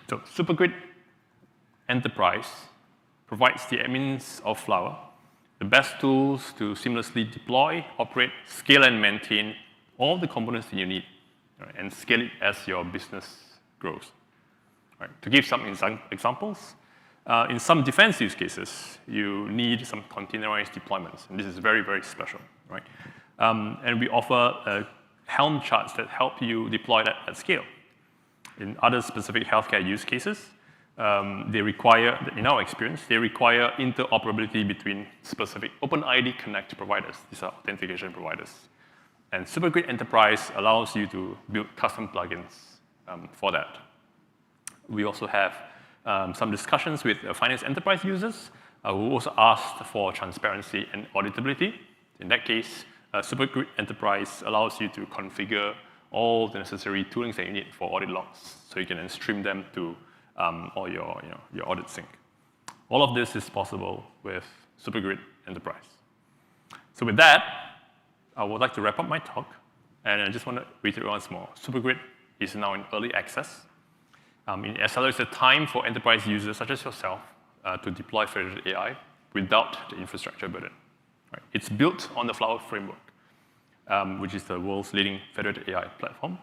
So Supergrid Enterprise provides the admins of Flower the best tools to seamlessly deploy, operate, scale, and maintain all the components that you need, right, and scale it as your business grows. Right. To give some examples, in some defense use cases, you need some containerized deployments, and this is very, very special. Right? And we offer Helm charts that help you deploy that at scale. In other specific healthcare use cases, they require, in our experience, they require interoperability between specific OpenID Connect providers. These are authentication providers. And Supergrid Enterprise allows you to build custom plugins for that. We also have some discussions with finance enterprise users who also asked for transparency and auditability. In that case, Supergrid Enterprise allows you to configure all the necessary toolings that you need for audit logs, so you can then stream them to or your audit sync. All of this is possible with Supergrid Enterprise. So with that, I would like to wrap up my talk, and I just want to reiterate once more. Supergrid is now in early access. It accelerates the time for enterprise users such as yourself to deploy federated AI without the infrastructure burden. Right? It's built on the Flower framework, which is the world's leading federated AI platform.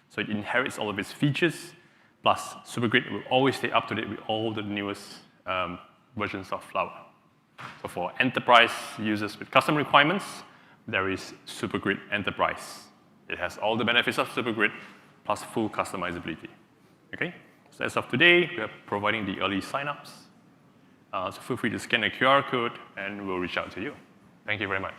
So it inherits all of its features. Plus, Supergrid will always stay up to date with all the newest versions of Flower. So for enterprise users with custom requirements, there is Supergrid Enterprise. It has all the benefits of Supergrid plus full customizability. Okay? So as of today, we are providing the early signups. So feel free to scan the QR code, and we'll reach out to you. Thank you very much.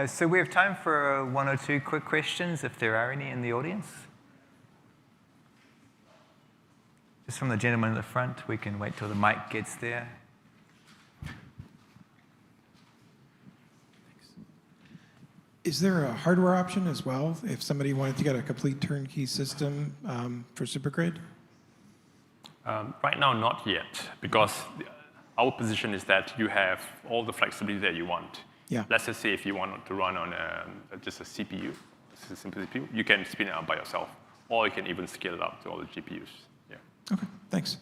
So we have time for one or two quick questions, if there are any in the audience. Just from the gentleman in the front, we can wait till the mic gets there. Is there a hardware option as well if somebody wanted to get a complete turnkey system for Supergrid? Right now, not yet, because our position is that you have all the flexibility that you want. Yeah. Let's just say if you want to run on just a CPU, a simple CPU, you can spin it up by yourself, or you can even scale it up to all the GPUs. Yeah. Okay, thanks.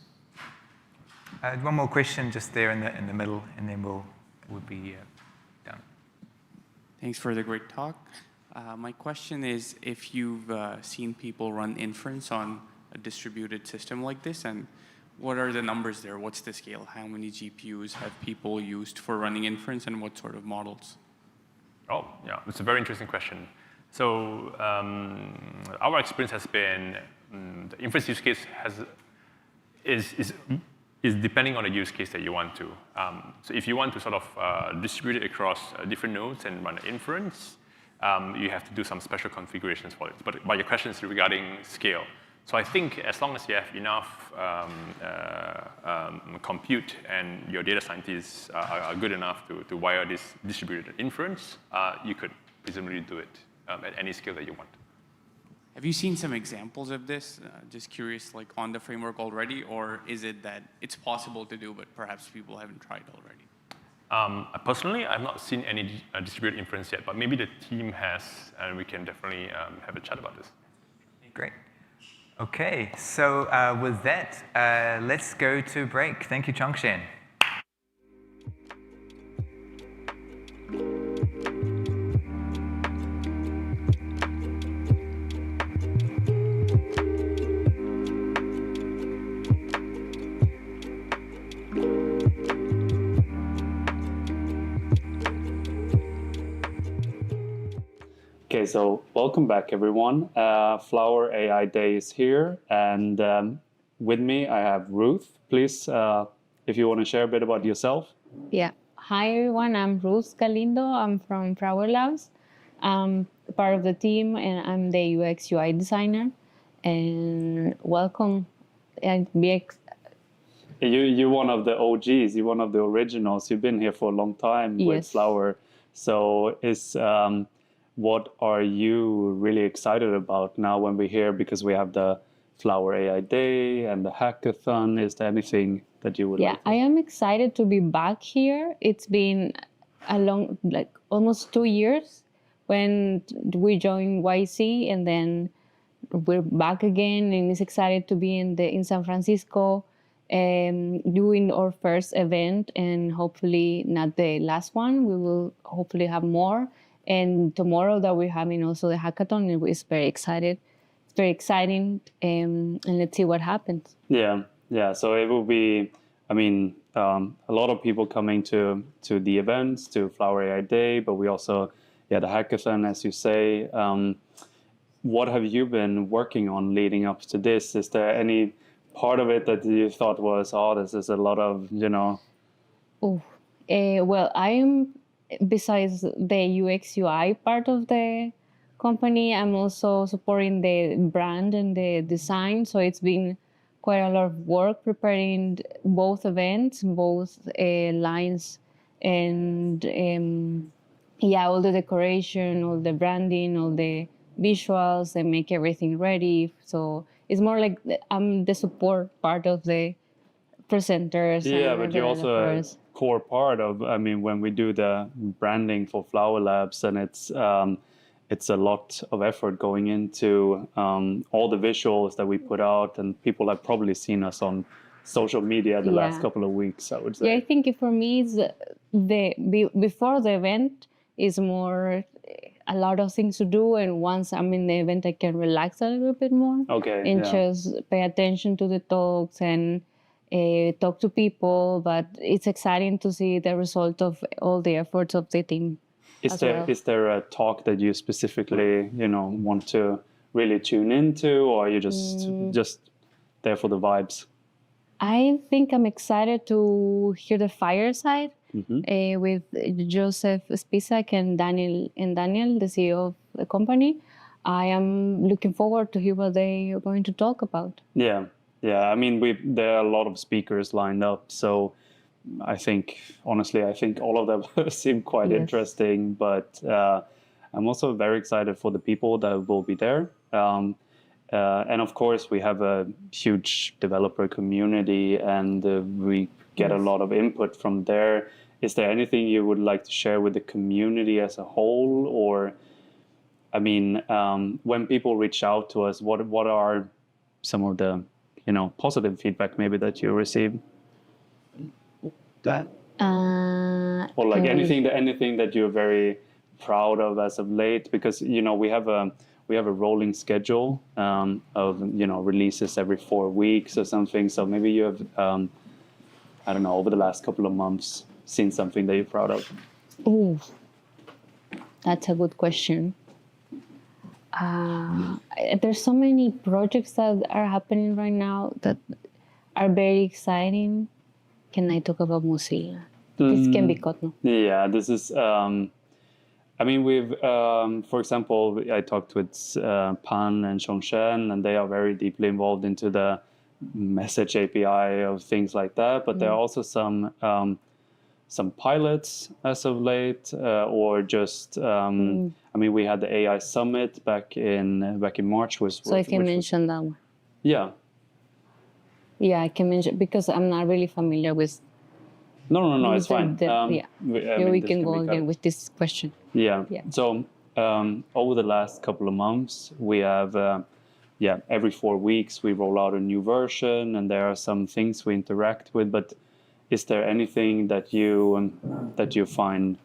One more question just there in the middle, and then we'll be done. Thanks for the great talk. My question is if you've seen people run inference on a distributed system like this, and what are the numbers there? What's the scale? How many GPUs have people used for running inference, and what sort of models? Oh, yeah, it's a very interesting question. So our experience has been the inference use case is depending on the use case that you want to. So if you want to sort of distribute it across different nodes and run inference, you have to do some special configurations for it. But your question is regarding scale. So I think as long as you have enough compute and your data scientists are good enough to wire this distributed inference, you could presumably do it at any scale that you want. Have you seen some examples of this? Just curious, like on the framework already, or is it that it's possible to do, but perhaps people haven't tried already? Personally, I've not seen any distributed inference yet, but maybe the team has, and we can definitely have a chat about this. Great. Okay, so with that, let's go to break. Thank you, Chongshen. Okay, so welcome back, everyone. Flower AI Day is here, and with me I have Ruth. Please, if you want to share a bit about yourself. Yeah. Hi, everyone. I'm Ruth Galindo. I'm from Flower Labs. I'm part of the team, and I'm the UX UI designer. And welcome. And You're one of the OGs. You're one of the originals. You've been here for a long time with Flower. So what are you really excited about now when we're here? Because we have the Flower AI Day and the hackathon. Is there anything that you would like to... I am excited to be back here. It's been almost 2 years when we joined YC, and then we're back again, and it's excited to be in San Francisco doing our first event, and hopefully not the last one. We will hopefully have more. And tomorrow that we're having also the hackathon, it's very excited. It's very exciting, and let's see what happens. Yeah. So it will be, a lot of people coming to the events, to Flower AI Day, but we also, the hackathon, as you say. What have you been working on leading up to this? Is there any part of it that you thought was, this is a lot of, Well, I'm... Besides the UX UI part of the company, I'm also supporting the brand and the design. So it's been quite a lot of work preparing both events, both lines, and all the decoration, all the branding, all the visuals, and make everything ready. So it's more like I'm the support part of the presenters. Yeah, and but you're also a core part of, when we do the branding for Flower Labs, and it's a lot of effort going into all the visuals that we put out, and people have probably seen us on social media the last couple of weeks, I would say. Yeah, I think for me, it's before the event is more a lot of things to do, and once I'm in the event, I can relax a little bit more. Okay. And just pay attention to the talks and talk to people, but it's exciting to see the result of all the efforts of the team. Is there a talk that you specifically, want to really tune into, or are you just there for the vibes? I think I'm excited to hear the Fireside. with Joseph Spisak and Daniel, the CEO of the company. I am looking forward to hear what they are going to talk about. Yeah. I mean, there are a lot of speakers lined up, so I think, honestly, all of them seem quite interesting, but I'm also very excited for the people that will be there. And of course, we have a huge developer community, and we get a lot of input from there. Is there anything you would like to share with the community as a whole? Or, I mean, when people reach out to us, what are some of the positive feedback maybe that you receive? Or like anything that you're very proud of as of late, because we have a rolling schedule of releases every 4 weeks or something. So maybe you have I don't know, over the last couple of months seen something that you're proud of. Oh, that's a good question. There's so many projects that are happening right now that are very exciting. Can I talk about Mozilla? This can be cut, no? Yeah, this is. I mean, we've, for example, I talked with Pan and Chongshen, and they are very deeply involved into the message API of things like that. But there are also some pilots as of late, or just. I mean, we had the AI Summit back in March. So I can mention that one. Yeah. Yeah, I can mention, because I'm not really familiar with. No, it's fine. We can go again with this question. Yeah. So over the last couple of months, we have, every 4 weeks we roll out a new version, and there are some things we interact with. But is there anything that you find,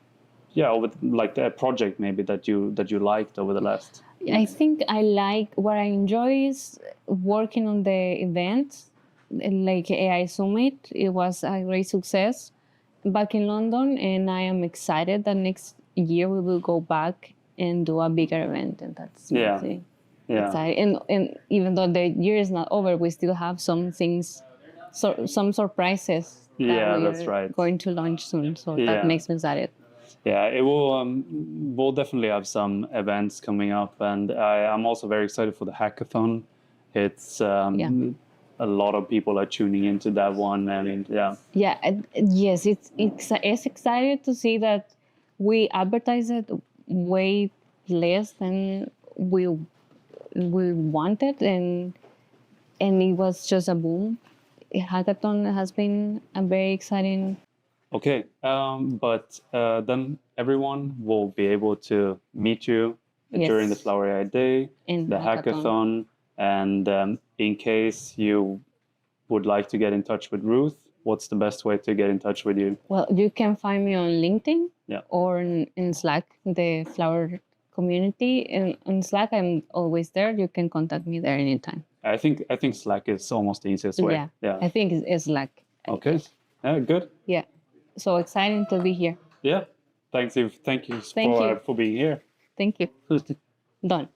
like a project maybe that you liked over the last? I think what I enjoy is working on the event, like AI Summit. It was a great success back in London, and I am excited that next year we will go back and do a bigger event, and that's exciting. And even though the year is not over, we still have some things, some surprises that's right. Going to launch soon, so that makes me excited. Yeah, it will. We'll definitely have some events coming up, and I'm also very excited for the hackathon. It's a lot of people are tuning into that one. I mean, yes, it's excited to see that we advertise it way less than we wanted, and it was just a boom. Hackathon has been a very exciting. Okay, but then everyone will be able to meet you during the Flower AI Day, the hackathon. And in case you would like to get in touch with Ruth, what's the best way to get in touch with you? Well, you can find me on LinkedIn or in Slack, the Flower community. And on Slack, I'm always there. You can contact me there anytime. I think Slack is almost the easiest way. Yeah. I think it's Slack. Okay. Yeah, good. Yeah. So exciting to be here. Yeah. Thank you for being here. Thank you. Done.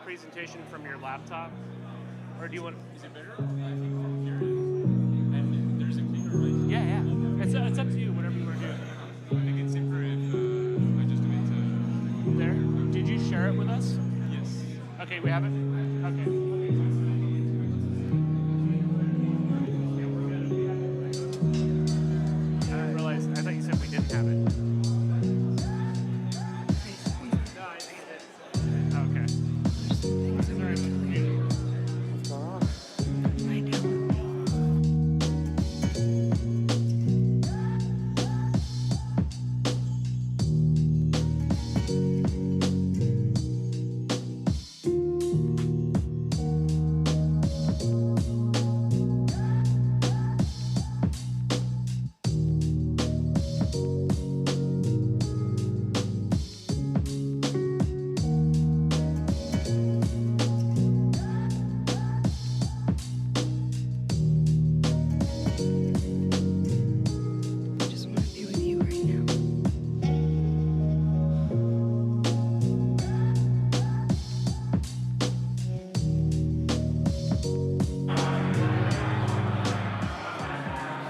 presentation from your laptop? Or do you want... Is it better? Yeah, yeah. It's up to you, whatever you want to do. I think it's simpler if I just do it there. Did you share it with us? Yes. Okay, we have it? Okay. I didn't realize, I thought you said we didn't have it. No, I think it is. Okay. Sorry, what's going on?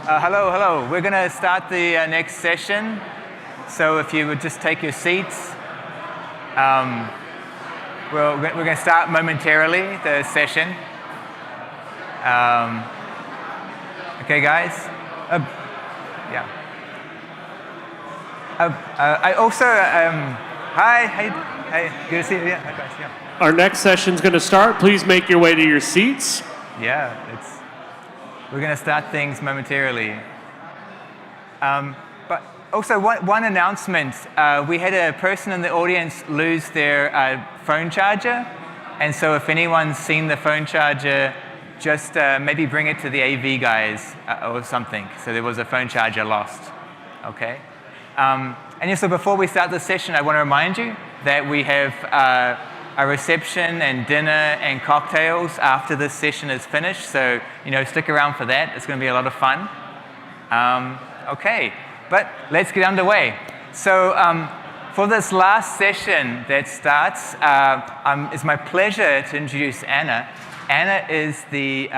Hello. We're going to start the next session. So if you would just take your seats. We're going to start momentarily, the session. Okay, guys? Yeah. I also, hi, good to see you. Yeah, hi, guys, yeah. Our next session's going to start. Please make your way to your seats. Yeah, we're going to start things momentarily. But also, one announcement. We had a person in the audience lose their phone charger. And so if anyone's seen the phone charger, just maybe bring it to the AV guys or something. So there was a phone charger lost. Okay? And so before we start the session, I want to remind you that we have a reception and dinner and cocktails after this session is finished. So, stick around for that. It's going to be a lot of fun. Okay, but let's get underway. So for this last session that starts, it's my pleasure to introduce Anna. Anna is the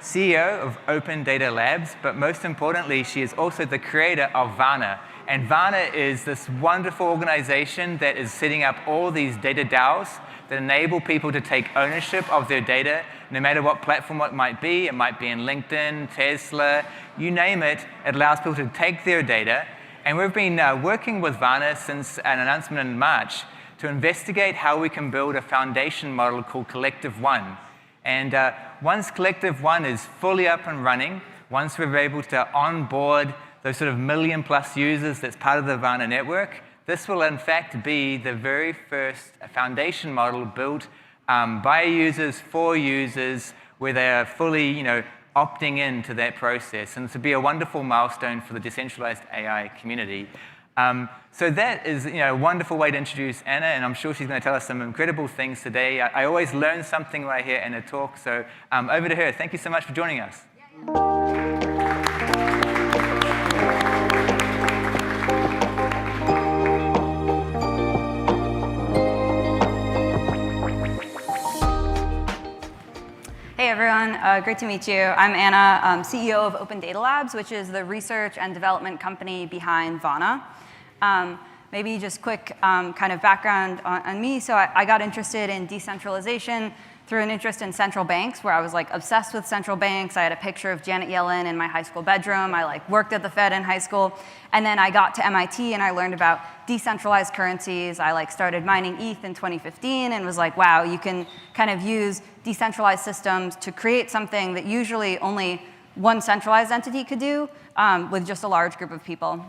CEO of Open Data Labs, but most importantly, she is also the creator of Vana. And Vana is this wonderful organization that is setting up all these data DAOs that enable people to take ownership of their data, no matter what platform it might be. It might be in LinkedIn, Tesla, you name it. It allows people to take their data. And we've been working with Vana since an announcement in March to investigate how we can build a foundation model called Collective One. And once Collective One is fully up and running, once we're able to onboard those sort of million-plus users that's part of the Vana network, this will in fact be the very first foundation model built by users for users, where they are fully, opting into that process. And this would be a wonderful milestone for the decentralized AI community. So that is, a wonderful way to introduce Anna, and I'm sure she's going to tell us some incredible things today. I always learn something when I hear Anna talk. So over to her. Thank you so much for joining us. Hey everyone, great to meet you. I'm Anna, CEO of Open Data Labs, which is the research and development company behind Vana. Maybe just quick kind of background on me. So I got interested in decentralization through an interest in central banks, where I was obsessed with central banks. I had a picture of Janet Yellen in my high school bedroom. I worked at the Fed in high school. And then I got to MIT and I learned about decentralized currencies. I started mining ETH in 2015 and was like, wow, you can kind of use decentralized systems to create something that usually only one centralized entity could do with just a large group of people.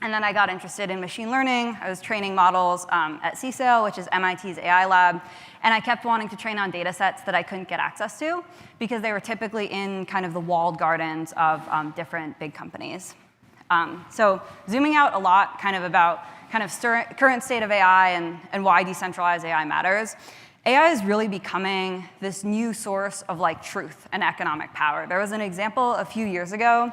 And then I got interested in machine learning. I was training models at CSAIL, which is MIT's AI lab. And I kept wanting to train on data sets that I couldn't get access to because they were typically in kind of the walled gardens of different big companies. So zooming out a lot kind of about kind of current state of AI and why decentralized AI matters. AI is really becoming this new source of truth and economic power. There was an example a few years ago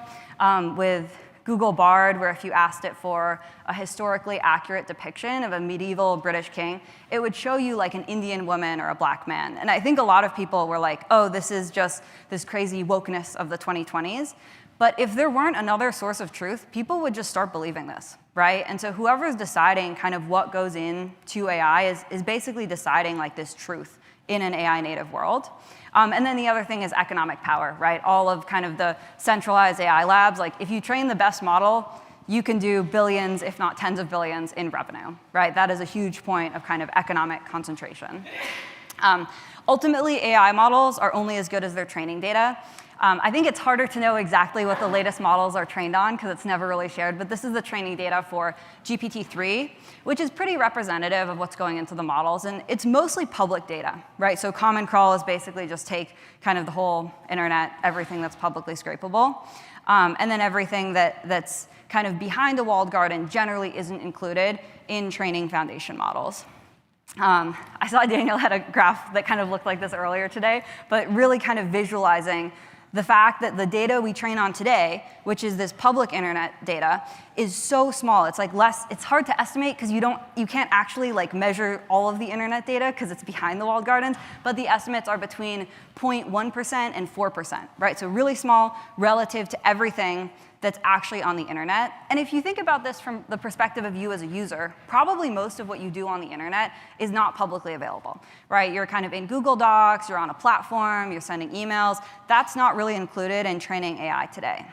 with Google Bard, where if you asked it for a historically accurate depiction of a medieval British king, it would show you like an Indian woman or a black man. And I think a lot of people were like, oh, this is just this crazy wokeness of the 2020s. But if there weren't another source of truth, people would just start believing this, right? And so whoever's deciding kind of what goes into AI is basically deciding like this truth in an AI native world. And then the other thing is economic power, right? All of kind of the centralized AI labs, like if you train the best model, you can do billions, if not tens of billions in revenue, right? That is a huge point of kind of economic concentration. Ultimately, AI models are only as good as their training data. I think it's harder to know exactly what the latest models are trained on because it's never really shared, but this is the training data for GPT-3, which is pretty representative of what's going into the models, and it's mostly public data, right? So Common Crawl is basically just take kind of the whole internet, everything that's publicly scrapable, and then everything that's kind of behind a walled garden generally isn't included in training foundation models. I saw Daniel had a graph that kind of looked like this earlier today, but really kind of visualizing the fact that the data we train on today, which is this public internet data, is so small. It's like it's hard to estimate because you can't actually like measure all of the internet data because it's behind the walled gardens, but the estimates are between 0.1% and 4%, right? So really small relative to everything that's actually on the internet. And if you think about this from the perspective of you as a user, probably most of what you do on the internet is not publicly available, right? You're kind of in Google Docs, you're on a platform, you're sending emails. That's not really included in training AI today.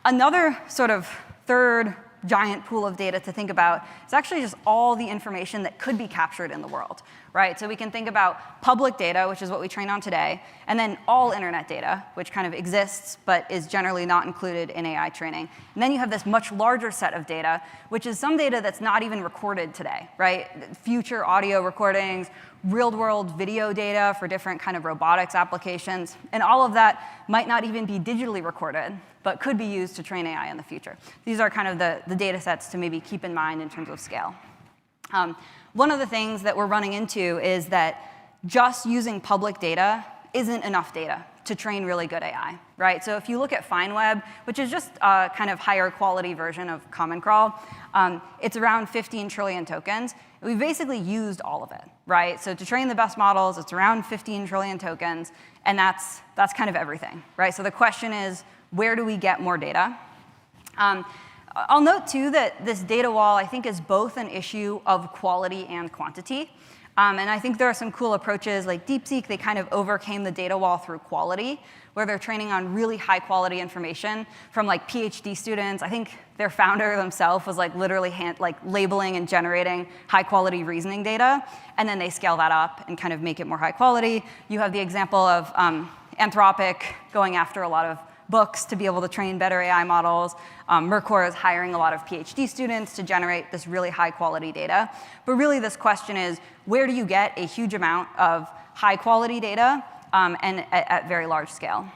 Another sort of third giant pool of data to think about is actually just all the information that could be captured in the world, right? So we can think about public data, which is what we train on today, and then all internet data, which kind of exists but is generally not included in AI training. And then you have this much larger set of data, which is some data that's not even recorded today, right? Future audio recordings, real-world video data for different kind of robotics applications, and all of that might not even be digitally recorded, but could be used to train AI in the future. These are kind of the data sets to maybe keep in mind in terms of scale. One of the things that we're running into is that just using public data isn't enough data to train really good AI, right? So if you look at FineWeb, which is just a kind of higher quality version of Common Crawl, it's around 15 trillion tokens. We've basically used all of it, right? So to train the best models, it's around 15 trillion tokens, and that's kind of everything, right? So the question is, where do we get more data? I'll note, too, that this data wall, I think, is both an issue of quality and quantity. And I think there are some cool approaches like DeepSeek. They kind of overcame the data wall through quality, where they're training on really high-quality information from like PhD students. I think their founder themselves was like literally labeling and generating high-quality reasoning data, and then they scale that up and kind of make it more high quality. You have the example of Anthropic going after a lot of books to be able to train better AI models. Mercor is hiring a lot of PhD students to generate this really high-quality data. But really, this question is, where do you get a huge amount of high-quality data and at very large scale?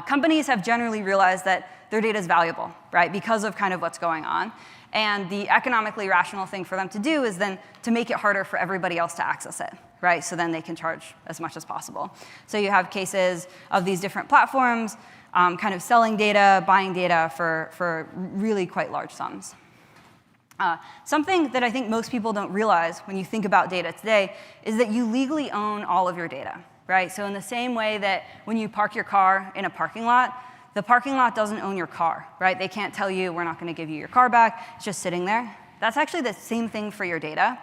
Companies have generally realized that their data is valuable, right, because of kind of what's going on. And the economically rational thing for them to do is then to make it harder for everybody else to access it, right? So then they can charge as much as possible. So you have cases of these different platforms kind of selling data, buying data for really quite large sums. Something that I think most people don't realize when you think about data today is that you legally own all of your data, right? So in the same way that when you park your car in a parking lot, the parking lot doesn't own your car, right? They can't tell you, we're not going to give you your car back. It's just sitting there. That's actually the same thing for your data.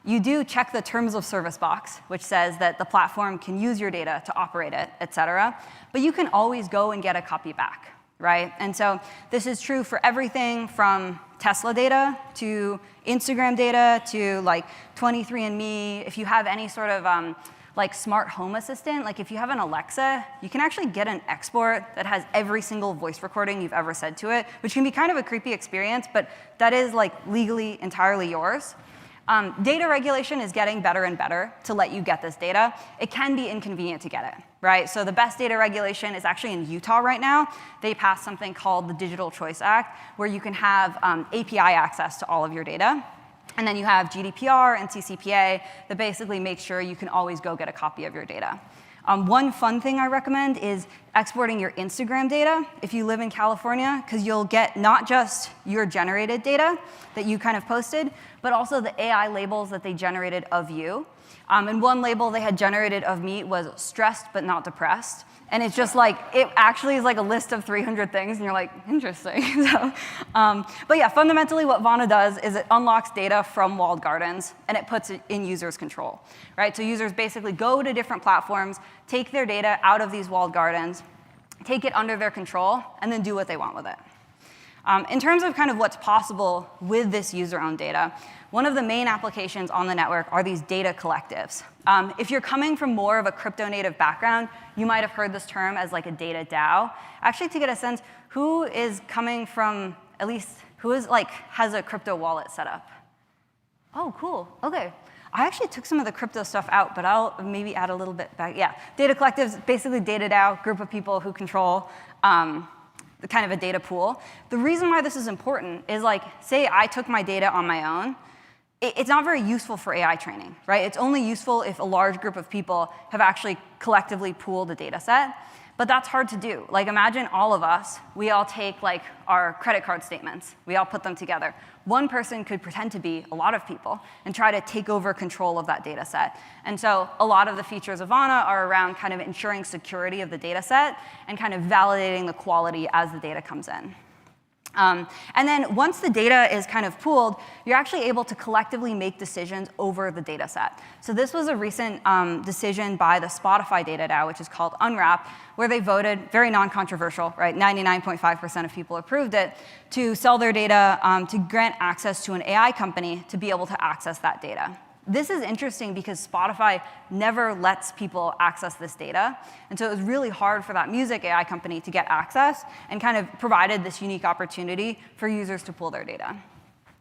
You do check the terms of service box, which says that the platform can use your data to operate it, et cetera. But you can always go and get a copy back, right? And so this is true for everything from Tesla data to Instagram data to like 23andMe. If you have any sort of like smart home assistant, like if you have an Alexa, you can actually get an export that has every single voice recording you've ever said to it, which can be kind of a creepy experience, but that is like legally entirely yours. Data regulation is getting better and better to let you get this data. It can be inconvenient to get it, right? So the best data regulation is actually in Utah right now. They passed something called the Digital Choice Act, where you can have API access to all of your data. And then you have GDPR and CCPA that basically make sure you can always go get a copy of your data. One fun thing I recommend is exporting your Instagram data if you live in California, because you'll get not just your generated data that you kind of posted, but also the AI labels that they generated of you. And one label they had generated of me was stressed but not depressed. And it's just like, it actually is like a list of 300 things, and you're like, interesting. So, but yeah, fundamentally what Vana does is it unlocks data from walled gardens, and it puts it in users' control, right? So users basically go to different platforms, take their data out of these walled gardens, take it under their control, and then do what they want with it. In terms of kind of what's possible with this user-owned data, one of the main applications on the network are these data collectives. If you're coming from more of a crypto-native background, you might have heard this term as like a data DAO. Actually, to get a sense, who is coming from, at least, who is like, has a crypto wallet set up? Oh, cool, okay. I actually took some of the crypto stuff out, but I'll maybe add a little bit back. Yeah, data collectives, basically data DAO, group of people who control the kind of a data pool. The reason why this is important is like, say I took my data on my own, it's not very useful for AI training, right? It's only useful if a large group of people have actually collectively pooled a data set. But that's hard to do. Like imagine all of us, we all take like our credit card statements, we all put them together. One person could pretend to be a lot of people and try to take over control of that data set. And so a lot of the features of Vana are around kind of ensuring security of the data set and kind of validating the quality as the data comes in. And then once the data is kind of pooled, you're actually able to collectively make decisions over the data set. So this was a recent decision by the Spotify data DAO, which is called Unwrap, where they voted, very non-controversial, right? 99.5% of people approved it, to sell their data to grant access to an AI company to be able to access that data. This is interesting because Spotify never lets people access this data. And so it was really hard for that music AI company to get access and kind of provided this unique opportunity for users to pool their data.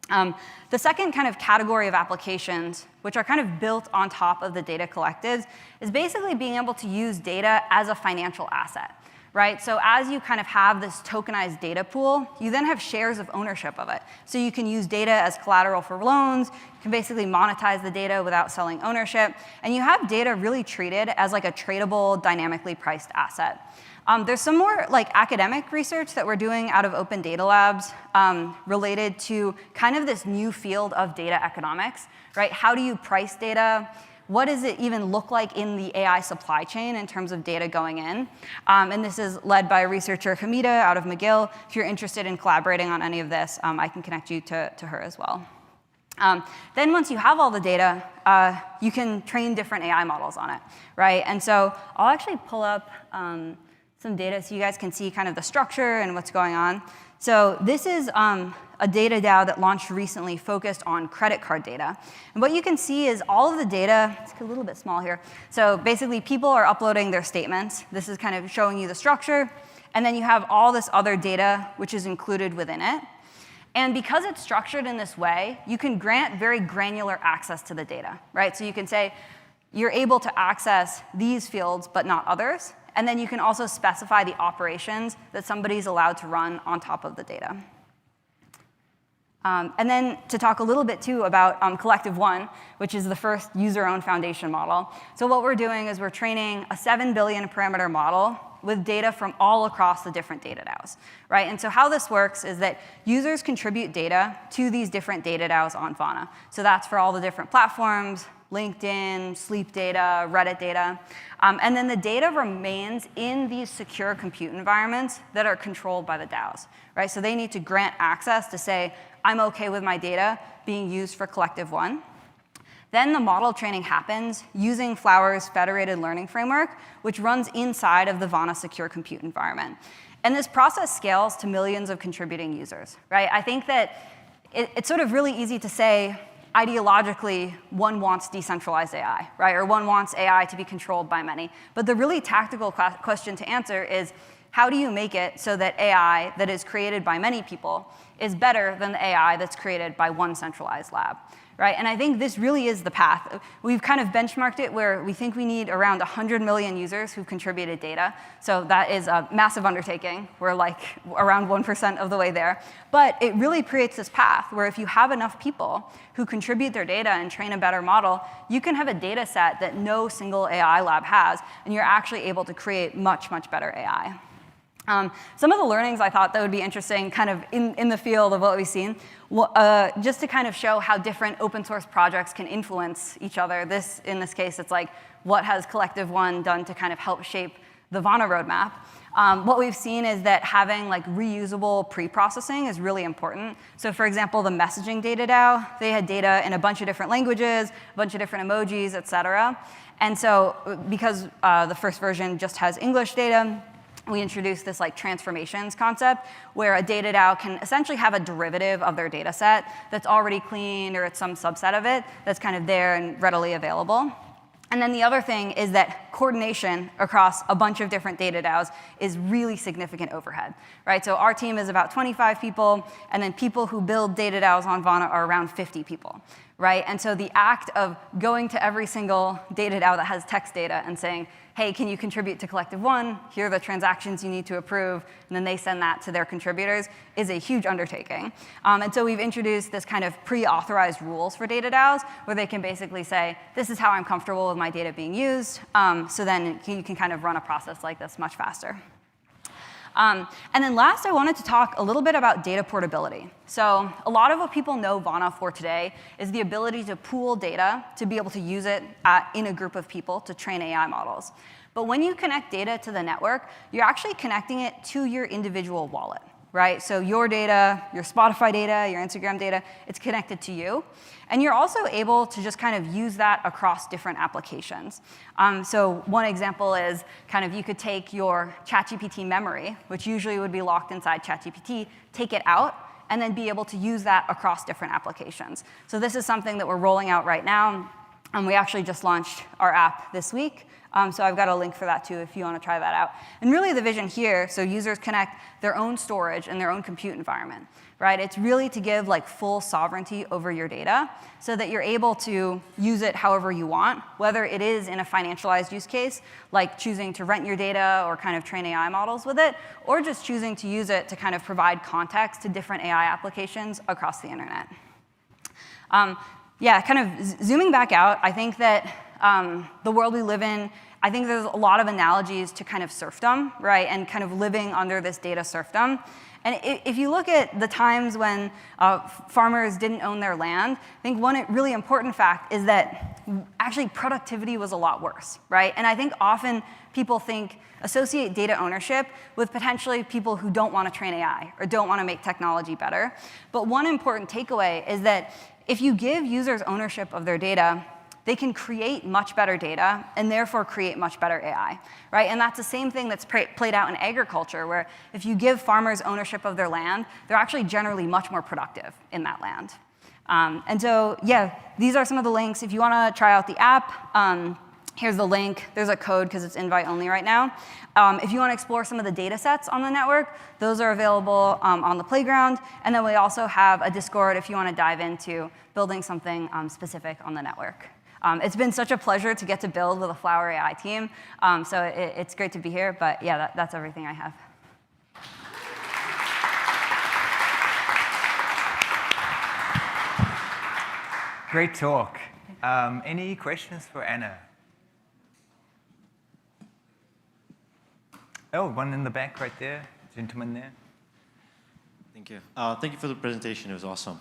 The second kind of category of applications, which are kind of built on top of the data collectives, is basically being able to use data as a financial asset. Right? So as you kind of have this tokenized data pool, you then have shares of ownership of it. So you can use data as collateral for loans, you can basically monetize the data without selling ownership, and you have data really treated as like a tradable, dynamically priced asset. There's some more like academic research that we're doing out of Open Data Labs related to kind of this new field of data economics, right? How do you price data? What does it even look like in the AI supply chain in terms of data going in? And this is led by researcher Hamida out of McGill. If you're interested in collaborating on any of this, I can connect you to her as well. Then once you have all the data, you can train different AI models on it, right? And so I'll actually pull up some data so you guys can see kind of the structure and what's going on. So this is a data DAO that launched recently focused on credit card data. And what you can see is all of the data, it's a little bit small here. So basically people are uploading their statements. This is kind of showing you the structure. And then you have all this other data which is included within it. And because it's structured in this way, you can grant very granular access to the data, right? So you can say, you're able to access these fields but not others. And then you can also specify the operations that somebody's allowed to run on top of the data. And then to talk a little bit too about Collective One, which is the first user-owned foundation model. So what we're doing is we're training a 7 billion parameter model with data from all across the different data DAOs, right? And so how this works is that users contribute data to these different data DAOs on Vana. So that's for all the different platforms, LinkedIn, Sleep data, Reddit data. And then the data remains in these secure compute environments that are controlled by the DAOs, right? So they need to grant access to say, I'm OK with my data being used for Collective One. Then the model training happens using Flower's federated learning framework, which runs inside of the Vana secure compute environment. And this process scales to millions of contributing users, right? I think that it's sort of really easy to say, ideologically, one wants decentralized AI, right? Or one wants AI to be controlled by many. But the really tactical question to answer is, how do you make it so that AI that is created by many people is better than the AI that's created by one centralized lab, right? And I think this really is the path. We've kind of benchmarked it where we think we need around 100 million users who've contributed data. So that is a massive undertaking. We're like around 1% of the way there. But it really creates this path where if you have enough people who contribute their data and train a better model, you can have a data set that no single AI lab has, and you're actually able to create much, much better AI. Some of the learnings I thought that would be interesting kind of in the field of what we've seen, just to kind of show how different open source projects can influence each other. In this case, it's like, what has Collective One done to kind of help shape the Vana roadmap? What we've seen is that having like reusable pre-processing is really important. So for example, the messaging data DAO, they had data in a bunch of different languages, a bunch of different emojis, et cetera. And so because the first version just has English data, we introduced this like transformations concept where a data DAO can essentially have a derivative of their data set that's already cleaned, or it's some subset of it that's kind of there and readily available. And then the other thing is that coordination across a bunch of different data DAOs is really significant overhead, right? So our team is about 25 people, and then people who build data DAOs on Vana are around 50 people, right? And so the act of going to every single data DAO that has text data and saying, hey, can you contribute to Collective One? Here are the transactions you need to approve, and then they send that to their contributors, is a huge undertaking. And so we've introduced this kind of pre-authorized rules for data DAOs, where they can basically say, this is how I'm comfortable with my data being used, so then you can kind of run a process like this much faster. And then last, I wanted to talk a little bit about data portability. So a lot of what people know Vana for today is the ability to pool data to be able to use it in a group of people to train AI models. But when you connect data to the network, you're actually connecting it to your individual wallet, right? So your data, your Spotify data, your Instagram data, it's connected to you. And you're also able to just kind of use that across different applications. So one example is kind of you could take your ChatGPT memory, which usually would be locked inside ChatGPT, take it out, and then be able to use that across different applications. So this is something that we're rolling out right now. We actually just launched our app this week. So I've got a link for that too if you want to try that out. And really the vision here, so users connect their own storage and their own compute environment, right? It's really to give like full sovereignty over your data so that you're able to use it however you want, whether it is in a financialized use case, like choosing to rent your data or kind of train AI models with it, or just choosing to use it to kind of provide context to different AI applications across the internet. Yeah, kind of zooming back out, I think that the world we live in, I think there's a lot of analogies to kind of serfdom, right? And kind of living under this data serfdom. And if you look at the times when farmers didn't own their land, I think one really important fact is that actually productivity was a lot worse, right? And I think often people associate data ownership with potentially people who don't want to train AI or don't want to make technology better. But one important takeaway is that if you give users ownership of their data, they can create much better data and therefore create much better AI, right? And that's the same thing that's played out in agriculture, where if you give farmers ownership of their land, they're actually generally much more productive in that land. And so, yeah, these are some of the links. If you want to try out the app, here's the link. There's a code because it's invite only right now. If you want to explore some of the data sets on the network, those are available on the playground. And then we also have a Discord if you want to dive into building something specific on the network. It's been such a pleasure to get to build with a Flower AI team. So it's great to be here. But yeah, that's everything I have. Great talk. Any questions for Anna? Oh, one in the back right there, gentleman there. Thank you. Thank you for the presentation. It was awesome.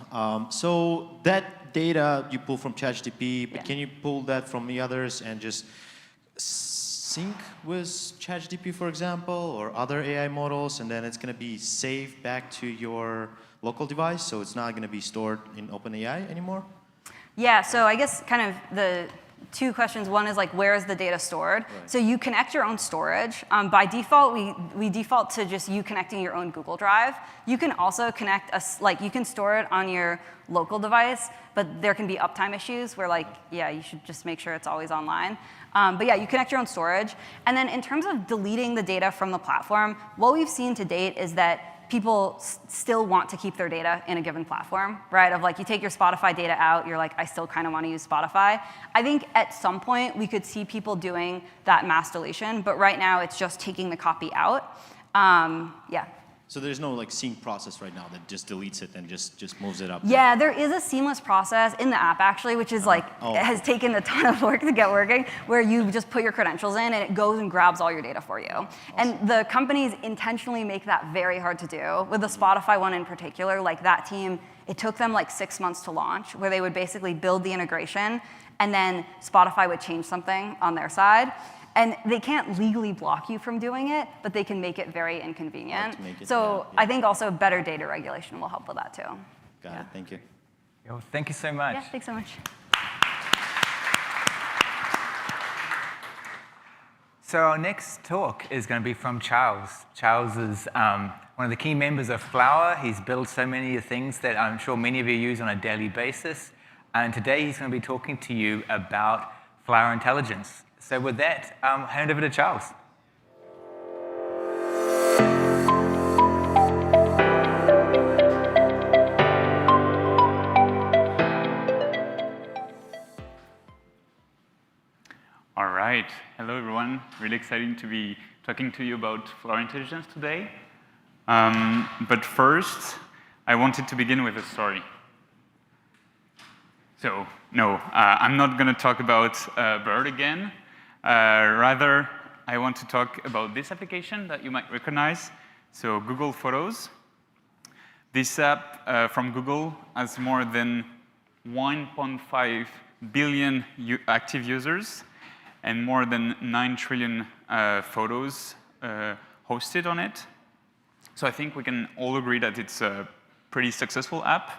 So that data you pull from ChatGPT, but can you pull that from the others and just sync with ChatGPT, for example, or other AI models, and then it's going to be saved back to your local device, so it's not going to be stored in OpenAI anymore? Yeah, so I guess kind of the two questions. One is like, where is the data stored? Right. So you connect your own storage. By default, we default to just you connecting your own Google Drive. You can also connect you can store it on your local device, but there can be uptime issues where you should just make sure it's always online. But yeah, you connect your own storage. And then in terms of deleting the data from the platform, what we've seen to date is that people still want to keep their data in a given platform, right? Of like, you take your Spotify data out, you're like, I still kind of want to use Spotify. I think at some point we could see people doing that mass deletion, but right now it's just taking the copy out. Yeah. So there's no like sync process right now that just deletes it and just moves it up? Yeah, there is a seamless process in the app actually, which is like, it has taken a ton of work to get working, where you just put your credentials in and it goes and grabs all your data for you. Awesome. And the companies intentionally make that very hard to do. With the Spotify one in particular, like that team, it took them like 6 months to launch, where they would basically build the integration and then Spotify would change something on their side. And they can't legally block you from doing it, but they can make it very inconvenient. So I think also better data regulation will help with that too. Got it, thank you. Yo, thank you so much. Yeah, thanks so much. So our next talk is going to be from Charles. Charles is one of the key members of Flower. He's built so many things that I'm sure many of you use on a daily basis. And today he's going to be talking to you about Flower Intelligence. So with that, hand over to Charles. All right. Hello, everyone. Really exciting to be talking to you about Flower Intelligence today. But first, I wanted to begin with a story. So, no, I'm not going to talk about Bird again. Rather, I want to talk about this application that you might recognize, so Google Photos. This app from Google has more than 1.5 billion active users and more than 9 trillion photos hosted on it. So I think we can all agree that it's a pretty successful app.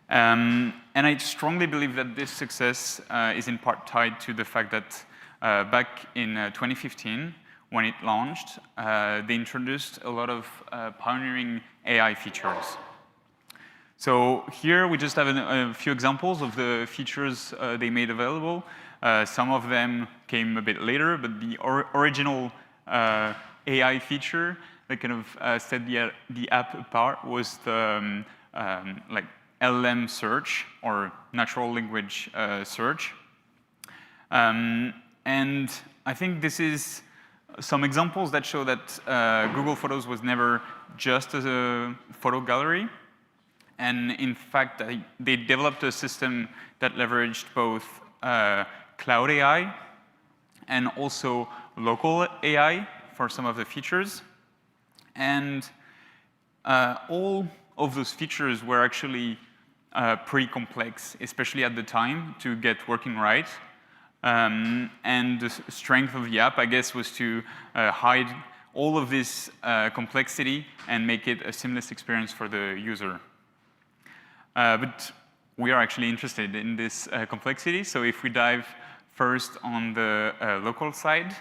And I strongly believe that this success is in part tied to the fact that back in 2015, when it launched, they introduced a lot of pioneering AI features. So here we just have a few examples of the features they made available. Some of them came a bit later, but the original AI feature that kind of set the app apart was the like LLM search, or natural language search. And I think this is some examples that show that Google Photos was never just a photo gallery. And in fact, they developed a system that leveraged both cloud AI and also local AI for some of the features. And all of those features were actually pretty complex, especially at the time, to get working right. And the strength of the app, I guess, was to hide all of this complexity and make it a seamless experience for the user. But we are actually interested in this complexity. So if we dive first on the local side,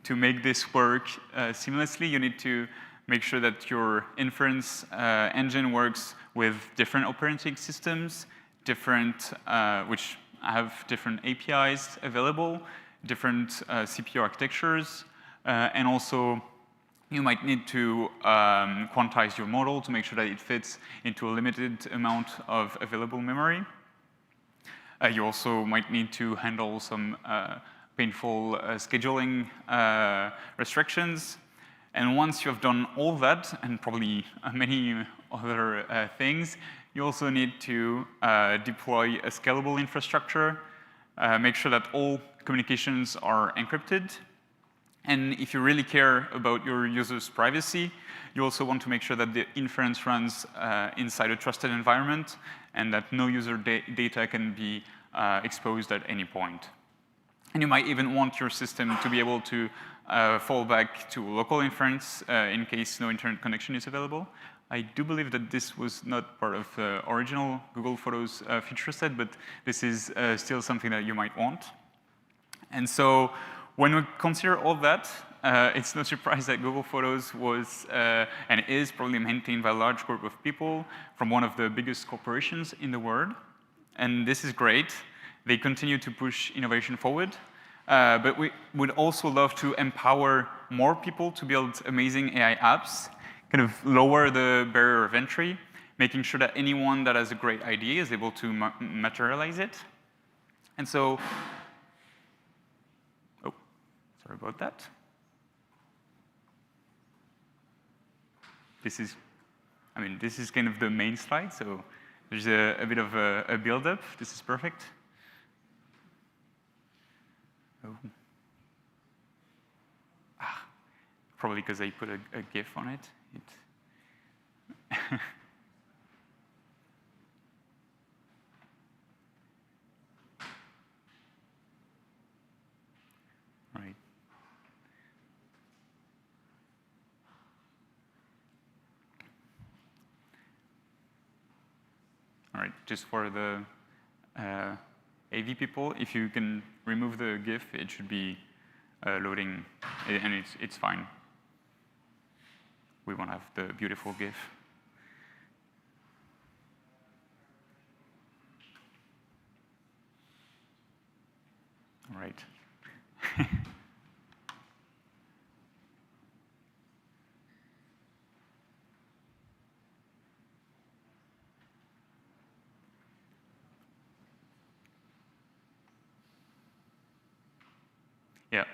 to make this work seamlessly, you need to make sure that your inference engine works with different operating systems, which have different APIs available, different CPU architectures, and also you might need to quantize your model to make sure that it fits into a limited amount of available memory. You also might need to handle some painful scheduling restrictions. And once you have done all that, and probably many other things, you also need to deploy a scalable infrastructure, make sure that all communications are encrypted. And if you really care about your users' privacy, you also want to make sure that the inference runs inside a trusted environment and that no user data can be exposed at any point. And you might even want your system to be able to fall back to local inference in case no internet connection is available. I do believe that this was not part of the original Google Photos feature set, but this is still something that you might want. And so when we consider all that, it's no surprise that Google Photos was and is probably maintained by a large group of people from one of the biggest corporations in the world. And this is great. They continue to push innovation forward. But we would also love to empower more people to build amazing AI apps, kind of lower the barrier of entry, making sure that anyone that has a great idea is able to materialize it. And so, oh, sorry about that. This is kind of the main slide, so there's a bit of a build-up. This is perfect. Oh. Probably because I put a GIF on it. Right. All right, just for the AV people, if you can remove the GIF, it should be loading, and it's fine. We won't have the beautiful GIF. All right. Yeah.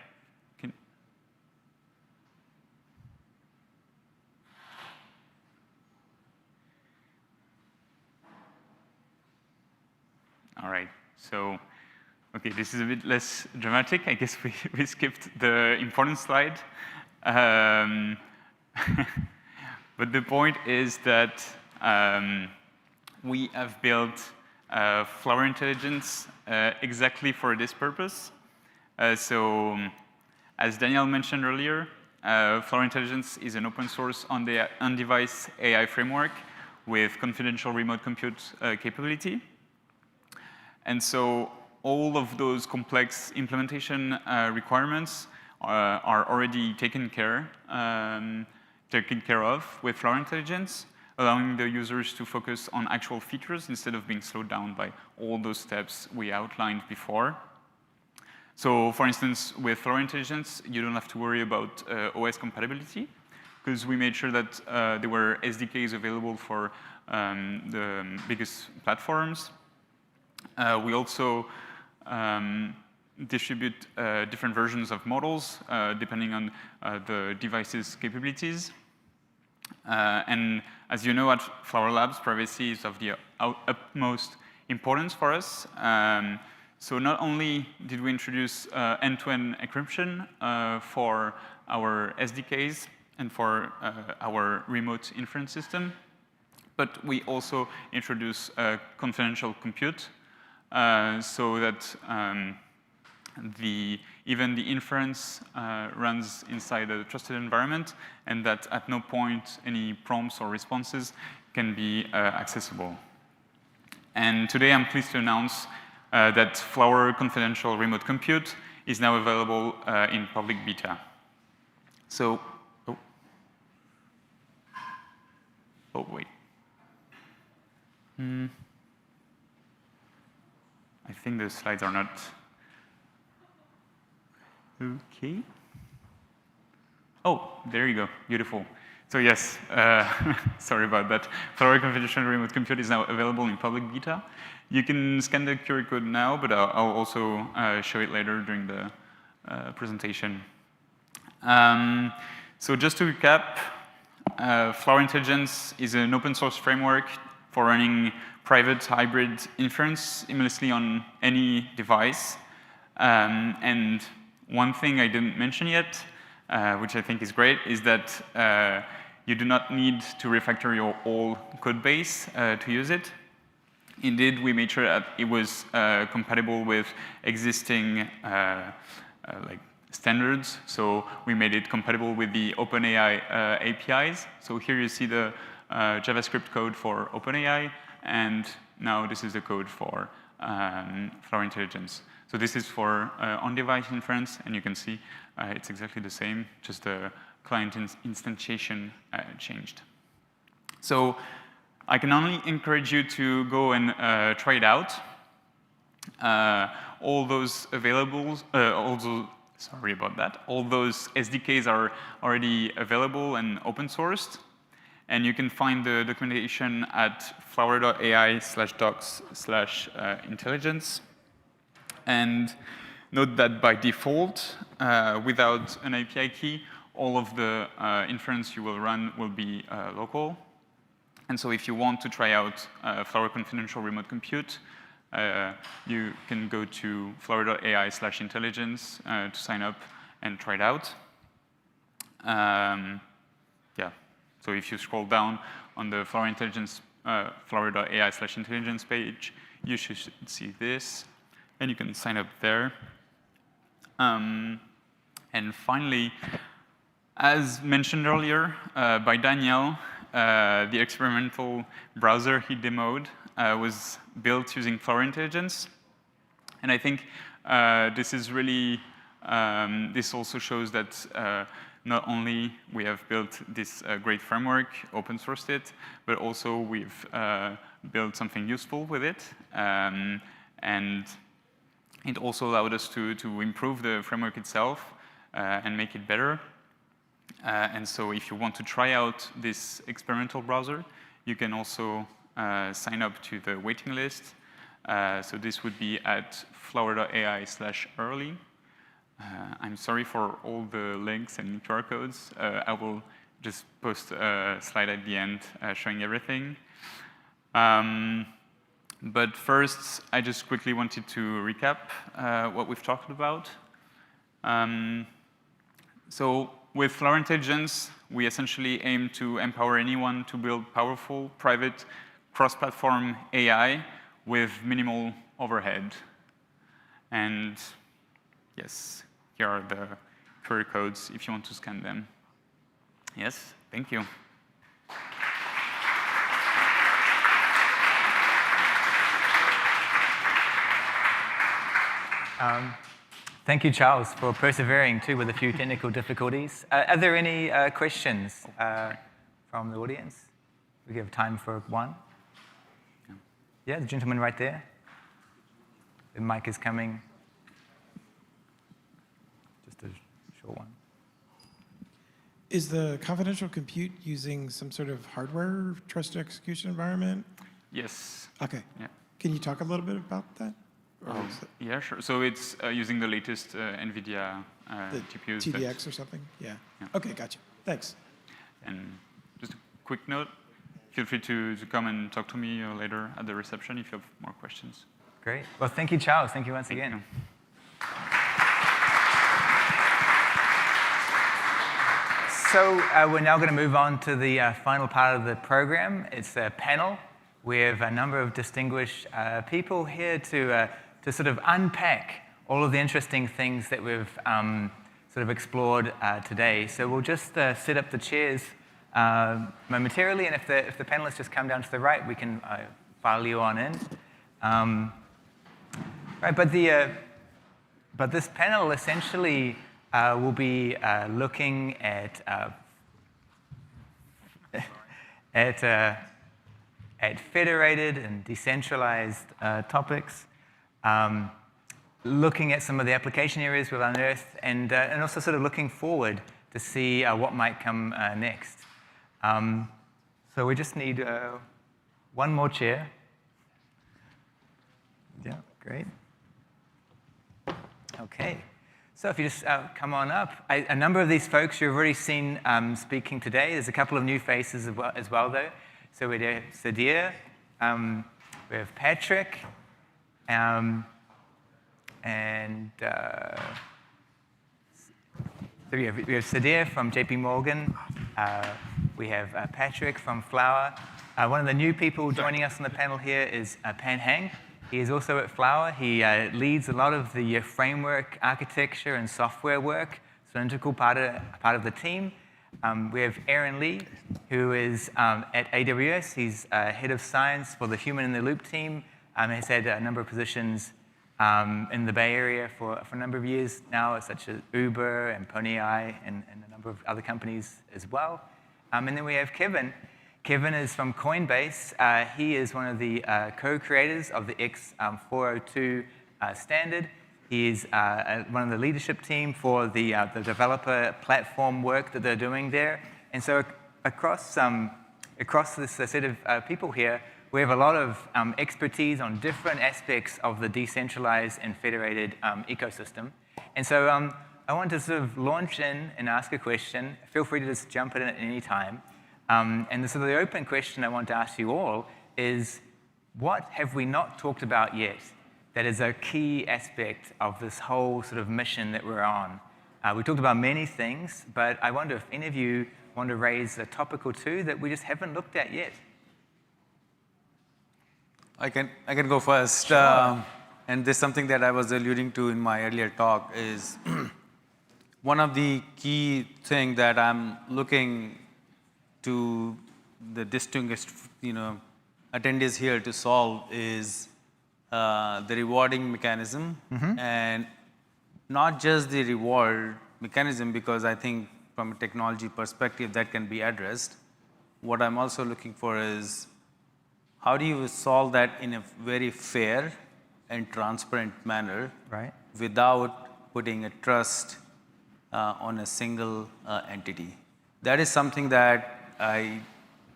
All right. So, okay, this is a bit less dramatic. I guess we skipped the important slide. But the point is that we have built Flower Intelligence exactly for this purpose. So, as Daniel mentioned earlier, Flower Intelligence is an open source on-device AI framework with confidential remote compute capability. And so all of those complex implementation requirements are already taken care of with Flower Intelligence, allowing the users to focus on actual features instead of being slowed down by all those steps we outlined before. So for instance, with Flower Intelligence, you don't have to worry about OS compatibility, because we made sure that there were SDKs available for the biggest platforms. We also distribute different versions of models depending on the device's capabilities. And as you know, at Flower Labs, privacy is of the utmost importance for us. So not only did we introduce end-to-end encryption for our SDKs and for our remote inference system, but we also introduce confidential compute so that even the inference runs inside a trusted environment, and that at no point any prompts or responses can be accessible. And today I'm pleased to announce that Flower Confidential Remote Compute is now available in public beta. So, oh wait. I think the slides are not okay. Oh, there you go, beautiful. So yes, sorry about that. Flower Confidential Remote Compute is now available in public beta. You can scan the QR code now, but I'll also show it later during the presentation. So just to recap, Flower Intelligence is an open source framework for running private hybrid inference seamlessly on any device. And one thing I didn't mention yet, which I think is great, is that you do not need to refactor your whole code base to use it. Indeed, we made sure that it was compatible with existing like standards. So we made it compatible with the OpenAI APIs. So here you see the JavaScript code for OpenAI, and now this is the code for Flower Intelligence. So this is for on-device inference, and you can see it's exactly the same, just the client instantiation changed. So I can only encourage you to go and try it out. All those available, sorry about that. All those SDKs are already available and open sourced. And you can find the documentation at flower.ai/docs/intelligence. And note that by default, without an API key, all of the inference you will run will be local. And so if you want to try out Flower Confidential Remote Compute, you can go to flower.ai/intelligence to sign up and try it out. Yeah, so if you scroll down on the Flower Intelligence, flower.ai/intelligence page, you should see this, and you can sign up there. And finally, as mentioned earlier by Daniel, the experimental browser he demoed was built using Flower Intelligence. And I think this is really, this also shows that not only we have built this great framework, open sourced it, but also we've built something useful with it. And it also allowed us to improve the framework itself and make it better. And so if you want to try out this experimental browser, you can also sign up to the waiting list. So this would be at flower.ai/early. I'm sorry for all the links and QR codes. I will just post a slide at the end showing everything. But first, I just quickly wanted to recap what we've talked about. So with Flower Intelligence, we essentially aim to empower anyone to build powerful, private, cross-platform AI with minimal overhead. And yes, here are the QR codes if you want to scan them. Yes, thank you. Thank you, Charles, for persevering too with a few technical difficulties. Are there any questions from the audience? We have time for one. Yeah, the gentleman right there. The mic is coming. Just a short one. Is the confidential compute using some sort of hardware trusted execution environment? Yes. Okay. Yeah. Can you talk a little bit about that? Yeah, sure. So it's using the latest NVIDIA GPUs. TDX or something? Yeah. Okay, gotcha. Thanks. And just a quick note, feel free to come and talk to me later at the reception if you have more questions. Great. Well, thank you, Charles. Thank you once again. So we're now going to move on to the final part of the program. It's a panel. We have a number of distinguished people here to sort of unpack all of the interesting things that we've sort of explored today. So we'll just set up the chairs momentarily, and if the panelists just come down to the right, we can file you on in. Right, but this panel essentially will be looking at federated and decentralized topics, looking at some of the application areas we've unearthed, and also sort of looking forward to see what might come next. So we just need one more chair. Yeah, great. Okay. So if you just come on up. A number of these folks you've already seen speaking today. There's a couple of new faces as well though. So we have Sadir, we have Patrick, and so we have Sadir from JP Morgan. We have Patrick from Flower. One of the new people joining us on the panel here is Pan Hang. He is also at Flower. He leads a lot of the framework architecture and software work. It's an integral part of the team. We have Aaron Lee, who is at AWS. He's head of science for the Human in the Loop team. He's had a number of positions in the Bay Area for a number of years now, such as Uber and Pony.ai and a number of other companies as well. And then we have Kevin. Kevin is from Coinbase. He is one of the co-creators of the X402 standard. He is one of the leadership team for the developer platform work that they're doing there. And so across across this set of people here, we have a lot of expertise on different aspects of the decentralized and federated ecosystem. And so I want to sort of launch in and ask a question. Feel free to just jump in at any time. And sort of the open question I want to ask you all is, what have we not talked about yet that is a key aspect of this whole sort of mission that we're on? We talked about many things, but I wonder if any of you want to raise a topic or two that we just haven't looked at yet. I can go first. Sure. And this is something that I was alluding to in my earlier talk is one of the key things that I'm looking to the distinguished attendees here to solve is the rewarding mechanism. And not just the reward mechanism, because I think from a technology perspective that can be addressed. What I'm also looking for is how do you solve that in a very fair and transparent manner, right, without putting a trust on a single entity? That is something that I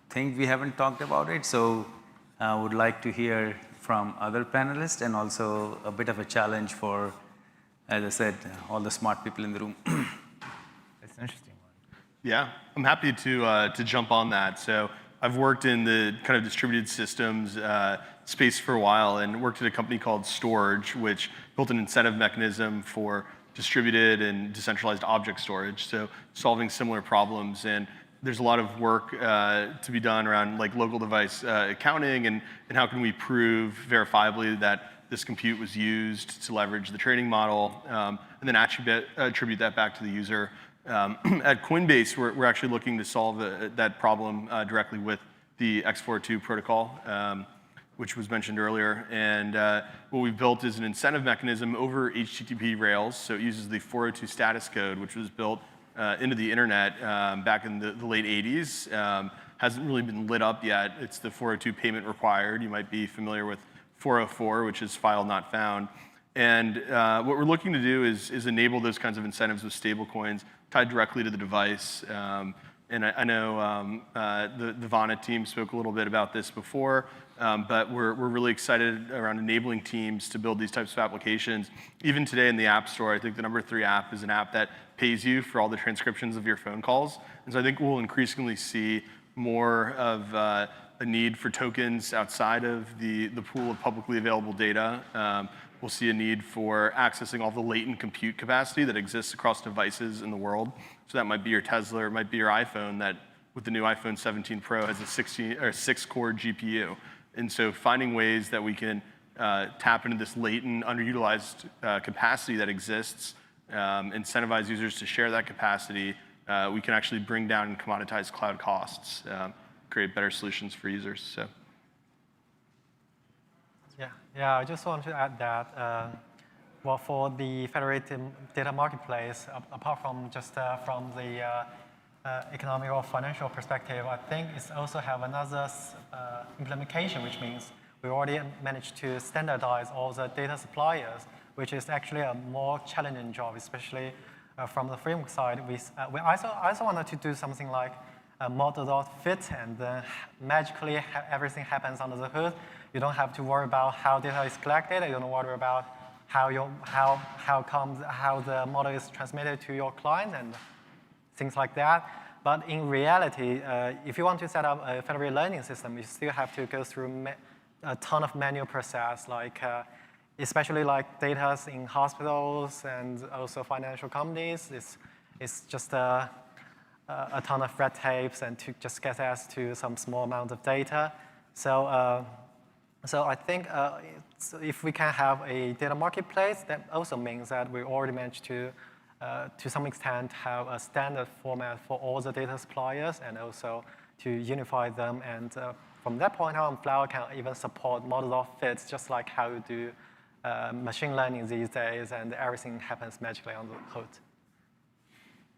think we haven't talked about it, so I would like to hear from other panelists, and also a bit of a challenge for, as I said, all the smart people in the room. That's an interesting one. Yeah, I'm happy to jump on that. So I've worked in the kind of distributed systems space for a while, and worked at a company called Storage, which built an incentive mechanism for distributed and decentralized object storage, so solving similar problems. And there's a lot of work to be done around like local device accounting, and how can we prove verifiably that this compute was used to leverage the training model, and then attribute that back to the user. At Coinbase, we're actually looking to solve that problem directly with the X402 protocol, which was mentioned earlier. And what we've built is an incentive mechanism over HTTP rails. So it uses the 402 status code, which was built into the internet back in the late 80s. Hasn't really been lit up yet. It's the 402 payment required. You might be familiar with 404, which is file not found. And what we're looking to do is enable those kinds of incentives with stablecoins tied directly to the device. And I know the Vana team spoke a little bit about this before, but we're really excited around enabling teams to build these types of applications. Even today in the App Store, I think the #3 app is an app that pays you for all the transcriptions of your phone calls. And so I think we'll increasingly see more of a need for tokens outside of the pool of publicly available data. We'll see a need for accessing all the latent compute capacity that exists across devices in the world. So that might be your Tesla, or it might be your iPhone that with the new iPhone 17 Pro has a 6-core GPU. And so finding ways that we can tap into this latent, underutilized capacity that exists, incentivize users to share that capacity, we can actually bring down and commoditize cloud costs, create better solutions for users. So. Yeah, I just want to add that, well, for the federated data marketplace, apart from just from the economic or financial perspective, I think it's also have another implementation, which means we already managed to standardize all the data suppliers, which is actually a more challenging job, especially from the framework side. We also wanted to do something like a model.fit, and then magically everything happens under the hood. You don't have to worry about how data is collected. You don't worry about how the model is transmitted to your client and things like that. But in reality, if you want to set up a federated learning system, you still have to go through a ton of manual process, like especially like data in hospitals and also financial companies. It's just a ton of red tapes and to just get access to some small amount of data. So I think if we can have a data marketplace, that also means that we already managed to some extent, have a standard format for all the data suppliers, and also to unify them. And from that point on, Flower can even support model.fits, just like how you do machine learning these days, and everything happens magically on the hood.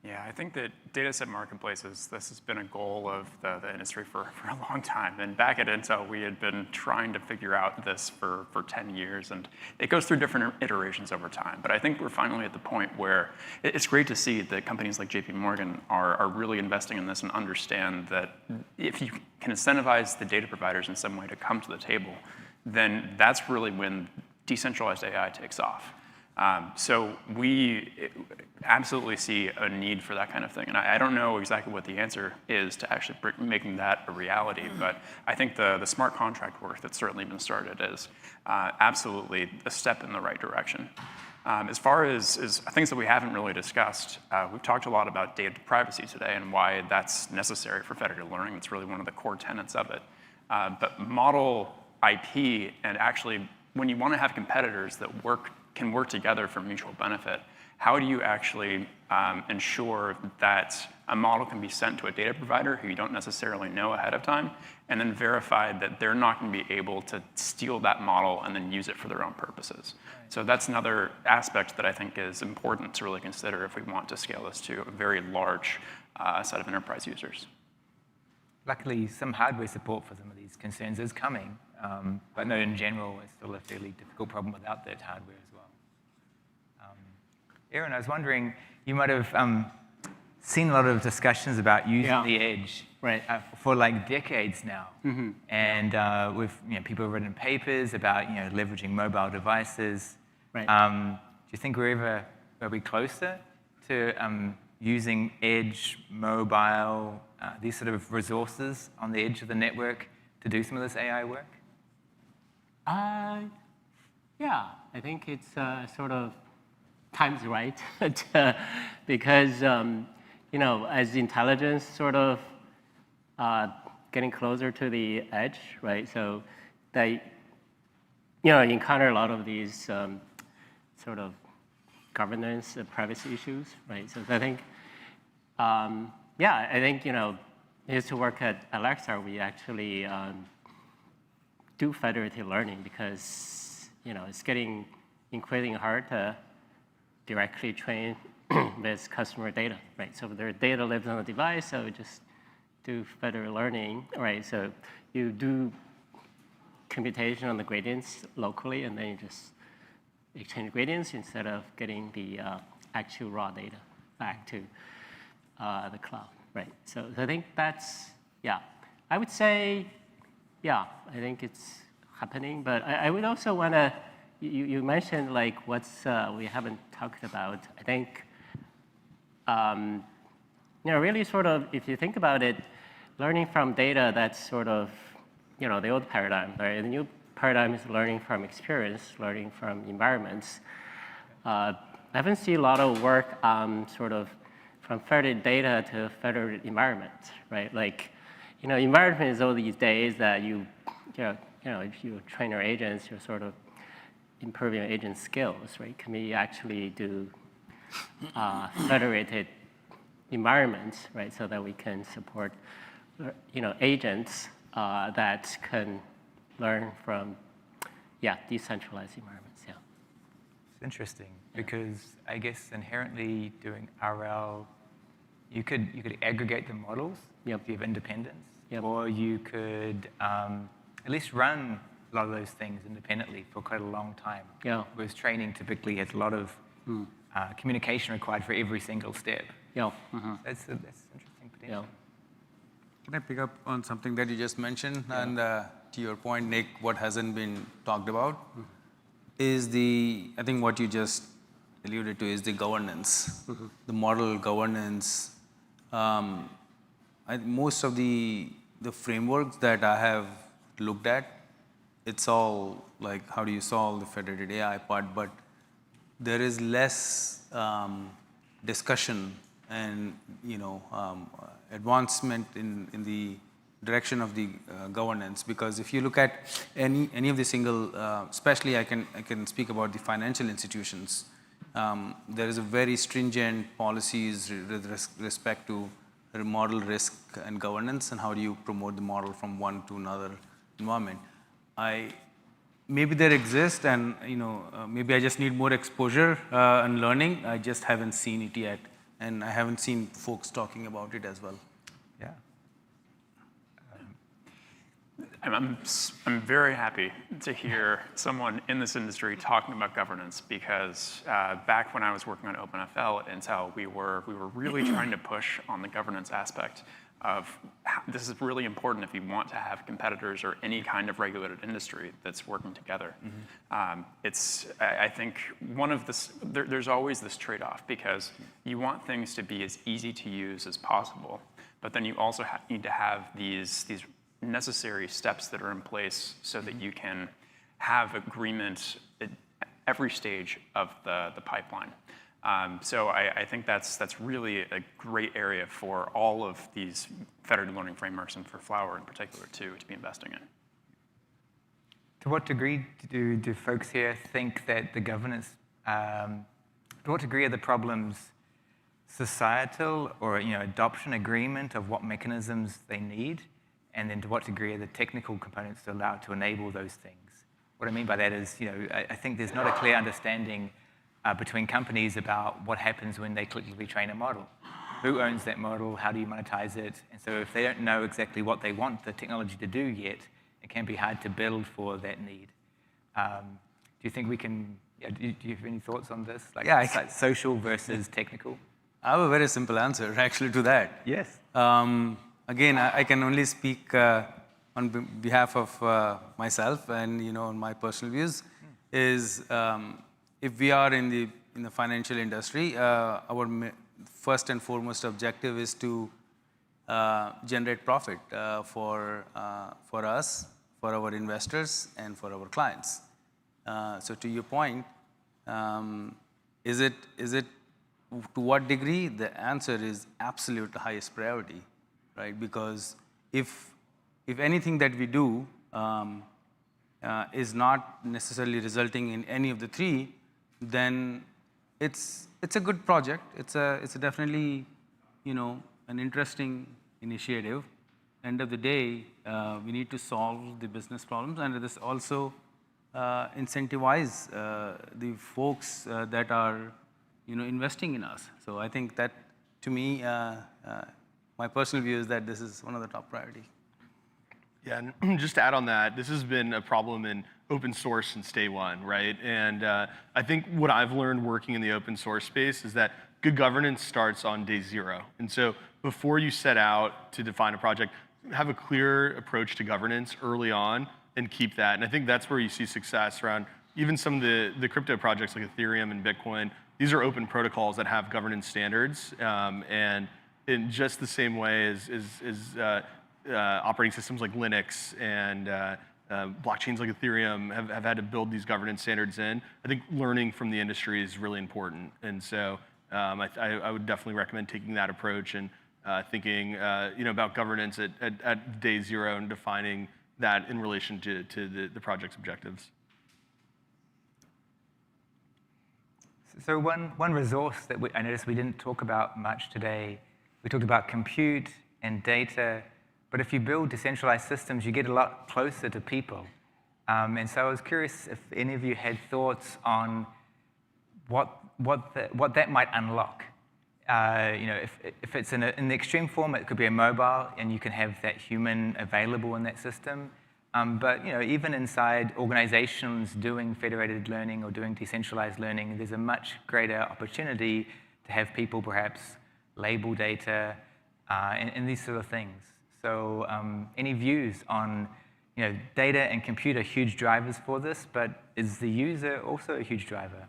Yeah, I think that data set marketplaces, this has been a goal of the industry for a long time. And back at Intel, we had been trying to figure out this for 10 years, and it goes through different iterations over time. But I think we're finally at the point where it's great to see that companies like JP Morgan are really investing in this and understand that if you can incentivize the data providers in some way to come to the table, then that's really when decentralized AI takes off. So we absolutely see a need for that kind of thing. And I don't know exactly what the answer is to actually making that a reality, but I think the smart contract work that's certainly been started is absolutely a step in the right direction. As far as things that we haven't really discussed, we've talked a lot about data privacy today and why that's necessary for federated learning. It's really one of the core tenets of it. But model IP, and actually when you want to have competitors that can work together for mutual benefit, how do you actually ensure that a model can be sent to a data provider who you don't necessarily know ahead of time, and then verify that they're not going to be able to steal that model and then use it for their own purposes? So that's another aspect that I think is important to really consider if we want to scale this to a very large set of enterprise users. Luckily, some hardware support for some of these concerns is coming, but no, in general, it's still a fairly difficult problem without that hardware as well. Aaron, I was wondering, you might have seen a lot of discussions about using the edge for like decades now. And with people have written papers about leveraging mobile devices. Do you think are we closer to using edge, mobile, these sort of resources on the edge of the network to do some of this AI work? Yeah, I think it's sort of time's right because as intelligence sort of getting closer to the edge, right? So they encounter a lot of these sort of governance privacy issues, right? So I think used to work at Alexa, we actually do federated learning because it's getting increasingly hard to directly train with customer data, right? So their data lives on the device, so we just do federated learning, right? So you do computation on the gradients locally, and then you just exchange gradients instead of getting the actual raw data back to the cloud, right? So I think that's, I would say, I think it's happening, but I would also want to, you mentioned like what's we haven't talked about. I think, really sort of, if you think about it, learning from data, that's sort of, the old paradigm, right? The new paradigm is learning from experience, learning from environments. I haven't seen a lot of work on sort of from federated data to federated environment, right? Like, environment is all these days that if you train your agents, you're sort of improving your agent skills, right? Can we actually do federated environments, right? So that we can support, agents that can learn from, decentralized environments, It's interesting because I guess inherently doing RL, you could aggregate the models if you have independence, or you could at least run a lot of those things independently for quite a long time. Whereas training typically has a lot of communication required for every single step. That's interesting potential. Can I pick up on something that you just mentioned? And to your point, Nick, what hasn't been talked about is I think what you just alluded to is the governance, the model governance. Most of the frameworks that I have looked at, it's all like, how do you solve the federated AI part? But there is less discussion and advancement in the direction of the governance, because if you look at any of the single, especially I can speak about the financial institutions. There is a very stringent policies with respect to model risk and governance, and how do you promote the model from one to another environment. Maybe there exists, and maybe I just need more exposure and learning. I just haven't seen it yet and I haven't seen folks talking about it as well. Yeah. I'm very happy to hear someone in this industry talking about governance because back when I was working on OpenFL at Intel, we were really trying to push on the governance aspect of this is really important if you want to have competitors or any kind of regulated industry that's working together. I think there's always this trade-off because you want things to be as easy to use as possible, but then you also need to have these necessary steps that are in place so that you can have agreement at every stage of the pipeline. So I think that's really a great area for all of these federated learning frameworks and for Flower in particular too to be investing in. To what degree do folks here think that the governance, to what degree are the problems societal or adoption agreement of what mechanisms they need? And then to what degree are the technical components allowed to enable those things? What I mean by that is, I think there's not a clear understanding between companies about what happens when they collectively train a model. Who owns that model? How do you monetize it? And so if they don't know exactly what they want the technology to do yet, it can be hard to build for that need. Do you think we can, do you have any thoughts on this? Like social versus technical? I have a very simple answer actually to that. Yes. Again, I can only speak on behalf of myself and on my personal views. Is if we are in the financial industry, our first and foremost objective is to generate profit for us, for our investors, and for our clients. So to your point, is it to what degree? The answer is absolute highest priority. Right? Because if anything that we do is not necessarily resulting in any of the three, then it's a good project. It's definitely an interesting initiative. End of the day, we need to solve the business problems, and this also incentivize the folks that are investing in us. So I think that to me. My personal view is that this is one of the top priorities. Yeah, and just to add on that, this has been a problem in open source since day one, right? And I think what I've learned working in the open source space is that good governance starts on day zero. And so before you set out to define a project, have a clear approach to governance early on and keep that. And I think that's where you see success around even some of the crypto projects like Ethereum and Bitcoin. These are open protocols that have governance standards, and in just the same way as operating systems like Linux and blockchains like Ethereum have had to build these governance standards in, I think learning from the industry is really important. And so I would definitely recommend taking that approach and thinking about governance at day zero and defining that in relation to the project's objectives. So one resource that I noticed we didn't talk about much today, we talked about compute and data, but if you build decentralized systems, you get a lot closer to people. And so I was curious if any of you had thoughts on what that might unlock. If it's in the extreme form, it could be a mobile, and you can have that human available in that system. But even inside organizations doing federated learning or doing decentralized learning, there's a much greater opportunity to have people perhaps label data and these sort of things. So any views on data and compute are huge drivers for this, but is the user also a huge driver?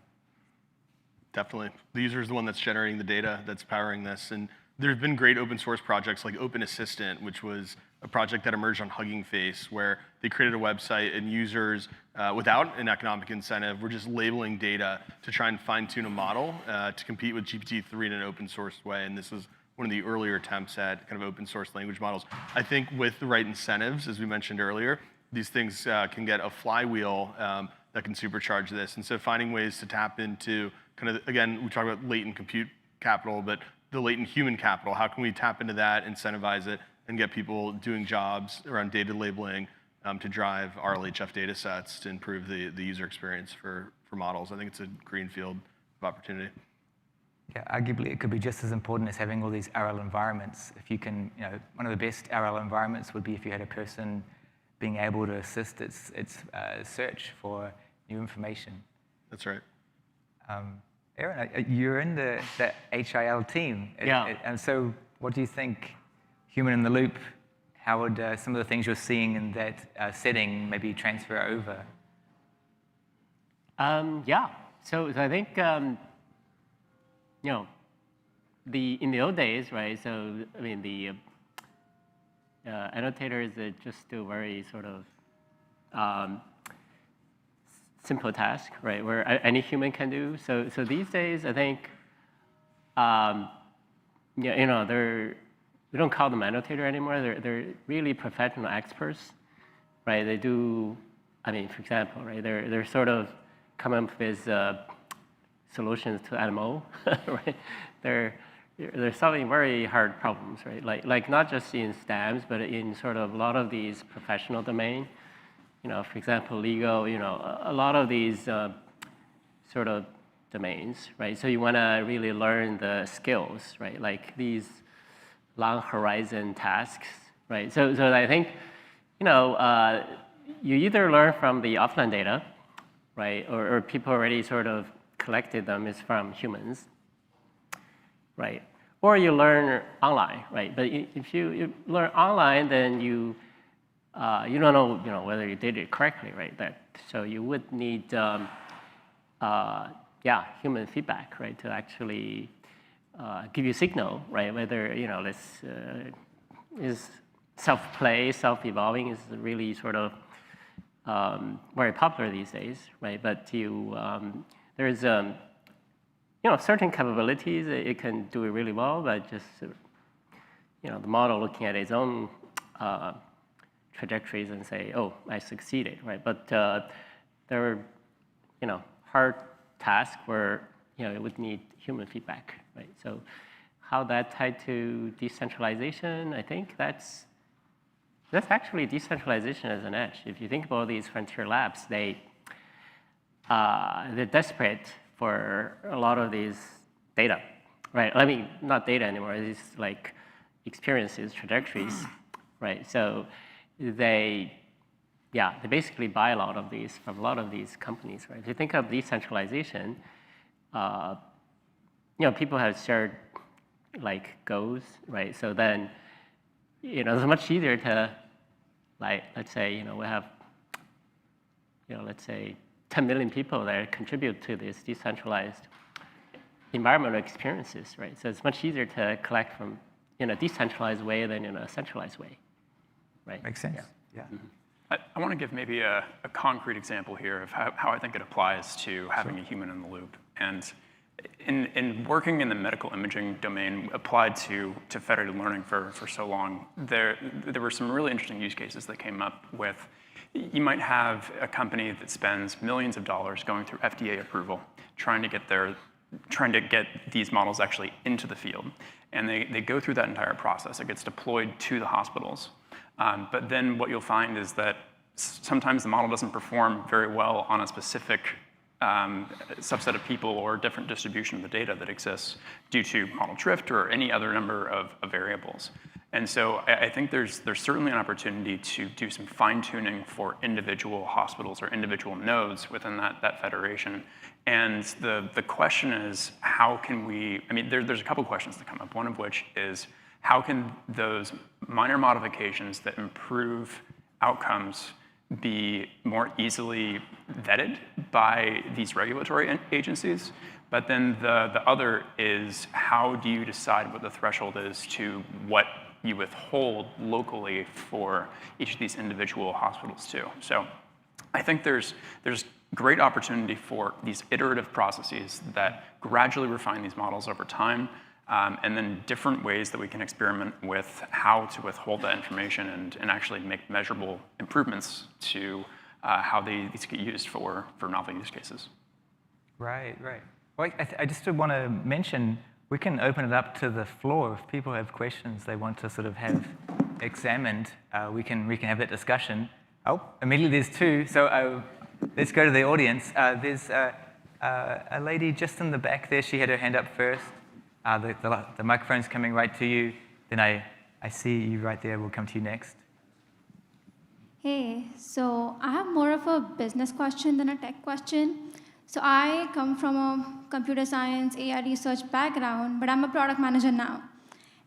Definitely. The user is the one that's generating the data that's powering this. And there's been great open source projects like Open Assistant, which was a project that emerged on Hugging Face, where they created a website and users, without an economic incentive, were just labeling data to try and fine-tune a model to compete with GPT-3 in an open source way. And this is one of the earlier attempts at kind of open source language models. I think with the right incentives, as we mentioned earlier, these things can get a flywheel that can supercharge this. And so finding ways to tap into kind of, again, we talk about latent compute capital, but the latent human capital, how can we tap into that, incentivize it, and get people doing jobs around data labeling to drive RLHF data sets to improve the user experience for models. I think it's a greenfield of opportunity. Yeah, arguably it could be just as important as having all these RL environments. If you can, one of the best RL environments would be if you had a person being able to assist its search for new information. That's right. Aaron, you're in the HIL team. Yeah. And so what do you think, human in the loop, how would some of the things you're seeing in that setting maybe transfer over? Yeah. So I think, in the old days, right? So I mean, the annotators are just still very sort of simple task, right? Where any human can do. So these days, I think, we don't call them annotator anymore. They're really professional experts, right? They do, I mean, for example, right? They're sort of coming up with solutions to NMO, right? They're solving very hard problems, right? Like not just in STEMs, but in sort of a lot of these professional domain. For example, legal. A lot of these sort of domains, right? So you want to really learn the skills, right? Like these long horizon tasks, right? So I think, you either learn from the offline data, right? Or people already sort of collected them is from humans, right? Or you learn online, right? But if you learn online, then you don't know, whether you did it correctly, right? So you would need, human feedback, right, to actually give you signal, right? Whether this is self-play, self-evolving is really sort of very popular these days, right? But there's certain capabilities it can do it really well, but just the model looking at its own trajectories and say, oh, I succeeded, right? But there are hard tasks where it would need human feedback, right? So how that tied to decentralization, I think that's actually decentralization as an edge. If you think about these frontier labs, they're desperate for a lot of these data, right? I mean, not data anymore. These like experiences, trajectories, right? So they basically buy a lot of these from a lot of these companies, right? If you think of decentralization, people have shared like goals, right? So then, it's much easier to, like, let's say, we have, let's say 10 million people that contribute to this decentralized environmental experiences, right? So it's much easier to collect from in a decentralized way than in a centralized way, right? Makes sense. Yeah. I want to give maybe a concrete example here of how I think it applies to having a human in the loop. And in working in the medical imaging domain applied to federated learning for so long, there were some really interesting use cases that came up with, you might have a company that spends millions of dollars going through FDA approval, trying to get these models actually into the field. And they go through that entire process. It gets deployed to the hospitals. But then what you'll find is that sometimes the model doesn't perform very well on a specific subset of people or different distribution of the data that exists due to model drift or any other number of variables. And so I think there's certainly an opportunity to do some fine-tuning for individual hospitals or individual nodes within that federation. And the question is, how can we, I mean, there's a couple questions that come up, one of which is, how can those minor modifications that improve outcomes be more easily vetted by these regulatory agencies? But then the other is, how do you decide what the threshold is to what you withhold locally for each of these individual hospitals too? So I think there's great opportunity for these iterative processes that gradually refine these models over time, and then different ways that we can experiment with how to withhold that information and actually make measurable improvements to how these get used for novel use cases. Right. Well, I just want to mention, we can open it up to the floor. If people have questions they want to sort of have examined, we can have that discussion. Oh, immediately there's two. So let's go to the audience. There's a lady just in the back there. She had her hand up first. The microphone's coming right to you. Then I see you right there. We'll come to you next. Hey, so I have more of a business question than a tech question. So I come from a computer science, AI research background, but I'm a product manager now.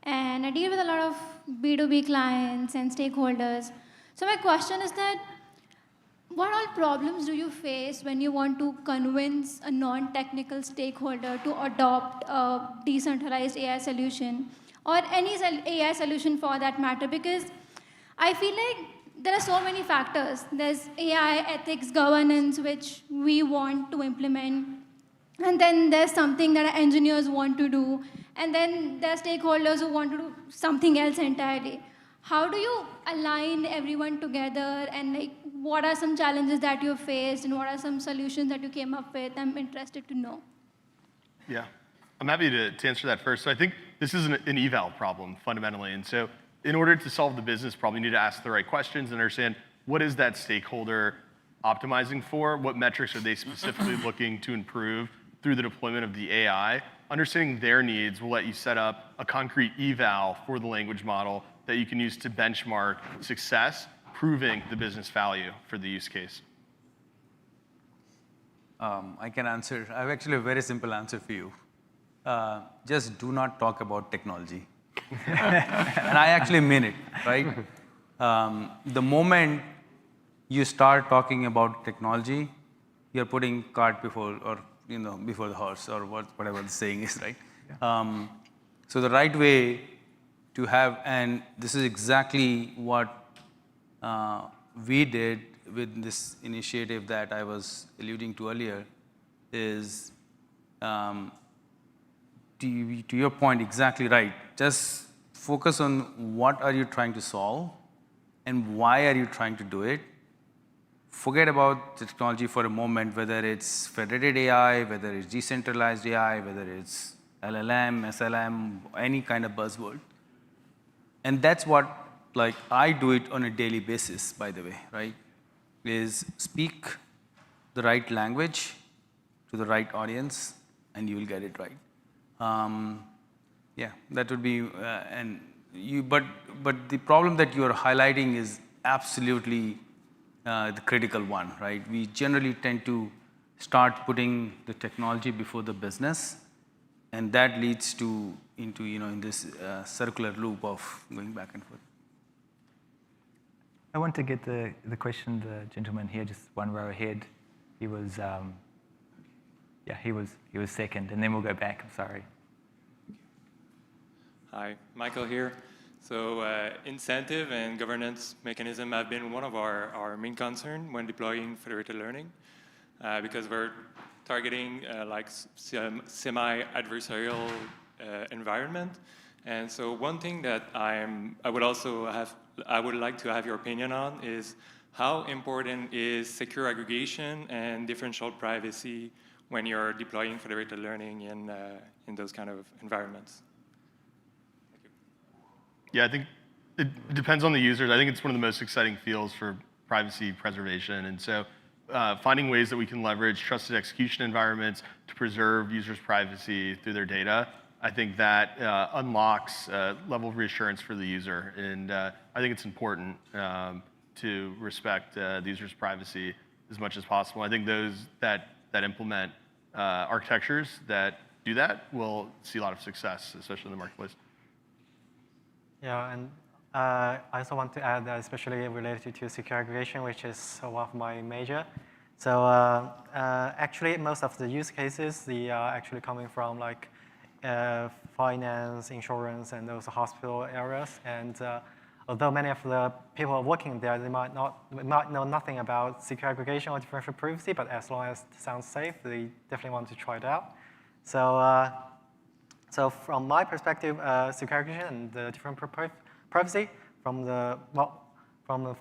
And I deal with a lot of B2B clients and stakeholders. So my question is that, what all problems do you face when you want to convince a non-technical stakeholder to adopt a decentralized AI solution, or any AI solution for that matter? Because I feel like there are so many factors. There's AI ethics, governance, which we want to implement. And then there's something that our engineers want to do. And then there are stakeholders who want to do something else entirely. How do you align everyone together, and like, what are some challenges that you faced, and what are some solutions that you came up with? I'm interested to know. Yeah, I'm happy to answer that first. So I think this is an eval problem fundamentally. And so in order to solve the business problem, you need to ask the right questions and understand what is that stakeholder optimizing for, what metrics are they specifically looking to improve through the deployment of the AI. Understanding their needs will let you set up a concrete eval for the language model that you can use to benchmark success, proving the business value for the use case. I can answer. I have actually a very simple answer for you. Just do not talk about technology. And I actually mean it, right? The moment you start talking about technology, you're putting cart before, or before the horse, or whatever the saying is, right? Yeah. So the right way to have, and this is exactly what we did with this initiative that I was alluding to earlier, is to your point, exactly right. Just focus on what are you trying to solve and why are you trying to do it. Forget about the technology for a moment, whether it's federated AI, whether it's decentralized AI, whether it's LLM, SLM, any kind of buzzword. And that's what, like, I do it on a daily basis, by the way, right? Is speak the right language to the right audience, and you will get it right. Yeah, that would be, but the problem that you are highlighting is absolutely the critical one, right? We generally tend to start putting the technology before the business, and that leads into in this circular loop of going back and forth. I want to get the question, the gentleman here, just one row ahead. He was, he was second, and then we'll go back. I'm sorry. Hi, Michael here. So incentive and governance mechanism have been one of our main concern when deploying federated learning, because we're targeting like semi-adversarial environment. And so one thing that I would like to have your opinion on is how important is secure aggregation and differential privacy when you're deploying federated learning in those kind of environments? Yeah, I think it depends on the users. I think it's one of the most exciting fields for privacy preservation. And so finding ways that we can leverage trusted execution environments to preserve users' privacy through their data, I think that unlocks a level of reassurance for the user. And I think it's important to respect the user's privacy as much as possible. I think those that implement architectures that do that will see a lot of success, especially in the marketplace. Yeah, and I also want to add, especially related to secure aggregation, which is one of my major. So actually, most of the use cases, they are actually coming from like finance, insurance, and those hospital areas. And although many of the people working there, they might know nothing about secure aggregation or differential privacy, but as long as it sounds safe, they definitely want to try it out. So so from my perspective, secure aggregation and the different privacy, from the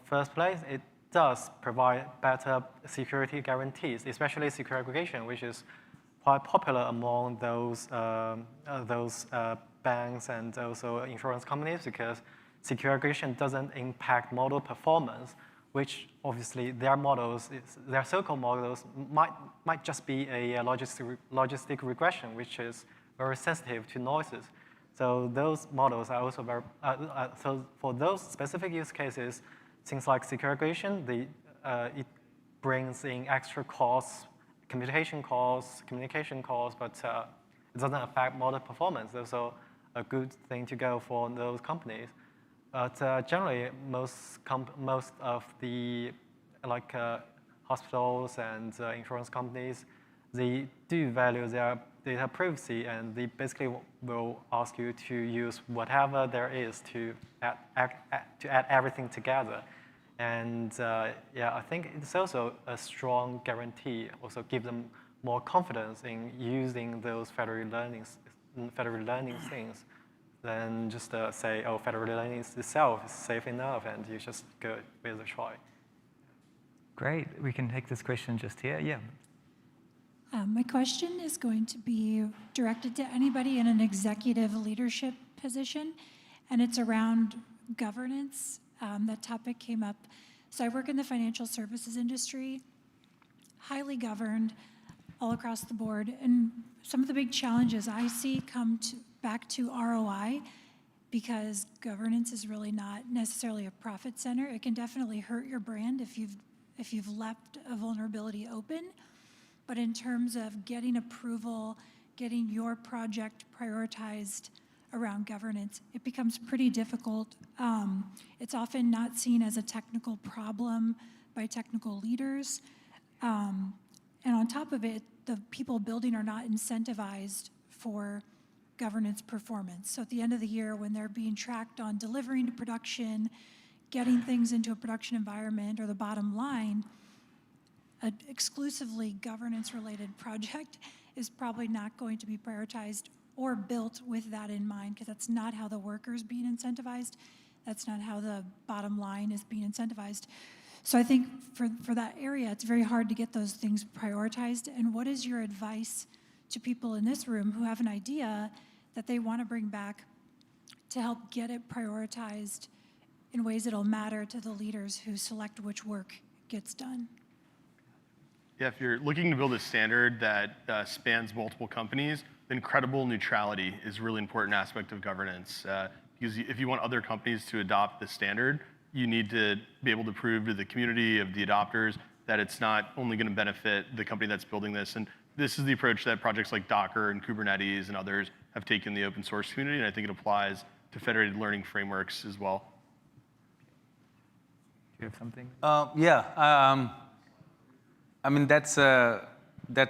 first place, it does provide better security guarantees, especially secure aggregation, which is quite popular among those banks and also insurance companies, because secure aggregation doesn't impact model performance, which obviously their models, their so-called models might just be a logistic regression, which is very sensitive to noises. So those models are also very, so for those specific use cases, things like secure aggregation, it brings in extra costs, communication costs, but it doesn't affect model performance. That's also a good thing to go for those companies. But generally, most of the hospitals and insurance companies, they do value their data privacy, and they basically will ask you to use whatever there is to add everything together. And yeah, I think it's also a strong guarantee, also give them more confidence in using those federated learning things than just say, oh, federated learning itself is safe enough, and you just go with a try. Great. We can take this question just here. Yeah. My question is going to be directed to anybody in an executive leadership position, and it's around governance. That topic came up. So I work in the financial services industry, highly governed all across the board, and some of the big challenges I see come back to ROI, because governance is really not necessarily a profit center. It can definitely hurt your brand if you've left a vulnerability open. But in terms of getting approval, getting your project prioritized around governance, it becomes pretty difficult. It's often not seen as a technical problem by technical leaders. And on top of it, the people building are not incentivized for governance performance. So at the end of the year, when they're being tracked on delivering to production, getting things into a production environment, or the bottom line, an exclusively governance-related project is probably not going to be prioritized or built with that in mind, because that's not how the worker's being incentivized. That's not how the bottom line is being incentivized. So I think for that area, it's very hard to get those things prioritized. And what is your advice to people in this room who have an idea that they want to bring back to help get it prioritized in ways that'll matter to the leaders who select which work gets done? Yeah, if you're looking to build a standard that spans multiple companies, then credible neutrality is a really important aspect of governance. Because if you want other companies to adopt the standard, you need to be able to prove to the community of the adopters that it's not only going to benefit the company that's building this. And this is the approach that projects like Docker and Kubernetes and others have taken in the open source community, and I think it applies to federated learning frameworks as well. Do you have something? Yeah. I mean, that's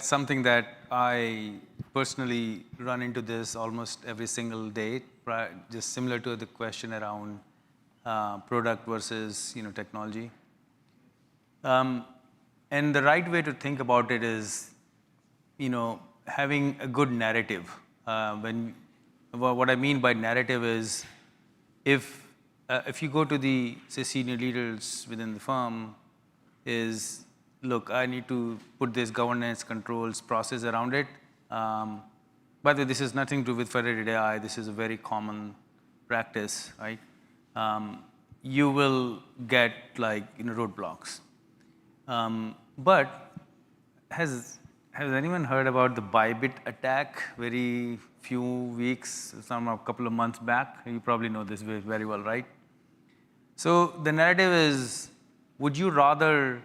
something that I personally run into this almost every single day, just similar to the question around product versus technology. And the right way to think about it is, having a good narrative. What I mean by narrative is, if you go to the senior leaders within the firm, is, look, I need to put this governance controls process around it. By the way, this has nothing to do with federated AI. This is a very common practice, right? You will get roadblocks. But has anyone heard about the Bybit attack? Very few weeks, a couple of months back. You probably know this very well, right? So the narrative is, would you rather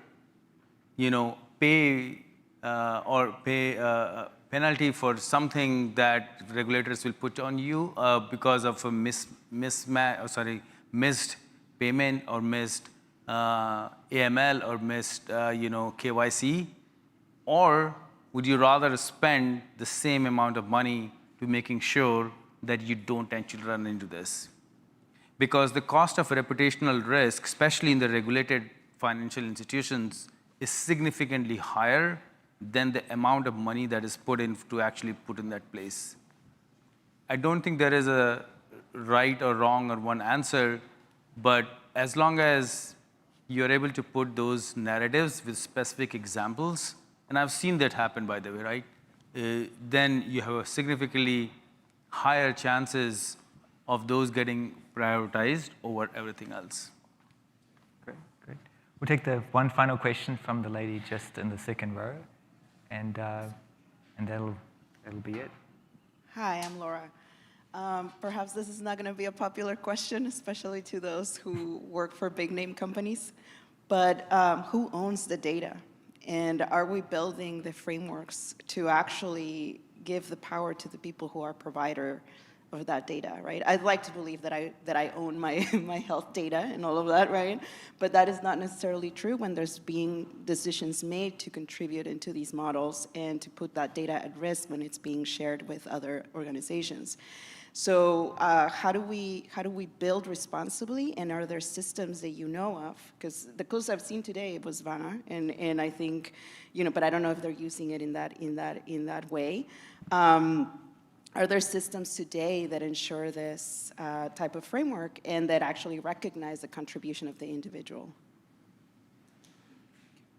pay a penalty for something that regulators will put on you because of a missed payment or missed AML or missed KYC? Or would you rather spend the same amount of money to making sure that you don't actually run into this? Because the cost of reputational risk, especially in the regulated financial institutions, is significantly higher than the amount of money that is put in to actually put in that place. I don't think there is a right or wrong or one answer, but as long as you're able to put those narratives with specific examples, and I've seen that happen, by the way, right? Then you have a significantly higher chances of those getting prioritized over everything else. Great. We'll take the one final question from the lady just in the second row, and that'll be it. Hi, I'm Laura. Perhaps this is not going to be a popular question, especially to those who work for big name companies, but who owns the data? And are we building the frameworks to actually give the power to the people who are provider of that data, right? I'd like to believe that I own my health data and all of that, right? But that is not necessarily true when there's being decisions made to contribute into these models and to put that data at risk when it's being shared with other organizations. So how do we build responsibly, and are there systems that you know of? Because the close I've seen today was Vana, and I think, but I don't know if they're using it in that way. Are there systems today that ensure this type of framework and that actually recognize the contribution of the individual?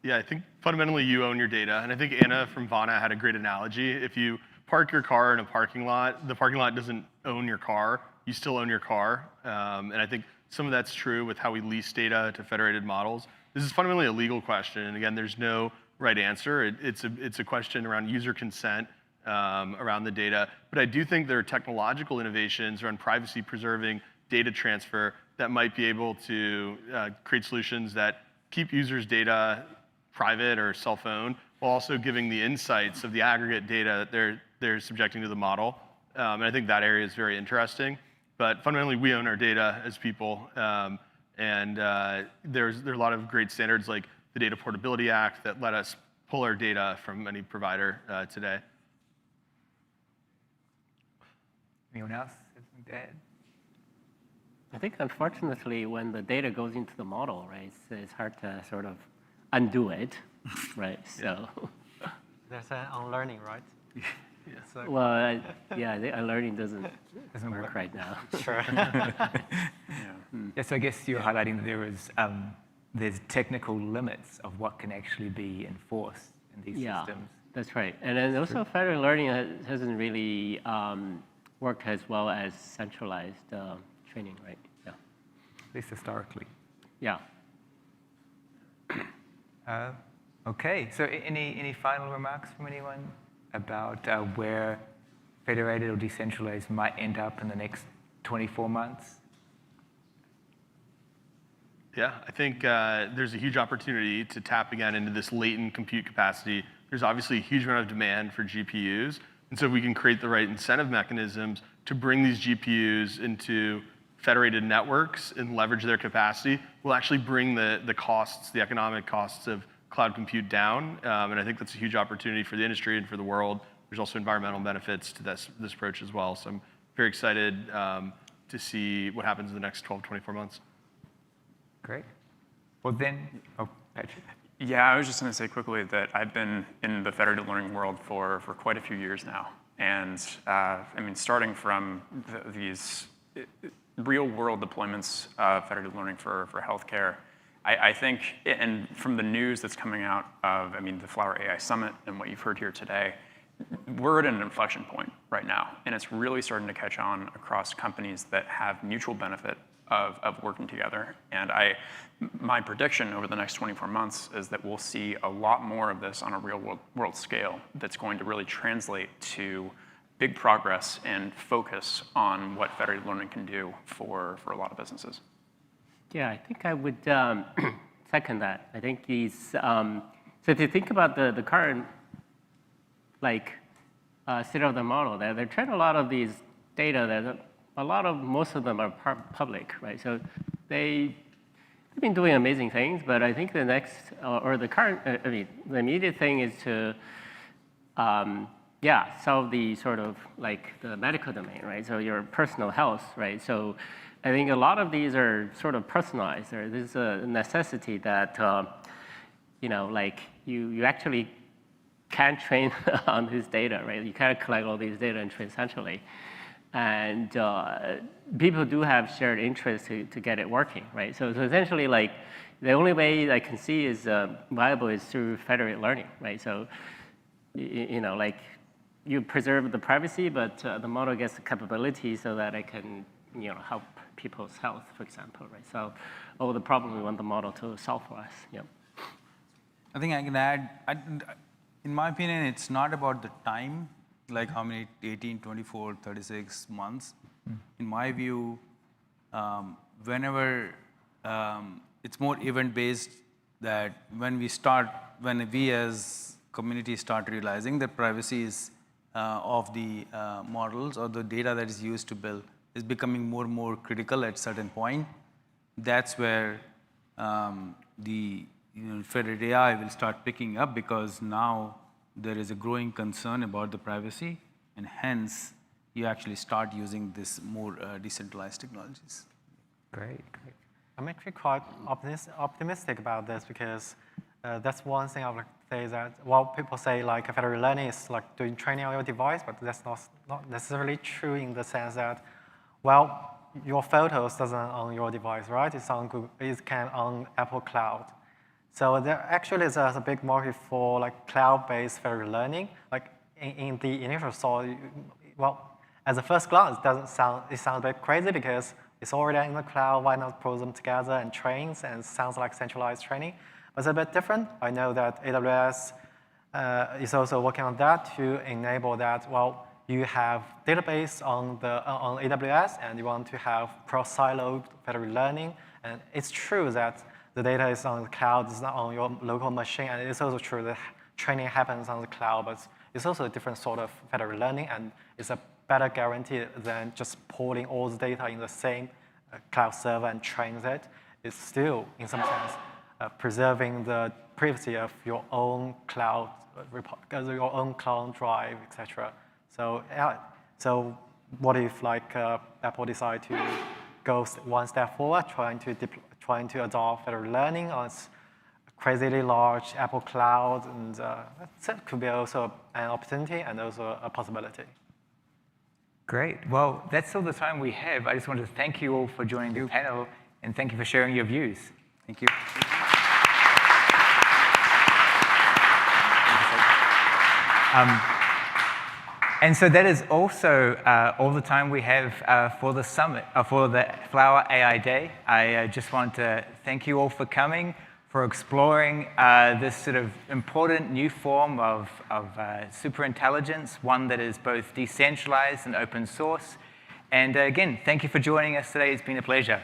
Yeah, I think fundamentally you own your data. And I think Anna from Vana had a great analogy. If you park your car in a parking lot, the parking lot doesn't own your car. You still own your car. And I think some of that's true with how we lease data to federated models. This is fundamentally a legal question. And again, there's no right answer. It's a question around user consent around the data. But I do think there are technological innovations around privacy preserving data transfer that might be able to create solutions that keep users' data private or self-owned, while also giving the insights of the aggregate data that they're subjecting to the model. And I think that area is very interesting. But fundamentally, we own our data as people. And there are a lot of great standards like the Data Portability Act that let us pull our data from any provider today. Anyone else? Dead. I think, unfortunately, when the data goes into the model, right, it's hard to sort of undo it, right? So. There's an unlearning, right? So, well, yeah, the unlearning doesn't work right now. Sure. So I guess you're highlighting that there's technical limits of what can actually be enforced in these systems. That's right. And then also federated learning hasn't really worked as well as centralized training, right? Yeah. At least historically. Yeah. Okay. So any final remarks from anyone about where federated or decentralized might end up in the next 24 months? Yeah, I think there's a huge opportunity to tap again into this latent compute capacity. There's obviously a huge amount of demand for GPUs. And so if we can create the right incentive mechanisms to bring these GPUs into federated networks and leverage their capacity, we'll actually bring the costs, the economic costs of cloud compute down. And I think that's a huge opportunity for the industry and for the world. There's also environmental benefits to this approach as well. So I'm very excited to see what happens in the next 12, 24 months. Great. Well then, Patrick. Yeah, I was just going to say quickly that I've been in the federated learning world for quite a few years now. And I mean, starting from these real-world deployments of federated learning for healthcare, I think, and from the news that's coming out of, the Flower AI Summit and what you've heard here today, we're at an inflection point right now. And it's really starting to catch on across companies that have mutual benefit of working together. And my prediction over the next 24 months is that we'll see a lot more of this on a real world scale that's going to really translate to big progress and focus on what federated learning can do for a lot of businesses. Yeah, I think I would second that. I think these, so if you think about the current, state of the model, they're trying a lot of these data that most of them are public, right? So they've been doing amazing things, but I think the next, the immediate thing is to, solve the sort of the medical domain, right? So your personal health, right? So I think a lot of these are sort of personalized. There's a necessity that, you actually can't train on this data, right? You can't collect all these data and train centrally. And people do have shared interest to get it working, right? So essentially, the only way I can see is viable is through federated learning, right? So, you preserve the privacy, but the model gets the capability so that it can, help people's health, for example, right? So, all the problem we want the model to solve for us, yeah. I think I can add, in my opinion, it's not about the time like how many, 18, 24, 36 months. In my view, whenever it's more event-based, that when we as community start realizing that privacy is of the models or the data that is used to build is becoming more and more critical at certain point, that's where the federated AI will start picking up, because now there is a growing concern about the privacy, and hence you actually start using this more decentralized technologies. Great. I'm actually quite optimistic about this, because that's one thing I would say that, well, people say like federated learning is like doing training on your device, but that's not necessarily true in the sense that, well, your photos doesn't on your device, right? It's on Google, it can on Apple Cloud. So there actually is a big market for like cloud-based federated learning. Like in the initial thought, well, as a first glance, it sounds a bit crazy because it's already in the cloud. Why not pull them together and train? And it sounds like centralized training, but it's a bit different. I know that AWS is also working on that to enable that. Well, you have database on AWS, and you want to have cross-siloed federated learning. And it's true that the data is on the cloud, it's not on your local machine. And it's also true that training happens on the cloud, but it's also a different sort of federated learning, and it's a better guarantee than just pulling all the data in the same cloud server and trains it. It's still, in some sense, preserving the privacy of your own cloud, your own cloud drive, etc. So, so what if like Apple decide to go one step forward, trying to adopt federated learning on its crazily large Apple Cloud, and that could be also an opportunity and also a possibility. Great. Well, that's all the time we have. I just wanted to thank you all for joining the panel, and thank you for sharing your views. Thank you. And so that is also all the time we have for the summit, for the Flower AI Day. I just want to thank you all for coming, for exploring this sort of important new form of superintelligence, one that is both decentralized and open source. And again, thank you for joining us today. It's been a pleasure.